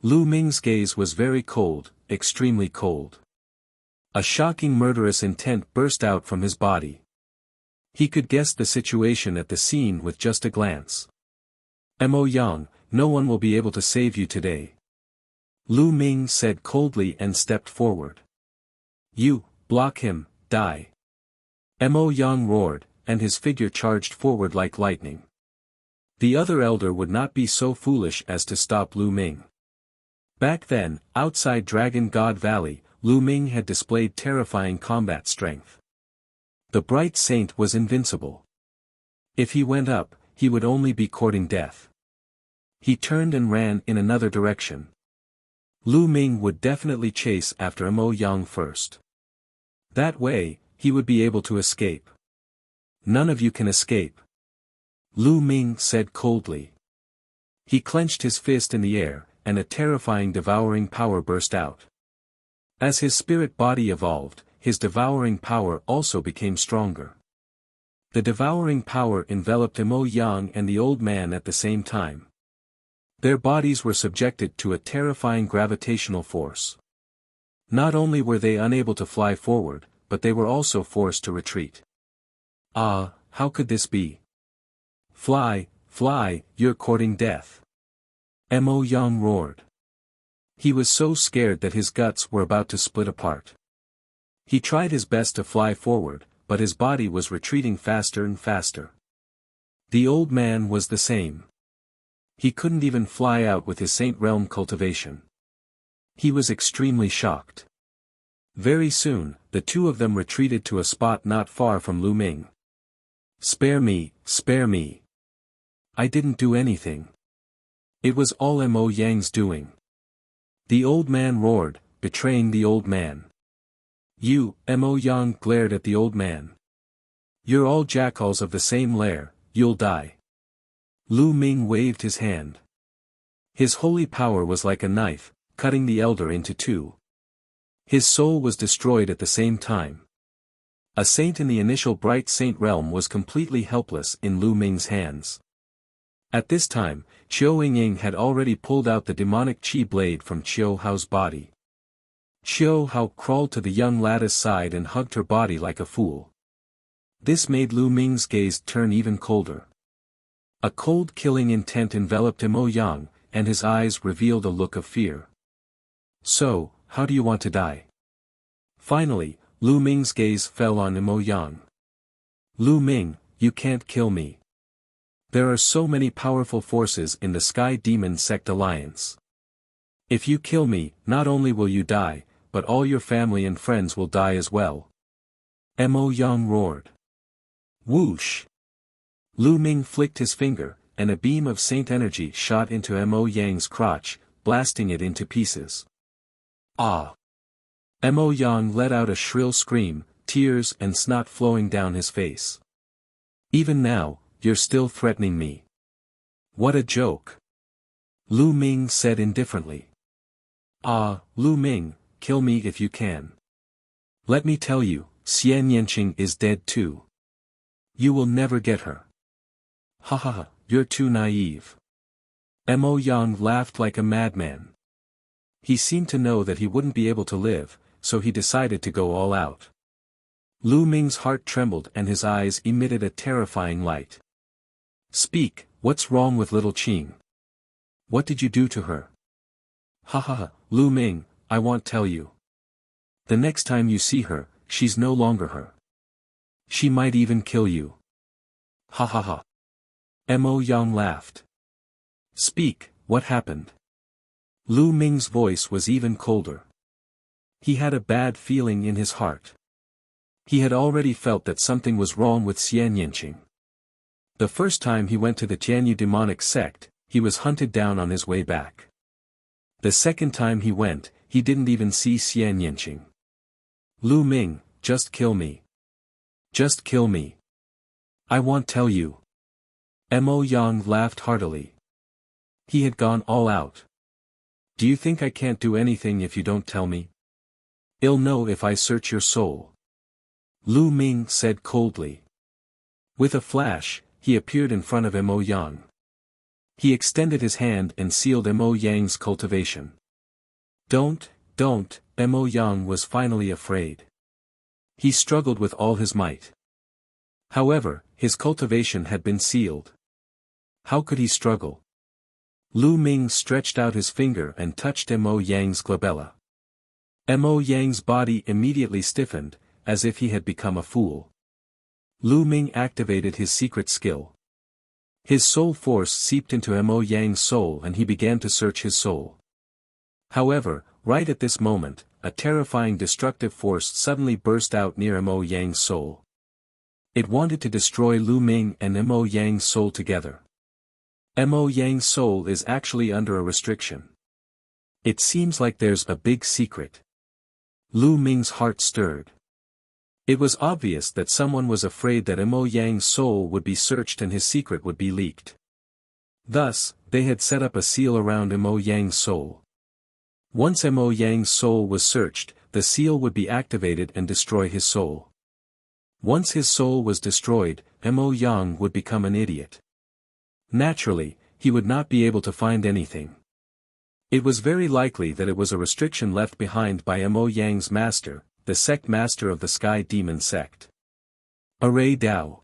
Lu Ming's gaze was very cold, extremely cold. A shocking murderous intent burst out from his body. He could guess the situation at the scene with just a glance. "Mo Yang, no one will be able to save you today." Lu Ming said coldly and stepped forward. "You, block him, die." Mo Yang roared, and his figure charged forward like lightning. The other elder would not be so foolish as to stop Lu Ming. Back then, outside Dragon God Valley, Lu Ming had displayed terrifying combat strength. The bright saint was invincible. If he went up, he would only be courting death. He turned and ran in another direction. Lu Ming would definitely chase after Mo Yang first. That way, he would be able to escape. "None of you can escape," Lu Ming said coldly. He clenched his fist in the air, and a terrifying devouring power burst out. As his spirit body evolved, his devouring power also became stronger. The devouring power enveloped Mo Yang and the old man at the same time. Their bodies were subjected to a terrifying gravitational force. Not only were they unable to fly forward, but they were also forced to retreat. "Ah, how could this be? Fly, fly, you're courting death." Mo Yang roared. He was so scared that his guts were about to split apart. He tried his best to fly forward, but his body was retreating faster and faster. The old man was the same. He couldn't even fly out with his Saint Realm cultivation. He was extremely shocked. Very soon, the two of them retreated to a spot not far from Lu Ming. "Spare me, spare me. I didn't do anything. It was all Mo Yang's doing." The old man roared, betraying the old man. "You," Mo Yang glared at the old man. "You're all jackals of the same lair, you'll die." Lu Ming waved his hand. His holy power was like a knife, cutting the elder into two. His soul was destroyed at the same time. A saint in the initial bright saint realm was completely helpless in Lu Ming's hands. At this time, Qiu Ying had already pulled out the demonic chi blade from Qiu Hao's body. Qiu Hao crawled to the young lad's side and hugged her body like a fool. This made Lu Ming's gaze turn even colder. A cold killing intent enveloped Mo Yang, and his eyes revealed a look of fear. So, how do you want to die? Finally, Lu Ming's gaze fell on Mo Yang. Lu Ming, you can't kill me. There are so many powerful forces in the Sky Demon Sect Alliance. If you kill me, not only will you die, but all your family and friends will die as well. Mo Yang roared. Whoosh! Lu Ming flicked his finger, and a beam of saint energy shot into Mo Yang's crotch, blasting it into pieces. Ah! Mo Yang let out a shrill scream, tears and snot flowing down his face. Even now, you're still threatening me. What a joke! Lu Ming said indifferently. Ah, Lu Ming, kill me if you can. Let me tell you, Xian Yanqing is dead too. You will never get her. Ha ha ha, you're too naive. Mo Yang laughed like a madman. He seemed to know that he wouldn't be able to live, so he decided to go all out. Lu Ming's heart trembled and his eyes emitted a terrifying light. Speak, what's wrong with little Qing? What did you do to her? Ha ha ha, Lu Ming, I won't tell you. The next time you see her, she's no longer her. She might even kill you. Ha ha ha. Mo Yang laughed. Speak, what happened? Lu Ming's voice was even colder. He had a bad feeling in his heart. He had already felt that something was wrong with Xian Yanqing. The first time he went to the Tianyu demonic sect, he was hunted down on his way back. The second time he went, he didn't even see Xian Yanqing. Lu Ming, just kill me. Just kill me. I won't tell you. Mo Yang laughed heartily. He had gone all out. Do you think I can't do anything if you don't tell me? I'll know if I search your soul. Lu Ming said coldly. With a flash, he appeared in front of Mo Yang. He extended his hand and sealed Mo Yang's cultivation. Don't, Mo Yang was finally afraid. He struggled with all his might. However, his cultivation had been sealed. How could he struggle? Lu Ming stretched out his finger and touched Mo Yang's glabella. Mo Yang's body immediately stiffened, as if he had become a fool. Lu Ming activated his secret skill. His soul force seeped into Mo Yang's soul and he began to search his soul. However, right at this moment, a terrifying destructive force suddenly burst out near Mo Yang's soul. It wanted to destroy Lu Ming and Mo Yang's soul together. Mo Yang's soul is actually under a restriction. It seems like there's a big secret. Lu Ming's heart stirred. It was obvious that someone was afraid that Mo Yang's soul would be searched and his secret would be leaked. Thus, they had set up a seal around Mo Yang's soul. Once Mo Yang's soul was searched, the seal would be activated and destroy his soul. Once his soul was destroyed, Mo Yang would become an idiot. Naturally, he would not be able to find anything. It was very likely that it was a restriction left behind by Mo Yang's master, the sect master of the Sky Demon Sect. Array Dao.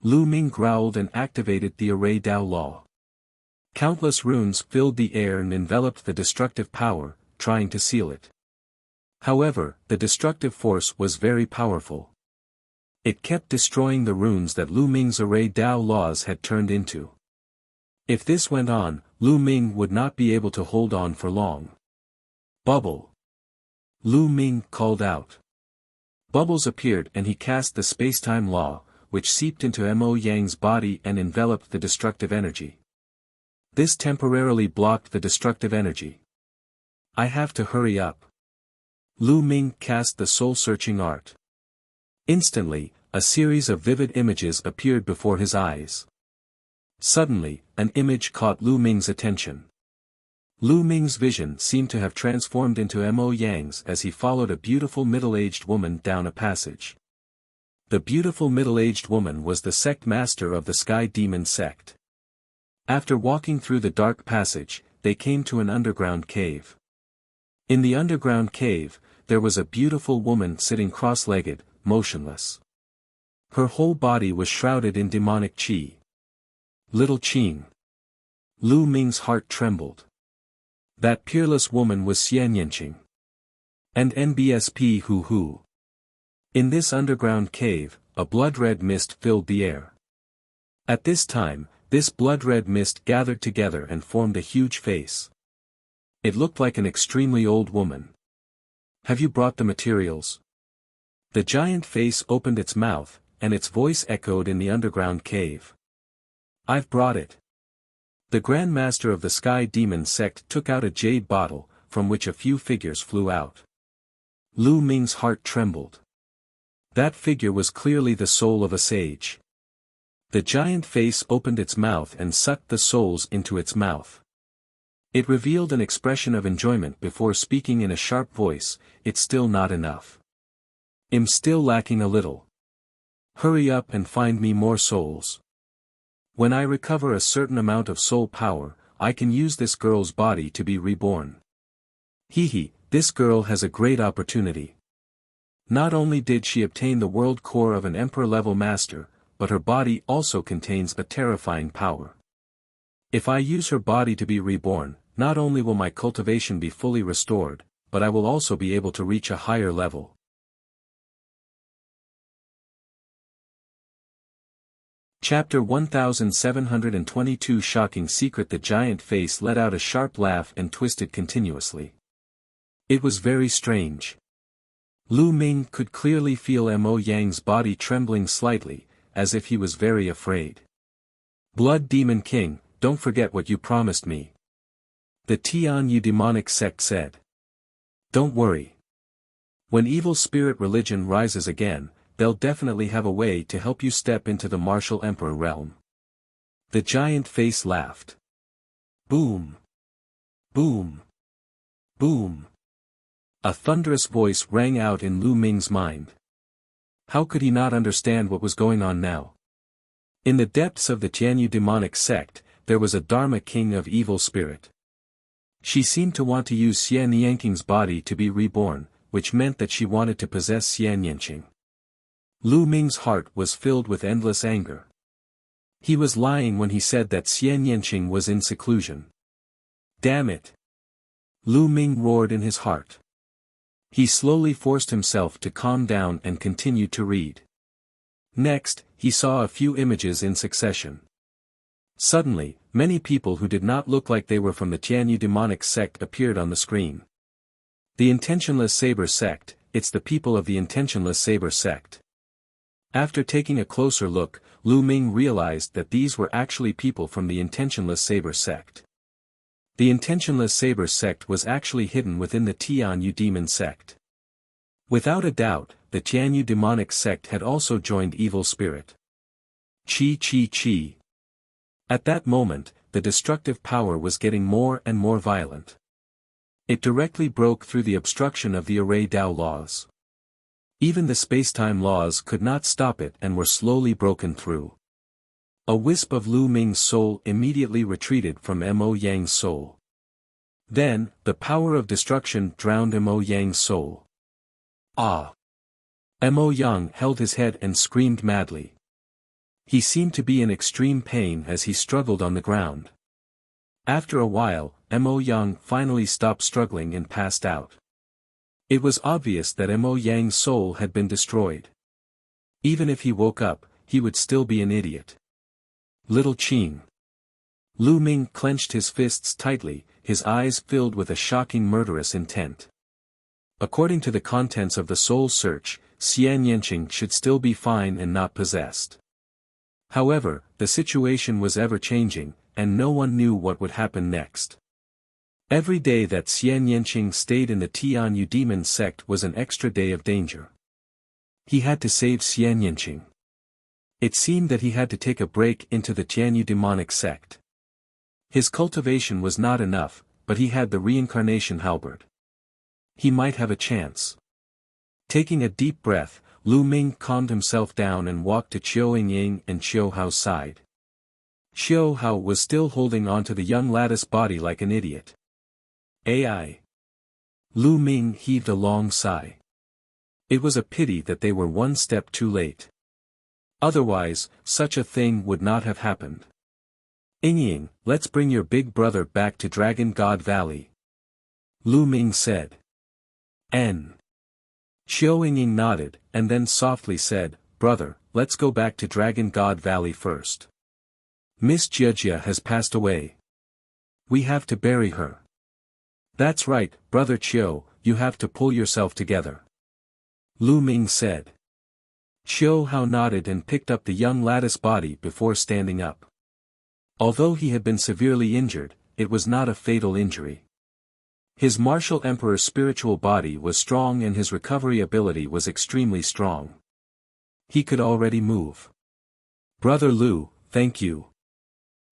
Lu Ming growled and activated the Array Dao law. Countless runes filled the air and enveloped the destructive power, trying to seal it. However, the destructive force was very powerful. It kept destroying the runes that Lu Ming's Array Dao laws had turned into. If this went on, Lu Ming would not be able to hold on for long. Bubble. Lu Ming called out. Bubbles appeared and he cast the space-time law, which seeped into Mo Yang's body and enveloped the destructive energy. This temporarily blocked the destructive energy. I have to hurry up. Lu Ming cast the soul-searching art. Instantly, a series of vivid images appeared before his eyes. Suddenly, an image caught Lu Ming's attention. Lu Ming's vision seemed to have transformed into Mo Yang's as he followed a beautiful middle-aged woman down a passage. The beautiful middle-aged woman was the sect master of the Sky Demon Sect. After walking through the dark passage, they came to an underground cave. In the underground cave, there was a beautiful woman sitting cross-legged, motionless. Her whole body was shrouded in demonic qi. Little Qing. Lu Ming's heart trembled. That peerless woman was Xian Yanqing. And NBSP Hu Hu. In this underground cave, a blood-red mist filled the air. At this time, this blood-red mist gathered together and formed a huge face. It looked like an extremely old woman. Have you brought the materials? The giant face opened its mouth, and its voice echoed in the underground cave. I've brought it. The Grand Master of the Sky Demon sect took out a jade bottle, from which a few figures flew out. Lu Ming's heart trembled. That figure was clearly the soul of a sage. The giant face opened its mouth and sucked the souls into its mouth. It revealed an expression of enjoyment before speaking in a sharp voice, "It's still not enough. I'm still lacking a little. Hurry up and find me more souls. When I recover a certain amount of soul power, I can use this girl's body to be reborn." Hee, this girl has a great opportunity. Not only did she obtain the world core of an emperor-level master, but her body also contains a terrifying power. If I use her body to be reborn, not only will my cultivation be fully restored, but I will also be able to reach a higher level. Chapter 1722 Shocking Secret. The giant face let out a sharp laugh and twisted continuously. It was very strange. Lu Ming could clearly feel Mo Yang's body trembling slightly, as if he was very afraid. Blood Demon King, don't forget what you promised me. The Tianyu demonic sect said. Don't worry. When evil spirit religion rises again, they'll definitely have a way to help you step into the martial emperor realm. The giant face laughed. Boom. Boom. Boom. A thunderous voice rang out in Lu Ming's mind. How could he not understand what was going on now? In the depths of the Tianyu demonic sect, there was a Dharma king of evil spirit. She seemed to want to use Xian Yanqing's body to be reborn, which meant that she wanted to possess Xian Yanqing. Lu Ming's heart was filled with endless anger. He was lying when he said that Xian Yanqing was in seclusion. Damn it! Lu Ming roared in his heart. He slowly forced himself to calm down and continued to read. Next, he saw a few images in succession. Suddenly, many people who did not look like they were from the Tianyu demonic sect appeared on the screen. The Intentionless Saber sect, it's the people of the Intentionless Saber sect. After taking a closer look, Lu Ming realized that these were actually people from the Intentionless Saber sect. The Intentionless Saber sect was actually hidden within the Tianyu demon sect. Without a doubt, the Tianyu demonic sect had also joined evil spirit. Chi chi chi. At that moment, the destructive power was getting more and more violent. It directly broke through the obstruction of the array Dao laws. Even the space-time laws could not stop it and were slowly broken through. A wisp of Lu Ming's soul immediately retreated from Mo Yang's soul. Then, the power of destruction drowned Mo Yang's soul. Ah! Mo Yang held his head and screamed madly. He seemed to be in extreme pain as he struggled on the ground. After a while, Mo Yang finally stopped struggling and passed out. It was obvious that Mo Yang's soul had been destroyed. Even if he woke up, he would still be an idiot. Little Qing. Lu Ming clenched his fists tightly, his eyes filled with a shocking murderous intent. According to the contents of the soul search, Xian Yanqing should still be fine and not possessed. However, the situation was ever-changing, and no one knew what would happen next. Every day that Xian Yanqing stayed in the Tianyu demon sect was an extra day of danger. He had to save Xian Yanqing. It seemed that he had to take a break into the Tianyu demonic sect. His cultivation was not enough, but he had the reincarnation halberd. He might have a chance. Taking a deep breath, Lu Ming calmed himself down and walked to Qiu Ying and Qiu Hao's side. Xiao Hao was still holding onto the young lattice body like an idiot. AI. Lu Ming heaved a long sigh. It was a pity that they were one step too late. Otherwise, such a thing would not have happened. Ying, let's bring your big brother back to Dragon God Valley. Lu Ming said. N. Xiao Ying nodded, and then softly said, Brother, let's go back to Dragon God Valley first. Miss Jiejia has passed away. We have to bury her. That's right, Brother Qiu, you have to pull yourself together. Lu Ming said. Qiu Hao nodded and picked up the young lattice body before standing up. Although he had been severely injured, it was not a fatal injury. His martial emperor's spiritual body was strong and his recovery ability was extremely strong. He could already move. Brother Lu, thank you.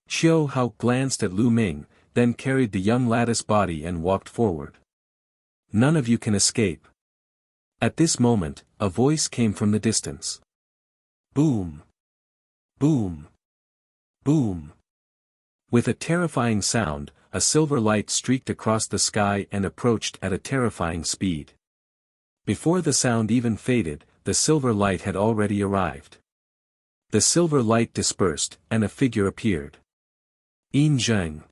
Qiu Hao glanced at Lu Ming, then carried the young lattice body and walked forward. None of you can escape. At this moment, a voice came from the distance. Boom! Boom! Boom! With a terrifying sound, a silver light streaked across the sky and approached at a terrifying speed. Before the sound even faded, the silver light had already arrived. The silver light dispersed, and a figure appeared. Yin Zheng.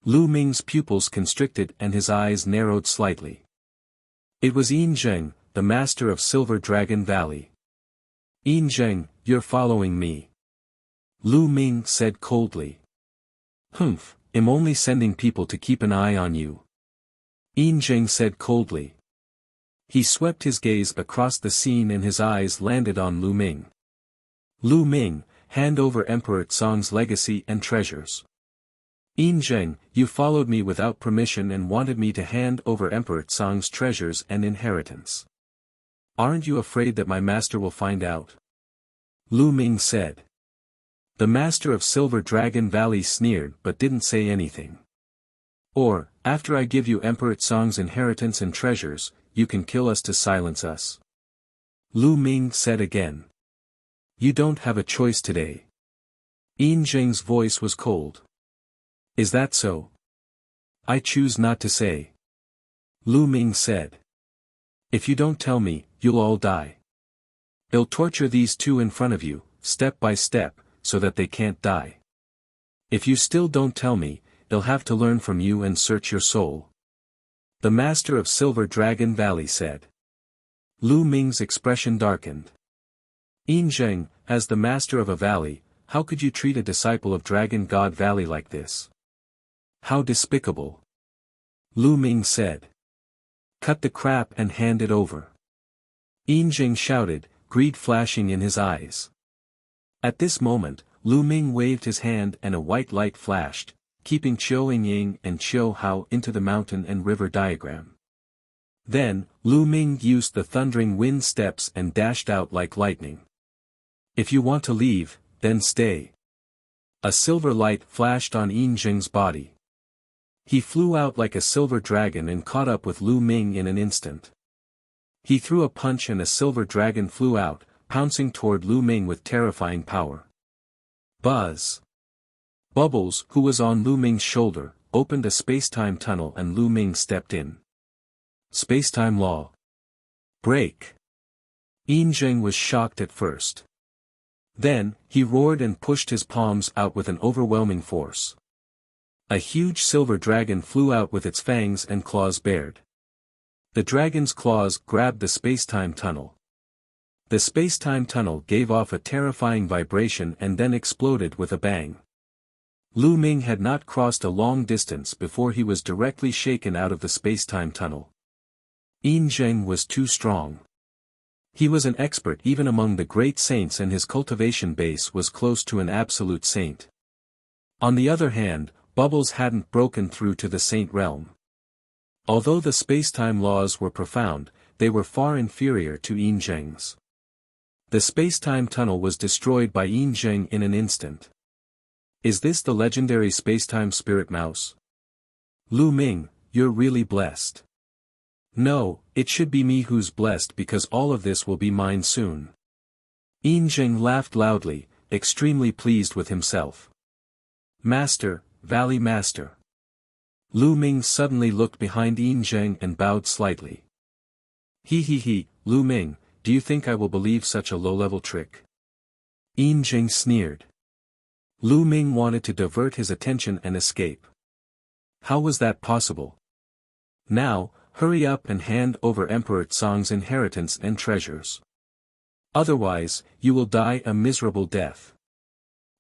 Lu Ming's pupils constricted and his eyes narrowed slightly. It was Yin Zheng, the master of Silver Dragon Valley. Yin Zheng, you're following me. Lu Ming said coldly. Humph, I'm only sending people to keep an eye on you. Yin Zheng said coldly. He swept his gaze across the scene and his eyes landed on Lu Ming. Lu Ming, hand over Emperor Tsong's legacy and treasures. Yin Zheng, you followed me without permission and wanted me to hand over Emperor Tsong's treasures and inheritance. Aren't you afraid that my master will find out? Lu Ming said. The master of Silver Dragon Valley sneered but didn't say anything. Or, after I give you Emperor Tsong's inheritance and treasures, you can kill us to silence us. Lu Ming said again. You don't have a choice today. Yin Zheng's voice was cold. Is that so? I choose not to say. Lu Ming said. If you don't tell me, you'll all die. They'll torture these two in front of you, step by step, so that they can't die. If you still don't tell me, they'll have to learn from you and search your soul. The master of Silver Dragon Valley said. Lu Ming's expression darkened. Yin Zheng, as the master of a valley, how could you treat a disciple of Dragon God Valley like this? How despicable. Lu Ming said. Cut the crap and hand it over. Yin Zheng shouted, greed flashing in his eyes. At this moment, Lu Ming waved his hand and a white light flashed, keeping Qiu Ying and Qiu Hao into the mountain and river diagram. Then, Lu Ming used the thundering wind steps and dashed out like lightning. If you want to leave, then stay. A silver light flashed on Yin Zheng's body. He flew out like a silver dragon and caught up with Lu Ming in an instant. He threw a punch and a silver dragon flew out, pouncing toward Lu Ming with terrifying power. Buzz! Bubbles, who was on Lu Ming's shoulder, opened a space-time tunnel and Lu Ming stepped in. Space-time law. Break! Yin Zheng was shocked at first. Then, he roared and pushed his palms out with an overwhelming force. A huge silver dragon flew out with its fangs and claws bared. The dragon's claws grabbed the space-time tunnel. The space-time tunnel gave off a terrifying vibration and then exploded with a bang. Lu Ming had not crossed a long distance before he was directly shaken out of the space-time tunnel. Yin Zheng was too strong. He was an expert even among the great saints and his cultivation base was close to an absolute saint. On the other hand, Bubbles hadn't broken through to the saint realm. Although the space-time laws were profound, they were far inferior to Yin Zheng's. The space-time tunnel was destroyed by Yin Zheng in an instant. Is this the legendary space-time spirit mouse? Lu Ming, you're really blessed. No, it should be me who's blessed because all of this will be mine soon. Yin Zheng laughed loudly, extremely pleased with himself. Master, Valley Master. Lu Ming suddenly looked behind Yin Zheng and bowed slightly. He, Lu Ming, do you think I will believe such a low-level trick? Yin Zheng sneered. Lu Ming wanted to divert his attention and escape. How was that possible? Now, hurry up and hand over Emperor Tsang's inheritance and treasures. Otherwise, you will die a miserable death.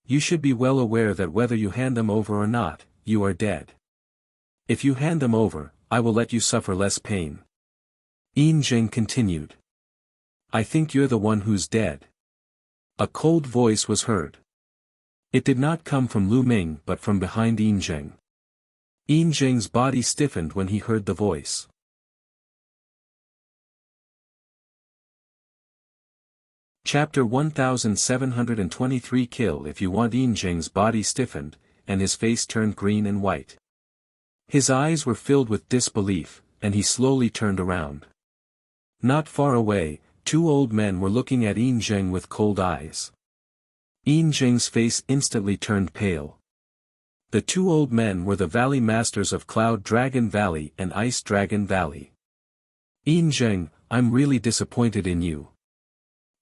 You should be well aware that whether you hand them over or not, you are dead. If you hand them over, I will let you suffer less pain. Yin Zheng continued. I think you're the one who's dead. A cold voice was heard. It did not come from Lu Ming but from behind Yin Zheng. Yin Zheng's body stiffened when he heard the voice. Chapter 1723 Kill if you want. Yin Zheng's body stiffened, and his face turned green and white. His eyes were filled with disbelief, and he slowly turned around. Not far away, two old men were looking at Yin Zheng with cold eyes. Yin Zheng's face instantly turned pale. The two old men were the Valley Masters of Cloud Dragon Valley and Ice Dragon Valley. Yin Zheng, I'm really disappointed in you.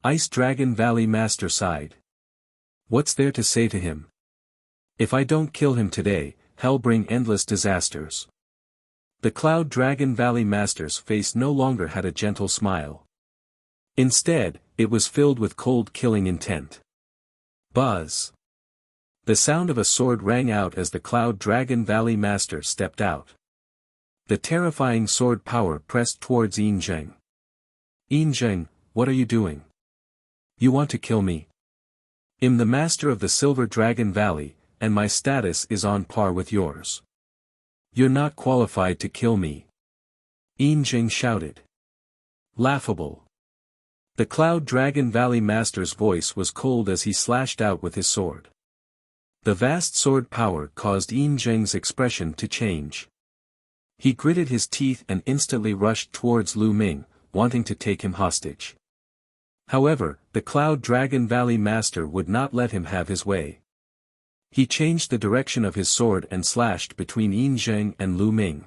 Ice Dragon Valley Master sighed. What's there to say to him? If I don't kill him today, hell bring endless disasters. The Cloud Dragon Valley Master's face no longer had a gentle smile. Instead, it was filled with cold killing intent. Buzz. The sound of a sword rang out as the Cloud Dragon Valley Master stepped out. The terrifying sword power pressed towards Yin Zheng. Yin Zheng, what are you doing? You want to kill me? I'm the master of the Silver Dragon Valley, and my status is on par with yours. You're not qualified to kill me. Yin Zheng shouted. Laughable. The Cloud Dragon Valley Master's voice was cold as he slashed out with his sword. The vast sword power caused Yin Zheng's expression to change. He gritted his teeth and instantly rushed towards Lu Ming, wanting to take him hostage. However, the Cloud Dragon Valley Master would not let him have his way. He changed the direction of his sword and slashed between Yin Zheng and Lu Ming.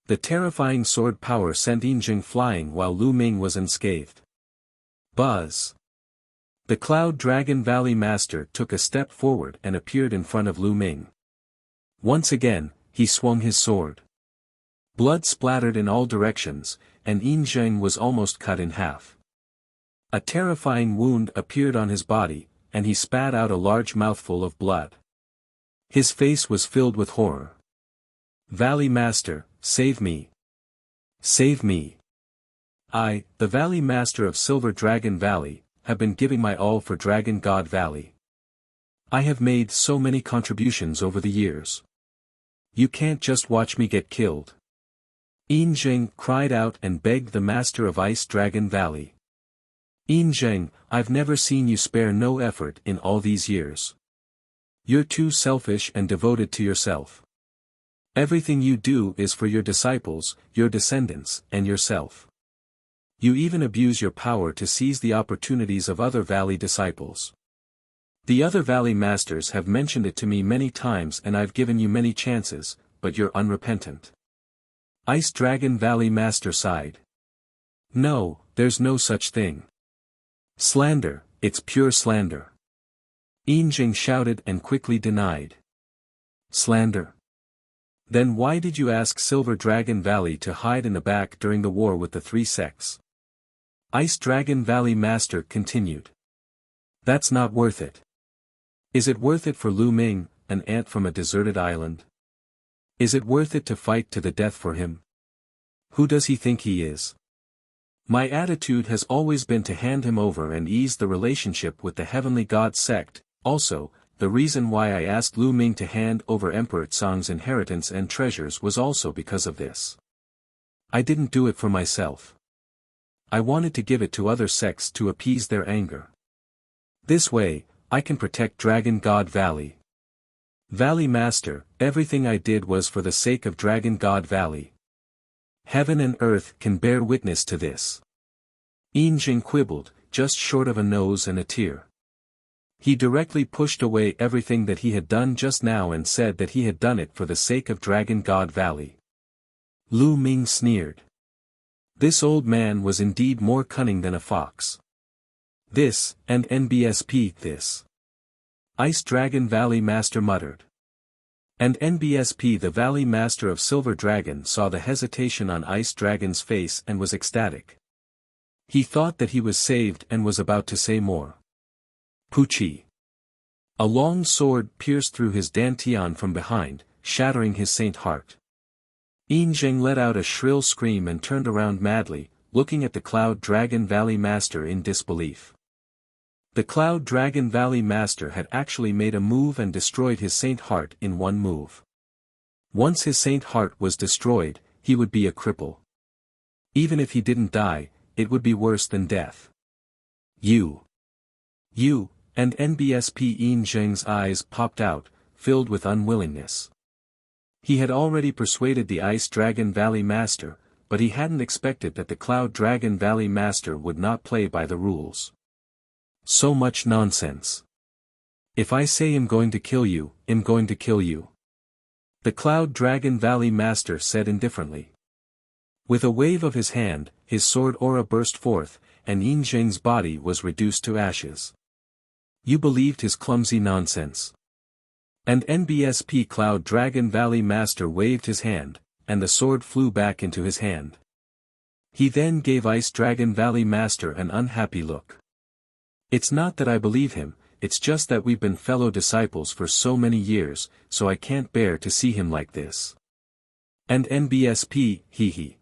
The terrifying sword power sent Yin Zheng flying while Lu Ming was unscathed. Buzz. The Cloud Dragon Valley Master took a step forward and appeared in front of Lu Ming. Once again, he swung his sword. Blood splattered in all directions, and Yin Zheng was almost cut in half. A terrifying wound appeared on his body, and he spat out a large mouthful of blood. His face was filled with horror. Valley Master, save me. Save me. I, the Valley Master of Silver Dragon Valley, have been giving my all for Dragon God Valley. I have made so many contributions over the years. You can't just watch me get killed. Yin Zheng cried out and begged the Master of Ice Dragon Valley. Yin Zheng, I've never seen you spare no effort in all these years. You're too selfish and devoted to yourself. Everything you do is for your disciples, your descendants, and yourself. You even abuse your power to seize the opportunities of other Valley disciples. The other Valley Masters have mentioned it to me many times and I've given you many chances, but you're unrepentant. Ice Dragon Valley Master sighed. No, there's no such thing. Slander, it's pure slander. Yin Zheng shouted and quickly denied. Slander? Then why did you ask Silver Dragon Valley to hide in the back during the war with the three sects? Ice Dragon Valley Master continued. That's not worth it. Is it worth it for Lu Ming, an ant from a deserted island? Is it worth it to fight to the death for him? Who does he think he is? My attitude has always been to hand him over and ease the relationship with the Heavenly God sect. Also, the reason why I asked Lu Ming to hand over Emperor Tsang's inheritance and treasures was also because of this. I didn't do it for myself. I wanted to give it to other sects to appease their anger. This way, I can protect Dragon God Valley. Valley Master, everything I did was for the sake of Dragon God Valley. Heaven and earth can bear witness to this. Yin Zheng quibbled, just short of a nose and a tear. He directly pushed away everything that he had done just now and said that he had done it for the sake of Dragon God Valley. Lu Ming sneered. This old man was indeed more cunning than a fox. This, and NBSP this. Ice Dragon Valley Master muttered. And NBSP the Valley Master of Silver Dragon saw the hesitation on Ice Dragon's face and was ecstatic. He thought that he was saved and was about to say more. Puchi. A long sword pierced through his dantian from behind, shattering his saint heart. Yin Zheng let out a shrill scream and turned around madly, looking at the Cloud Dragon Valley Master in disbelief. The Cloud Dragon Valley Master had actually made a move and destroyed his saint heart in one move. Once his saint heart was destroyed, he would be a cripple. Even if he didn't die, it would be worse than death. You, and NBSP Yin Zheng's eyes popped out, filled with unwillingness. He had already persuaded the Ice Dragon Valley Master, but he hadn't expected that the Cloud Dragon Valley Master would not play by the rules. So much nonsense. If I say I'm going to kill you, I'm going to kill you. The Cloud Dragon Valley Master said indifferently. With a wave of his hand, his sword aura burst forth, and Yin Zheng's body was reduced to ashes. You believed his clumsy nonsense. And NBSP Cloud Dragon Valley Master waved his hand, and the sword flew back into his hand. He then gave Ice Dragon Valley Master an unhappy look. It's not that I believe him, it's just that we've been fellow disciples for so many years, so I can't bear to see him like this. And NBSP, hee.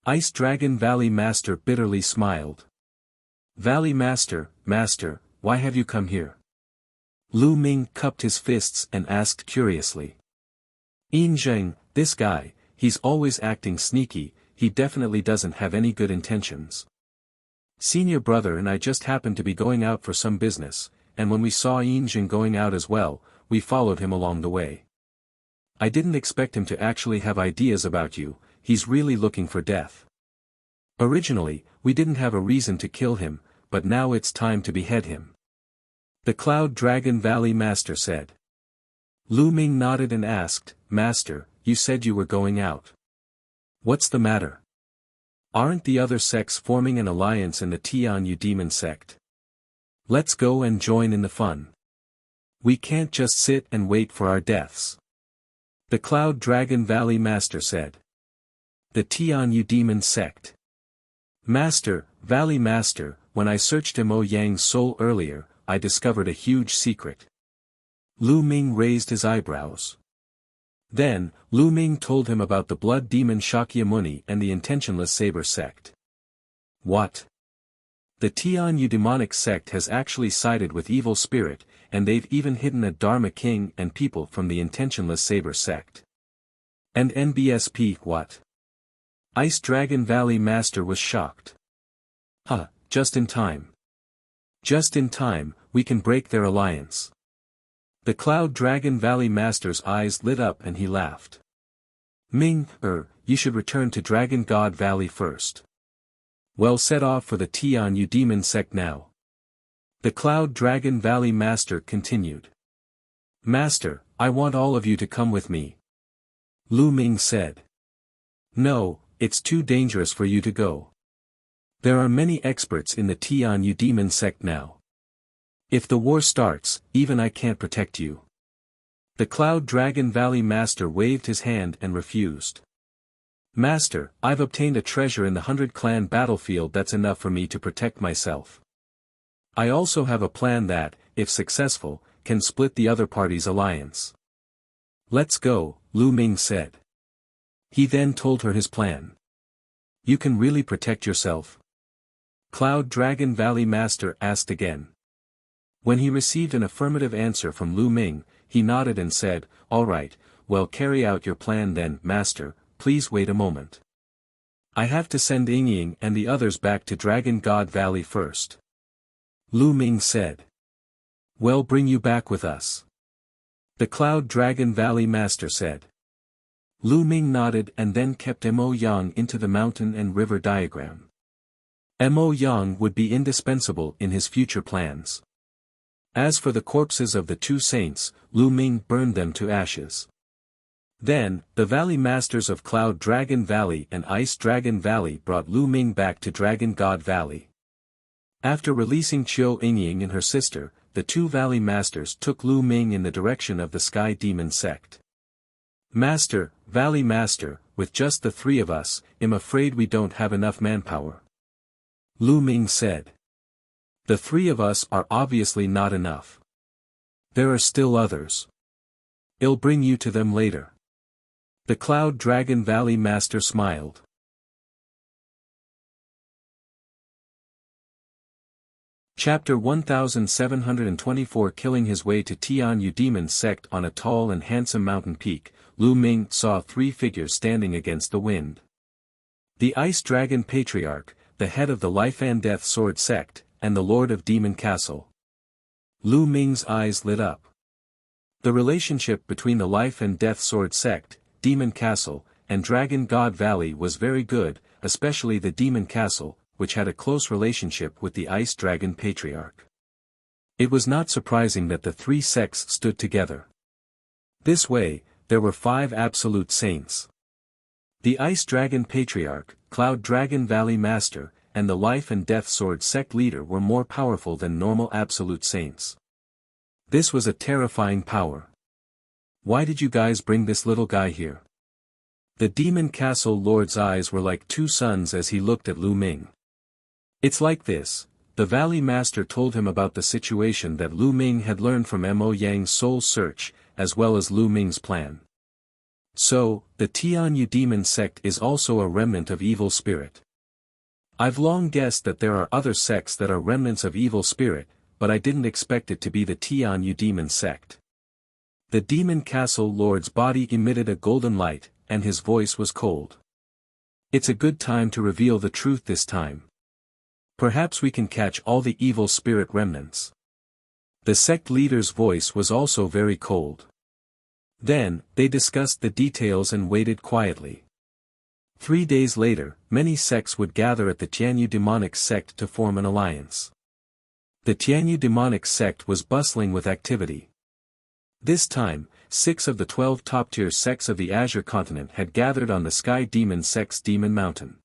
Ice Dragon Valley Master bitterly smiled. Valley Master, why have you come here? Lu Ming cupped his fists and asked curiously. Yin Zheng, this guy, he's always acting sneaky, he definitely doesn't have any good intentions. Senior brother and I just happened to be going out for some business, and when we saw Yin Zheng going out as well, we followed him along the way. I didn't expect him to actually have ideas about you, he's really looking for death. Originally, we didn't have a reason to kill him, but now it's time to behead him. The Cloud Dragon Valley Master said. Lu Ming nodded and asked, Master, you said you were going out. What's the matter? Aren't the other sects forming an alliance in the Tianyu Demon sect? Let's go and join in the fun. We can't just sit and wait for our deaths. The Cloud Dragon Valley Master said. The Tianyu Demon sect. Master, Valley Master, when I searched Mo Yang's soul earlier, I discovered a huge secret. Lu Ming raised his eyebrows. Then, Lu Ming told him about the blood demon Shakyamuni and the intentionless saber sect. What? The Tianyu demonic sect has actually sided with evil spirit, and they've even hidden a Dharma king and people from the intentionless saber sect. And NBSP what? Ice Dragon Valley Master was shocked. Just in time. Just in time, we can break their alliance. The Cloud Dragon Valley Master's eyes lit up and he laughed. Ming, you should return to Dragon God Valley first. Well, set off for the Tianyu Demon sect now. The Cloud Dragon Valley Master continued. Master, I want all of you to come with me. Lu Ming said. No, it's too dangerous for you to go. There are many experts in the Tianyu Demon sect now. If the war starts, even I can't protect you. The Cloud Dragon Valley Master waved his hand and refused. Master, I've obtained a treasure in the 100-clan battlefield that's enough for me to protect myself. I also have a plan that, if successful, can split the other party's alliance. Let's go, Lu Ming said. He then told her his plan. You can really protect yourself? Cloud Dragon Valley Master asked again. When he received an affirmative answer from Lu Ming, he nodded and said, All right, well, carry out your plan then, Master, please wait a moment. I have to send Yingying and the others back to Dragon God Valley first. Lu Ming said. Well, bring you back with us. The Cloud Dragon Valley Master said. Lu Ming nodded and then kept Mo Yang into the mountain and river diagram. Mo Yang would be indispensable in his future plans. As for the corpses of the two saints, Lu Ming burned them to ashes. Then, the Valley Masters of Cloud Dragon Valley and Ice Dragon Valley brought Lu Ming back to Dragon God Valley. After releasing Qiu Yingying and her sister, the two Valley Masters took Lu Ming in the direction of the Sky Demon sect. "Master, Valley Master, with just the three of us, I'm afraid we don't have enough manpower," Lu Ming said. "The three of us are obviously not enough. There are still others. I'll bring you to them later." The Cloud Dragon Valley Master smiled. Chapter 1724. Killing his way to Tianyu Demon Sect. On a tall and handsome mountain peak, Lu Ming saw three figures standing against the wind. The Ice Dragon Patriarch, the head of the Life and Death Sword Sect, and the Lord of Demon Castle. Lu Ming's eyes lit up. The relationship between the Life and Death Sword Sect, Demon Castle, and Dragon God Valley was very good, especially the Demon Castle, which had a close relationship with the Ice Dragon Patriarch. It was not surprising that the three sects stood together. This way, there were 5 absolute saints. The Ice Dragon Patriarch, Cloud Dragon Valley Master, and the Life and Death Sword Sect leader were more powerful than normal absolute saints. This was a terrifying power. "Why did you guys bring this little guy here?" The Demon Castle Lord's eyes were like two suns as he looked at Lu Ming. "It's like this," the Valley Master told him about the situation that Lu Ming had learned from Mo Yang's soul search, as well as Lu Ming's plan. "So, the Tianyu Demon Sect is also a remnant of evil spirit. I've long guessed that there are other sects that are remnants of evil spirit, but I didn't expect it to be the Tianyu Demon Sect." The Demon Castle Lord's body emitted a golden light, and his voice was cold. "It's a good time to reveal the truth this time. Perhaps we can catch all the evil spirit remnants." The sect leader's voice was also very cold. Then, they discussed the details and waited quietly. 3 days later, many sects would gather at the Tianyu Demonic Sect to form an alliance. The Tianyu Demonic Sect was bustling with activity. This time, 6 of the 12 top-tier sects of the Azure Continent had gathered on the Sky Demon Sect's Demon Mountain.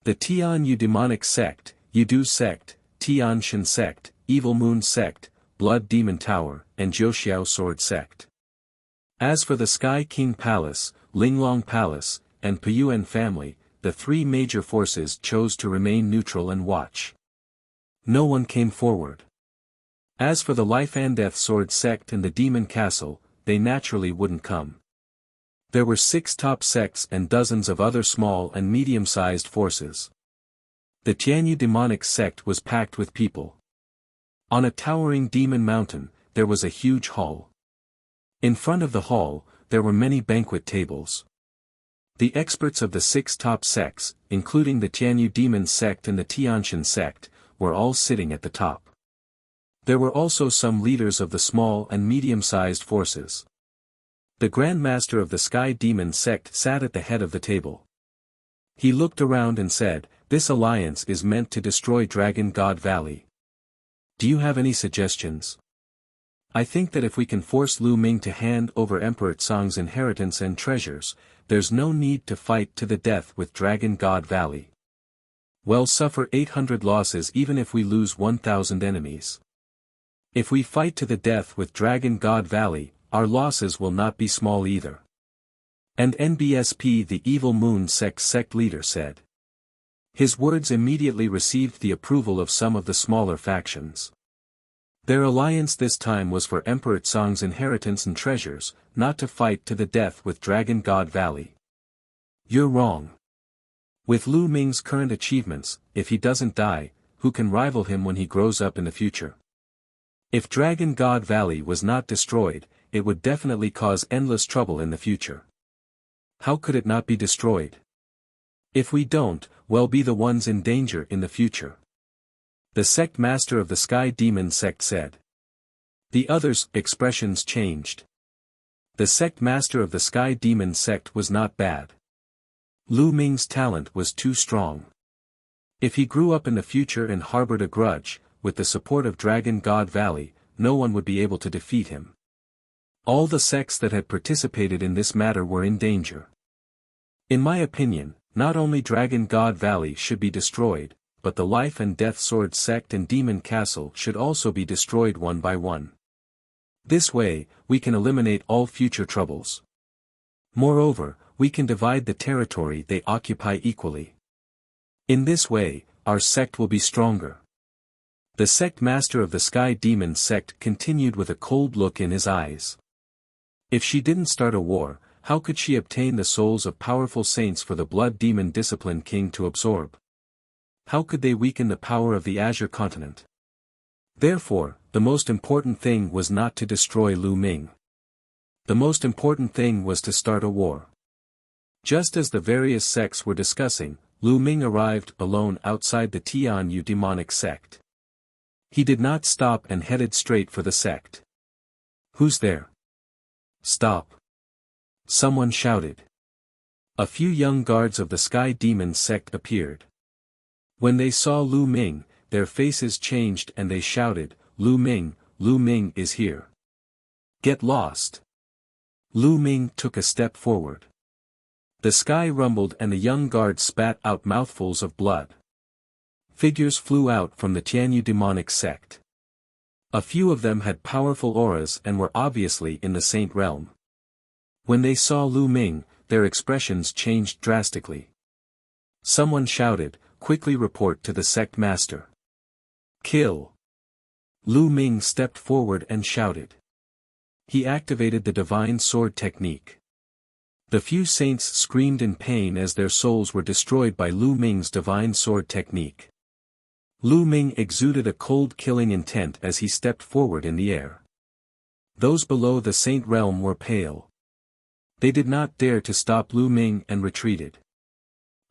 The Tianyu Demonic Sect, Yidu Sect, Tianshan Sect, Evil Moon Sect, Blood Demon Tower, and Jiuxiao Sword Sect. As for the Sky King Palace, Linglong Palace, and Puyuan family, the 3 major forces chose to remain neutral and watch. No one came forward. As for the Life and Death Sword Sect and the Demon Castle, they naturally wouldn't come. There were 6 top sects and dozens of other small and medium-sized forces. The Tianyu Demonic Sect was packed with people. On a towering demon mountain, there was a huge hall. In front of the hall, there were many banquet tables. The experts of the 6 top sects, including the Tianyu Demon Sect and the Tianshan Sect, were all sitting at the top. There were also some leaders of the small and medium-sized forces. The Grand Master of the Sky Demon Sect sat at the head of the table. He looked around and said, "This alliance is meant to destroy Dragon God Valley. Do you have any suggestions? I think that if we can force Lu Ming to hand over Emperor Tsang's inheritance and treasures, there's no need to fight to the death with Dragon God Valley. We'll suffer 800 losses even if we lose 1,000 enemies. If we fight to the death with Dragon God Valley, our losses will not be small either." And NBSP, the Evil Moon sect leader, said. His words immediately received the approval of some of the smaller factions. Their alliance this time was for Emperor Tsang's inheritance and treasures, not to fight to the death with Dragon God Valley. "You're wrong. With Lu Ming's current achievements, if he doesn't die, who can rival him when he grows up in the future? If Dragon God Valley was not destroyed, it would definitely cause endless trouble in the future. How could it not be destroyed? If we don't, we'll be the ones in danger in the future," the sect master of the Sky Demon Sect said. The others' expressions changed. The sect master of the Sky Demon Sect was not bad. Lu Ming's talent was too strong. If he grew up in the future and harbored a grudge, with the support of Dragon God Valley, no one would be able to defeat him. All the sects that had participated in this matter were in danger. In my opinion, not only Dragon God Valley should be destroyed, but the Life and Death Sword sect and Demon Castle should also be destroyed one by one. This way, we can eliminate all future troubles. Moreover, we can divide the territory they occupy equally. In this way, our sect will be stronger. The sect master of the Sky Demon sect continued with a cold look in his eyes. If she didn't start a war, how could she obtain the souls of powerful saints for the Blood Demon Discipline King to absorb? How could they weaken the power of the Azure Continent? Therefore, the most important thing was not to destroy Lu Ming. The most important thing was to start a war. Just as the various sects were discussing, Lu Ming arrived alone outside the Tianyu demonic sect. He did not stop and headed straight for the sect. "Who's there? Stop!" someone shouted. A few young guards of the Sky Demon sect appeared. When they saw Lu Ming, their faces changed and they shouted, Lu Ming is here. Get lost." Lu Ming took a step forward. The sky rumbled and the young guards spat out mouthfuls of blood. Figures flew out from the Tianyu demonic sect. A few of them had powerful auras and were obviously in the Saint realm. When they saw Lu Ming, their expressions changed drastically. Someone shouted, "Quickly report to the sect master. Kill." Lu Ming stepped forward and shouted. He activated the divine sword technique. The few saints screamed in pain as their souls were destroyed by Lu Ming's divine sword technique. Lu Ming exuded a cold killing intent as he stepped forward in the air. Those below the saint realm were pale. They did not dare to stop Lu Ming and retreated.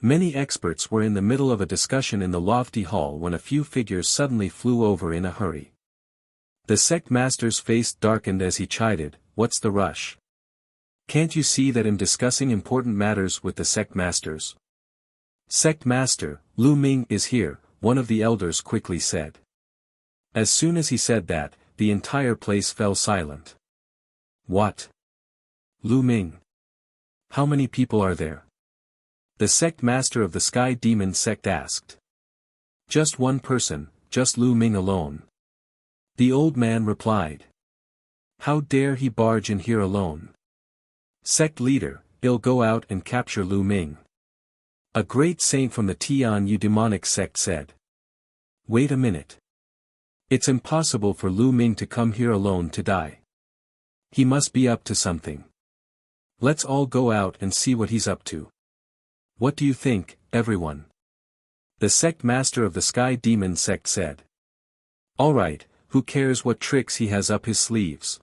Many experts were in the middle of a discussion in the lofty hall when a few figures suddenly flew over in a hurry. The sect master's face darkened as he chided, "What's the rush? Can't you see that I'm discussing important matters with the sect masters?" "Sect master, Lu Ming is here," one of the elders quickly said. As soon as he said that, the entire place fell silent. "What? Lu Ming? How many people are there?" The sect master of the Sky Demon sect asked. "Just one person, just Lu Ming alone." The old man replied. "How dare he barge in here alone? Sect leader, he'll go out and capture Lu Ming." A great saint from the Tianyu demonic sect said. "Wait a minute. It's impossible for Lu Ming to come here alone to die. He must be up to something. Let's all go out and see what he's up to. What do you think, everyone?" The sect master of the Sky Demon sect said. "All right, who cares what tricks he has up his sleeves?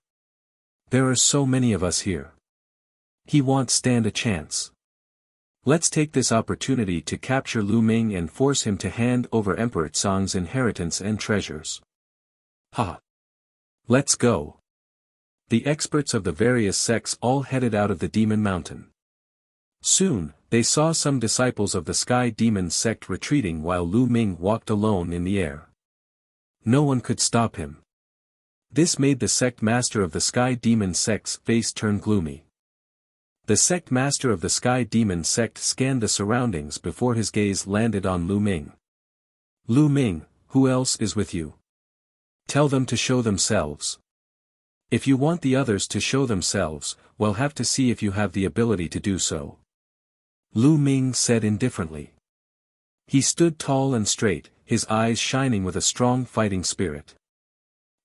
There are so many of us here. He won't stand a chance. Let's take this opportunity to capture Lu Ming and force him to hand over Emperor Tsang's inheritance and treasures. Ha! Let's go." The experts of the various sects all headed out of the Demon Mountain. Soon, they saw some disciples of the Sky Demon sect retreating while Lu Ming walked alone in the air. No one could stop him. This made the sect master of the Sky Demon sect's face turn gloomy. The sect master of the Sky Demon sect scanned the surroundings before his gaze landed on Lu Ming. "Lu Ming, who else is with you? Tell them to show themselves. If you want the others to show themselves, we'll have to see if you have the ability to do so." Lu Ming said indifferently. He stood tall and straight, his eyes shining with a strong fighting spirit.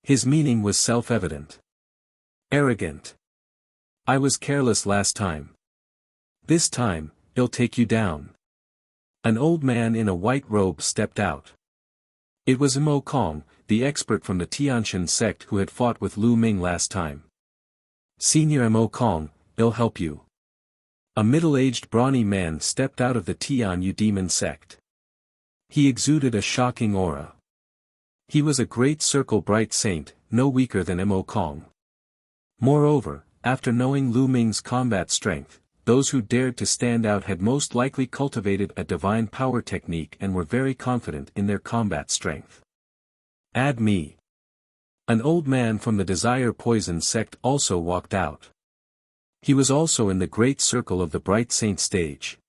His meaning was self-evident. "Arrogant. I was careless last time. This time, he'll take you down." An old man in a white robe stepped out. It was Mo Kong, the expert from the Tianshan sect who had fought with Lu Ming last time. "Senior Mo Kong, he'll help you." A middle-aged brawny man stepped out of the Tianyu demon sect. He exuded a shocking aura. He was a great circle bright saint, no weaker than Mo Kong. Moreover, after knowing Lu Ming's combat strength, those who dared to stand out had most likely cultivated a divine power technique and were very confident in their combat strength. "Add me." An old man from the Desire Poison sect also walked out. He was also in the great circle of the Bright Saint stage.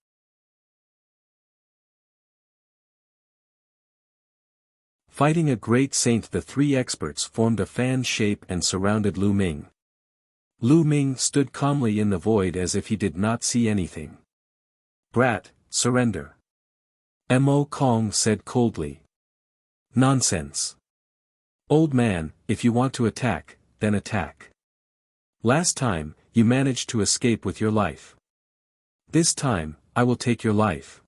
Fighting a great saint, the three experts formed a fan shape and surrounded Lu Ming. Lu Ming stood calmly in the void as if he did not see anything. "Brat, surrender," Mo Kong said coldly. "Nonsense. Old man, if you want to attack, then attack. Last time, you managed to escape with your life. This time, I will take your life,"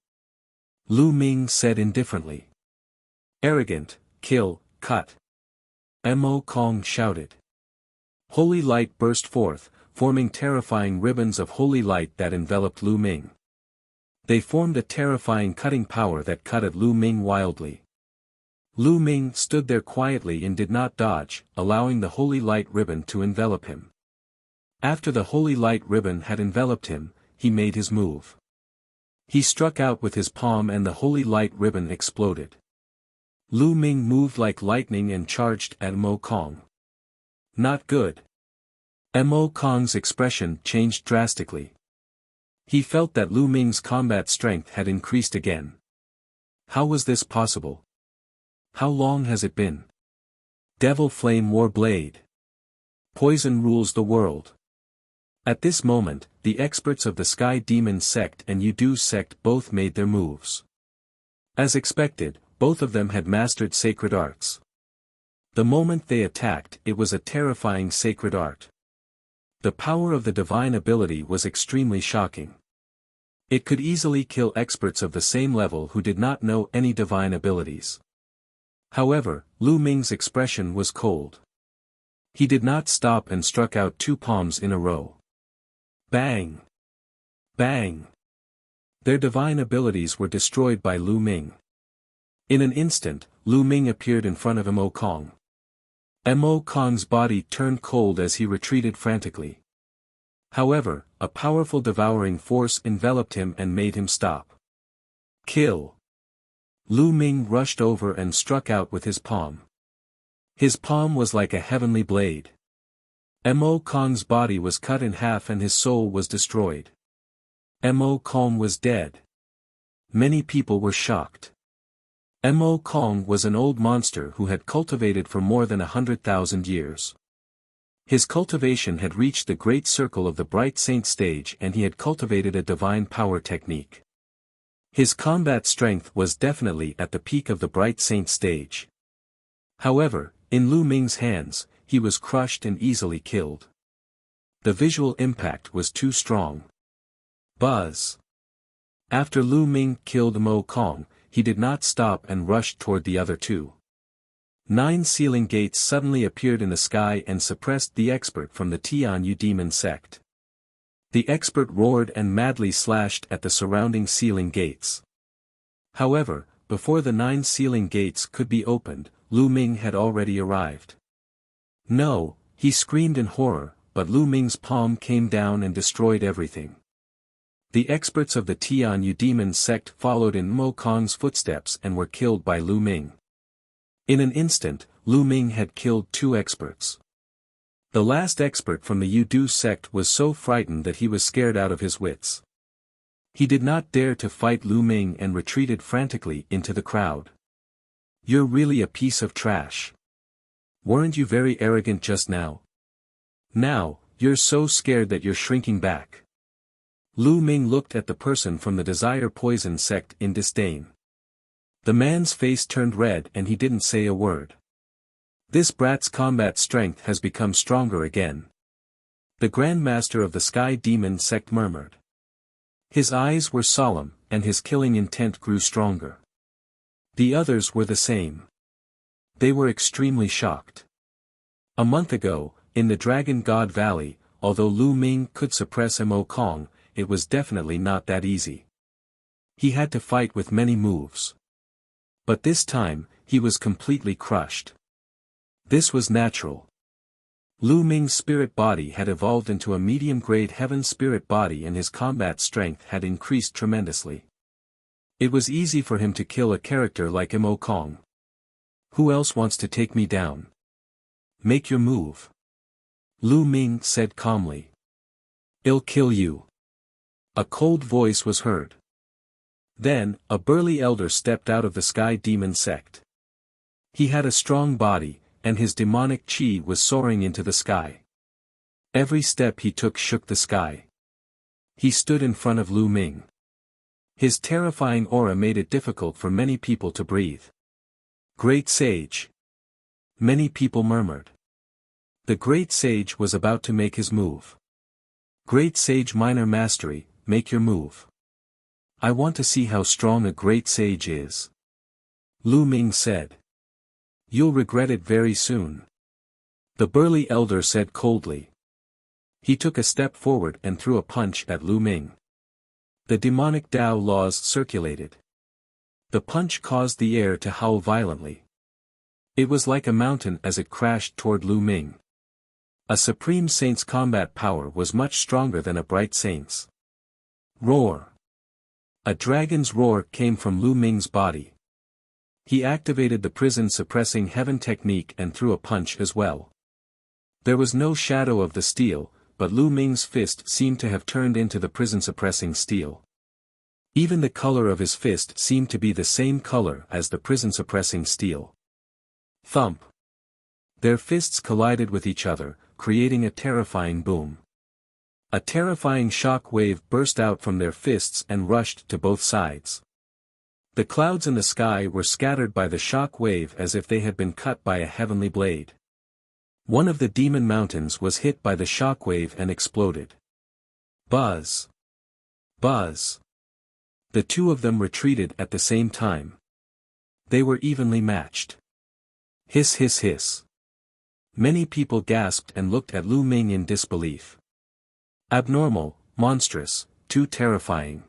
Lu Ming said indifferently. "Arrogant, kill, cut," Mo Kong shouted. Holy light burst forth, forming terrifying ribbons of holy light that enveloped Lu Ming. They formed a terrifying cutting power that cut at Lu Ming wildly. Lu Ming stood there quietly and did not dodge, allowing the holy light ribbon to envelop him. After the holy light ribbon had enveloped him, he made his move. He struck out with his palm and the holy light ribbon exploded. Lu Ming moved like lightning and charged at Mo Kong. "Not good." Mo Kong's expression changed drastically. He felt that Lu Ming's combat strength had increased again. How was this possible? How long has it been? Devil Flame War Blade. Poison rules the world. At this moment, the experts of the Sky Demon sect and Yudu sect both made their moves. As expected, both of them had mastered sacred arts. The moment they attacked, it was a terrifying sacred art. The power of the divine ability was extremely shocking. It could easily kill experts of the same level who did not know any divine abilities. However, Lu Ming's expression was cold. He did not stop and struck out two palms in a row. Bang! Bang! Their divine abilities were destroyed by Lu Ming. In an instant, Lu Ming appeared in front of Mo Kong. Mo Kong's body turned cold as he retreated frantically. However, a powerful devouring force enveloped him and made him stop. "Kill!" Lu Ming rushed over and struck out with his palm. His palm was like a heavenly blade. Mo Kong's body was cut in half and his soul was destroyed. Mo Kong was dead. Many people were shocked. Mo Kong was an old monster who had cultivated for more than 100,000 years. His cultivation had reached the great circle of the Bright Saint stage and he had cultivated a divine power technique. His combat strength was definitely at the peak of the Bright Saint stage. However, in Lu Ming's hands, he was crushed and easily killed. The visual impact was too strong. Buzz! After Lu Ming killed Mo Kong, he did not stop and rushed toward the other two. 9 sealing gates suddenly appeared in the sky and suppressed the expert from the Tianyu demon sect. The expert roared and madly slashed at the surrounding sealing gates. However, before the 9 sealing gates could be opened, Lu Ming had already arrived. "No," he screamed in horror, but Lu Ming's palm came down and destroyed everything. The experts of the Tianyu demon sect followed in Mo Kong's footsteps and were killed by Lu Ming. In an instant, Lu Ming had killed 2 experts. The last expert from the Yudu sect was so frightened that he was scared out of his wits. He did not dare to fight Lu Ming and retreated frantically into the crowd. "You're really a piece of trash. Weren't you very arrogant just now? Now, you're so scared that you're shrinking back." Lu Ming looked at the person from the Desire Poison sect in disdain. The man's face turned red and he didn't say a word. "This brat's combat strength has become stronger again," the Grand Master of the Sky Demon sect murmured. His eyes were solemn, and his killing intent grew stronger. The others were the same. They were extremely shocked. A month ago, in the Dragon God Valley, although Lu Ming could suppress Mo Kong, it was definitely not that easy. He had to fight with many moves. But this time, he was completely crushed. This was natural. Lu Ming's spirit body had evolved into a medium-grade heaven spirit body and his combat strength had increased tremendously. It was easy for him to kill a character like Mo Kong. "Who else wants to take me down?" Make your move. Lu Ming said calmly. I'll kill you. A cold voice was heard. Then, a burly elder stepped out of the Sky Demon sect. He had a strong body, and his demonic chi was soaring into the sky. Every step he took shook the sky. He stood in front of Lu Ming. His terrifying aura made it difficult for many people to breathe. Great Sage. Many people murmured. The Great Sage was about to make his move. Great Sage Minor Mastery, make your move. I want to see how strong a Great Sage is. Lu Ming said. You'll regret it very soon. The burly elder said coldly. He took a step forward and threw a punch at Lu Ming. The demonic Tao laws circulated. The punch caused the air to howl violently. It was like a mountain as it crashed toward Lu Ming. A Supreme Saint's combat power was much stronger than a Bright Saint's. Roar. A dragon's roar came from Lu Ming's body. He activated the prison-suppressing heaven technique and threw a punch as well. There was no shadow of the steel, but Lu Ming's fist seemed to have turned into the prison-suppressing steel. Even the color of his fist seemed to be the same color as the prison-suppressing steel. Thump. Their fists collided with each other, creating a terrifying boom. A terrifying shock wave burst out from their fists and rushed to both sides. The clouds in the sky were scattered by the shock wave as if they had been cut by a heavenly blade. One of the demon mountains was hit by the shock wave and exploded. Buzz. Buzz. The two of them retreated at the same time. They were evenly matched. Hiss hiss hiss. Many people gasped and looked at Lu Ming in disbelief. Abnormal, monstrous, too terrifying.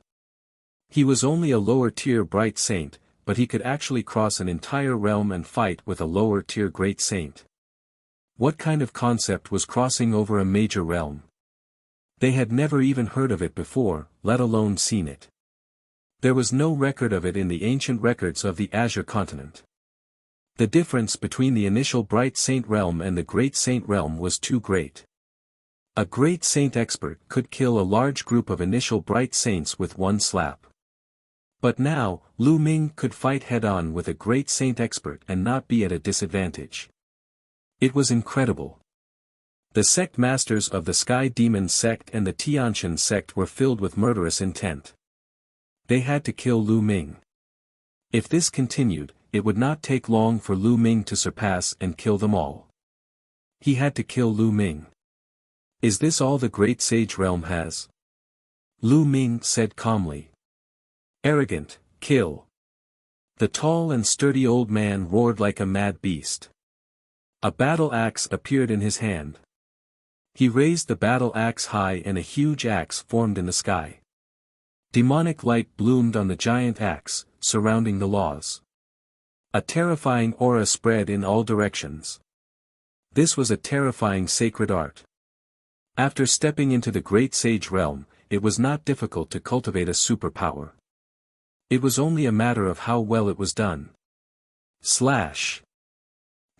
He was only a lower-tier Bright Saint, but he could actually cross an entire realm and fight with a lower-tier Great Saint. What kind of concept was crossing over a major realm? They had never even heard of it before, let alone seen it. There was no record of it in the ancient records of the Azure continent. The difference between the initial Bright Saint realm and the Great Saint realm was too great. A Great Saint expert could kill a large group of initial Bright Saints with one slap. But now, Lu Ming could fight head-on with a Great Saint expert and not be at a disadvantage. It was incredible. The sect masters of the Sky Demon sect and the Tianshan sect were filled with murderous intent. They had to kill Lu Ming. If this continued, it would not take long for Lu Ming to surpass and kill them all. He had to kill Lu Ming. Is this all the Great Sage realm has? Lu Ming said calmly. Arrogant, kill. The tall and sturdy old man roared like a mad beast. A battle axe appeared in his hand. He raised the battle axe high and a huge axe formed in the sky. Demonic light bloomed on the giant axe, surrounding the laws. A terrifying aura spread in all directions. This was a terrifying sacred art. After stepping into the Great Sage realm, it was not difficult to cultivate a superpower. It was only a matter of how well it was done. Slash.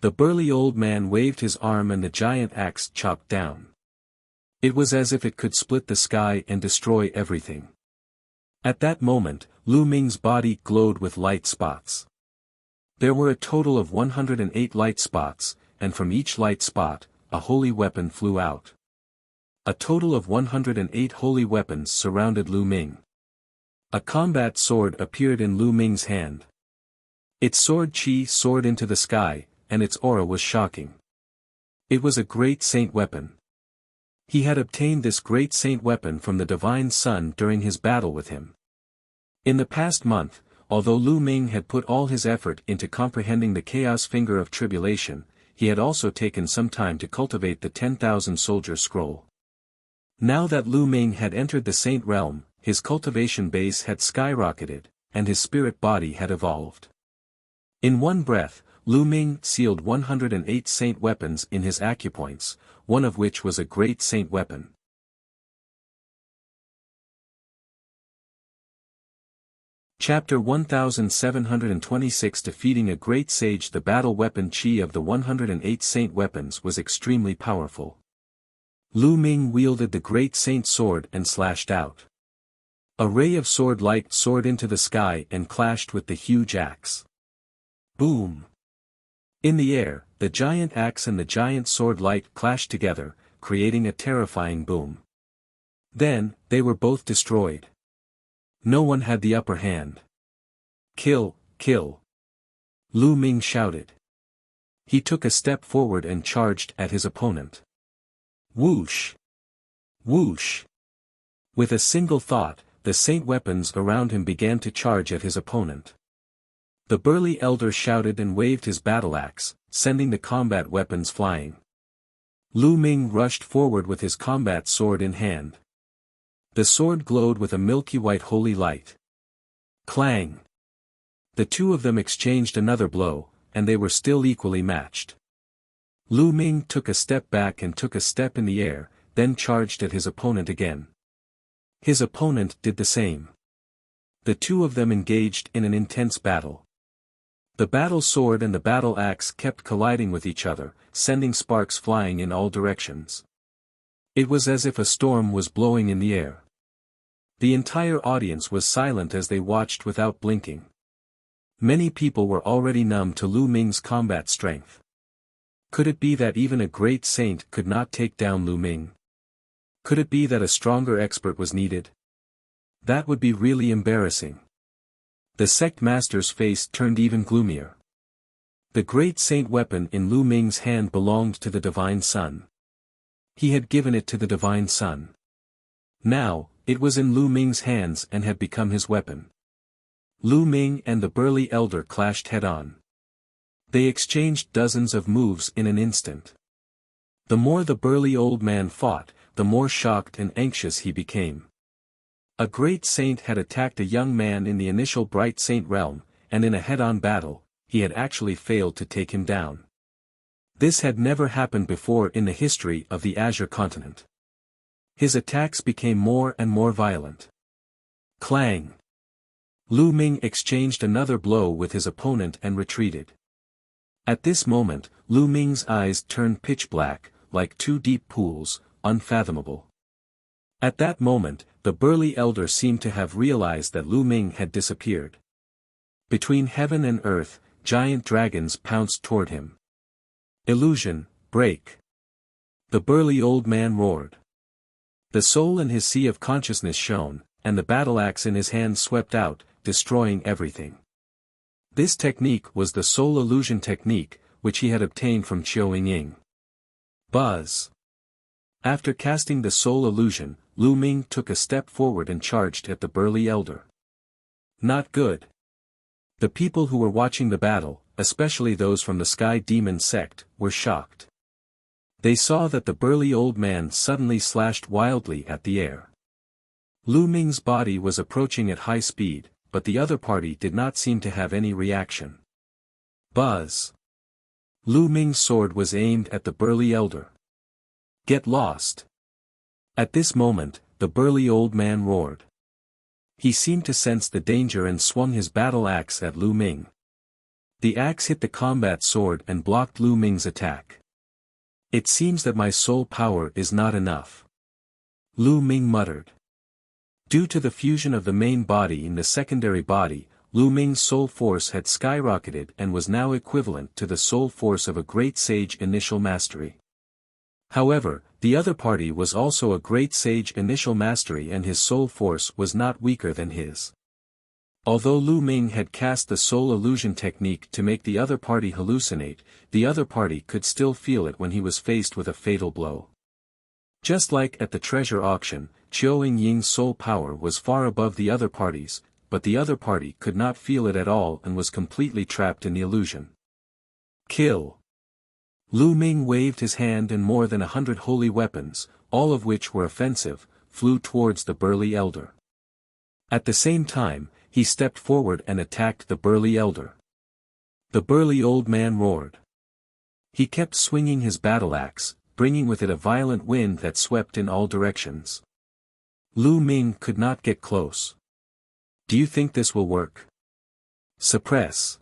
The burly old man waved his arm and the giant axe chopped down. It was as if it could split the sky and destroy everything. At that moment, Lu Ming's body glowed with light spots. There were a total of 108 light spots, and from each light spot, a holy weapon flew out. A total of 108 holy weapons surrounded Lu Ming. A combat sword appeared in Lu Ming's hand. Its sword chi soared into the sky, and its aura was shocking. It was a Great Saint weapon. He had obtained this Great Saint weapon from the Divine Sun during his battle with him. In the past month, although Lu Ming had put all his effort into comprehending the Chaos Finger of Tribulation, he had also taken some time to cultivate the 10,000 Soldier Scroll. Now that Lu Ming had entered the Saint Realm, his cultivation base had skyrocketed, and his spirit body had evolved. In one breath, Lu Ming sealed 108 Saint weapons in his acupoints, one of which was a Great Saint weapon. Chapter 1726. Defeating a great sage. The battle weapon chi of the 108 saint weapons was extremely powerful. Lu Ming wielded the great saint sword and slashed out. A ray of sword light soared into the sky and clashed with the huge axe. Boom! In the air, the giant axe and the giant sword light clashed together, creating a terrifying boom. Then, they were both destroyed. No one had the upper hand. Kill, kill! Lu Ming shouted. He took a step forward and charged at his opponent. Whoosh! Whoosh! With a single thought, the saint weapons around him began to charge at his opponent. The burly elder shouted and waved his battle axe, sending the combat weapons flying. Lu Ming rushed forward with his combat sword in hand. The sword glowed with a milky white holy light. Clang! The two of them exchanged another blow, and they were still equally matched. Lu Ming took a step back and took a step in the air, then charged at his opponent again. His opponent did the same. The two of them engaged in an intense battle. The battle sword and the battle axe kept colliding with each other, sending sparks flying in all directions. It was as if a storm was blowing in the air. The entire audience was silent as they watched without blinking. Many people were already numb to Lu Ming's combat strength. Could it be that even a great saint could not take down Lu Ming? Could it be that a stronger expert was needed? That would be really embarrassing. The sect master's face turned even gloomier. The great saint weapon in Lu Ming's hand belonged to the Divine Sun. He had given it to the Divine Sun. Now, it was in Lu Ming's hands and had become his weapon. Lu Ming and the burly elder clashed head-on. They exchanged dozens of moves in an instant. The more the burly old man fought, the more shocked and anxious he became. A great saint had attacked a young man in the initial bright saint realm, and in a head-on battle, he had actually failed to take him down. This had never happened before in the history of the Azure continent. His attacks became more and more violent. Clang! Lu Ming exchanged another blow with his opponent and retreated. At this moment, Lu Ming's eyes turned pitch black, like two deep pools, unfathomable. At that moment, the burly elder seemed to have realized that Lu Ming had disappeared. Between heaven and earth, giant dragons pounced toward him. Illusion, break! The burly old man roared. The soul in his sea of consciousness shone, and the battle axe in his hand swept out, destroying everything. This technique was the soul illusion technique, which he had obtained from Chiu Ying. Buzz! After casting the soul illusion, Lu Ming took a step forward and charged at the burly elder. Not good. The people who were watching the battle, especially those from the Sky Demon sect, were shocked. They saw that the burly old man suddenly slashed wildly at the air. Lu Ming's body was approaching at high speed, but the other party did not seem to have any reaction. Buzz! Lu Ming's sword was aimed at the burly elder. Get lost! At this moment, the burly old man roared. He seemed to sense the danger and swung his battle axe at Lu Ming. The axe hit the combat sword and blocked Lu Ming's attack. It seems that my soul power is not enough. Lu Ming muttered. Due to the fusion of the main body in the secondary body, Lu Ming's soul force had skyrocketed and was now equivalent to the soul force of a great sage initial mastery. However, the other party was also a great sage initial mastery and his soul force was not weaker than his. Although Lu Ming had cast the soul illusion technique to make the other party hallucinate, the other party could still feel it when he was faced with a fatal blow. Just like at the treasure auction, Chiu Ying's soul power was far above the other party's, but the other party could not feel it at all and was completely trapped in the illusion. Kill! Lu Ming waved his hand and more than 100 holy weapons, all of which were offensive, flew towards the burly elder. At the same time, he stepped forward and attacked the burly elder. The burly old man roared. He kept swinging his battle axe, bringing with it a violent wind that swept in all directions. Lu Ming could not get close. Do you think this will work? Suppress.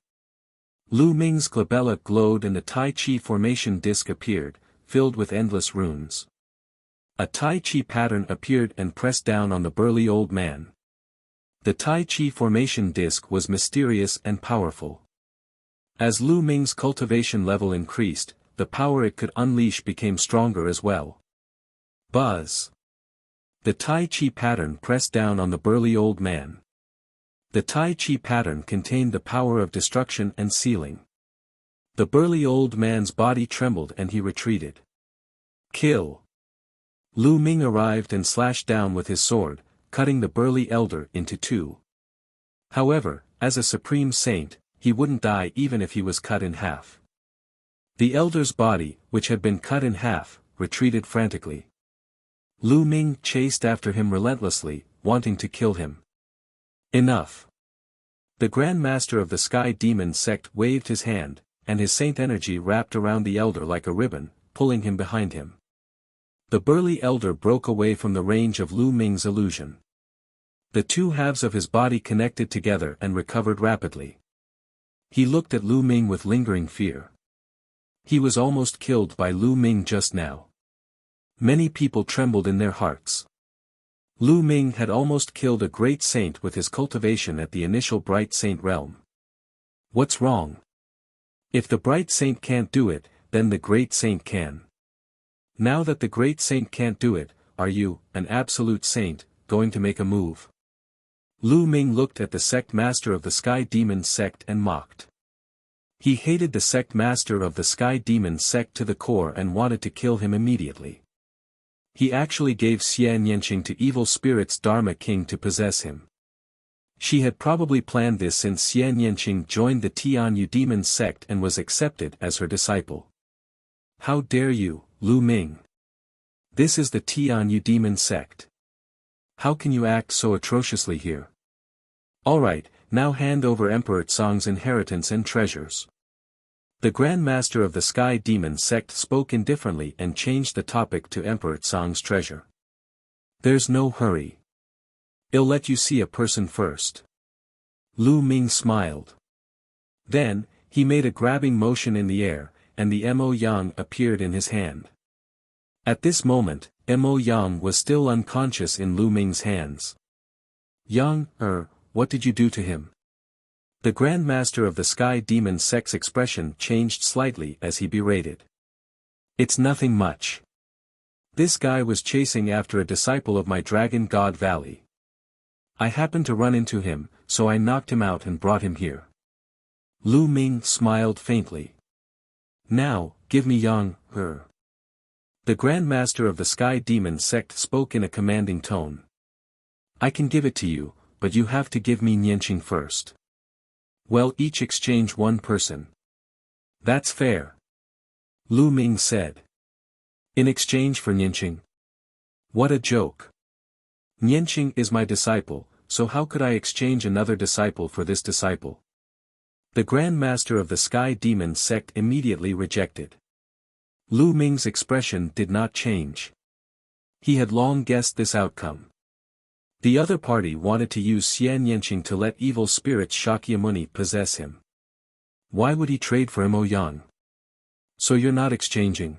Lu Ming's glabella glowed and a Tai Chi formation disc appeared, filled with endless runes. A Tai Chi pattern appeared and pressed down on the burly old man. The Tai Chi formation disc was mysterious and powerful. As Lu Ming's cultivation level increased, the power it could unleash became stronger as well. Buzz. The Tai Chi pattern pressed down on the burly old man. The Tai Chi pattern contained the power of destruction and sealing. The burly old man's body trembled and he retreated. Kill. Lu Ming arrived and slashed down with his sword, cutting the burly elder into two. However, as a supreme saint, he wouldn't die even if he was cut in half. The elder's body, which had been cut in half, retreated frantically. Lu Ming chased after him relentlessly, wanting to kill him. Enough. The Grand Master of the Sky Demon sect waved his hand, and his saint energy wrapped around the elder like a ribbon, pulling him behind him. The burly elder broke away from the range of Lu Ming's illusion. The two halves of his body connected together and recovered rapidly. He looked at Lu Ming with lingering fear. He was almost killed by Lu Ming just now. Many people trembled in their hearts. Lu Ming had almost killed a great saint with his cultivation at the initial Bright Saint realm. What's wrong? If the Bright Saint can't do it, then the Great Saint can. Now that the Great Saint can't do it, are you, an absolute saint, going to make a move? Lu Ming looked at the sect master of the Sky Demon sect and mocked. He hated the sect master of the Sky Demon sect to the core and wanted to kill him immediately. He actually gave Xian Yanqing to evil spirits Dharma King to possess him. She had probably planned this since Xian Yanqing joined the Tianyu Demon sect and was accepted as her disciple. How dare you, Lu Ming? This is the Tianyu Demon sect. How can you act so atrociously here? Alright, now hand over Emperor Tsong's inheritance and treasures. The Grand Master of the Sky Demon sect spoke indifferently and changed the topic to Emperor Tsong's treasure. There's no hurry. I'll let you see a person first. Lu Ming smiled. Then, he made a grabbing motion in the air, and the Mo Yang appeared in his hand. At this moment, Mo Yang was still unconscious in Lu Ming's hands. Yang, what did you do to him? The Grand Master of the Sky Demon sect's expression changed slightly as he berated. It's nothing much. This guy was chasing after a disciple of my Dragon God Valley. I happened to run into him, so I knocked him out and brought him here. Lu Ming smiled faintly. Now, give me Yang, The Grand Master of the Sky Demon sect spoke in a commanding tone. I can give it to you, but you have to give me Nianqing first. Well, each exchange one person. That's fair. Lu Ming said. In exchange for Nianqing? What a joke. Nianqing is my disciple, so how could I exchange another disciple for this disciple? The Grand Master of the Sky Demon sect immediately rejected. Lu Ming's expression did not change. He had long guessed this outcome. The other party wanted to use Xian Yanqing to let evil spirits Shakyamuni possess him. Why would he trade for Mo Yang? So you're not exchanging?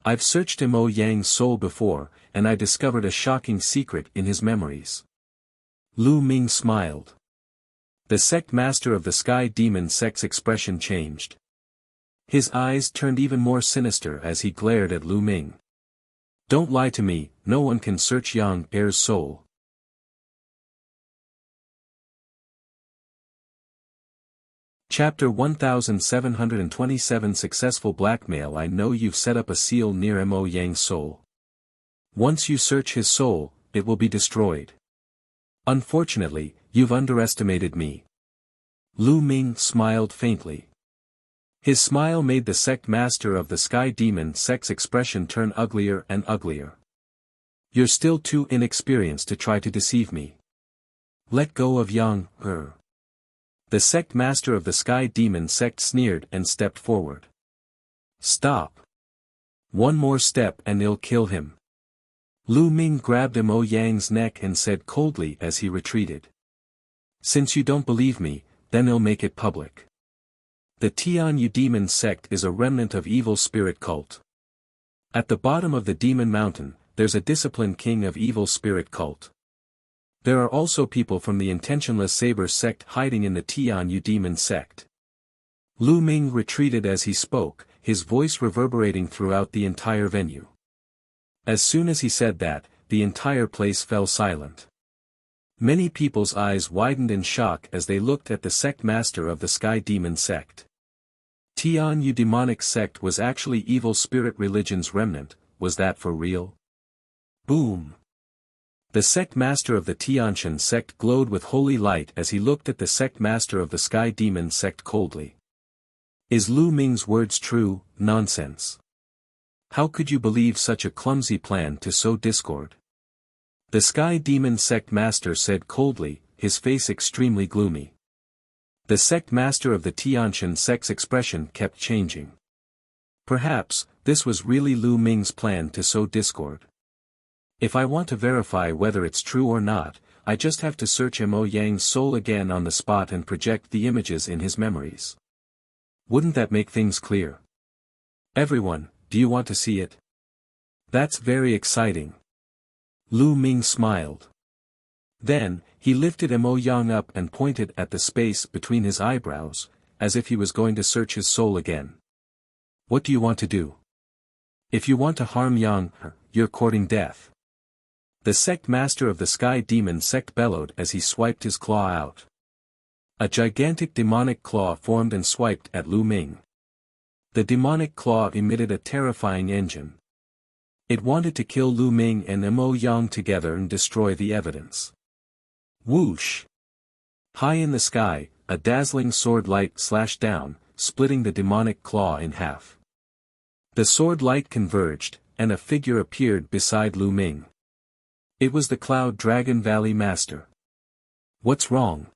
I've searched Mo Yang's soul before, and I discovered a shocking secret in his memories. Lu Ming smiled. The sect master of the Sky Demon sect's expression changed. His eyes turned even more sinister as he glared at Lu Ming. Don't lie to me, no one can search Yang Heir's soul. Chapter 1727 Successful Blackmail. I know you've set up a seal near Mo Yang's soul. Once you search his soul, it will be destroyed. Unfortunately, you've underestimated me. Lu Ming smiled faintly. His smile made the sect master of the Sky Demon sect's expression turn uglier and uglier. You're still too inexperienced to try to deceive me. Let go of Yang, The sect master of the Sky Demon sect sneered and stepped forward. Stop. One more step and I'll kill him. Lu Ming grabbed Mo Yang's neck and said coldly as he retreated. Since you don't believe me, then I'll make it public. The Tianyu demon sect is a remnant of evil spirit cult. At the bottom of the demon mountain, there's a disciplined king of evil spirit cult. There are also people from the intentionless saber sect hiding in the Tianyu demon sect. Lu Ming retreated as he spoke, his voice reverberating throughout the entire venue. As soon as he said that, the entire place fell silent. Many people's eyes widened in shock as they looked at the sect master of the Sky Demon sect. Tianyu demonic sect was actually evil spirit religion's remnant. Was that for real? Boom! The sect master of the Tianshan sect glowed with holy light as he looked at the sect master of the Sky Demon sect coldly. Is Lu Ming's words true? Nonsense. How could you believe such a clumsy plan to sow discord? The Sky Demon sect master said coldly, his face extremely gloomy. The sect master of the Tianshan sect's expression kept changing. Perhaps, this was really Lu Ming's plan to sow discord. If I want to verify whether it's true or not, I just have to search Mo Yang's soul again on the spot and project the images in his memories. Wouldn't that make things clear? Everyone, do you want to see it? That's very exciting. Lu Ming smiled. Then, he lifted Mo Yang up and pointed at the space between his eyebrows, as if he was going to search his soul again. What do you want to do? If you want to harm Yang, you're courting death. The sect master of the Sky Demon sect bellowed as he swiped his claw out. A gigantic demonic claw formed and swiped at Lu Ming. The demonic claw emitted a terrifying engine. It wanted to kill Lu Ming and Mo Yang together and destroy the evidence. Whoosh! High in the sky, a dazzling sword light slashed down, splitting the demonic claw in half. The sword light converged, and a figure appeared beside Lu Ming. It was the Cloud Dragon Valley Master. What's wrong?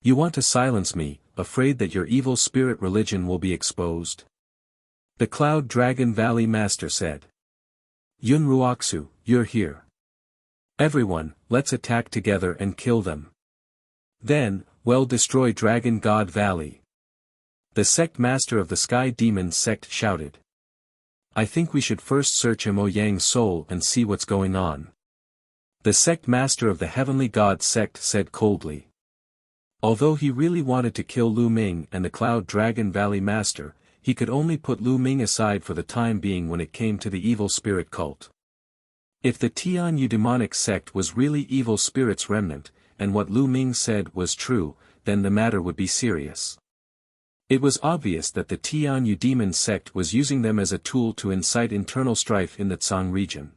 You want to silence me, afraid that your evil spirit religion will be exposed? The Cloud Dragon Valley Master said. Yun Ruoxu, you're here. Everyone, let's attack together and kill them. Then, we'll destroy Dragon God Valley. The sect master of the Sky Demon sect shouted. I think we should first search Mo Yang's soul and see what's going on. The sect master of the Heavenly God sect said coldly. Although he really wanted to kill Lu Ming and the Cloud Dragon Valley Master, he could only put Lu Ming aside for the time being when it came to the evil spirit cult. If the Tianyu demonic sect was really evil spirit's remnant, and what Lu Ming said was true, then the matter would be serious. It was obvious that the Tianyu demon sect was using them as a tool to incite internal strife in the Tsang region.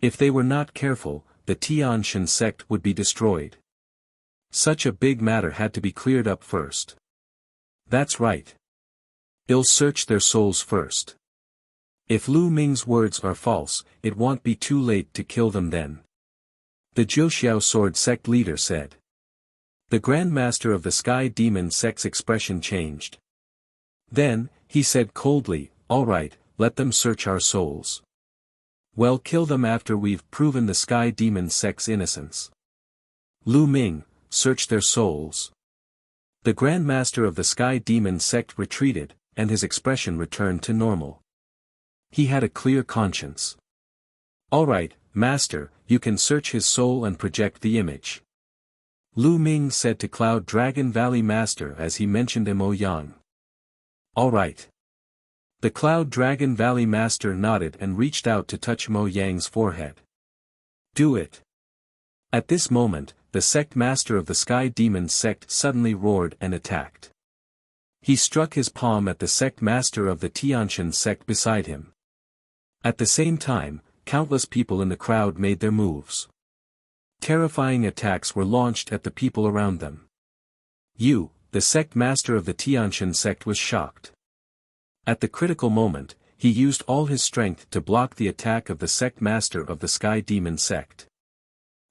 If they were not careful, the Tianshan sect would be destroyed. Such a big matter had to be cleared up first. That's right. I'll search their souls first. If Lu Ming's words are false, it won't be too late to kill them then. The Zhouxiao Sword sect leader said. The Grand Master of the Sky Demon sect's expression changed. Then, he said coldly, all right, let them search our souls. Well, kill them after we've proven the Sky Demon sect's innocence. Lu Ming, search their souls. The Grand Master of the Sky Demon sect retreated, and his expression returned to normal. He had a clear conscience. All right, Master, you can search his soul and project the image. Lu Ming said to Cloud Dragon Valley Master as he mentioned Mo Yang. All right. The Cloud Dragon Valley Master nodded and reached out to touch Mo Yang's forehead. Do it. At this moment, the sect master of the Sky Demon sect suddenly roared and attacked. He struck his palm at the sect master of the Tianshan sect beside him. At the same time, countless people in the crowd made their moves. Terrifying attacks were launched at the people around them. The sect master of the Tianshan sect was shocked. At the critical moment, he used all his strength to block the attack of the sect master of the Sky Demon sect.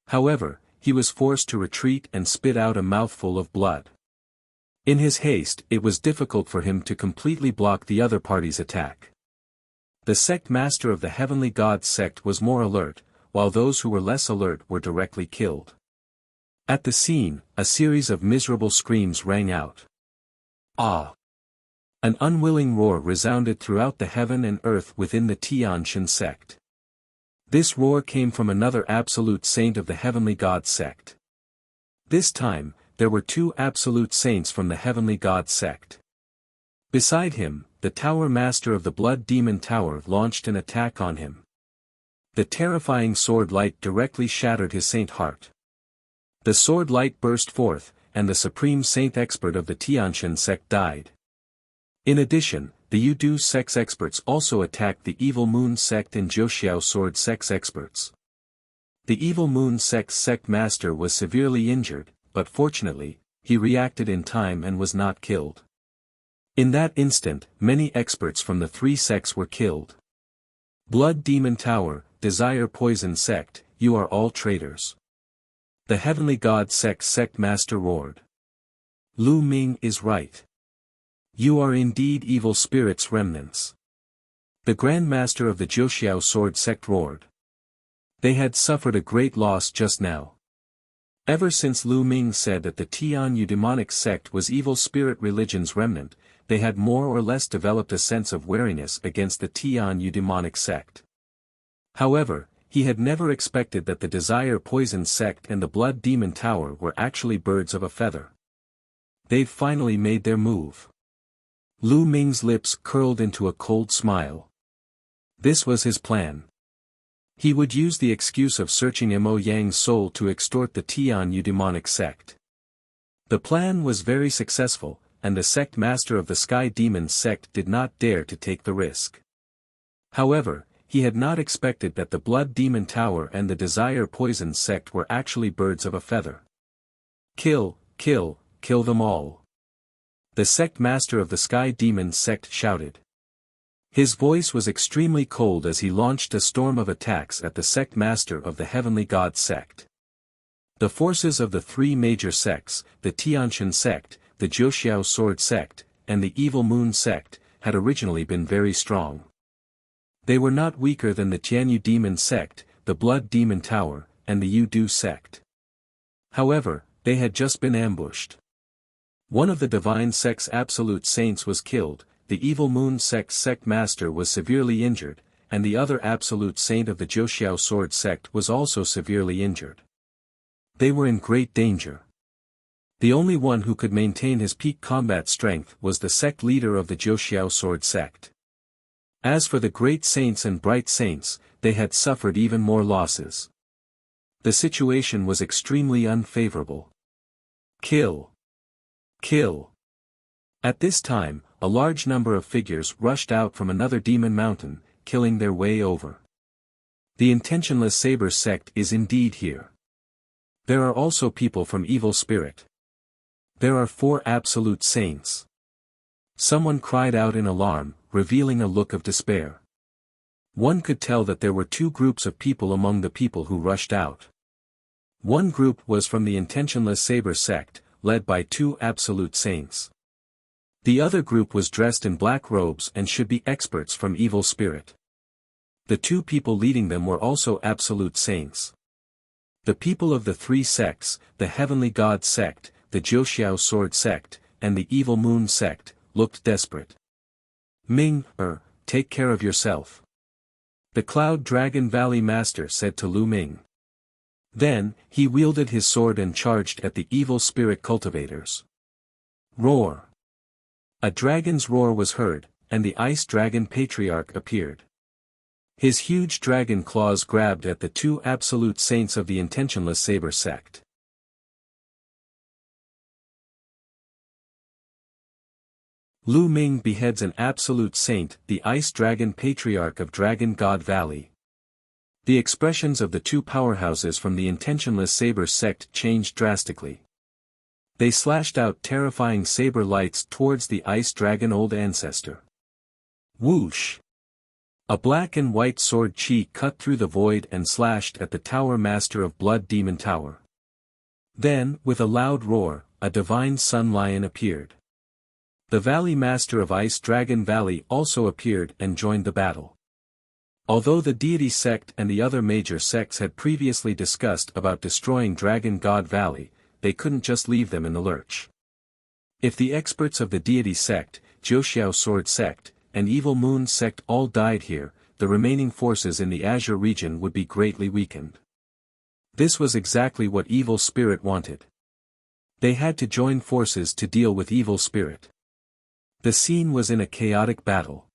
However, he was forced to retreat and spit out a mouthful of blood. In his haste, it was difficult for him to completely block the other party's attack. The sect master of the Heavenly God sect was more alert, while those who were less alert were directly killed. At the scene, a series of miserable screams rang out. Ah! An unwilling roar resounded throughout the heaven and earth within the Tiantian sect. This roar came from another absolute saint of the heavenly god sect. This time, there were two absolute saints from the heavenly god sect. Beside him, the tower master of the blood demon tower launched an attack on him. The terrifying sword light directly shattered his saint heart. The sword light burst forth, and the supreme saint expert of the Tiantian sect died. In addition, the Yudu sect's experts also attacked the Evil Moon sect and Jiuxiao sword sect's experts. The Evil Moon sect's sect master was severely injured, but fortunately, he reacted in time and was not killed. In that instant, many experts from the three sects were killed. Blood Demon Tower, Desire Poison sect, you are all traitors. The Heavenly God sect master roared. Lu Ming is right. You are indeed evil spirits' remnants. The Grand Master of the Jiuxiao sword sect roared. They had suffered a great loss just now. Ever since Lu Ming said that the Tianyu demonic sect was evil spirit religion's remnant, they had more or less developed a sense of wariness against the Tianyu demonic sect. However, he had never expected that the Desire Poison sect and the Blood Demon Tower were actually birds of a feather. They've finally made their move. Lu Ming's lips curled into a cold smile. This was his plan. He would use the excuse of searching Mo Yang's soul to extort the Tianyu demonic sect. The plan was very successful, and the sect master of the Sky Demon sect did not dare to take the risk. However, he had not expected that the Blood Demon Tower and the Desire Poison sect were actually birds of a feather. Kill them all. The sect master of the Sky Demon sect shouted. His voice was extremely cold as he launched a storm of attacks at the sect master of the Heavenly God sect. The forces of the three major sects, the Tiantian sect, the Jiuxiao sword sect, and the Evil Moon sect, had originally been very strong. They were not weaker than the Tianyu demon sect, the Blood Demon Tower, and the Yudu sect. However, they had just been ambushed. One of the divine sect's absolute saints was killed, the Evil Moon sect's sect master was severely injured, and the other absolute saint of the Jiuxiao sword sect was also severely injured. They were in great danger. The only one who could maintain his peak combat strength was the sect leader of the Jiuxiao sword sect. As for the great saints and bright saints, they had suffered even more losses. The situation was extremely unfavorable. Kill. At this time, a large number of figures rushed out from another demon mountain, killing their way over. The intentionless saber sect is indeed here. There are also people from Evil Spirit. There are 4 absolute saints. Someone cried out in alarm, revealing a look of despair. One could tell that there were 2 groups of people among the people who rushed out. One group was from the intentionless saber sect, led by 2 absolute saints. The other group was dressed in black robes and should be experts from Evil Spirit. The 2 people leading them were also absolute saints. The people of the 3 sects, the Heavenly God sect, the Jiuxiao sword sect, and the Evil Moon sect, looked desperate. Ming, take care of yourself. The Cloud Dragon Valley Master said to Lu Ming. Then, he wielded his sword and charged at the evil spirit cultivators. Roar! A dragon's roar was heard, and the Ice Dragon Patriarch appeared. His huge dragon claws grabbed at the 2 absolute saints of the intentionless saber sect. Lu Ming beheads an absolute saint, the Ice Dragon Patriarch of Dragon God Valley. The expressions of the 2 powerhouses from the intentionless saber sect changed drastically. They slashed out terrifying saber lights towards the Ice Dragon Old Ancestor. Whoosh! A black and white sword chi cut through the void and slashed at the Tower Master of Blood Demon Tower. Then, with a loud roar, a divine sun lion appeared. The Valley Master of Ice Dragon Valley also appeared and joined the battle. Although the deity sect and the other major sects had previously discussed about destroying Dragon God Valley, they couldn't just leave them in the lurch. If the experts of the deity sect, Jiuxiao Sword sect, and Evil Moon sect all died here, the remaining forces in the Azure region would be greatly weakened. This was exactly what Evil Spirit wanted. They had to join forces to deal with Evil Spirit. The scene was in a chaotic battle.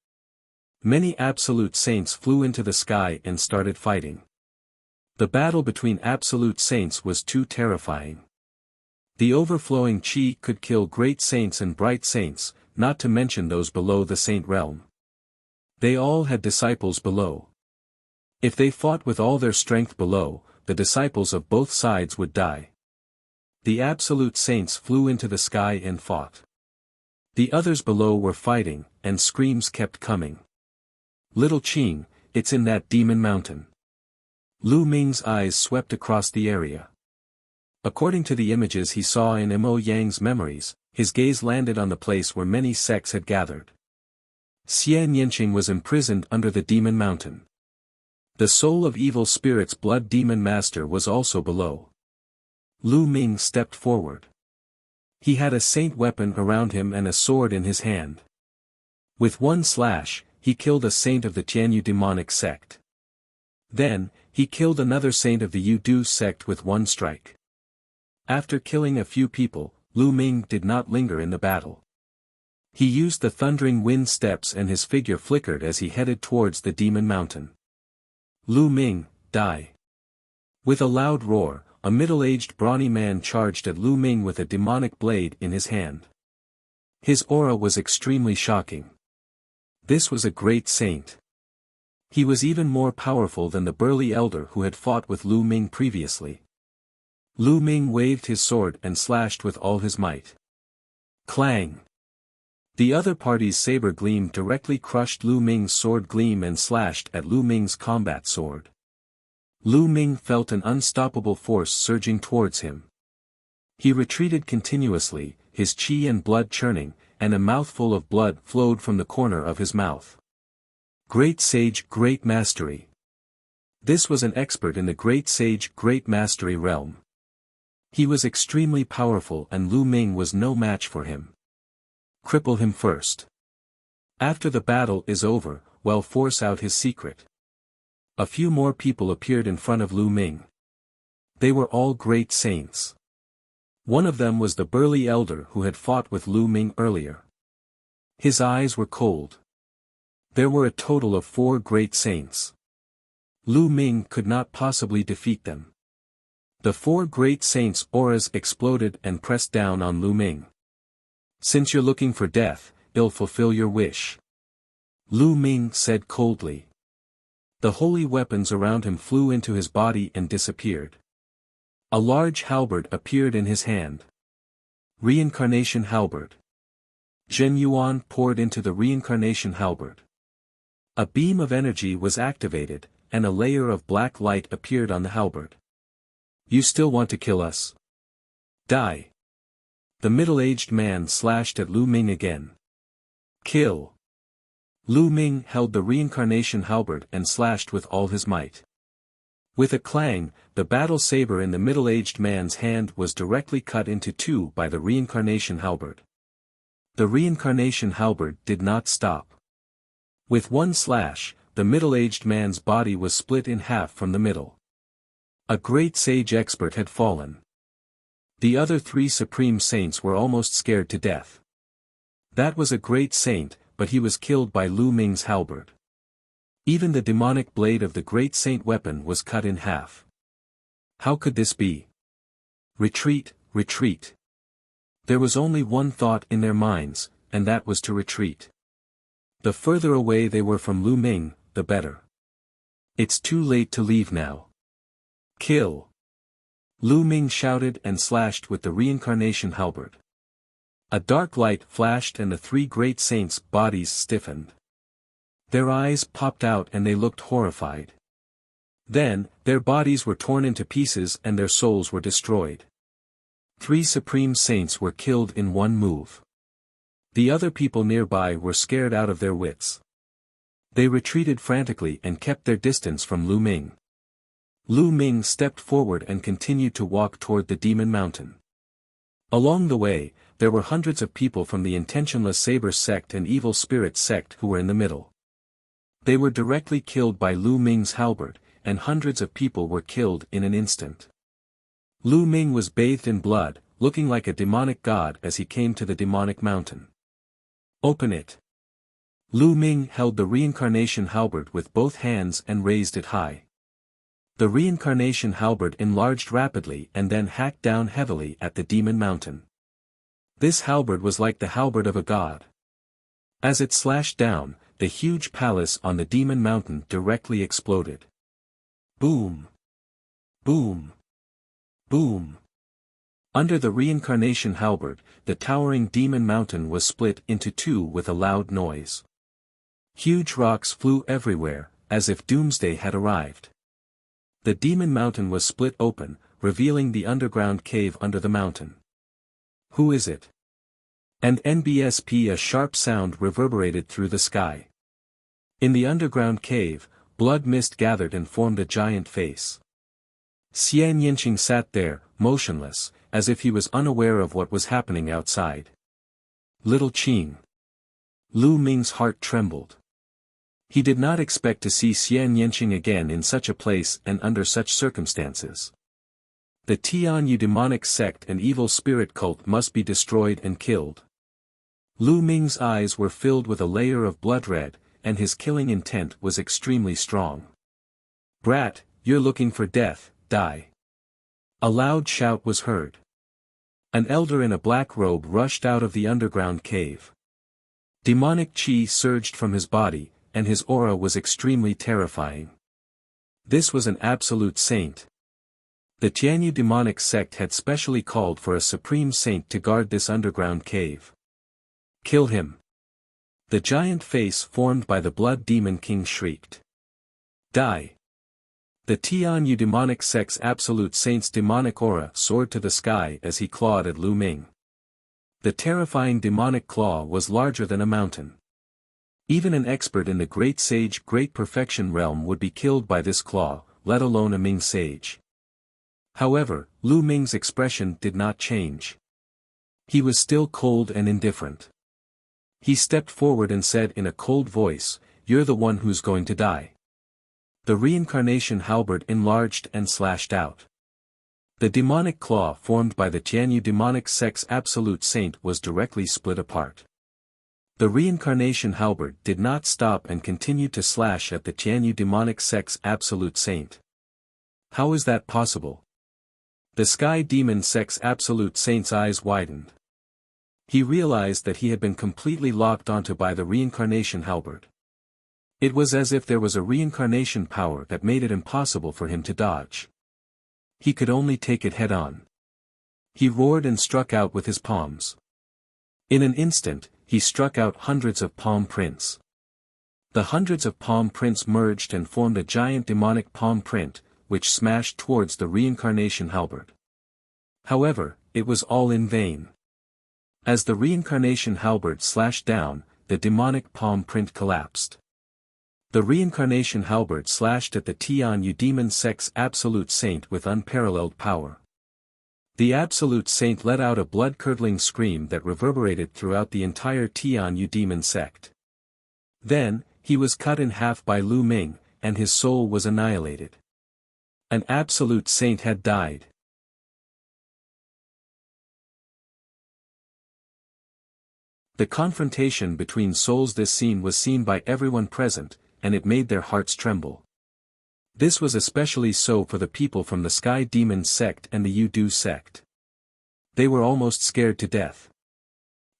Many absolute saints flew into the sky and started fighting. The battle between absolute saints was too terrifying. The overflowing chi could kill great saints and bright saints, not to mention those below the saint realm. They all had disciples below. If they fought with all their strength below, the disciples of both sides would die. The absolute saints flew into the sky and fought. The others below were fighting, and screams kept coming. "Little Qing, it's in that demon mountain." Lu Ming's eyes swept across the area. According to the images he saw in Mo Yang's memories, his gaze landed on the place where many sects had gathered. Xian Yanqing was imprisoned under the demon mountain. The soul of evil spirit's blood demon master was also below. Lu Ming stepped forward. He had a saint weapon around him and a sword in his hand. With one slash, he killed a saint of the Tianyu demonic sect. Then, he killed another saint of the Yudu sect with one strike. After killing a few people, Lu Ming did not linger in the battle. He used the thundering wind steps and his figure flickered as he headed towards the demon mountain. "Lu Ming, die." With a loud roar, a middle-aged brawny man charged at Lu Ming with a demonic blade in his hand. His aura was extremely shocking. This was a great saint. He was even more powerful than the burly elder who had fought with Lu Ming previously. Lu Ming waved his sword and slashed with all his might. Clang! The other party's saber gleam directly crushed Lu Ming's sword gleam and slashed at Lu Ming's combat sword. Lu Ming felt an unstoppable force surging towards him. He retreated continuously, his chi and blood churning, and a mouthful of blood flowed from the corner of his mouth. Great Sage, Great Mastery. This was an expert in the Great Sage, Great Mastery realm. He was extremely powerful and Lu Ming was no match for him. Cripple him first. After the battle is over, we'll force out his secret. A few more people appeared in front of Lu Ming. They were all great saints. One of them was the burly elder who had fought with Lu Ming earlier. His eyes were cold. There were a total of 4 great saints. Lu Ming could not possibly defeat them. The 4 great saints' auras exploded and pressed down on Lu Ming. "Since you're looking for death, I'll fulfill your wish," Lu Ming said coldly. The holy weapons around him flew into his body and disappeared. A large halberd appeared in his hand. Reincarnation halberd. Zhen Yuan poured into the reincarnation halberd. A beam of energy was activated, and a layer of black light appeared on the halberd. "You still want to kill us? Die." The middle-aged man slashed at Lu Ming again. "Kill." Lu Ming held the reincarnation halberd and slashed with all his might. With a clang, the battle saber in the middle-aged man's hand was directly cut into 2 by the reincarnation halberd. The reincarnation halberd did not stop. With one slash, the middle-aged man's body was split in half from the middle. A great sage expert had fallen. The other 3 supreme saints were almost scared to death. That was a great saint, but he was killed by Lu Ming's halberd. Even the demonic blade of the great saint weapon was cut in half. How could this be? Retreat, retreat. There was only one thought in their minds, and that was to retreat. The further away they were from Lu Ming, the better. It's too late to leave now. Kill! Lu Ming shouted and slashed with the reincarnation halberd. A dark light flashed and the 3 great saints' bodies stiffened. Their eyes popped out and they looked horrified. Then, their bodies were torn into pieces and their souls were destroyed. 3 supreme saints were killed in one move. The other people nearby were scared out of their wits. They retreated frantically and kept their distance from Lu Ming. Lu Ming stepped forward and continued to walk toward the Demon Mountain. Along the way, there were hundreds of people from the Intentionless Saber sect and Evil Spirit sect who were in the middle. They were directly killed by Lu Ming's halberd, and hundreds of people were killed in an instant. Lu Ming was bathed in blood, looking like a demonic god as he came to the demonic mountain. Open it. Lu Ming held the reincarnation halberd with both hands and raised it high. The reincarnation halberd enlarged rapidly and then hacked down heavily at the demon mountain. This halberd was like the halberd of a god. As it slashed down, the huge palace on the demon mountain directly exploded. Boom! Boom! Boom! Under the reincarnation halberd, the towering demon mountain was split into two with a loud noise. Huge rocks flew everywhere, as if doomsday had arrived. The demon mountain was split open, revealing the underground cave under the mountain. Who is it? And NBSP, a sharp sound reverberated through the sky. In the underground cave, blood mist gathered and formed a giant face. Xian Yinqing sat there, motionless, as if he was unaware of what was happening outside. Little Qing. Lu Ming's heart trembled. He did not expect to see Xian Yinqing again in such a place and under such circumstances. The Tianyu demonic sect and evil spirit cult must be destroyed and killed. Lu Ming's eyes were filled with a layer of blood red, and his killing intent was extremely strong. Brat, you're looking for death, die. A loud shout was heard. An elder in a black robe rushed out of the underground cave. Demonic chi surged from his body, and his aura was extremely terrifying. This was an absolute saint. The Tianyu demonic sect had specially called for a supreme saint to guard this underground cave. Kill him. The giant face formed by the blood demon king shrieked. Die. The Tianyu demonic sect's absolute saint's demonic aura soared to the sky as he clawed at Lu Ming. The terrifying demonic claw was larger than a mountain. Even an expert in the Great Sage Great Perfection realm would be killed by this claw, let alone a Ming sage. However, Lu Ming's expression did not change. He was still cold and indifferent. He stepped forward and said in a cold voice, "You're the one who's going to die." The reincarnation halberd enlarged and slashed out. The demonic claw formed by the Tianyu demonic sect's absolute saint was directly split apart. The reincarnation halberd did not stop and continued to slash at the Tianyu demonic sect's absolute saint. How is that possible? The sky demon sect's absolute saint's eyes widened. He realized that he had been completely locked onto by the reincarnation halberd. It was as if there was a reincarnation power that made it impossible for him to dodge. He could only take it head-on. He roared and struck out with his palms. In an instant, he struck out hundreds of palm prints. The hundreds of palm prints merged and formed a giant demonic palm print, which smashed towards the reincarnation halberd. However, it was all in vain. As the reincarnation halberd slashed down, the demonic palm print collapsed. The reincarnation halberd slashed at the Tianyu demon sect's absolute saint with unparalleled power. The absolute saint let out a blood-curdling scream that reverberated throughout the entire Tianyu demon sect. Then, he was cut in half by Lu Ming, and his soul was annihilated. An absolute saint had died. The confrontation between souls. This scene was seen by everyone present, and it made their hearts tremble. This was especially so for the people from the Sky Demon sect and the Yudu sect. They were almost scared to death.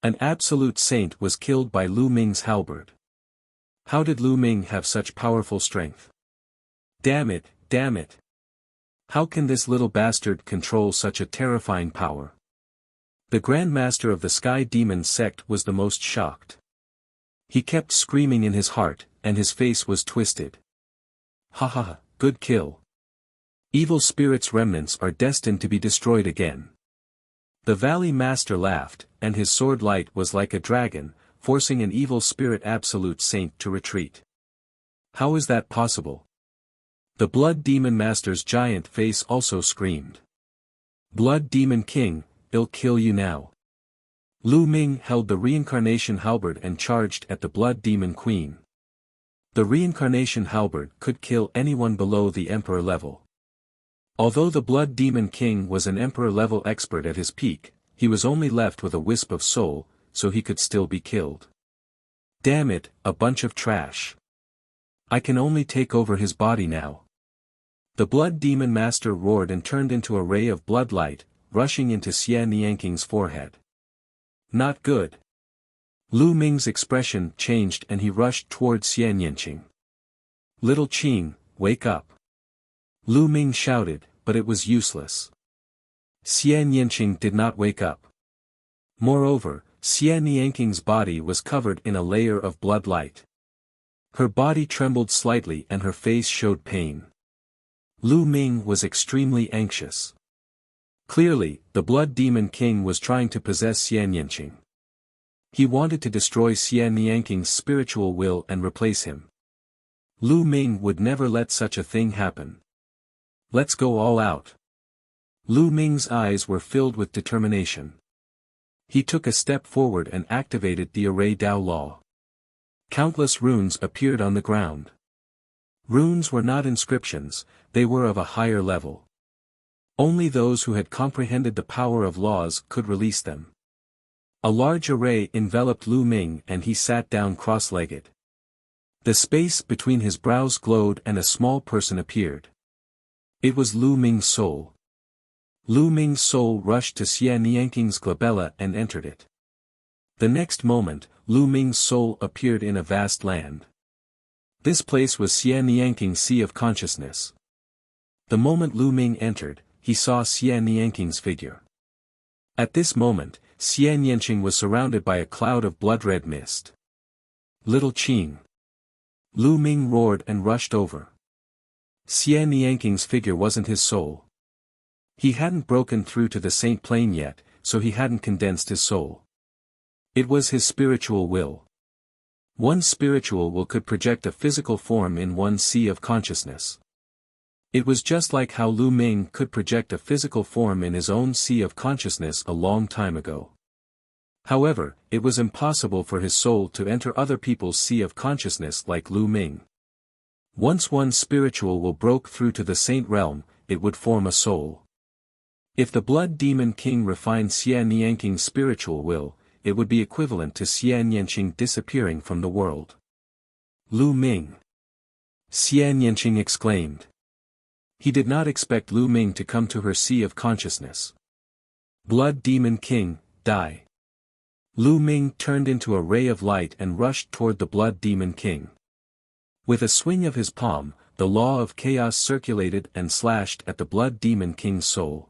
An absolute saint was killed by Lu Ming's halberd. How did Lu Ming have such powerful strength? Damn it, damn it. How can this little bastard control such a terrifying power? The Grand Master of the Sky Demon sect was the most shocked. He kept screaming in his heart, and his face was twisted. Ha ha ha, good kill. Evil spirits' remnants are destined to be destroyed again. The Valley Master laughed, and his sword light was like a dragon, forcing an evil spirit absolute saint to retreat. How is that possible? The Blood Demon Master's giant face also screamed. Blood Demon King, I'll kill you now. Lu Ming held the reincarnation halberd and charged at the Blood Demon Queen. The reincarnation halberd could kill anyone below the Emperor level. Although the Blood Demon King was an Emperor level expert at his peak, he was only left with a wisp of soul, so he could still be killed. Damn it, a bunch of trash. I can only take over his body now. The Blood Demon Master roared and turned into a ray of blood light, rushing into Xie Nianking's forehead. Not good. Lu Ming's expression changed and he rushed towards Xie Nianqing. Little Qing, wake up. Lu Ming shouted, but it was useless. Xie Nianqing did not wake up. Moreover, Xie Nianking's body was covered in a layer of blood light. Her body trembled slightly and her face showed pain. Lu Ming was extremely anxious. Clearly, the Blood Demon King was trying to possess Xie Nianqing. He wanted to destroy Xie Nianking's spiritual will and replace him. Lu Ming would never let such a thing happen. Let's go all out. Lu Ming's eyes were filled with determination. He took a step forward and activated the Array Dao Law. Countless runes appeared on the ground. Runes were not inscriptions, they were of a higher level. Only those who had comprehended the power of laws could release them. A large array enveloped Lu Ming and he sat down cross-legged. The space between his brows glowed and a small person appeared. It was Lu Ming's soul. Lu Ming's soul rushed to Xie Nianking's glabella and entered it. The next moment, Lu Ming's soul appeared in a vast land. This place was Xie Nianking's Sea of Consciousness. The moment Lu Ming entered, he saw Xie Nianking's figure. At this moment, Xie Nianqing was surrounded by a cloud of blood-red mist. Little Qing. Lu Ming roared and rushed over. Xie Nianking's figure wasn't his soul. He hadn't broken through to the Saint Plane yet, so he hadn't condensed his soul. It was his spiritual will. One spiritual will could project a physical form in one sea of consciousness. It was just like how Lu Ming could project a physical form in his own sea of consciousness a long time ago. However, it was impossible for his soul to enter other people's sea of consciousness like Lu Ming. Once one spiritual will broke through to the saint realm, it would form a soul. If the Blood Demon King refined Xie Nianking's spiritual will, it would be equivalent to Xie Nianqing disappearing from the world. Lu Ming. Xie Nianqing exclaimed. He did not expect Lu Ming to come to her sea of consciousness. Blood Demon King, die. Lu Ming turned into a ray of light and rushed toward the Blood Demon King. With a swing of his palm, the law of chaos circulated and slashed at the Blood Demon King's soul.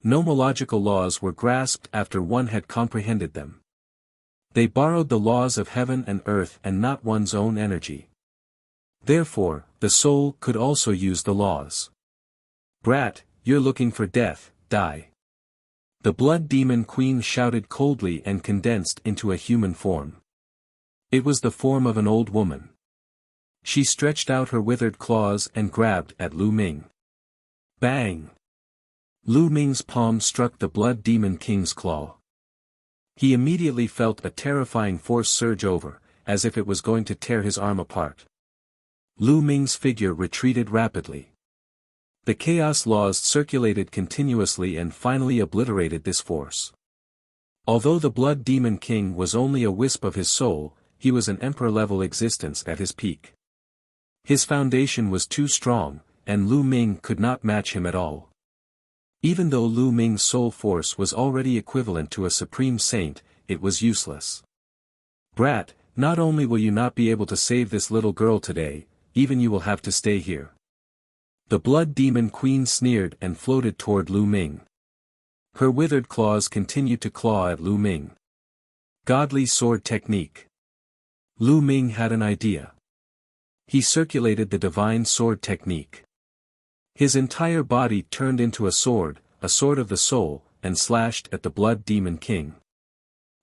Nomological laws were grasped after one had comprehended them. They borrowed the laws of heaven and earth and not one's own energy. Therefore, the soul could also use the laws. Brat, you're looking for death, die. The Blood Demon Queen shouted coldly and condensed into a human form. It was the form of an old woman. She stretched out her withered claws and grabbed at Lu Ming. Bang! Lu Ming's palm struck the Blood Demon King's claw. He immediately felt a terrifying force surge over, as if it was going to tear his arm apart. Lu Ming's figure retreated rapidly. The chaos laws circulated continuously and finally obliterated this force. Although the Blood Demon King was only a wisp of his soul, he was an emperor-level existence at his peak. His foundation was too strong, and Lu Ming could not match him at all. Even though Lu Ming's soul force was already equivalent to a supreme saint, it was useless. Brat, not only will you not be able to save this little girl today, even you will have to stay here. The Blood Demon Queen sneered and floated toward Lu Ming. Her withered claws continued to claw at Lu Ming. Godly sword technique. Lu Ming had an idea. He circulated the divine sword technique. His entire body turned into a sword of the soul, and slashed at the Blood Demon King.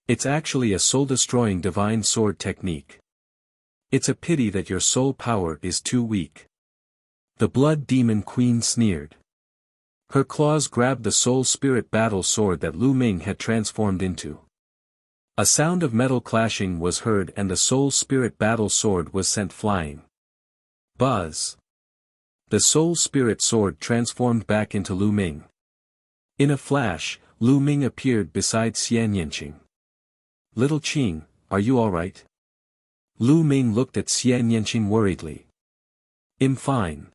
It's actually a soul-destroying divine sword technique. It's a pity that your soul power is too weak. The Blood Demon Queen sneered. Her claws grabbed the soul spirit battle sword that Lu Ming had transformed into. A sound of metal clashing was heard and the soul spirit battle sword was sent flying. Buzz! The soul spirit sword transformed back into Lu Ming. In a flash, Lu Ming appeared beside Xian Yanqing. Little Qing, are you alright? Lu Ming looked at Xian Yanqing worriedly. I'm fine.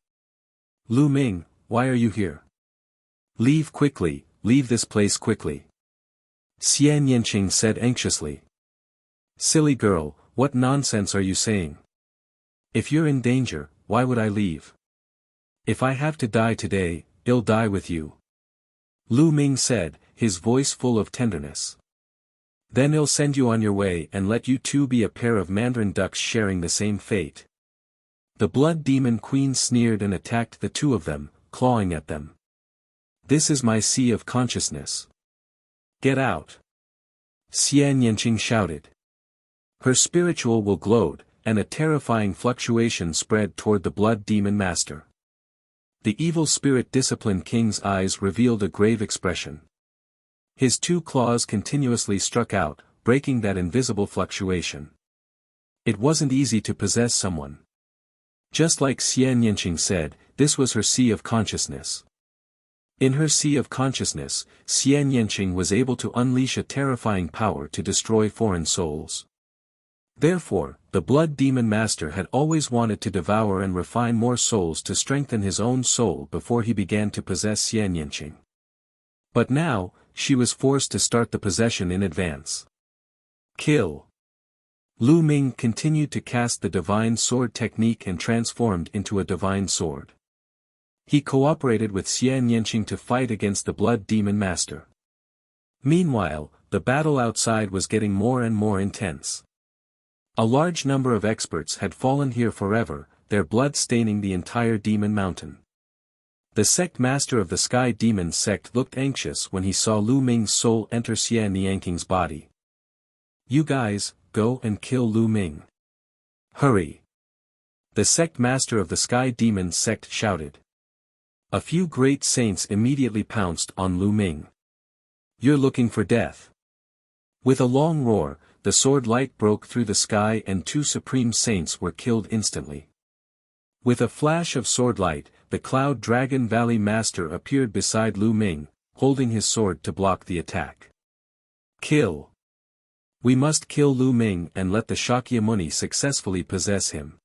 Lu Ming, why are you here? Leave quickly, leave this place quickly. Xian Yanqing said anxiously. Silly girl, what nonsense are you saying? If you're in danger, why would I leave? If I have to die today, I'll die with you. Lu Ming said, his voice full of tenderness. Then I'll send you on your way and let you two be a pair of mandarin ducks sharing the same fate. The Blood Demon Queen sneered and attacked the two of them, clawing at them. This is my sea of consciousness. Get out! Xian Yanqing shouted. Her spiritual will glowed, and a terrifying fluctuation spread toward the Blood Demon Master. The evil spirit Discipline King's eyes revealed a grave expression. His two claws continuously struck out, breaking that invisible fluctuation. It wasn't easy to possess someone. Just like Xian Yanqing said, this was her sea of consciousness. In her sea of consciousness, Xian Yanqing was able to unleash a terrifying power to destroy foreign souls. Therefore, the Blood Demon Master had always wanted to devour and refine more souls to strengthen his own soul before he began to possess Xian Yanqing. But now, she was forced to start the possession in advance. Kill! Lu Ming continued to cast the Divine Sword technique and transformed into a Divine Sword. He cooperated with Xian Yanqing to fight against the Blood Demon Master. Meanwhile, the battle outside was getting more and more intense. A large number of experts had fallen here forever, their blood staining the entire Demon Mountain. The sect master of the Sky Demon sect looked anxious when he saw Lu Ming's soul enter Xian Yanqing's body. You guys, go and kill Lu Ming. Hurry! The sect master of the Sky Demon sect shouted. A few great saints immediately pounced on Lu Ming. You're looking for death. With a long roar, the sword light broke through the sky and two supreme saints were killed instantly. With a flash of sword light, the Cloud Dragon Valley Master appeared beside Lu Ming, holding his sword to block the attack. Kill! We must kill Lu Ming and let the Shakyamuni successfully possess him.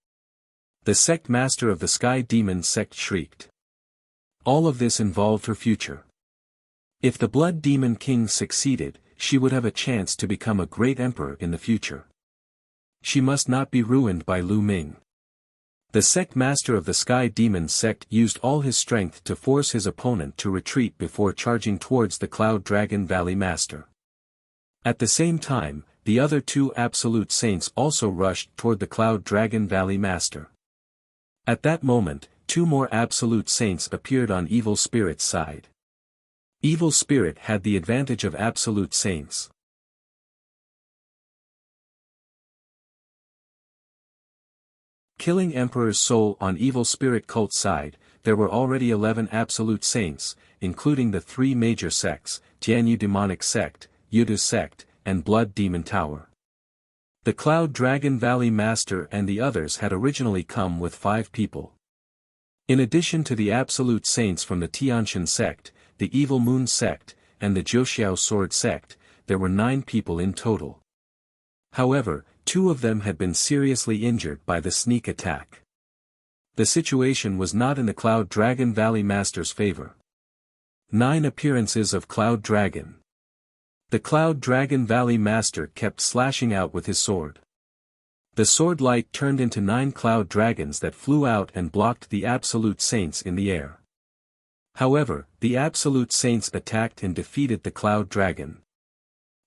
The sect master of the Sky Demon sect shrieked. All of this involved her future. If the Blood Demon King succeeded, she would have a chance to become a great emperor in the future. She must not be ruined by Lu Ming. The sect master of the Sky Demon sect used all his strength to force his opponent to retreat before charging towards the Cloud Dragon Valley Master. At the same time, the other two Absolute Saints also rushed toward the Cloud Dragon Valley Master. At that moment, two more Absolute Saints appeared on Evil Spirit's side. Evil Spirit had the advantage of Absolute Saints. Killing Emperor's soul on Evil Spirit cult's side, there were already 11 Absolute Saints, including the three major sects, Tianyu Demonic Sect, Yudu Sect, and Blood Demon Tower. The Cloud Dragon Valley Master and the others had originally come with 5 people. In addition to the Absolute Saints from the Tianshan Sect, the Evil Moon Sect, and the Jiuxiao Sword Sect, there were 9 people in total. However, 2 of them had been seriously injured by the sneak attack. The situation was not in the Cloud Dragon Valley Master's favor. 9 appearances of Cloud Dragon. The Cloud Dragon Valley Master kept slashing out with his sword. The sword light turned into 9 cloud dragons that flew out and blocked the Absolute Saints in the air. However, the Absolute Saints attacked and defeated the Cloud Dragon.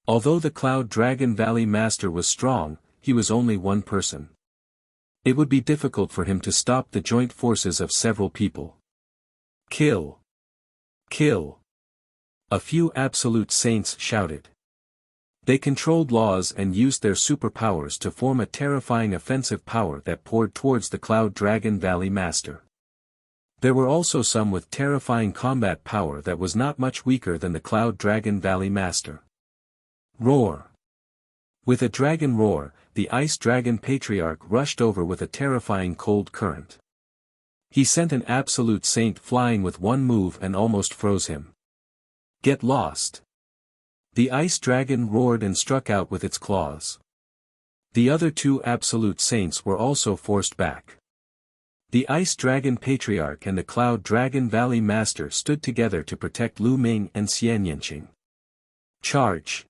Although the Cloud Dragon Valley Master was strong, he was only one person. It would be difficult for him to stop the joint forces of several people. Kill! Kill! A few Absolute Saints shouted. They controlled laws and used their superpowers to form a terrifying offensive power that poured towards the Cloud Dragon Valley Master. There were also some with terrifying combat power that was not much weaker than the Cloud Dragon Valley Master. Roar! With a dragon roar, the Ice Dragon Patriarch rushed over with a terrifying cold current. He sent an absolute saint flying with one move and almost froze him. Get lost! The Ice Dragon roared and struck out with its claws. The other two absolute saints were also forced back. The Ice Dragon Patriarch and the Cloud Dragon Valley Master stood together to protect Lu Ming and Xian Yanqing. Charge!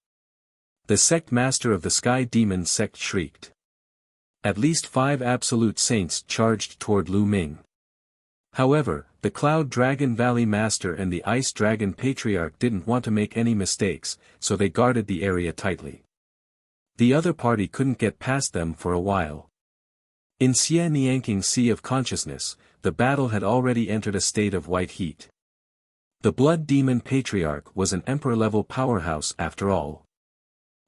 The sect master of the Sky Demon sect shrieked. At least 5 absolute saints charged toward Lu Ming. However, the Cloud Dragon Valley Master and the Ice Dragon Patriarch didn't want to make any mistakes, so they guarded the area tightly. The other party couldn't get past them for a while. In Xian Yanqing's Sea of Consciousness, the battle had already entered a state of white heat. The Blood Demon Patriarch was an Emperor-level powerhouse after all.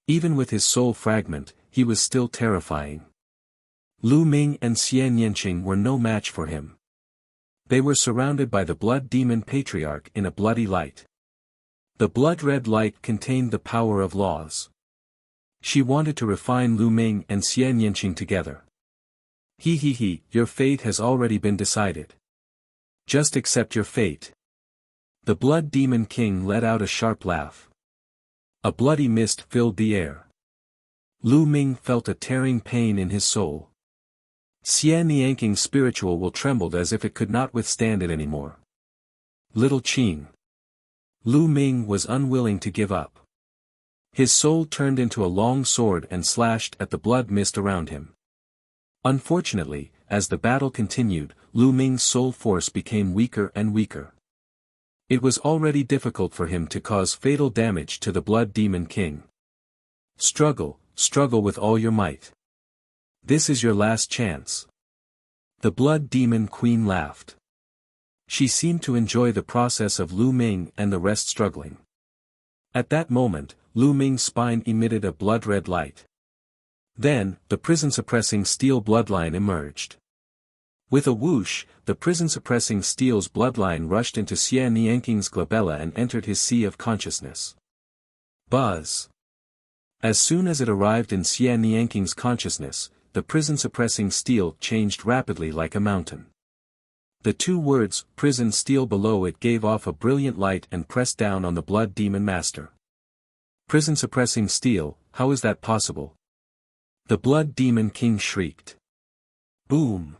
Even with his soul fragment, he was still terrifying. Lu Ming and Xian Yanqing were no match for him. They were surrounded by the Blood Demon Patriarch in a bloody light. The blood-red light contained the power of laws. She wanted to refine Lu Ming and Xian Yanqing together. Your fate has already been decided. Just accept your fate. The Blood Demon King let out a sharp laugh. A bloody mist filled the air. Lu Ming felt a tearing pain in his soul. Xian Yanqing's spiritual will trembled as if it could not withstand it anymore. Little Qing. Lu Ming was unwilling to give up. His soul turned into a long sword and slashed at the blood mist around him. Unfortunately, as the battle continued, Lu Ming's soul force became weaker and weaker. It was already difficult for him to cause fatal damage to the Blood Demon King. Struggle with all your might. This is your last chance. The Blood Demon Queen laughed. She seemed to enjoy the process of Lu Ming and the rest struggling. At that moment, Lu Ming's spine emitted a blood-red light. Then, the prison-suppressing steel bloodline emerged. With a whoosh, the prison-suppressing steel's bloodline rushed into Xian Yanqing's glabella and entered his sea of consciousness. Buzz! As soon as it arrived in Xian Yanqing's consciousness, the prison-suppressing steel changed rapidly like a mountain. The 2 words, prison steel below it gave off a brilliant light and pressed down on the Blood Demon Master. Prison-suppressing steel, how is that possible? The Blood Demon King shrieked. Boom!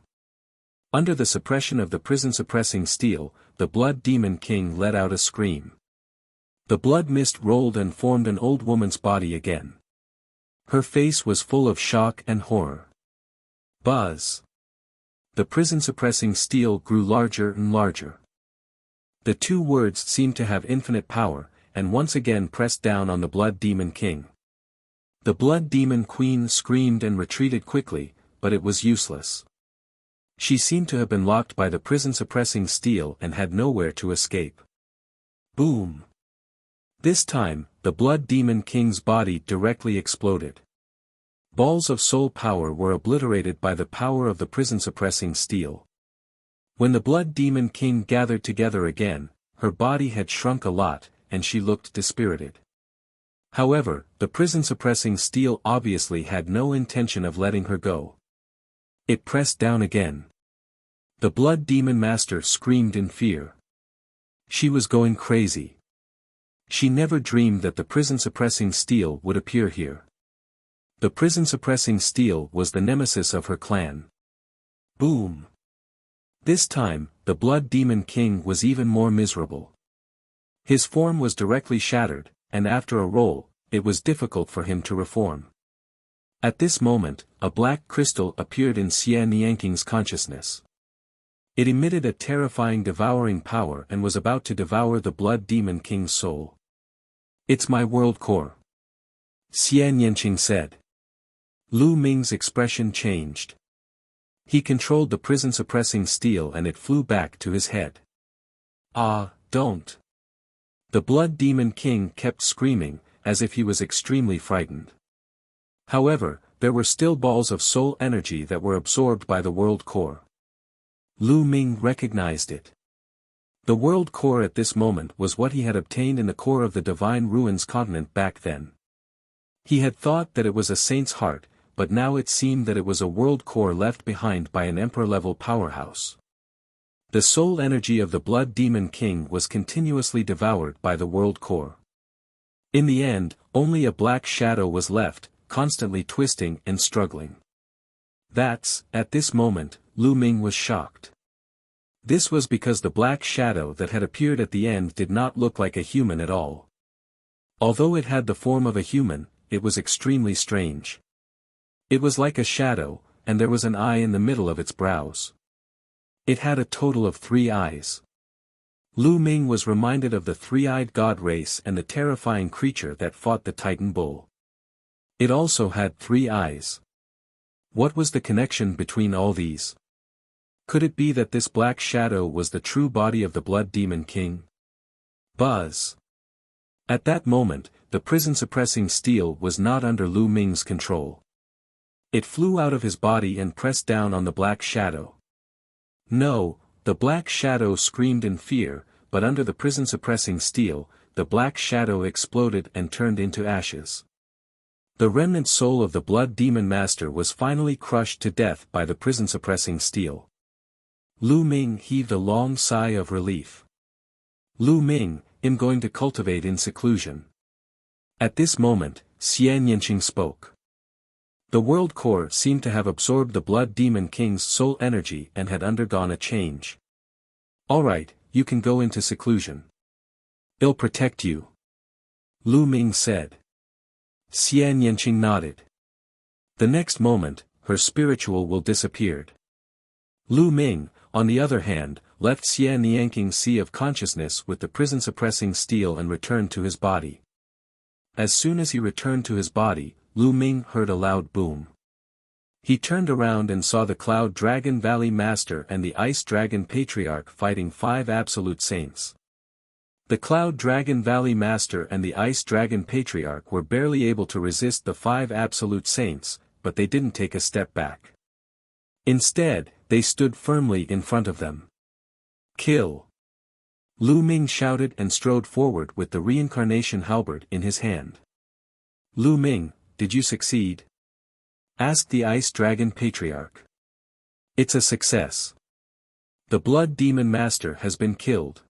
Under the suppression of the prison-suppressing steel, the Blood Demon King let out a scream. The blood mist rolled and formed an old woman's body again. Her face was full of shock and horror. Buzz! The prison-suppressing steel grew larger and larger. The 2 words seemed to have infinite power, and once again pressed down on the Blood Demon King. The Blood Demon Queen screamed and retreated quickly, but it was useless. She seemed to have been locked by the prison-suppressing steel and had nowhere to escape. Boom! This time, the Blood Demon King's body directly exploded. Balls of soul power were obliterated by the power of the prison-suppressing steel. When the Blood Demon King gathered together again, her body had shrunk a lot, and she looked dispirited. However, the prison-suppressing steel obviously had no intention of letting her go. It pressed down again. The Blood Demon Master screamed in fear. She was going crazy. She never dreamed that the prison-suppressing steel would appear here. The prison-suppressing steel was the nemesis of her clan. Boom! This time, the Blood Demon King was even more miserable. His form was directly shattered, and after a roll, it was difficult for him to reform. At this moment, a black crystal appeared in Xian Yanqing's consciousness. It emitted a terrifying devouring power and was about to devour the Blood Demon King's soul. It's my world core. Xian Yanqing said. Lu Ming's expression changed. He controlled the prison-suppressing steel and it flew back to his head. Ah, don't. The Blood Demon King kept screaming, as if he was extremely frightened. However, there were still balls of soul energy that were absorbed by the world core. Lu Ming recognized it. The world core at this moment was what he had obtained in the core of the Divine Ruins continent back then. He had thought that it was a saint's heart, but now it seemed that it was a world core left behind by an emperor-level powerhouse. The soul energy of the Blood Demon King was continuously devoured by the world core. In the end, only a black shadow was left, constantly twisting and struggling. At this moment, Lu Ming was shocked. This was because the black shadow that had appeared at the end did not look like a human at all. Although it had the form of a human, it was extremely strange. It was like a shadow, and there was an eye in the middle of its brows. It had a total of 3 eyes. Lu Ming was reminded of the 3-eyed god race and the terrifying creature that fought the Titan Bull. It also had 3 eyes. What was the connection between all these? Could it be that this black shadow was the true body of the Blood Demon King? Buzz. At that moment, the prison-suppressing steel was not under Lu Ming's control. It flew out of his body and pressed down on the black shadow. No, the black shadow screamed in fear, but under the prison-suppressing steel, the black shadow exploded and turned into ashes. The remnant soul of the Blood Demon Master was finally crushed to death by the prison-suppressing steel. Lu Ming heaved a long sigh of relief. Lu Ming, I'm going to cultivate in seclusion. At this moment, Xian Yanqing spoke. The world core seemed to have absorbed the Blood Demon King's soul energy and had undergone a change. Alright, you can go into seclusion. I'll protect you. Lu Ming said. Xian Yanqing nodded. The next moment, her spiritual will disappeared. Lu Ming, on the other hand, left Xian Yanqing's sea of consciousness with the prison-suppressing steel and returned to his body. As soon as he returned to his body, Lu Ming heard a loud boom. He turned around and saw the Cloud Dragon Valley Master and the Ice Dragon Patriarch fighting 5 Absolute Saints. The Cloud Dragon Valley Master and the Ice Dragon Patriarch were barely able to resist the 5 Absolute Saints, but they didn't take a step back. Instead, they stood firmly in front of them. Kill! Lu Ming shouted and strode forward with the reincarnation halberd in his hand. Lu Ming, did you succeed? Asked the Ice Dragon Patriarch. It's a success. The Blood Demon Master has been killed.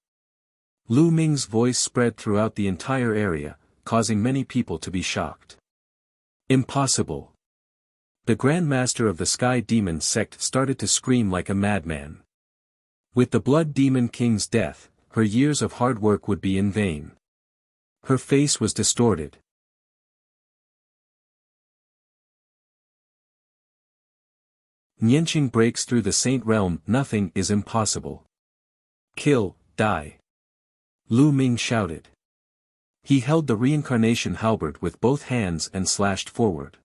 Lu Ming's voice spread throughout the entire area, causing many people to be shocked. Impossible. The Grand Master of the Sky Demon sect started to scream like a madman. With the Blood Demon King's death, her years of hard work would be in vain. Her face was distorted. Nianqing breaks through the Saint Realm. Nothing is impossible. Kill, die. Lu Ming shouted. He held the reincarnation halberd with both hands and slashed forward.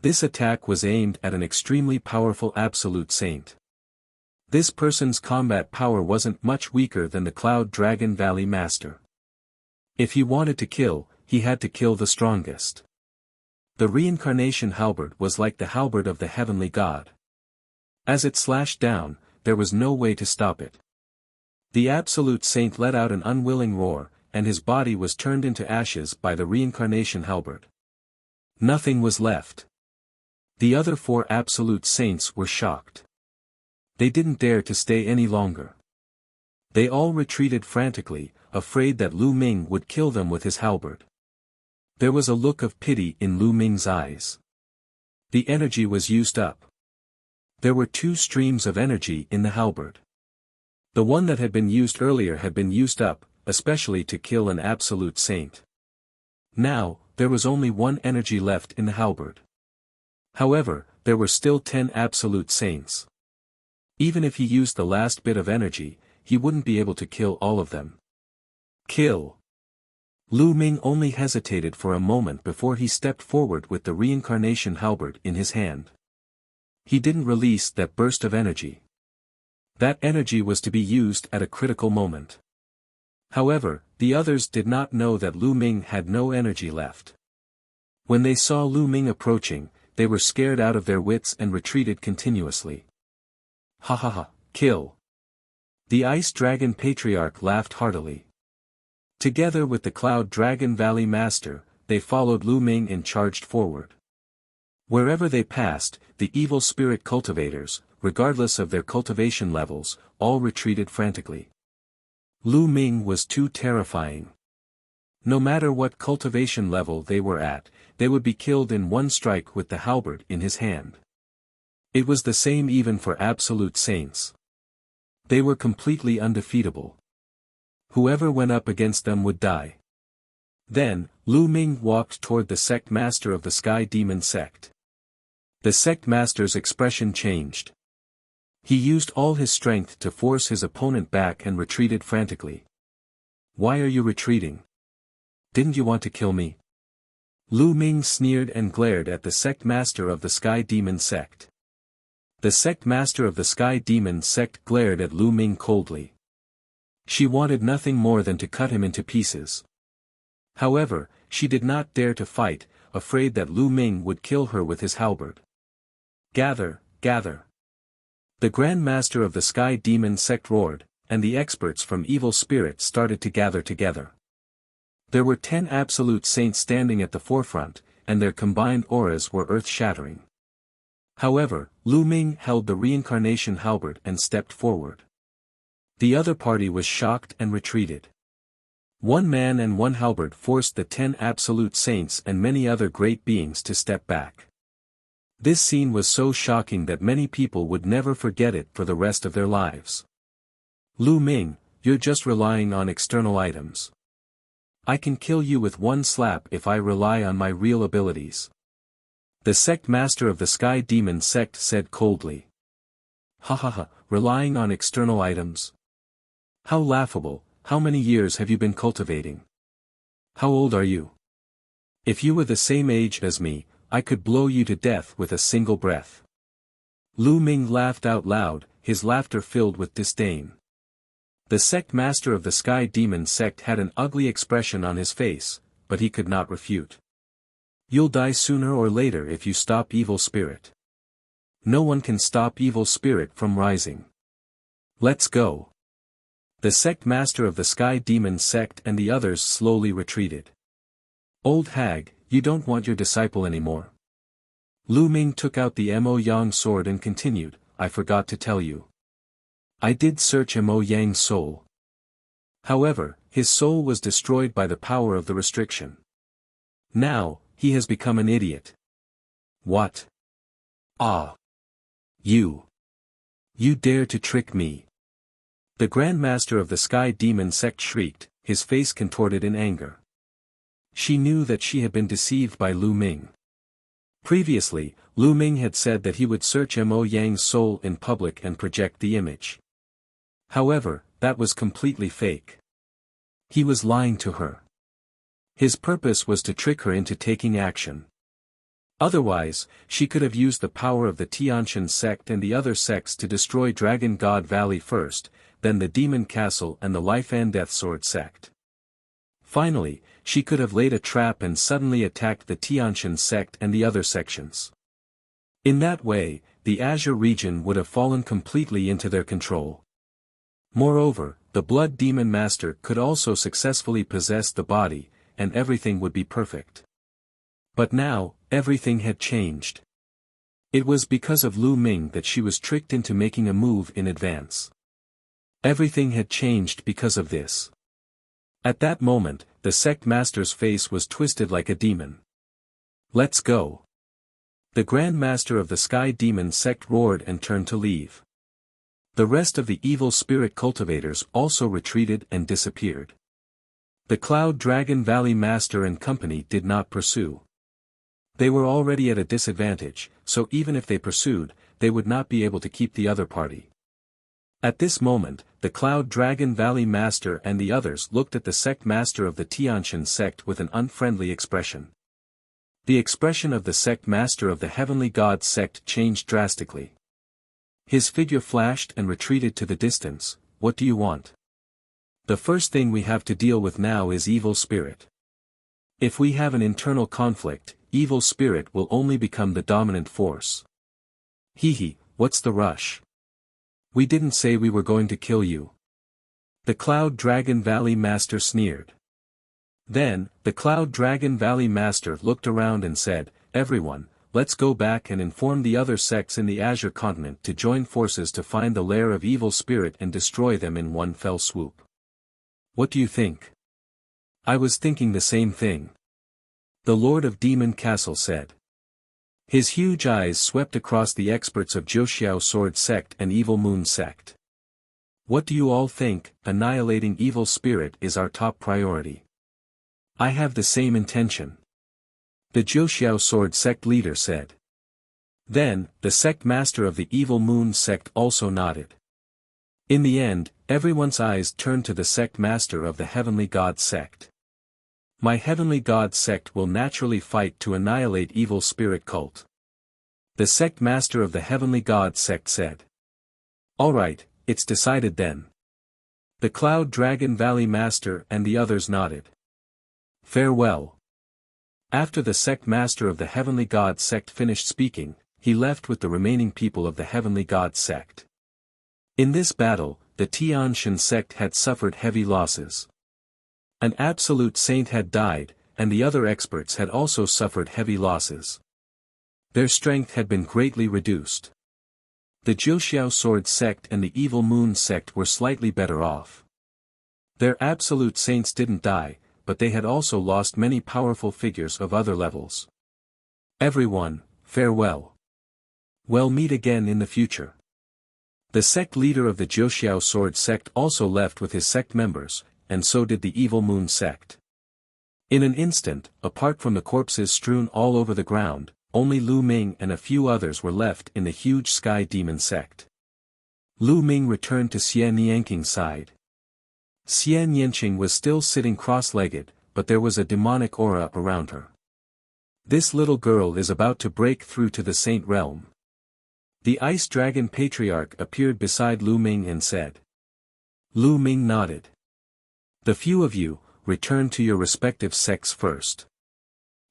This attack was aimed at an extremely powerful Absolute Saint. This person's combat power wasn't much weaker than the Cloud Dragon Valley Master. If he wanted to kill, he had to kill the strongest. The reincarnation halberd was like the halberd of the heavenly god. As it slashed down, there was no way to stop it. The Absolute Saint let out an unwilling roar, and his body was turned into ashes by the reincarnation halberd. Nothing was left. The other 4 Absolute Saints were shocked. They didn't dare to stay any longer. They all retreated frantically, afraid that Lu Ming would kill them with his halberd. There was a look of pity in Lu Ming's eyes. The energy was used up. There were 2 streams of energy in the halberd. The one that had been used earlier had been used up, especially to kill an Absolute Saint. Now, there was only 1 energy left in the halberd. However, there were still 10 Absolute Saints. Even if he used the last bit of energy, he wouldn't be able to kill all of them. Kill! Lu Ming only hesitated for a moment before he stepped forward with the reincarnation halberd in his hand. He didn't release that burst of energy. That energy was to be used at a critical moment. However, the others did not know that Lu Ming had no energy left. When they saw Lu Ming approaching, they were scared out of their wits and retreated continuously. Ha ha ha, kill! The Ice Dragon Patriarch laughed heartily. Together with the Cloud Dragon Valley Master, they followed Lu Ming and charged forward. Wherever they passed, the evil spirit cultivators, regardless of their cultivation levels, all retreated frantically. Lu Ming was too terrifying. No matter what cultivation level they were at, they would be killed in one strike with the halberd in his hand. It was the same even for absolute saints. They were completely undefeatable. Whoever went up against them would die. Then, Lu Ming walked toward the sect master of the Sky Demon sect. The sect master's expression changed. He used all his strength to force his opponent back and retreated frantically. Why are you retreating? Didn't you want to kill me? Lu Ming sneered and glared at the sect master of the Sky Demon sect. The sect master of the Sky Demon sect glared at Lu Ming coldly. She wanted nothing more than to cut him into pieces. However, she did not dare to fight, afraid that Lu Ming would kill her with his halberd. Gather, gather. The Grand Master of the Sky Demon sect roared, and the experts from evil spirits started to gather together. There were 10 absolute saints standing at the forefront, and their combined auras were earth-shattering. However, Lu Ming held the reincarnation halberd and stepped forward. The other party was shocked and retreated. One man and one halberd forced the 10 absolute saints and many other great beings to step back. This scene was so shocking that many people would never forget it for the rest of their lives. Lu Ming, you're just relying on external items. I can kill you with one slap if I rely on my real abilities. The sect master of the Sky Demon sect said coldly. Ha ha ha, relying on external items? How laughable, how many years have you been cultivating? How old are you? If you were the same age as me, I could blow you to death with a single breath. Lu Ming laughed out loud, his laughter filled with disdain. The sect master of the Sky Demon sect had an ugly expression on his face, but he could not refute. You'll die sooner or later if you stop evil spirit. No one can stop evil spirit from rising. Let's go. The sect master of the Sky Demon sect and the others slowly retreated. Old hag, you don't want your disciple anymore. Lu Ming took out the Mo Yang sword and continued, I forgot to tell you. I did search Mo Yang's soul. However, his soul was destroyed by the power of the restriction. Now, he has become an idiot. What? Ah! You! You dare to trick me! The Grand Master of the Sky Demon sect shrieked, his face contorted in anger. She knew that she had been deceived by Lu Ming. Previously, Lu Ming had said that he would search Mo Yang's soul in public and project the image. However, that was completely fake. He was lying to her. His purpose was to trick her into taking action. Otherwise, she could have used the power of the Tianshan sect and the other sects to destroy Dragon God Valley first, then the Demon Castle and the Life and Death Sword sect. Finally, she could have laid a trap and suddenly attacked the Tianshan sect and the other sections. In that way, the Azure region would have fallen completely into their control. Moreover, the Blood Demon Master could also successfully possess the body, and everything would be perfect. But now, everything had changed. It was because of Lu Ming that she was tricked into making a move in advance. Everything had changed because of this. At that moment, the sect master's face was twisted like a demon. Let's go. The Grand Master of the Sky Demon sect roared and turned to leave. The rest of the evil spirit cultivators also retreated and disappeared. The Cloud Dragon Valley Master and company did not pursue. They were already at a disadvantage, so even if they pursued, they would not be able to keep the other party. At this moment, the Cloud Dragon Valley Master and the others looked at the sect master of the Tianshan sect with an unfriendly expression. The expression of the sect master of the Heavenly God sect changed drastically. His figure flashed and retreated to the distance. What do you want? The first thing we have to deal with now is evil spirit. If we have an internal conflict, evil spirit will only become the dominant force. Hehe, what's the rush? We didn't say we were going to kill you. The Cloud Dragon Valley Master sneered. Then, the Cloud Dragon Valley Master looked around and said, "Everyone, let's go back and inform the other sects in the Azure continent to join forces to find the lair of evil spirit and destroy them in one fell swoop." What do you think? I was thinking the same thing. The Lord of Demon Castle said. His huge eyes swept across the experts of Wuxia Sword Sect and Evil Moon Sect. What do you all think? Annihilating evil spirit is our top priority. I have the same intention. The Wuxia Sword Sect leader said. Then, the sect master of the Evil Moon Sect also nodded. In the end, everyone's eyes turned to the sect master of the Heavenly God Sect. My Heavenly God Sect will naturally fight to annihilate evil spirit cult. The sect master of the Heavenly God Sect said. Alright, it's decided then. The Cloud Dragon Valley Master and the others nodded. Farewell. After the sect master of the Heavenly God Sect finished speaking, he left with the remaining people of the Heavenly God Sect. In this battle, the Tianshan sect had suffered heavy losses. An absolute saint had died, and the other experts had also suffered heavy losses. Their strength had been greatly reduced. The Wuxia Sword Sect and the Evil Moon Sect were slightly better off. Their absolute saints didn't die, but they had also lost many powerful figures of other levels. Everyone, farewell. We'll meet again in the future. The sect leader of the Wuxia Sword Sect also left with his sect members, and so did the Evil Moon Sect. In an instant, apart from the corpses strewn all over the ground, only Lu Ming and a few others were left in the huge Sky Demon Sect. Lu Ming returned to Xian Yanqing's side. Xian Yanqing was still sitting cross-legged, but there was a demonic aura around her. This little girl is about to break through to the Saint Realm. The Ice Dragon Patriarch appeared beside Lu Ming and said. Lu Ming nodded. The few of you, return to your respective sects first.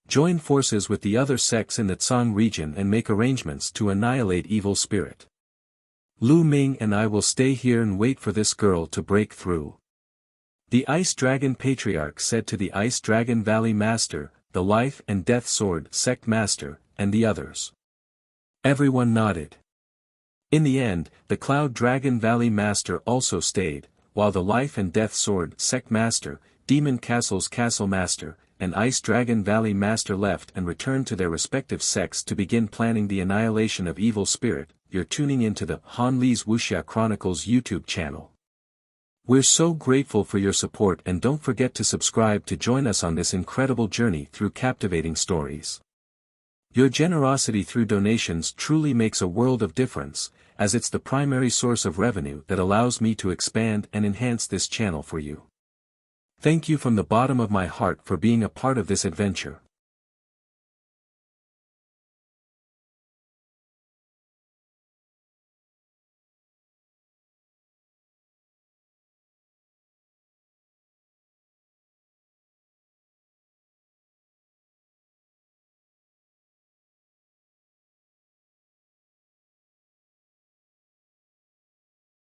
Join forces with the other sects in the Tsang region and make arrangements to annihilate evil spirit. Lu Ming and I will stay here and wait for this girl to break through. The Ice Dragon Patriarch said to the Ice Dragon Valley Master, the Life and Death Sword Sect Master, and the others. Everyone nodded. In the end, the Cloud Dragon Valley Master also stayed, while the Life and Death Sword Sect Master, Demon Castle's Castle Master, and Ice Dragon Valley Master left and returned to their respective sects to begin planning the annihilation of evil spirit. You're tuning into the Han Li's Wuxia Chronicles YouTube channel. We're so grateful for your support, and don't forget to subscribe to join us on this incredible journey through captivating stories. Your generosity through donations truly makes a world of difference, as it's the primary source of revenue that allows me to expand and enhance this channel for you. Thank you from the bottom of my heart for being a part of this adventure.